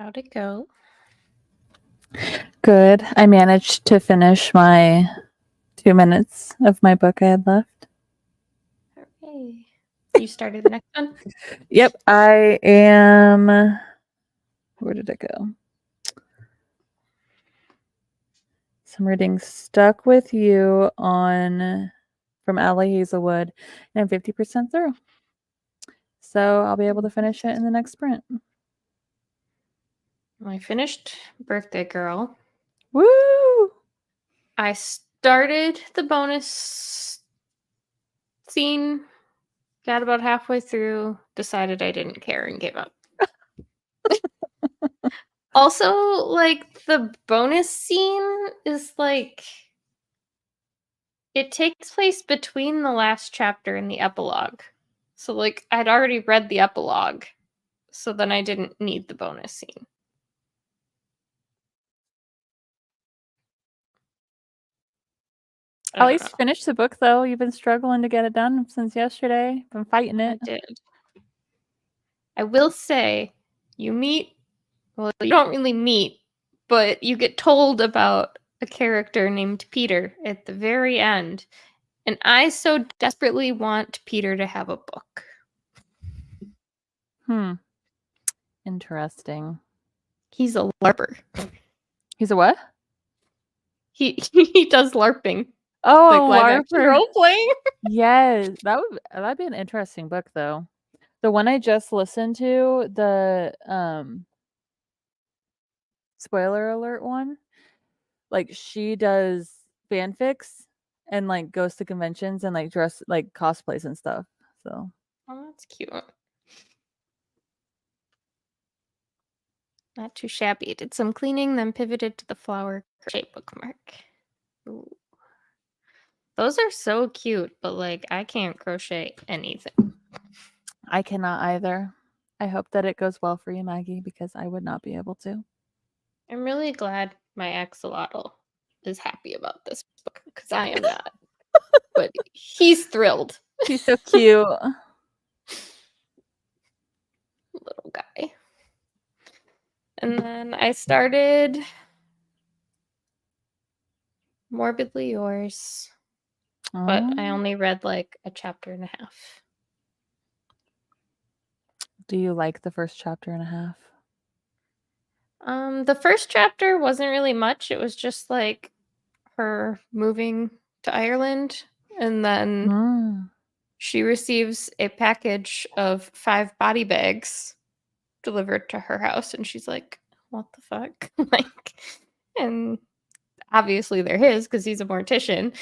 How'd it go? Good. I managed to finish my 2 minutes of my book I had left. Hooray. You started the next one? Yep, I am. Where did it go? So I'm reading Stuck With You on from Allie Hazelwood, and I'm 50% through. So I'll be able to finish it in the next sprint. I finished Birthday Girl. Woo! I started the bonus scene, got about halfway through, decided I didn't care and gave up. Also, like, the bonus scene is like, it takes place between the last chapter and the epilogue. So, like, I'd already read the epilogue, so then I didn't need the bonus scene. At least finish the book, though. You've been struggling to get it done since yesterday. Been fighting it. I did. I will say, you don't really meet, but you get told about a character named Peter at the very end. And I so desperately want Peter to have a book. Interesting. He's a LARPer. He's a what? He does LARPing. Oh, Like live action LARPer. role playing. Yes, that'd be an interesting book, though. The one I just listened to, the spoiler alert one, like she does fanfics and like goes to conventions and like dress like cosplays and stuff. So Oh, that's cute. Not too shabby. Did some cleaning, then pivoted to the flower crochet bookmark. Ooh. Those are so cute, but like I can't crochet anything. I cannot either. I hope that it goes well for you, Maggie, because I would not be able to. I'm really glad my axolotl is happy about this book because I am not. But he's thrilled. He's so cute. Little guy. And then I started Morbidly Yours, but I Oh. only read like a chapter and a half. Do you like the first chapter and a half? The first chapter wasn't really much. It was just like her moving to Ireland, and then she receives a package of 5 body bags delivered to her house, and she's like, what the fuck? Like, and obviously they're his because he's a mortician,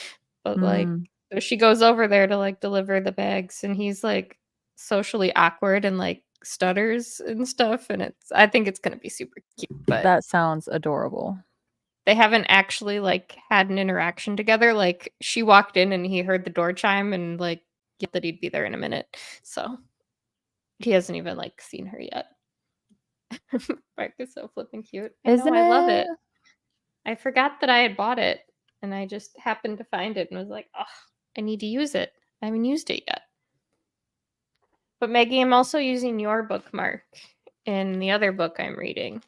but like, so she goes over there to like deliver the bags, and he's like socially awkward and like stutters and stuff, and I think it's gonna be super cute. But That sounds adorable. they haven't actually like had an interaction together. Like she walked in and he heard the door chime and like get that he'd be there in a minute. So he hasn't even like seen her yet. Mark is so flipping cute. Isn't I love it. I forgot that I had bought it and I just happened to find it and was like, oh, I need to use it. I haven't used it yet. But Maggie, I'm also using your bookmark in the other book I'm reading.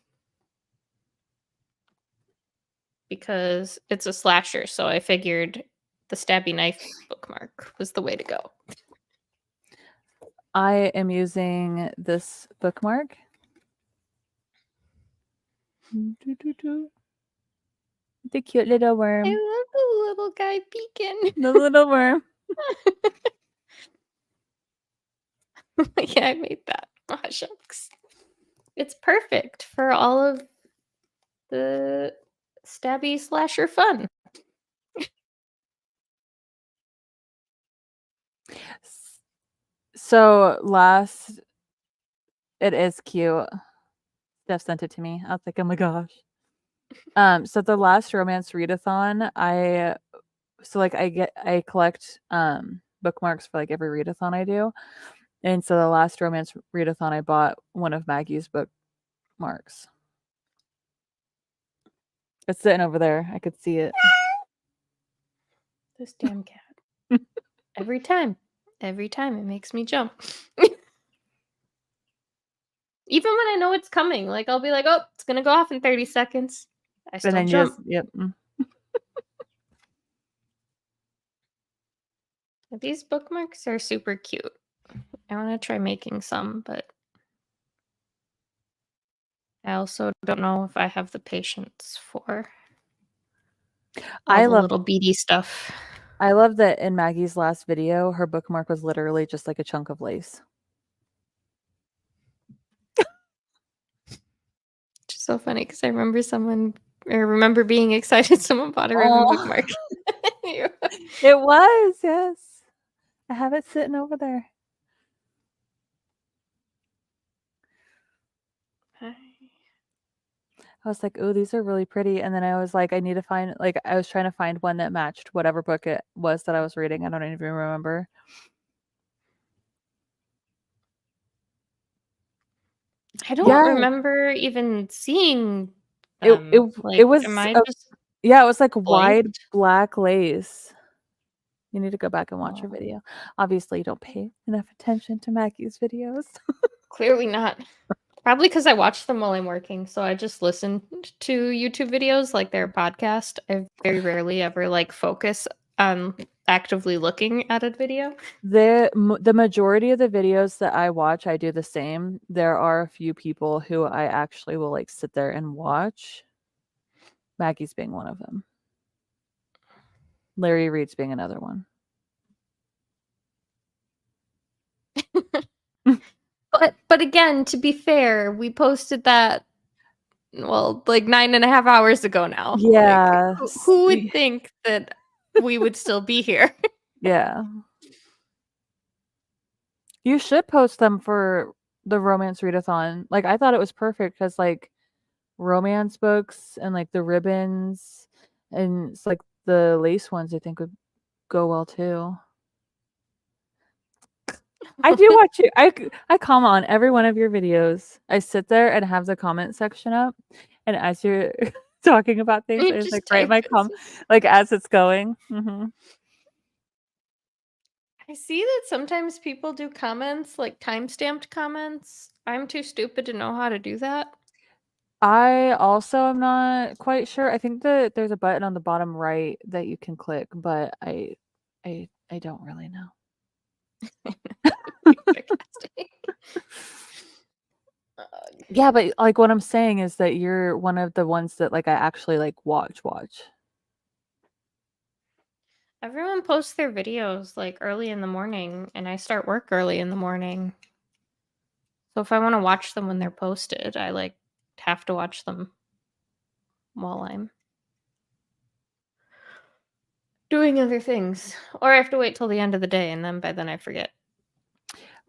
Because it's a slasher, so I figured the stabby knife bookmark was the way to go. I am using this bookmark. The cute little worm. I love the little guy peeking. The little worm. Yeah, I made that. Oh, shucks. It's perfect for all of the stabby slasher fun. So it is cute. Steph sent it to me. I was like, oh my gosh. So the last romance readathon, I collect bookmarks for like every readathon I do. And so the last romance readathon, I bought one of Maggie's bookmarks. It's sitting over there. I could see it. This damn cat. Every time it makes me jump. Even when I know it's coming, like I'll be like, oh, it's gonna go off in 30 seconds. I And still then jump. yep. These bookmarks are super cute. I want to try making some, but I also don't know if I have the patience for all the little beady stuff. I love that in Maggie's last video, her bookmark was literally just like a chunk of lace. Which is so funny because I remember being excited someone bought a ribbon bookmark. It was, yes. I have it sitting over there. I was like, oh, these are really pretty. And then I was like, I need to find, like, I was trying to find one that matched whatever book it was that I was reading. I don't even remember. I don't remember even seeing them. It was, am I just yeah, it was like wide blanked? black lace. You need to go back and watch her Oh. video. Obviously, you don't pay enough attention to Maggie's videos. Clearly not. Probably because I watch them while I'm working, so I just listen to YouTube videos like their podcast. I very rarely ever like focus on actively looking at a video. The majority of the videos that I watch, I do the same. There are a few people who I actually will like sit there and watch. Maggie's being one of them. Larry Reed's being another one. But again, to be fair, we posted that like 9.5 hours ago now. Yeah. Like, who would think that we would still be here? Yeah. You should post them for the romance readathon. Like I thought it was perfect because like romance books and like the ribbons and it's like the lace ones I think would go well too. I do watch you. I comment on every one of your videos. I sit there and have the comment section up, and as you're talking about things, I just like write my comment like as it's going. Mm-hmm. I see that sometimes people do comments like time-stamped comments. I'm too stupid to know how to do that. I also am not quite sure. I think that there's a button on the bottom right that you can click, but I don't really know. Yeah, but like what I'm saying is that you're one of the ones that like I actually like watch. Everyone posts their videos like early in the morning, and I start work early in the morning. So if I want to watch them when they're posted, I like have to watch them while I'm doing other things. Or I have to wait till the end of the day, and then by then I forget.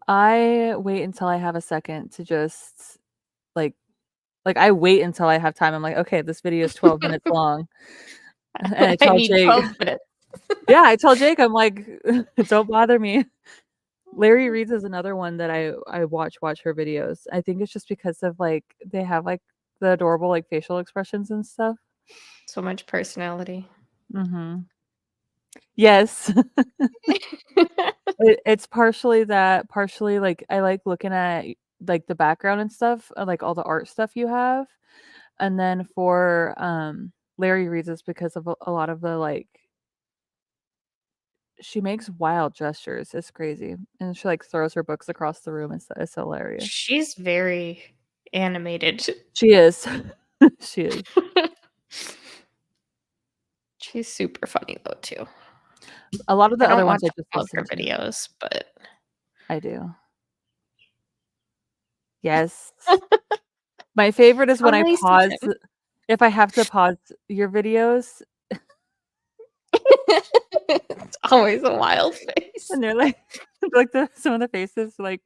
I wait until I have a second to just like I wait until I have time. I'm like, okay, this video is 12 minutes long. And I tell Jake, 12 minutes. yeah, I tell Jake, I'm like, don't bother me. Larry Reed's is another one that I watch her videos. I think it's just because of like they have like the adorable like facial expressions and stuff. So much personality. Mm-hmm. Yes. It's partially that, partially like I like looking at like the background and stuff, like all the art stuff you have. And then for Larry Reed's is because of a lot of the like she makes wild gestures. It's crazy. And she like throws her books across the room. It's hilarious. She's very animated. She is. She is. She's super funny though too. A lot of the other ones I just love her listen to. videos, but I do. Yes. My favorite is when I pause. If I have to pause your videos. It's always a wild face. And they're like some of the faces like,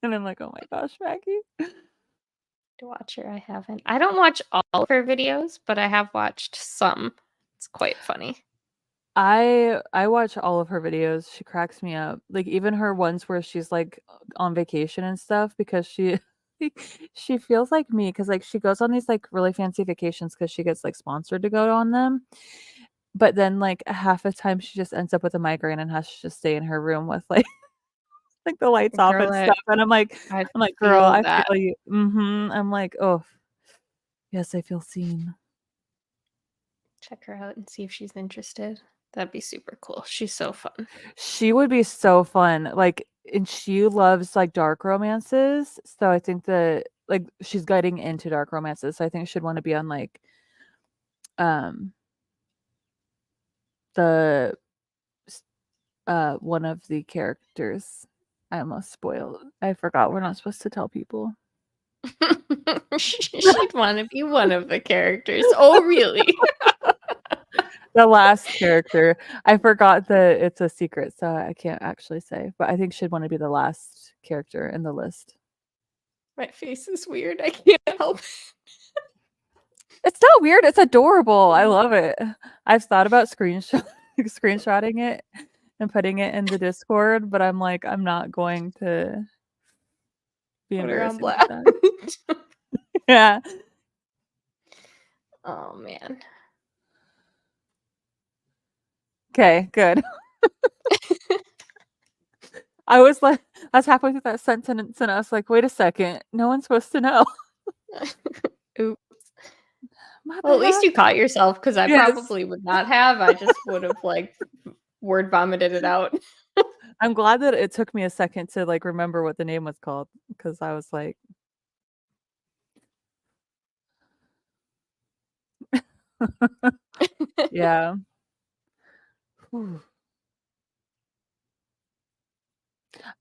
and I'm like, oh my gosh, Maggie. To watch her, I haven't. I don't watch all of her videos, but I have watched some. It's quite funny. I watch all of her videos. She cracks me up. Like even her ones where she's like on vacation and stuff because she feels like me because like she goes on these like really fancy vacations because she gets like sponsored to go on them. But then like half the time she just ends up with a migraine and has to just stay in her room with like like the lights off Girl, and stuff. And I'm like, I girl, feel I that. feel you. I'm like, oh, yes, I feel seen. Check her out and see if she's interested. That'd be super cool. She's so fun. She would be so fun. Like, and she loves like dark romances. So I think that like she's getting into dark romances. So I think she'd want to be on like the one of the characters. I almost spoiled. I forgot we're not supposed to tell people. She'd want to be one of the characters. Oh, really? The last character. I forgot that it's a secret, so I can't actually say. But I think she'd want to be the last character in the list. My face is weird. I can't help it. It's not weird. It's adorable. I love it. I've thought about screenshotting it and putting it in the Discord, but I'm like, I'm not going to be Put her on embarrassing like blast. that. Yeah. Oh man. Okay, good. I was halfway through that sentence and I was like, wait a second. No one's supposed to know. Oops. My Well, at least bad. you caught yourself because I Yes. probably would not have. I just would have like word vomited it out. I'm glad that it took me a second to like remember what the name was called because I was like, yeah. Whew.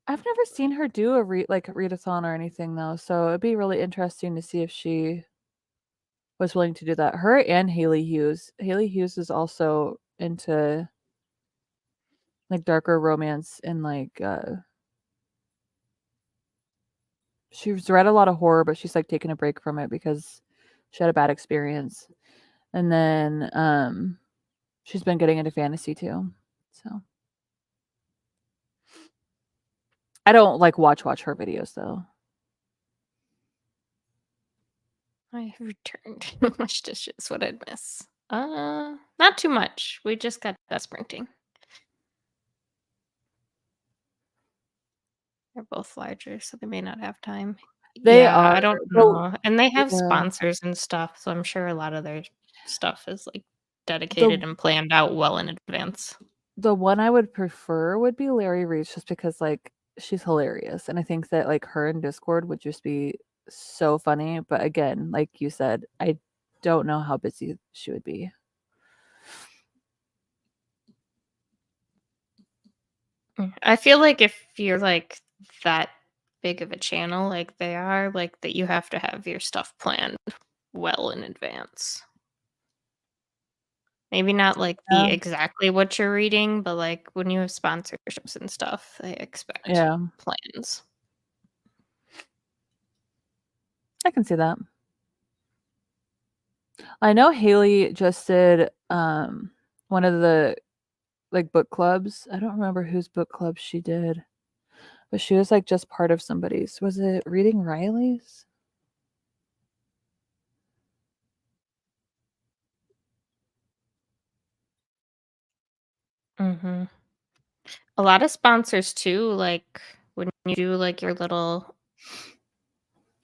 I've never seen her do a readathon or anything though, so it'd be really interesting to see if she was willing to do that. Her and Haley Hughes. Haley Hughes is also into like darker romance and like she's read a lot of horror, but she's like taking a break from it because she had a bad experience. And then she's been getting into fantasy too. So I don't like watch her videos though. I returned. How much dishes would I miss? Not too much. We just got done sprinting. They're both larger, so they may not have time. They Yeah, are. I don't Well, know. And they have yeah. sponsors and stuff, so I'm sure a lot of their stuff is like dedicated and planned out well in advance. The one I would prefer would be Larry Reach just because like she's hilarious. And I think that like her in Discord would just be so funny. But again, like you said, I don't know how busy she would be. I feel like if you're like that big of a channel like they are, like that you have to have your stuff planned well in advance. Maybe not like the Yeah. exactly what you're reading, but like when you have sponsorships and stuff, they expect plans. I can see that. I know Haley just did one of the like book clubs. I don't remember whose book club she did, but she was like just part of somebody's. Was it Reading Riley's? Mm-hmm. A lot of sponsors too, like when you do like your little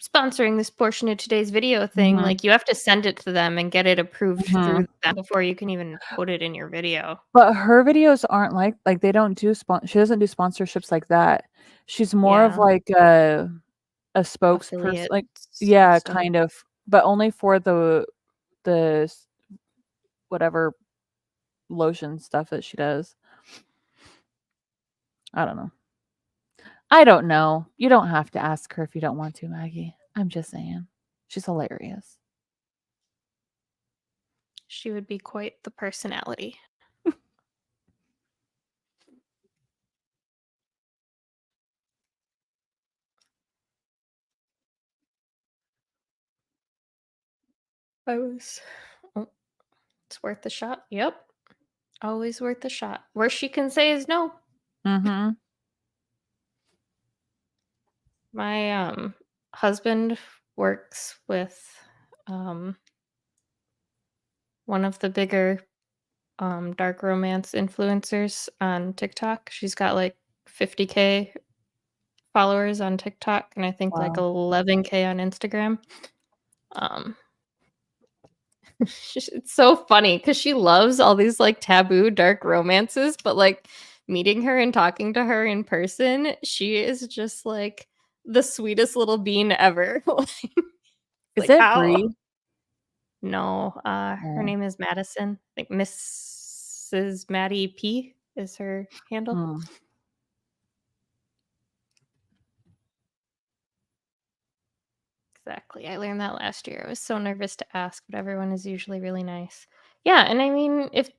sponsoring this portion of today's video thing, like you have to send it to them and get it approved through them before you can even put it in your video. But her videos aren't like they don't do she doesn't do sponsorships like that. She's more of like a spokesperson, like stuff. kind of, but only for the whatever lotion stuff that she does. I don't know. I don't know. You don't have to ask her if you don't want to, Maggie. I'm just saying. She's hilarious. She would be quite the personality. It's worth a shot. Yep. Always worth a shot. Worst she can say is no. Mm-hmm. My husband works with one of the bigger dark romance influencers on TikTok. She's got like 50K followers on TikTok and I think like Wow. 11K on Instagram. It's so funny because she loves all these like taboo dark romances, but like meeting her and talking to her in person, she is just like the sweetest little bean ever. Is Like, it how? Bree? No, her Oh. name is Madison. I think Mrs. Maddie P is her handle. Hmm. Exactly. I learned that last year. I was so nervous to ask, but everyone is usually really nice. Yeah, and I mean, if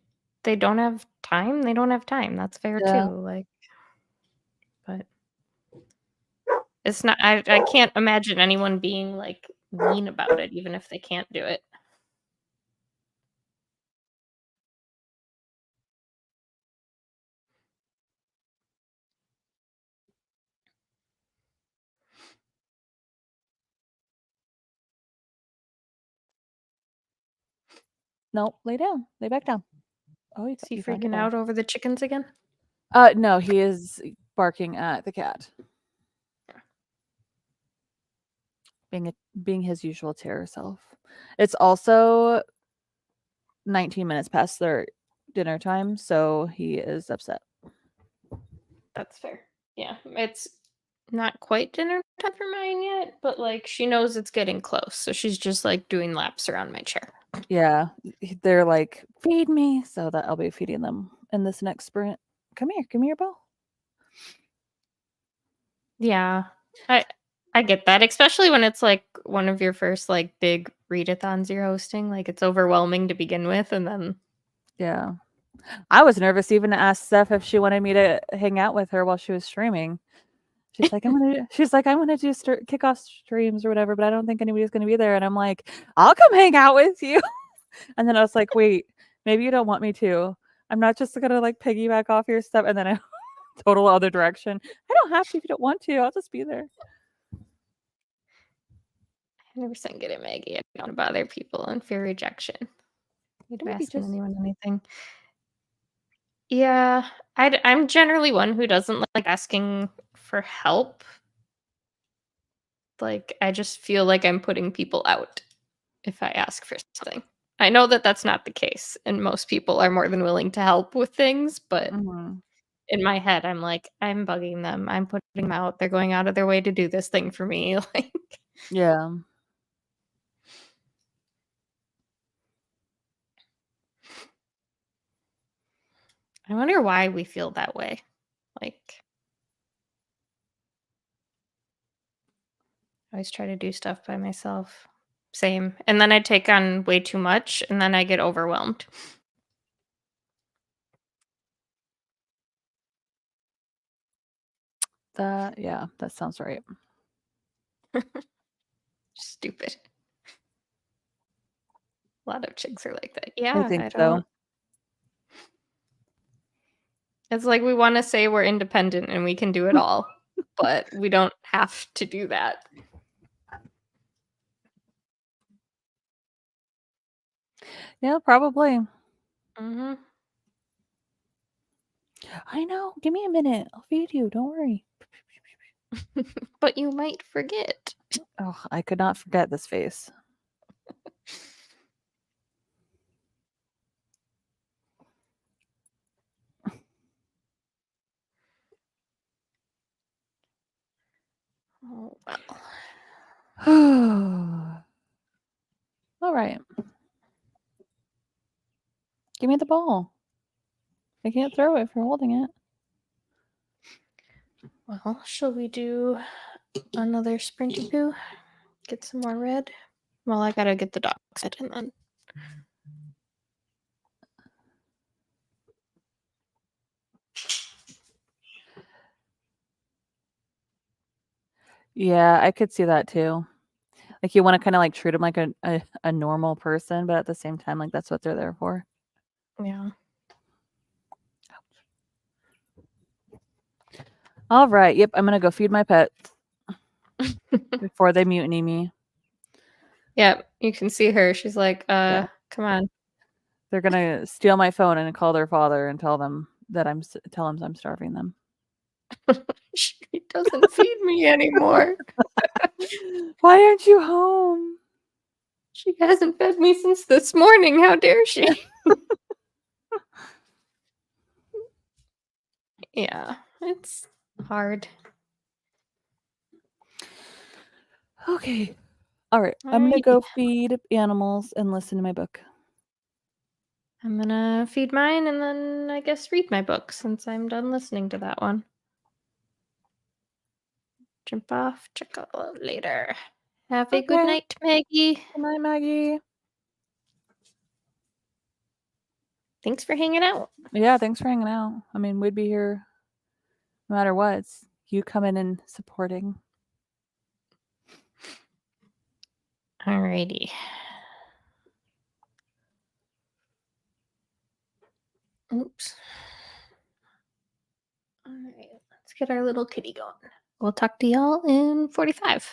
they don't have time, they don't have time. That's fair Yeah. too. Like, but it's not. I can't imagine anyone being like mean about it, even if they can't do it. Nope. Lay down. Lay back down. Oh, Is he you found your freaking ball. out over the chickens again? No, he is barking at the cat. Being his usual terror self. It's also 19 minutes past their dinner time, so he is upset. That's fair. Yeah, it's not quite dinner time for mine yet, but like she knows it's getting close, so she's just like doing laps around my chair. Yeah, they're like, feed me, so that I'll be feeding them in this next sprint. Come here, give me your ball. Yeah, I get that, especially when it's like one of your first like big readathons you're hosting. Like it's overwhelming to begin with, and then Yeah. I was nervous even to ask Steph if she wanted me to hang out with her while she was streaming. She's like, I'm gonna do kickoff streams or whatever, but I don't think anybody's gonna be there. And I'm like, I'll come hang out with you. And then I was like, wait, maybe you don't want me to. I'm not just gonna like piggyback off your stuff. And then I total other direction. I don't have to if you don't want to. I'll just be there. 100% get it, Maggie. I don't bother people and fear rejection. You don't Maybe asking just anyone anything. Yeah, I'm generally one who doesn't like asking for help. Like I just feel like I'm putting people out if I ask for something. I know that that's not the case, and most people are more than willing to help with things, but Mhm. in my head, I'm like, I'm bugging them. I'm putting them out. They're going out of their way to do this thing for me. Like, Yeah. I wonder why we feel that way. Like, I always try to do stuff by myself. Same. And then I take on way too much, and then I get overwhelmed. That sounds right. Stupid. A lot of chicks are like that. I Yeah, think I so. don't. It's like we want to say we're independent and we can do it all, but we don't have to do that. Yeah, probably. Mm-hmm. I know. Give me a minute. I'll feed you. Don't worry. But you might forget. Oh, I could not forget this face. Oh, well. All right. Give me the ball. I can't throw it if you're holding it. Well, shall we do another sprinty poo? Get some more red? Well, I gotta get the dog set and then. Yeah, I could see that too. Like you want to kind of like treat them like a normal person, but at the same time, like that's what they're there for. Yeah. All right. Yep. I'm gonna go feed my pets before they mutiny me. Yep. You can see her. She's like, Yeah. come on. They're gonna steal my phone and call their father and tell him I'm starving them. She doesn't feed me anymore. Why aren't you home? She hasn't fed me since this morning. How dare she? Yeah, it's hard. Okay. All right. I'm going to Alrighty. go feed animals and listen to my book. I'm gonna feed mine and then I guess read my book since I'm done listening to that one. Jump off, check out later. Have a good Okay. night, Maggie. Good night, Maggie. Thanks for hanging out. Yeah, thanks for hanging out. I mean, we'd be here no matter what. It's you coming and supporting. Alrighty. Oops. Alright, let's get our little kitty going. We'll talk to y'all in 45.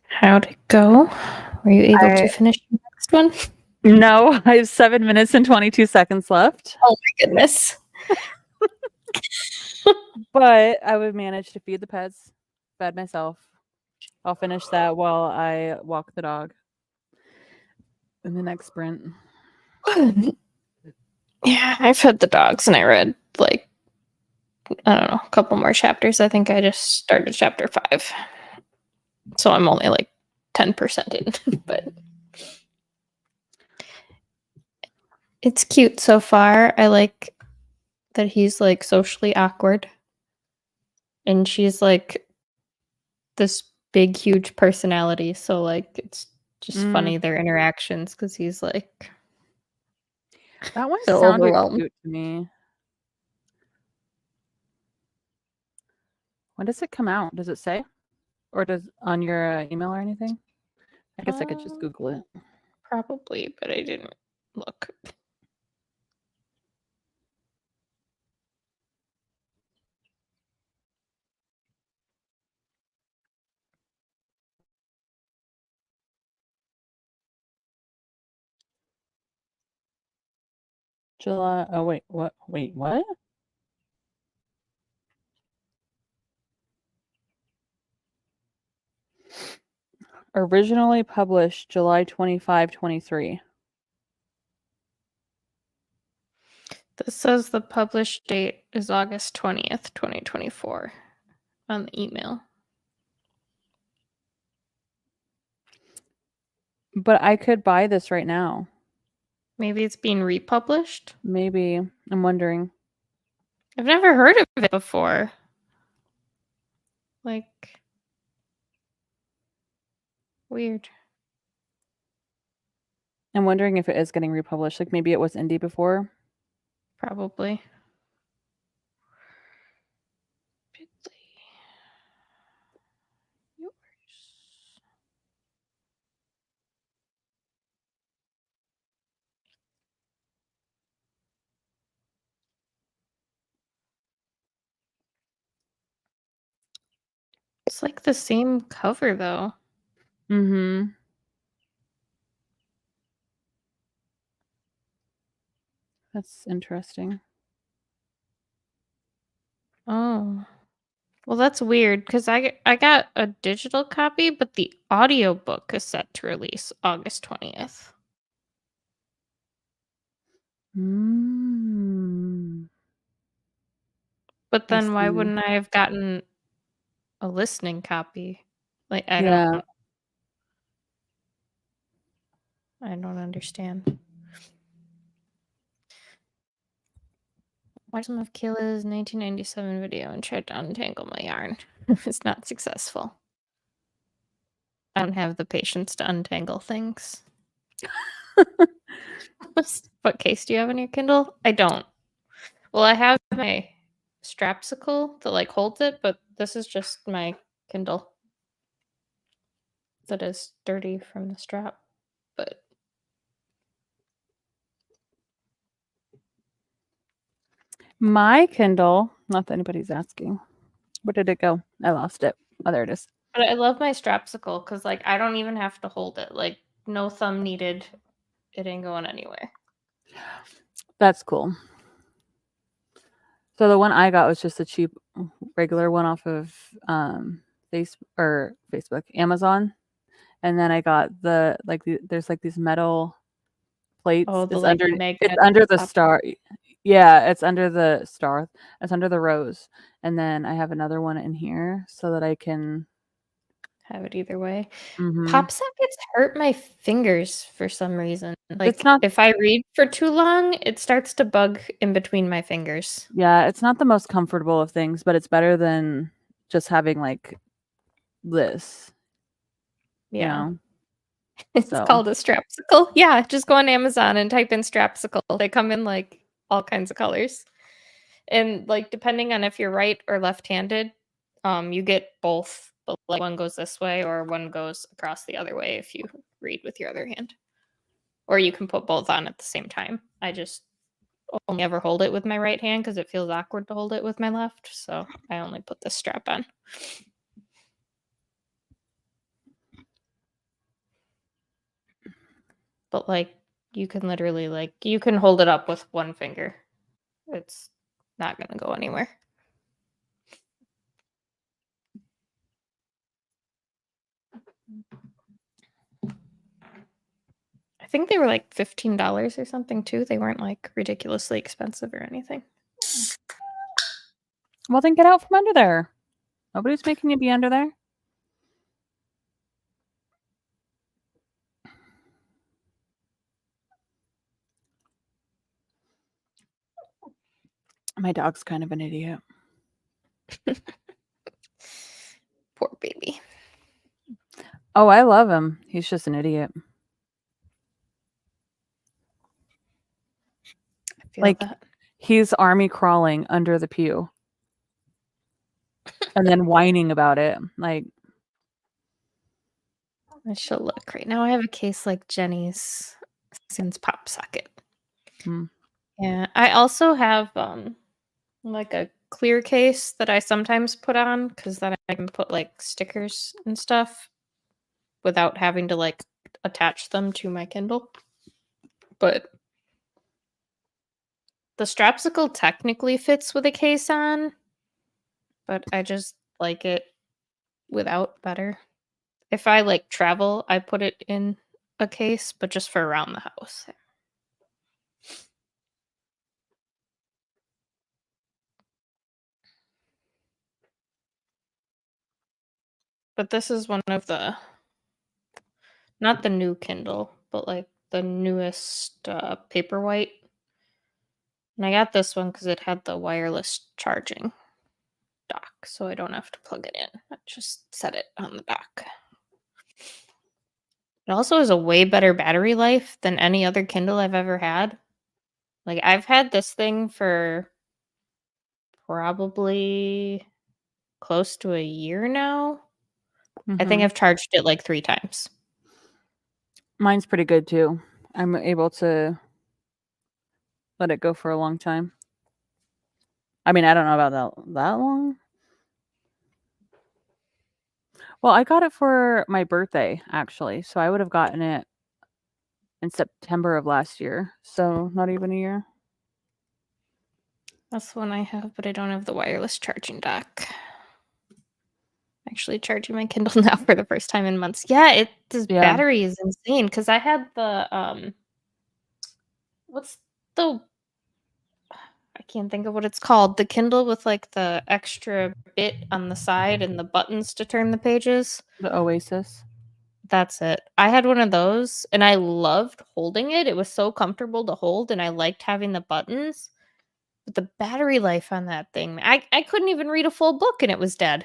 How'd it go? Were you able to finish the next one? No, I have 7 minutes and 22 seconds left. Oh my goodness. But I would manage to feed the pets, fed myself. I'll finish that while I walk the dog in the next sprint. Yeah, I fed the dogs and I read like, I don't know, a couple more chapters. I think I just started chapter 5. So I'm only like 10% in, but it's cute so far. I like that he's like socially awkward. And she's like this big, huge personality. So like it's just funny their interactions because he's like That one so sounded overwhelmed. cute to me. When does it come out? Does it say? Or does on your email or anything? I guess I could just Google it. Probably, but I didn't look. July. Oh, wait. What? Wait, what? Originally published July 25, 23. This says the published date is August 20th, 2024 on the email. But I could buy this right now. Maybe it's being republished? Maybe. I'm wondering. I've never heard of it before. Like, weird. I'm wondering if it is getting republished. Like maybe it was indie before. Probably. Yours. It's like the same cover though. Mm-hmm. That's interesting. Oh. Well, that's weird because I got a digital copy, but the audiobook is set to release August 20th. But then why wouldn't I have gotten a listening copy? Like I don't understand. Watched some of Kayla's 1997 video and tried to untangle my yarn. It's not successful. I don't have the patience to untangle things. What case do you have in your Kindle? I don't. Well, I have my strapsicle that like holds it, but this is just my Kindle that is dirty from the strap. But my Kindle, not that anybody's asking. Where did it go? I lost it. Oh, there it is. But I love my strapsicle because like I don't even have to hold it. Like no thumb needed. It ain't going anywhere. That's cool. So the one I got was just a cheap, regular one off of Facebook, Amazon, and then I got there's like these metal plates. Oh, It's under the top. star. Yeah, it's under the star. It's under the rose, and then I have another one in here so that I can Have it either way. Mhm. Pop sockets hurt my fingers for some reason. Like It's not. if I read for too long, it starts to bug in between my fingers. Yeah, it's not the most comfortable of things, but it's better than just having like this. Yeah. You know? It's called a strapsicle. Yeah, just go on Amazon and type in strapsicle. They come in like all kinds of colors. And like depending on if you're right or left-handed, you get both. But like one goes this way or one goes across the other way if you read with your other hand. Or you can put both on at the same time. I just only ever hold it with my right hand because it feels awkward to hold it with my left. So I only put this strap on. but like you can literally you can hold it up with one finger. It's not going to go anywhere. I think they were like $15 or something too. They weren't like ridiculously expensive or anything. Well, then get out from under there. Nobody's making you be under there. My dog's kind of an idiot. Poor baby. Oh, I love him. He's just an idiot. I feel Like, that. he's army crawling under the pew. And then whining about it. Like, I should look right now. I have a case like Jenny's since pop socket. Yeah, I also have like a clear case that I sometimes put on because then I can put like stickers and stuff without having to like attach them to my Kindle. But the strapsicle technically fits with a case on, but I just like it without better. If I like travel, I put it in a case, but just for around the house. But this is one of the, not the new Kindle, but like the newest Paperwhite. And I got this one because it had the wireless charging dock, so I don't have to plug it in. I just set it on the dock. It also has a way better battery life than any other Kindle I've ever had. Like, I've had this thing for probably close to a year now. I think I've charged it like 3 times. Mine's pretty good too. I'm able to let it go for a long time. I mean, I don't know about that long. Well, I got it for my birthday, actually. So I would have gotten it in September of last year. So not even a year. That's the one I have, but I don't have the wireless charging dock. Actually charging my Kindle now for the first time in months. Yeah, this battery is insane because I had the what's the, I can't think of what it's called. The Kindle with like the extra bit on the side and the buttons to turn the pages. The Oasis. That's it. I had one of those and I loved holding it. It was so comfortable to hold and I liked having the buttons. But the battery life on that thing, I couldn't even read a full book and it was dead.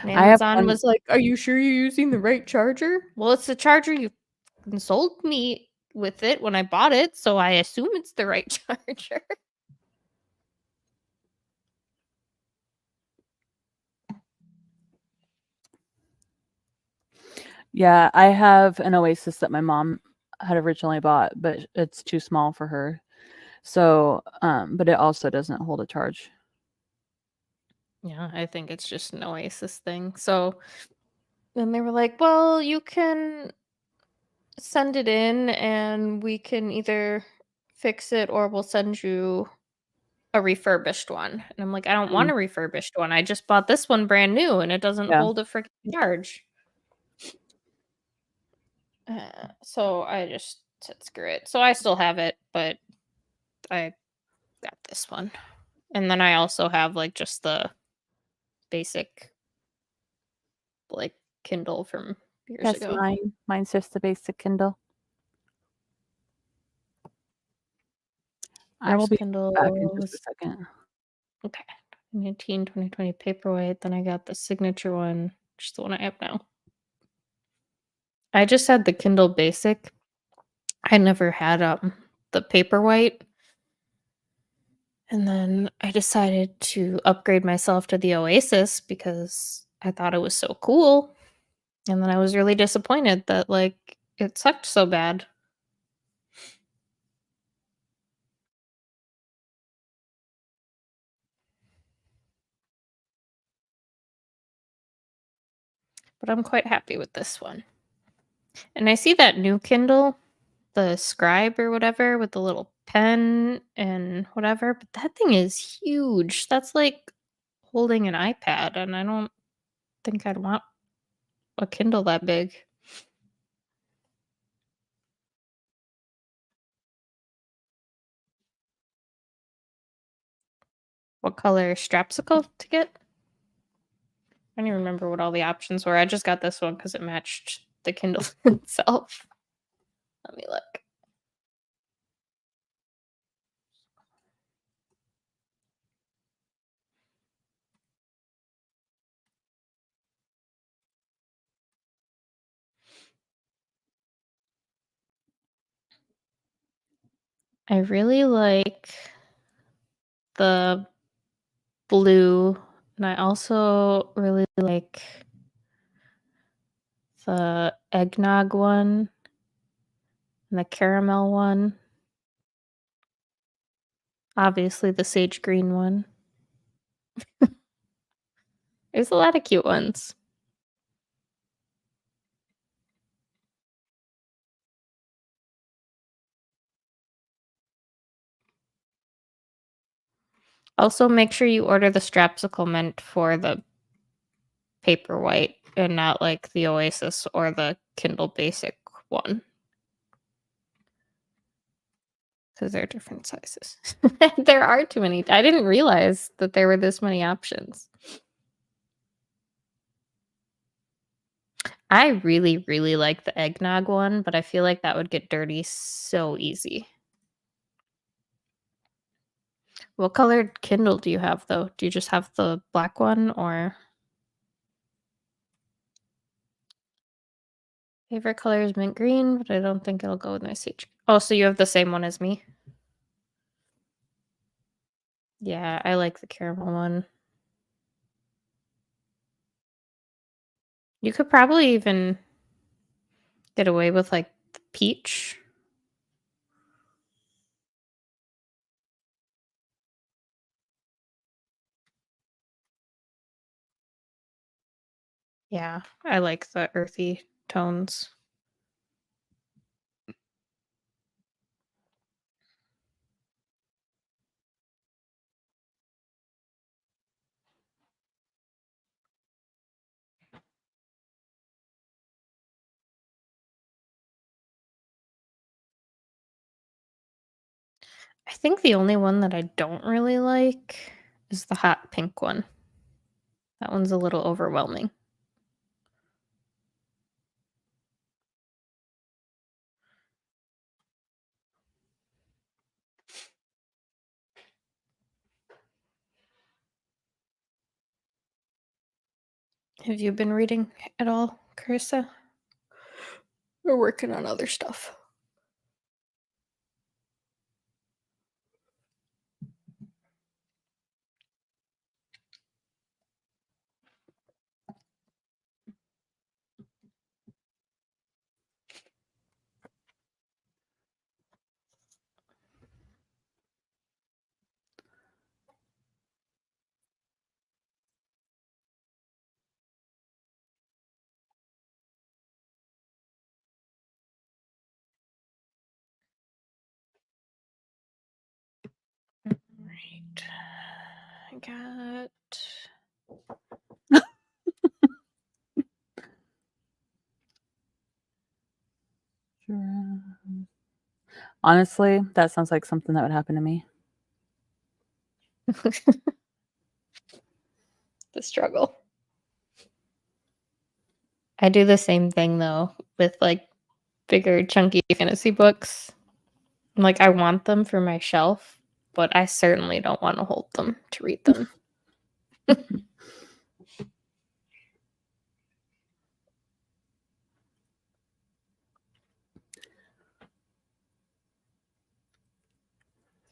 And Amazon was like, "Are you sure you're using the right charger?" Well, it's the charger you sold me with it when I bought it, so I assume it's the right charger. Yeah, I have an Oasis that my mom had originally bought, but it's too small for her. So, but it also doesn't hold a charge. Yeah, I think it's just an Oasis thing. So then they were like, "Well, you can send it in and we can either fix it or we'll send you a refurbished one." And I'm like, "I don't want a refurbished one. I just bought this one brand new and it doesn't hold a freaking charge." So I just said screw it. So I still have it, but I got this one. And then I also have like just the basic like Kindle from years ago. Mine's just the basic Kindle. I will be Kindle back in just a second. Okay. 2020 Paperwhite. Then I got the signature one, which is the one I have now. I just had the Kindle Basic. I never had the Paperwhite. And then I decided to upgrade myself to the Oasis because I thought it was so cool. And then I was really disappointed that like it sucked so bad. But I'm quite happy with this one. And I see that new Kindle, the Scribe or whatever, with the little pen and whatever, but that thing is huge. That's like holding an iPad, and I don't think I'd want a Kindle that big. What color strapsicle to get? I don't even remember what all the options were. I just got this one because it matched the Kindle itself. Let me look. I really like the blue, and I also really like the eggnog one and the caramel one. Obviously, the sage green one. There's a lot of cute ones. Also, make sure you order the strapsicle meant for the Paperwhite and not like the Oasis or the Kindle Basic one. Because they're different sizes. There are too many. I didn't realize that there were this many options. I really, really like the eggnog one, but I feel like that would get dirty so easy. What colored Kindle do you have, though? Do you just have the black one, or? Favorite color is mint green, but I don't think it'll go with my sage. Oh, so you have the same one as me? Yeah, I like the caramel one. You could probably even get away with like the peach. Yeah, I like the earthy tones. I think the only one that I don't really like is the hot pink one. That one's a little overwhelming. Have you been reading at all, Carissa? We're working on other stuff. Right. I got Honestly, that sounds like something that would happen to me. the struggle. I do the same thing though with like bigger chunky fantasy books. Like I want them for my shelf, but I certainly don't want to hold them to read them.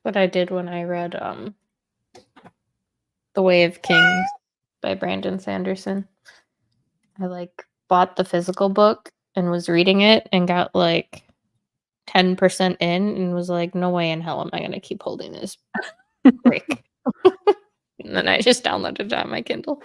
What I did when I read The Way of Kings by Brandon Sanderson. I like bought the physical book and was reading it and got like 10% in and was like, no way in hell am I going to keep holding this break. And then I just downloaded it on my Kindle.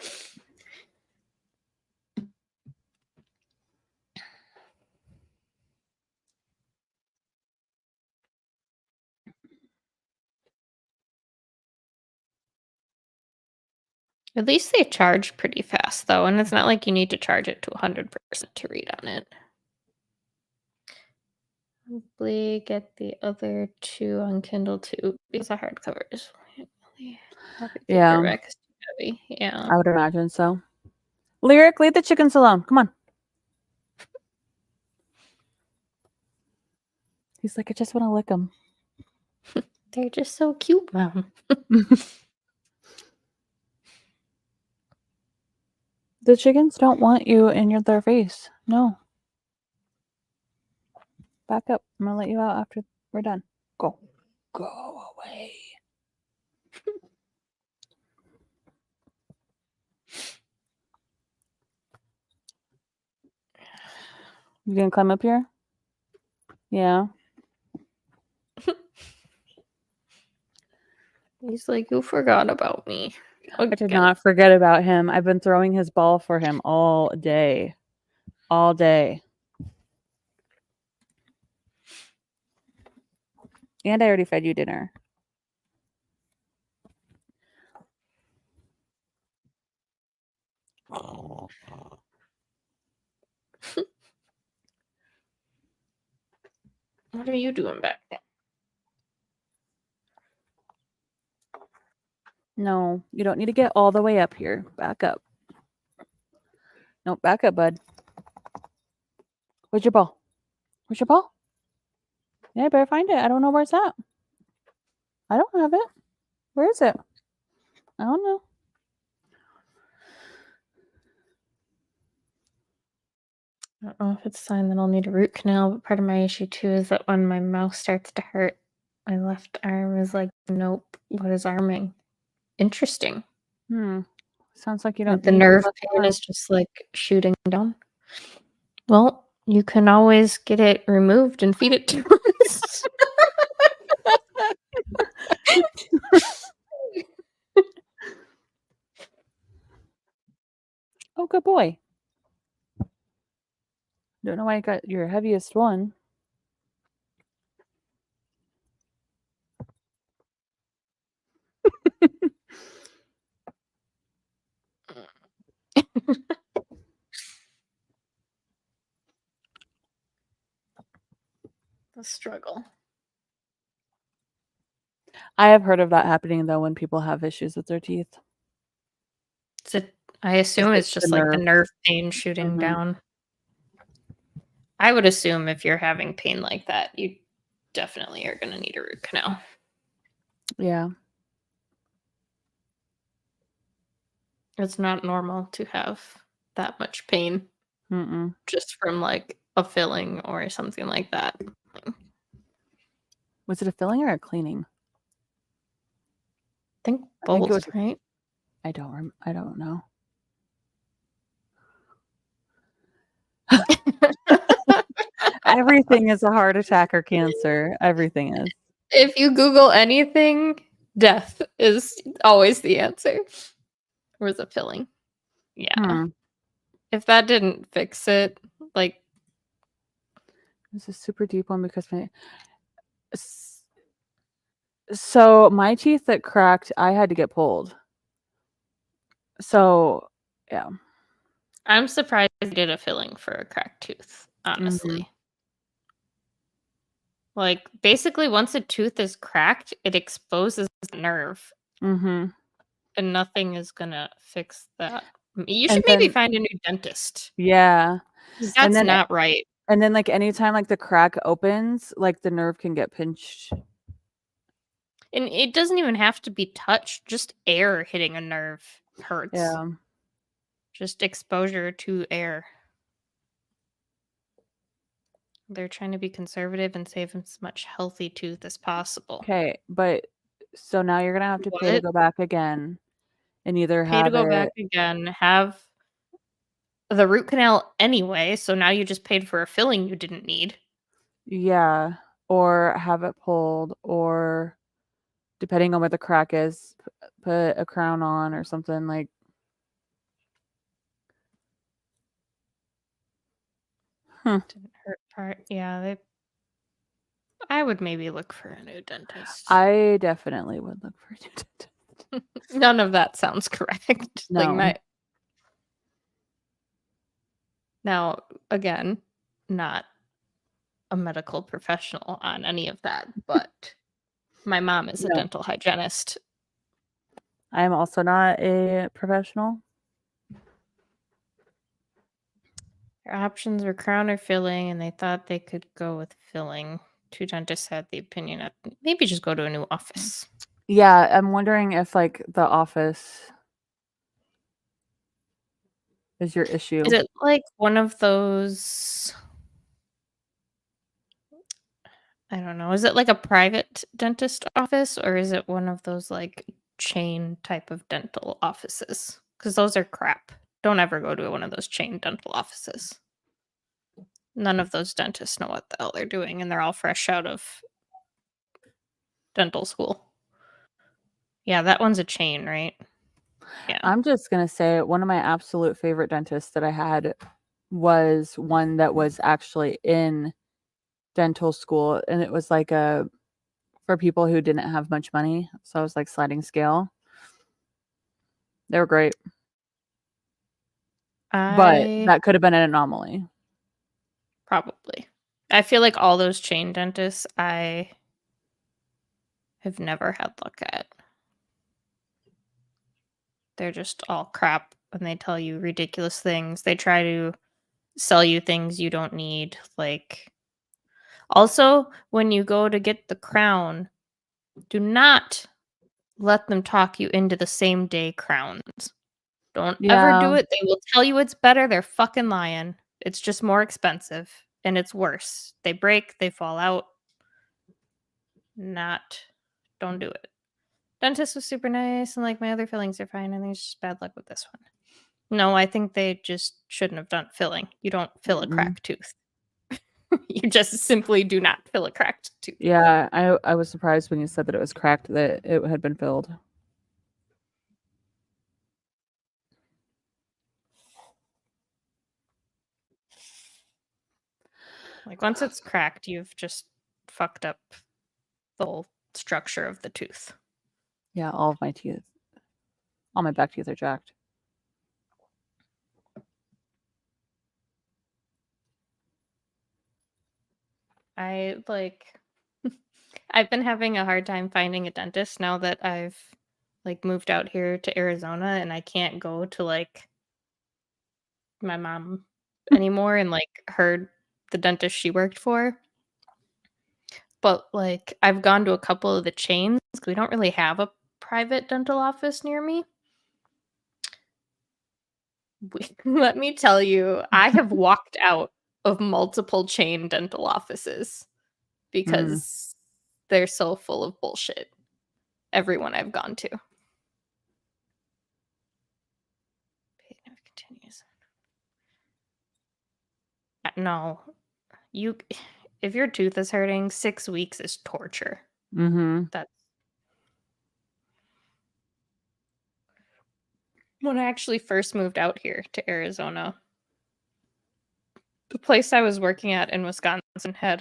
At least they charge pretty fast, though, and it's not like you need to charge it to 100% to read on it. Probably get the other two on Kindle too, because the hardcover is really heavy. Yeah. Paperback is too heavy. Yeah. I would imagine so. Lyric, leave the chickens alone. Come on. He's like, I just want to lick them. They're just so cute, Mom. The chickens don't want you in their face. No. Back up. I'm going to let you out after we're done. Go. Go away. You going to climb up here? Yeah. He's like, you forgot about me. I did not forget about him. I've been throwing his ball for him all day. All day. And I already fed you dinner. What are you doing back there? No, you don't need to get all the way up here. Back up. Nope, back up, bud. Where's your ball? Where's your ball? Yeah, I better find it. I don't know where it's at. I don't have it. Where is it? I don't know. I don't know if it's a sign that I'll need a root canal, but part of my issue too is that when my mouth starts to hurt, my left arm is like, nope, what is arming? Interesting. Sounds like you Like don't. the need nerve much pain time. is just like shooting down. Well, you can always get it removed and feed it to us. Oh, good boy. Don't know why I got your heaviest one. The struggle. I have heard of that happening though when people have issues with their teeth. I assume it's just like the nerve pain shooting down. I would assume if you're having pain like that, you definitely are going to need a root canal. Yeah. It's not normal to have that much pain just from like a filling or something like that. Was it a filling or a cleaning? I think both, right? I don't know. Everything is a heart attack or cancer. Everything is. If you Google anything, death is always the answer. Or is it filling? Yeah. If that didn't fix it, like. This is a super deep one because so my teeth that cracked, I had to get pulled. So, yeah. I'm surprised they did a filling for a cracked tooth, honestly. Like, basically, once a tooth is cracked, it exposes the nerve. And nothing is going to fix that. You should maybe find a new dentist. Yeah. That's not right. And then, like, anytime, like, the crack opens, like, the nerve can get pinched. And it doesn't even have to be touched. Just air hitting a nerve hurts. Yeah. Just exposure to air. They're trying to be conservative and save as much healthy tooth as possible. Okay, but so now you're going to have to pay to go back again and either pay to go back again, have the root canal anyway, so now you just paid for a filling you didn't need. Yeah, or have it pulled, or depending on what the crack is, put a crown on or something like. Didn't hurt part. Yeah, I would maybe look for a new dentist. I definitely would look for a new dentist. None of that sounds correct. No. Now, again, not a medical professional on any of that, but my mom is a No. dental hygienist. I am also not a professional. Their options were crown or filling, and they thought they could go with filling. 2 dentists had the opinion of maybe just go to a new office. Yeah, I'm wondering if like the office is your issue. Is it like one of those? I don't know. Is it like a private dentist office, or is it one of those like chain type of dental offices? Because those are crap. Don't ever go to one of those chain dental offices. None of those dentists know what the hell they're doing, and they're all fresh out of dental school. Yeah, that one's a chain, right? Yeah. I'm just going to say one of my absolute favorite dentists that I had was one that was actually in dental school, and it was like for people who didn't have much money. So it was like sliding scale. They were great. But that could have been an anomaly. Probably. I feel like all those chain dentists I have never had luck at. They're just all crap, and they tell you ridiculous things. They try to sell you things you don't need. Like, also, when you go to get the crown, do not let them talk you into the same day crowns. Don't ever do Yeah. it. They will tell you it's better. They're fucking lying. It's just more expensive, and it's worse. They break, they fall out. Don't do it. Dentist was super nice, and like my other fillings are fine. I think it's just bad luck with this one. No, I think they just shouldn't have done filling. You don't fill a cracked tooth. You just simply do not fill a cracked tooth. Yeah, I was surprised when you said that it was cracked that it had been filled. Like once it's cracked, you've just fucked up the whole structure of the tooth. Yeah, all of my teeth. All my back teeth are jacked. I've been having a hard time finding a dentist now that I've like moved out here to Arizona, and I can't go to like my mom anymore and like the dentist she worked for. But like I've gone to a couple of the chains because we don't really have a private dental office near me. Let me tell you, I have walked out of multiple chain dental offices because they're so full of bullshit. Everyone I've gone to. Paid never continues. No. If your tooth is hurting, 6 weeks is torture. That's when I actually first moved out here to Arizona. The place I was working at in Wisconsin had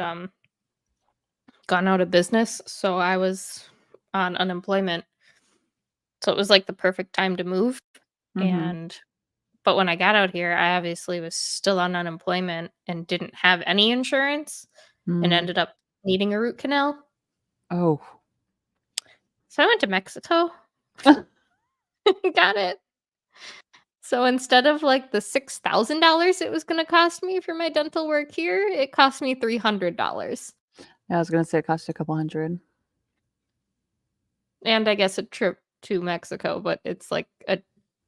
gone out of business, so I was on unemployment. So it was like the perfect time to move. But when I got out here, I obviously was still on unemployment and didn't have any insurance and ended up needing a root canal. Oh. So I went to Mexico. Got it. So instead of like the $6,000 it was going to cost me for my dental work here, it cost me $300. Yeah, I was gonna say it cost you a couple hundred. And I guess a trip to Mexico, but it's like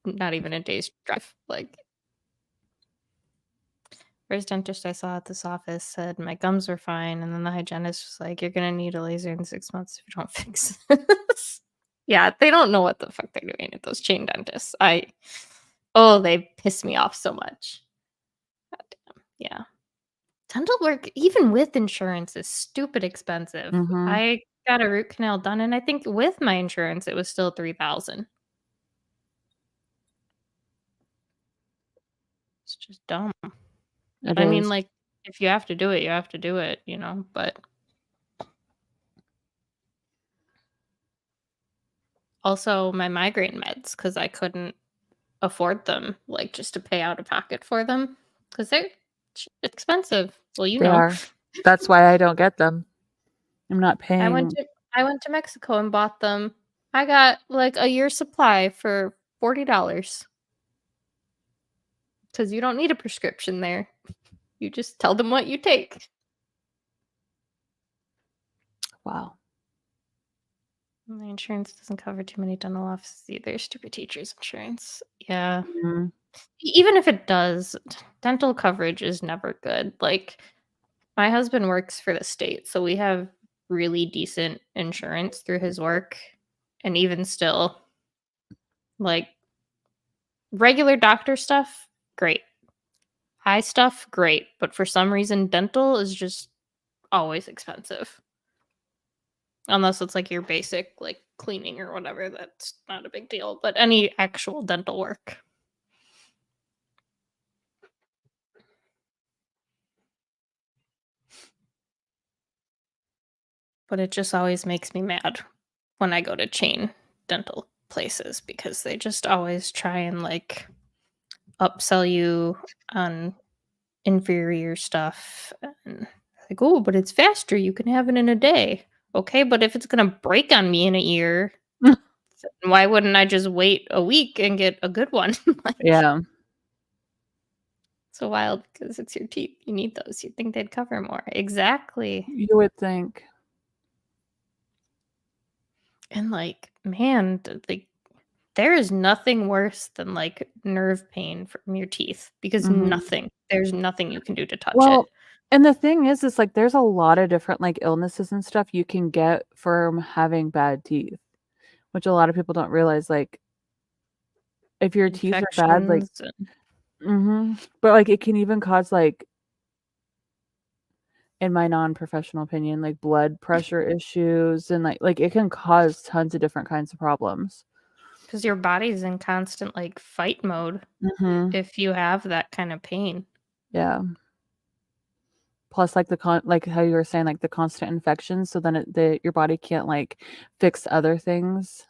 not even a day's drive. Like, first dentist I saw at this office said my gums were fine, and then the hygienist was like, "You're gonna need a laser in 6 months if you don't fix this." Yeah, they don't know what the fuck they're doing at those chain dentists. They piss me off so much. God damn. Yeah. Dental work, even with insurance, is stupid expensive. I got a root canal done, and I think with my insurance, it was still $3,000. It's just dumb. I mean, like, if you have to do it, you have to do it, but also my migraine meds because I couldn't afford them, like just to pay out of pocket for them because they're expensive. Well, you They know. are. That's why I don't get them. I'm not I went paying. to Mexico and bought them. I got like a year's supply for $40 because you don't need a prescription there. You just tell them what you take. Wow. My insurance doesn't cover too many dental offices either. Stupid teachers insurance. Yeah. Mhm. Even if it does, dental coverage is never good. Like, my husband works for the state, so we have really decent insurance through his work. And even still, like, regular doctor stuff, great. Eye stuff, great. But for some reason, dental is just always expensive. Unless it's like your basic, like, cleaning or whatever, that's not a big deal. But any actual dental work. But it just always makes me mad when I go to chain dental places because they just always try and like upsell you on inferior stuff and like, oh, but it's faster. You can have it in a day. Okay, but if it's gonna break on me in a year, why wouldn't I just wait a week and get a good one? Like, Yeah. so wild because it's your teeth. You need those. You'd think they'd cover more. Exactly. You would think. And like, man, like there is nothing worse than like nerve pain from your teeth because Mhm. there's nothing you can do to touch it. Well, and the thing is like there's a lot of different like illnesses and stuff you can get from having bad teeth, which a lot of people don't realize. Like if your teeth are bad, like Infections. but like it can even cause like, in my non-professional opinion, like blood pressure issues and like it can cause tons of different kinds of problems. Because your body's in constant like fight mode Mhm. if you have that kind of pain. Yeah. Plus, like like how you were saying, like the constant infections, so then your body can't like fix other things.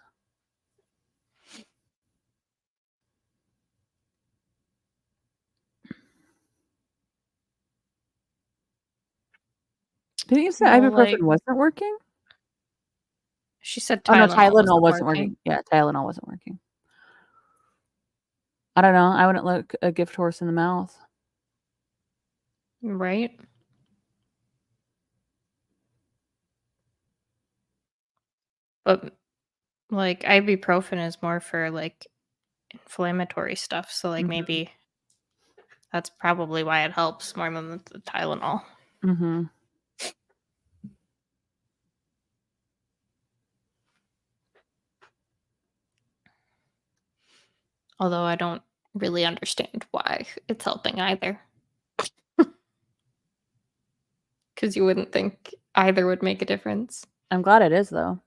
Didn't you say Well, ibuprofen like wasn't working? she said Oh no, Tylenol Tylenol wasn't wasn't working. working. Yeah, Tylenol wasn't working. I don't know. I wouldn't look a gift horse in the mouth. Right? But like ibuprofen is more for like inflammatory stuff. So like Mhm. maybe that's probably why it helps more than the Tylenol. Mhm. Although I don't really understand why it's helping either. Because you wouldn't think either would make a difference. I'm glad it is though.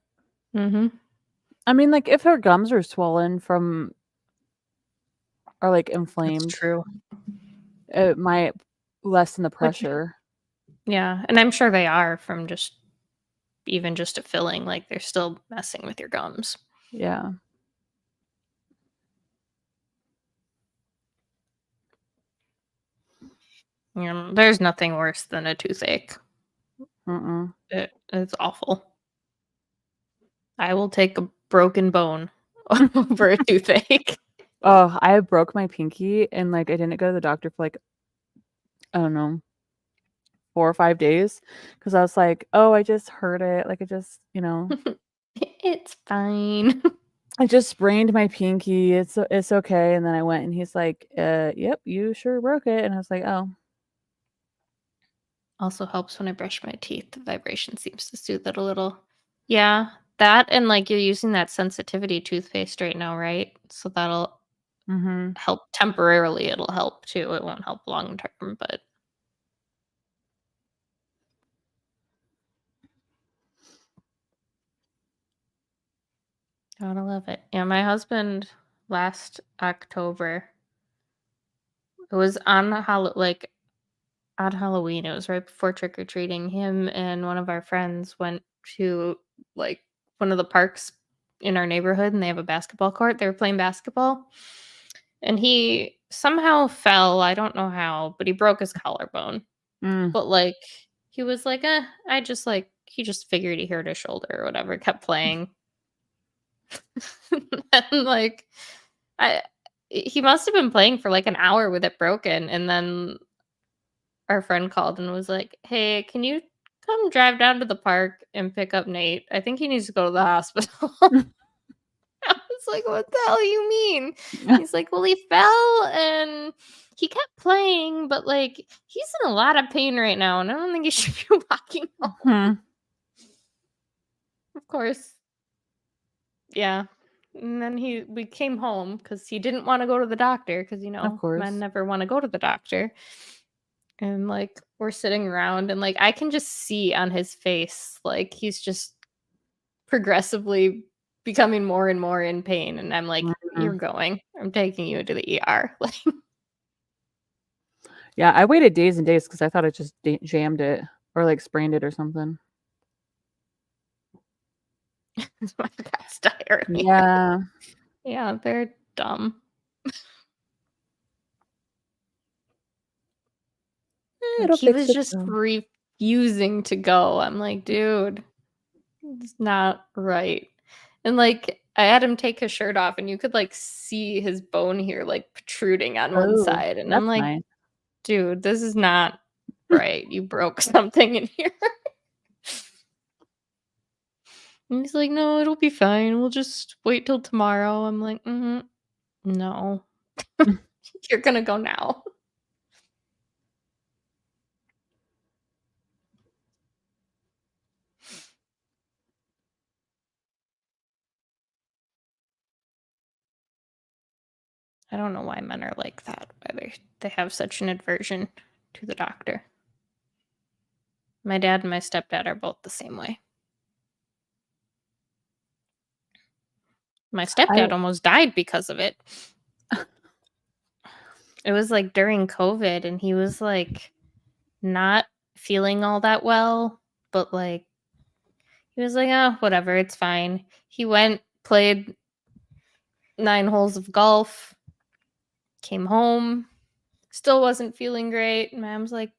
Mm-hmm. I mean, like if her gums are swollen from or like That's inflamed, true. it might lessen the Which, pressure. yeah, and I'm sure they are from just even just a filling. Like they're still messing with your gums. Yeah. There's nothing worse than a toothache. Mm-mm. It's awful. I will take a broken bone over a toothache. Oh, I broke my pinky and like I didn't go to the doctor for like, I don't know, 4 or 5 days because I was like, oh, I just hurt it. Like I just, It's fine. I just sprained my pinky. It's okay. And then I went and he's like, yep, you sure broke it. And I was like, oh. Also helps when I brush my teeth. The vibration seems to soothe it a little. Yeah, that and like you're using that sensitivity toothpaste right now, right? So that'll Mm-hmm. help temporarily. It'll help too. It won't help long term, but gotta love it. Yeah, my husband last October. It was on like on Halloween. It was right before trick or treating. Him and one of our friends went to like one of the parks in our neighborhood and they have a basketball court. They were playing basketball and he somehow fell. I don't know how, but he broke his collarbone. But like, he was like, he just figured he hurt his shoulder or whatever, kept playing. And like, he must have been playing for like an hour with it broken. And then our friend called and was like, hey, can you come drive down to the park and pick up Nate? I think he needs to go to the hospital. I was like, what the hell do you mean? He's like, well, he fell and he kept playing, but like he's in a lot of pain right now, and I don't think he should be walking home. Of course. Yeah. And then we came home because he didn't want to go to the doctor because, Of course. men never want to go to the doctor. And like we're sitting around and like I can just see on his face like he's just progressively becoming more and more in pain. And I'm like, you're going. I'm taking you to the ER. Like, yeah, I waited days and days because I thought I just jammed it or like sprained it or something. my cat's tired. Yeah. Yeah, they're dumb. Like, he was just refusing to go. I'm like, dude, it's not right. And like I had him take his shirt off and you could like see his bone here like protruding on one side. And I'm like, nice. Dude, this is not right. You broke something in here. And he's like, no, it'll be fine. We'll just wait till tomorrow. I'm like, no. You're gonna go now. I don't know why men are like that. Why they have such an aversion to the doctor. My dad and my stepdad are both the same way. My stepdad almost died because of it. It was like during COVID and he was like not feeling all that well, but like he was like, oh, whatever, it's fine. He went, played 9 holes of golf, came home, still wasn't feeling great. Mom's like,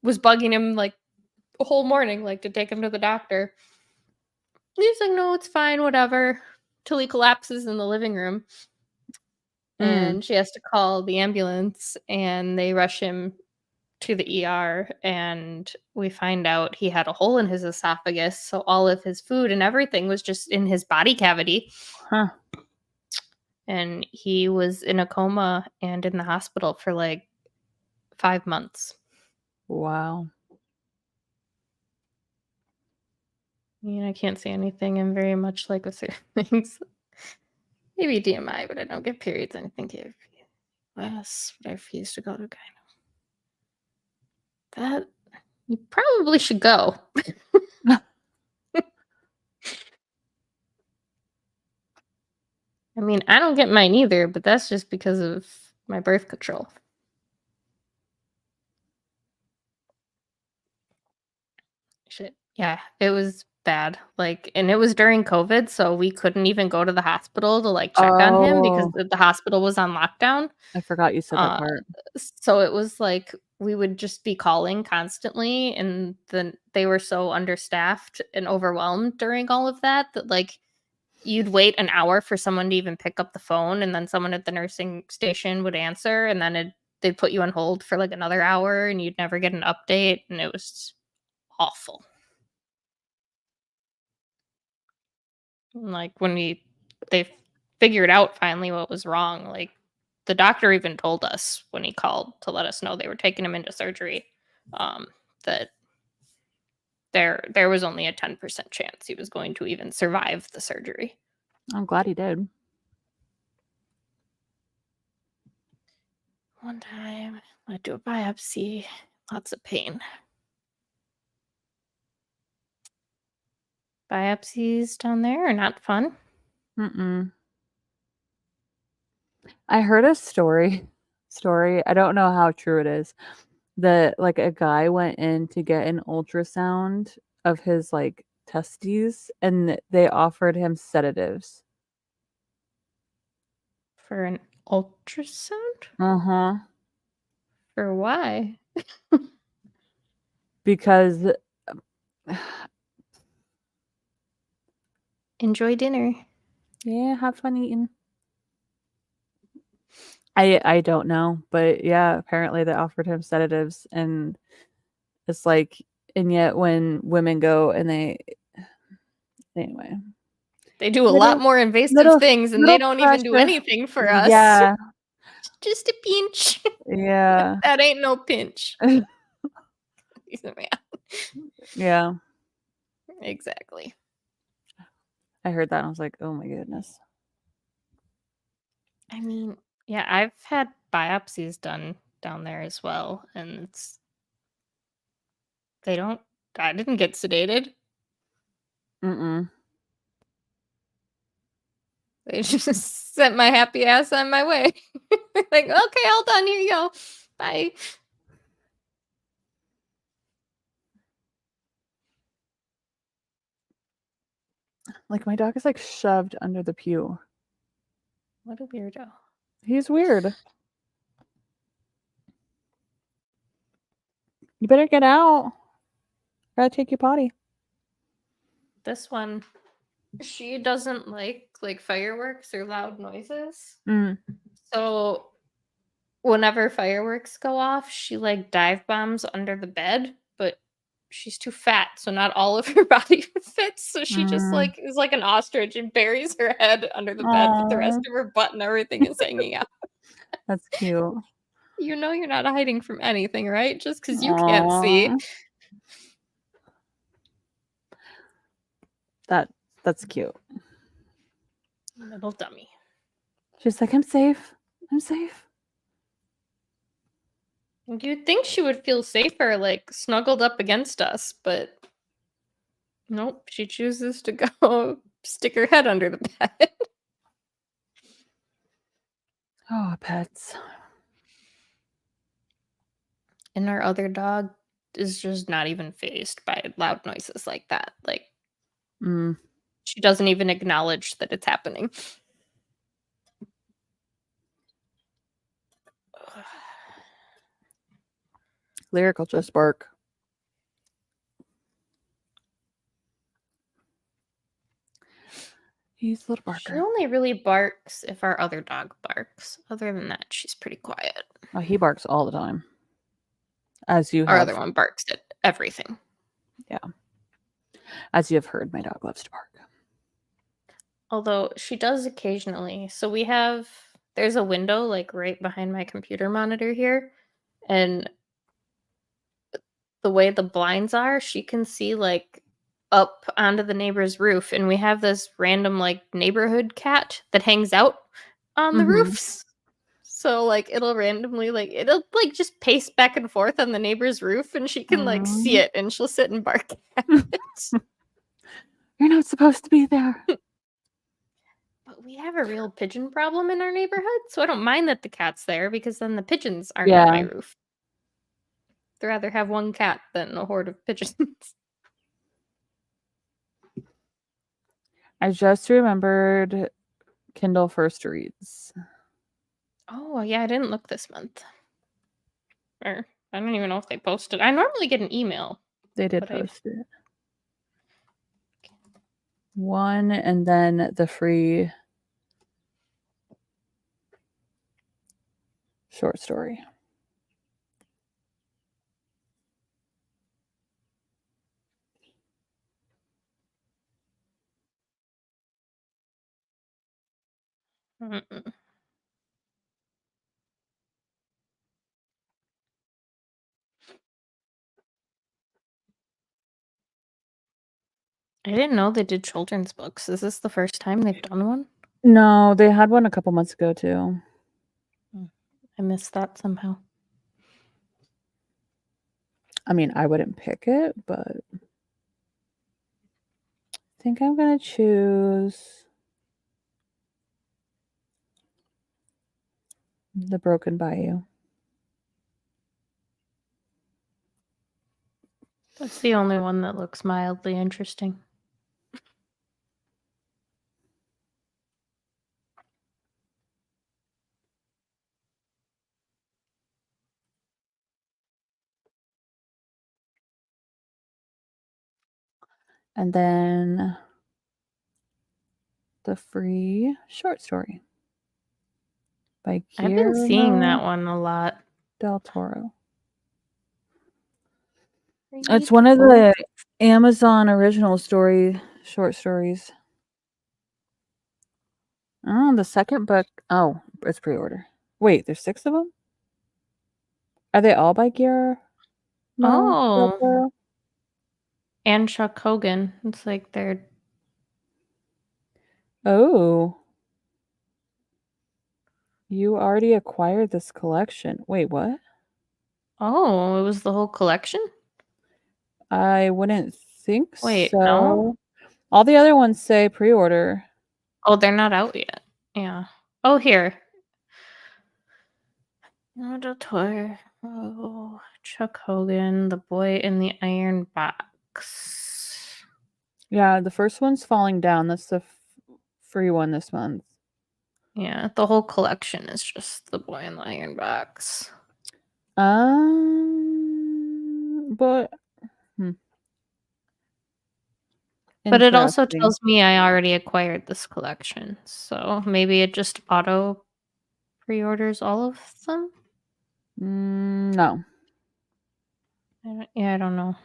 was bugging him like the whole morning, like to take him to the doctor. He's like, no, it's fine, whatever. Till he collapses in the living room. And she has to call the ambulance and they rush him to the ER and we find out he had a hole in his esophagus. So all of his food and everything was just in his body cavity. Huh. And he was in a coma and in the hospital for like 5 months. Wow. I mean, I can't say anything. I'm very much like with certain things. Maybe DMI, but I don't get periods. I think it less, but I refuse to go to gyno. That you probably should go. I mean, I don't get mine either, but that's just because of my birth control. Shit. Yeah, it was bad. Like, and it was during COVID, so we couldn't even go to the hospital to like check on him because the hospital was on lockdown. I forgot you said that part. So it was like we would just be calling constantly, and then they were so understaffed and overwhelmed during all of that like you'd wait an hour for someone to even pick up the phone, and then someone at the nursing station would answer, and then they'd put you on hold for like another hour, and you'd never get an update, and it was awful. And like when they figured out finally what was wrong, like the doctor even told us when he called to let us know they were taking him into surgery, that there was only a 10% chance he was going to even survive the surgery. I'm glad he did. One time, I do a biopsy, lots of pain. Biopsies down there are not fun. I heard a story. I don't know how true it is. That like a guy went in to get an ultrasound of his like testes, and they offered him sedatives. For an ultrasound? Uh-huh. For why? Because Enjoy dinner. yeah, have fun eating. I don't know, but yeah, apparently they offered him sedatives, and it's like, and yet when women go and anyway, They do a Little- lot more invasive little- things, and little they don't even do pressure. anything for us. Yeah, Just a pinch. yeah, That ain't no pinch. He's a man. yeah. Exactly. I heard that and I was like, oh my goodness. I mean, yeah, I've had biopsies done down there as well, and I didn't get sedated. Mm-mm. They just sent my happy ass on my way. Like, okay, all done. Here you go. Bye. Like my dog is like shoved under the pew. What a weirdo. He's weird. You better get out. Gotta take your potty. This one, she doesn't like fireworks or loud noises. Mm. So whenever fireworks go off, she like dive bombs under the bed, but she's too fat, so not all of her body fits. So she just like is like an ostrich and buries her head under the bed, but the rest Aw. of her butt and everything is hanging out. That's cute. You know you're not hiding from anything, right? Just because you can't see. Aw. That's cute. Little dummy. She's like, I'm safe. I'm safe. You'd think she would feel safer, like snuggled up against us, but nope, she chooses to go stick her head under the bed. Oh, pets. And our other dog is just not even fazed by loud noises like that. Like, Mm. she doesn't even acknowledge that it's happening. Lyrical just bark. He's a little She barker. only really barks if our other dog barks. Other than that, she's pretty quiet. Oh, he barks all the time. As you Our have, other one barks at everything. as you have heard, my dog loves to bark. Although she does occasionally. So there's a window like right behind my computer monitor here. And the way the blinds are, she can see like up onto the neighbor's roof. And we have this random like neighborhood cat that hangs out on the Mhm. roofs. So like it'll just pace back and forth on the neighbor's roof, and she can like see it, and she'll sit and bark at it. You're not supposed to be there. But we have a real pigeon problem in our neighborhood, so I don't mind that the cat's there because then the pigeons aren't on my roof. I'd rather have one cat than a horde of pigeons. I just remembered Kindle First Reads. Oh yeah, I didn't look this month. Or I don't even know if they posted. I normally get an email. They did But post it. One, and then the free short story. Mm-mm. I didn't know they did children's books. Is this the first time they've done one? No, they had one a couple months ago too. I missed that somehow. I mean, I wouldn't pick it, but I think I'm gonna choose The Broken Bayou. That's the only one that looks mildly interesting. And then the free short story by I've been seeing that Guillermo one a lot. del Toro. It's one of the Amazon original short stories. Oh, the second book. Oh, it's pre-order. Wait, there's 6 of them? Are they all by Guillermo del Oh, Toro? and Chuck Hogan. It's like they're Oh. You already acquired this collection. Wait, what? oh, it was the whole collection? I wouldn't think Wait, so. no. All the other ones say pre-order. Oh, they're not out yet. Yeah. Oh, here. Del Toro. Oh, Chuck Hogan, The Boy in the Iron Box. Yeah, the first one's falling down. That's the free one this month. Yeah, the whole collection is just The Boy in the Iron Box. But But it also interesting. tells me I already acquired this collection. So maybe it just auto pre-orders all of them? No. I don't know.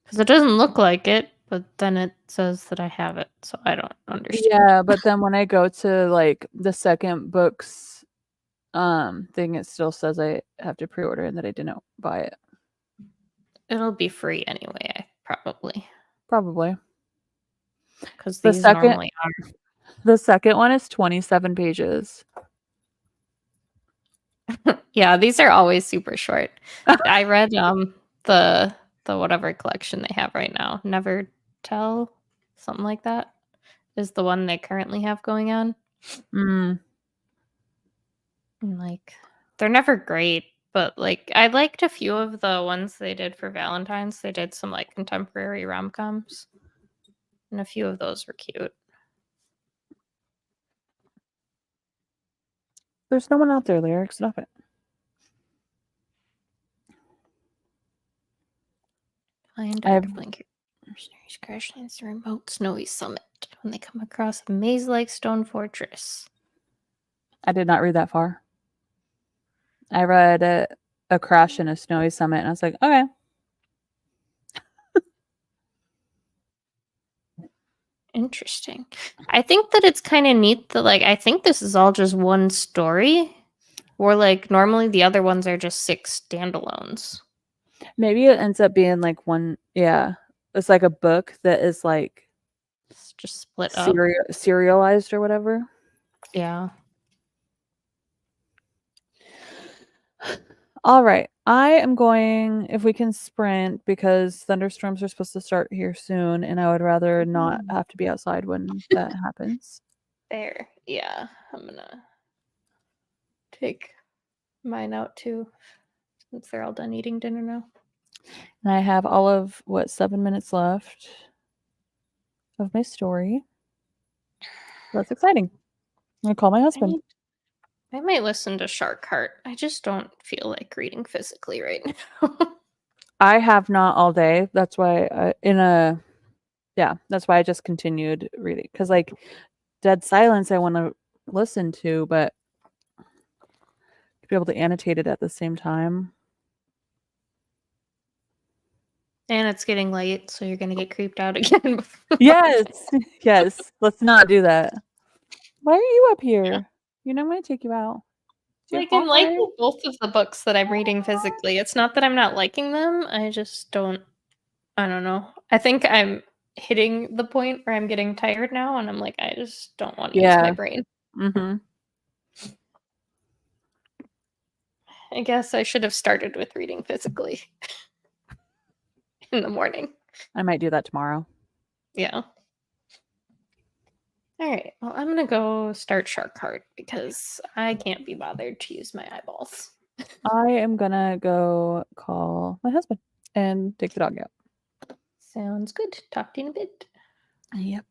Because it doesn't look like it, but then it says that I have it, so I don't understand. Yeah, but then when I go to like the second book's thing, it still says I have to pre-order and that I didn't buy it. It'll be free anyway, probably. Probably. Because these normally are. The second one is 27 pages. Yeah, these are always super short. I read the whatever collection they have right now. Never Tell, something like that, is the one they currently have going on. Mm. And like they're never great, but like I liked a few of the ones they did for Valentine's. They did some like contemporary rom-coms. And a few of those were cute. There's no one out there, Lyric. Stop it. Find I have dark blanket mercenaries crash lands the remote snowy summit when they come across a maze-like stone fortress. I did not read that far. I read a crash in a snowy summit, and I was like, okay. Interesting. I think that it's kind of neat that like I think this is all just one story, or like normally the other ones are just 6 standalones. Maybe it ends up being like one. Yeah, it's like a book that is like It's just split up. serialized or whatever. Yeah. All right. I am going, if we can sprint, because thunderstorms are supposed to start here soon, and I would rather not have to be outside when that happens. There. Yeah. I'm gonna take mine out too, since they're all done eating dinner now. And I have all of, 7 minutes left of my story. That's exciting. I'm going to call my husband. I might listen to Shark Heart. I just don't feel like reading physically right now. I have not all day. That's why that's why I just continued reading. Because like Dead Silence I want to listen to, but to be able to annotate it at the same time. And it's getting late, so you're gonna get creeped out again. Yes. Yes. Let's not do that. Why are you up here? You know I'm going to take you out. Like I'm liking both of the books that I'm reading physically. It's not that I'm not liking them. I just don't. I don't know. I think I'm hitting the point where I'm getting tired now, and I'm like, I just don't want to use my brain. Mm-hmm. I guess I should have started with reading physically in the morning. I might do that tomorrow. Yeah. All right. Well, I'm gonna go start Shark Heart because I can't be bothered to use my eyeballs. I am gonna go call my husband and take the dog out. Sounds good. Talk to you in a bit. Yep.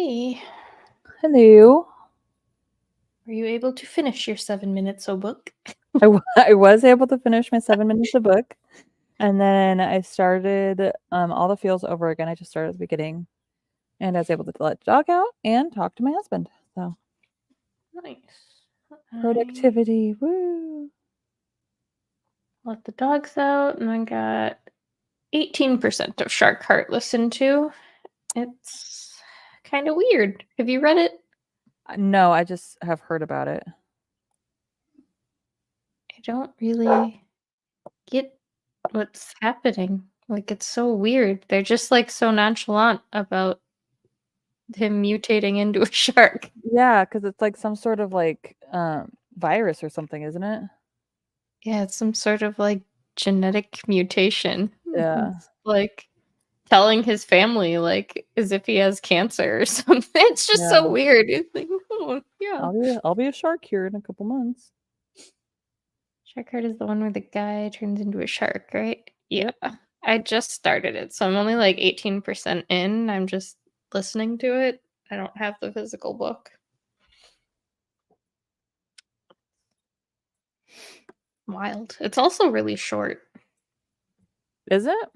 Hey, Hello. were you able to finish your 7 minutes of book? I was able to finish my 7 minutes of book, and then I started all the feels over again. I just started at the beginning, and I was able to let the dog out and talk to my husband. So Nice. productivity, woo! Let the dogs out, and I got 18% of Shark Heart listened to. It's kind of weird. Have you read it? No, I just have heard about it. I don't really get what's happening. Like, it's so weird. They're just like so nonchalant about him mutating into a shark. Yeah, because it's like some sort of like virus or something, isn't it? Yeah, it's some sort of like genetic mutation. Yeah. It's like telling his family like as if he has cancer or something. It's just so Yeah. weird. It's like, oh yeah. I'll be a shark here in a couple months. Shark Heart is the one where the guy turns into a shark, right? Yeah. I just started it, so I'm only like 18% in. I'm just listening to it. I don't have the physical book. Wild. It's also really short. Is it?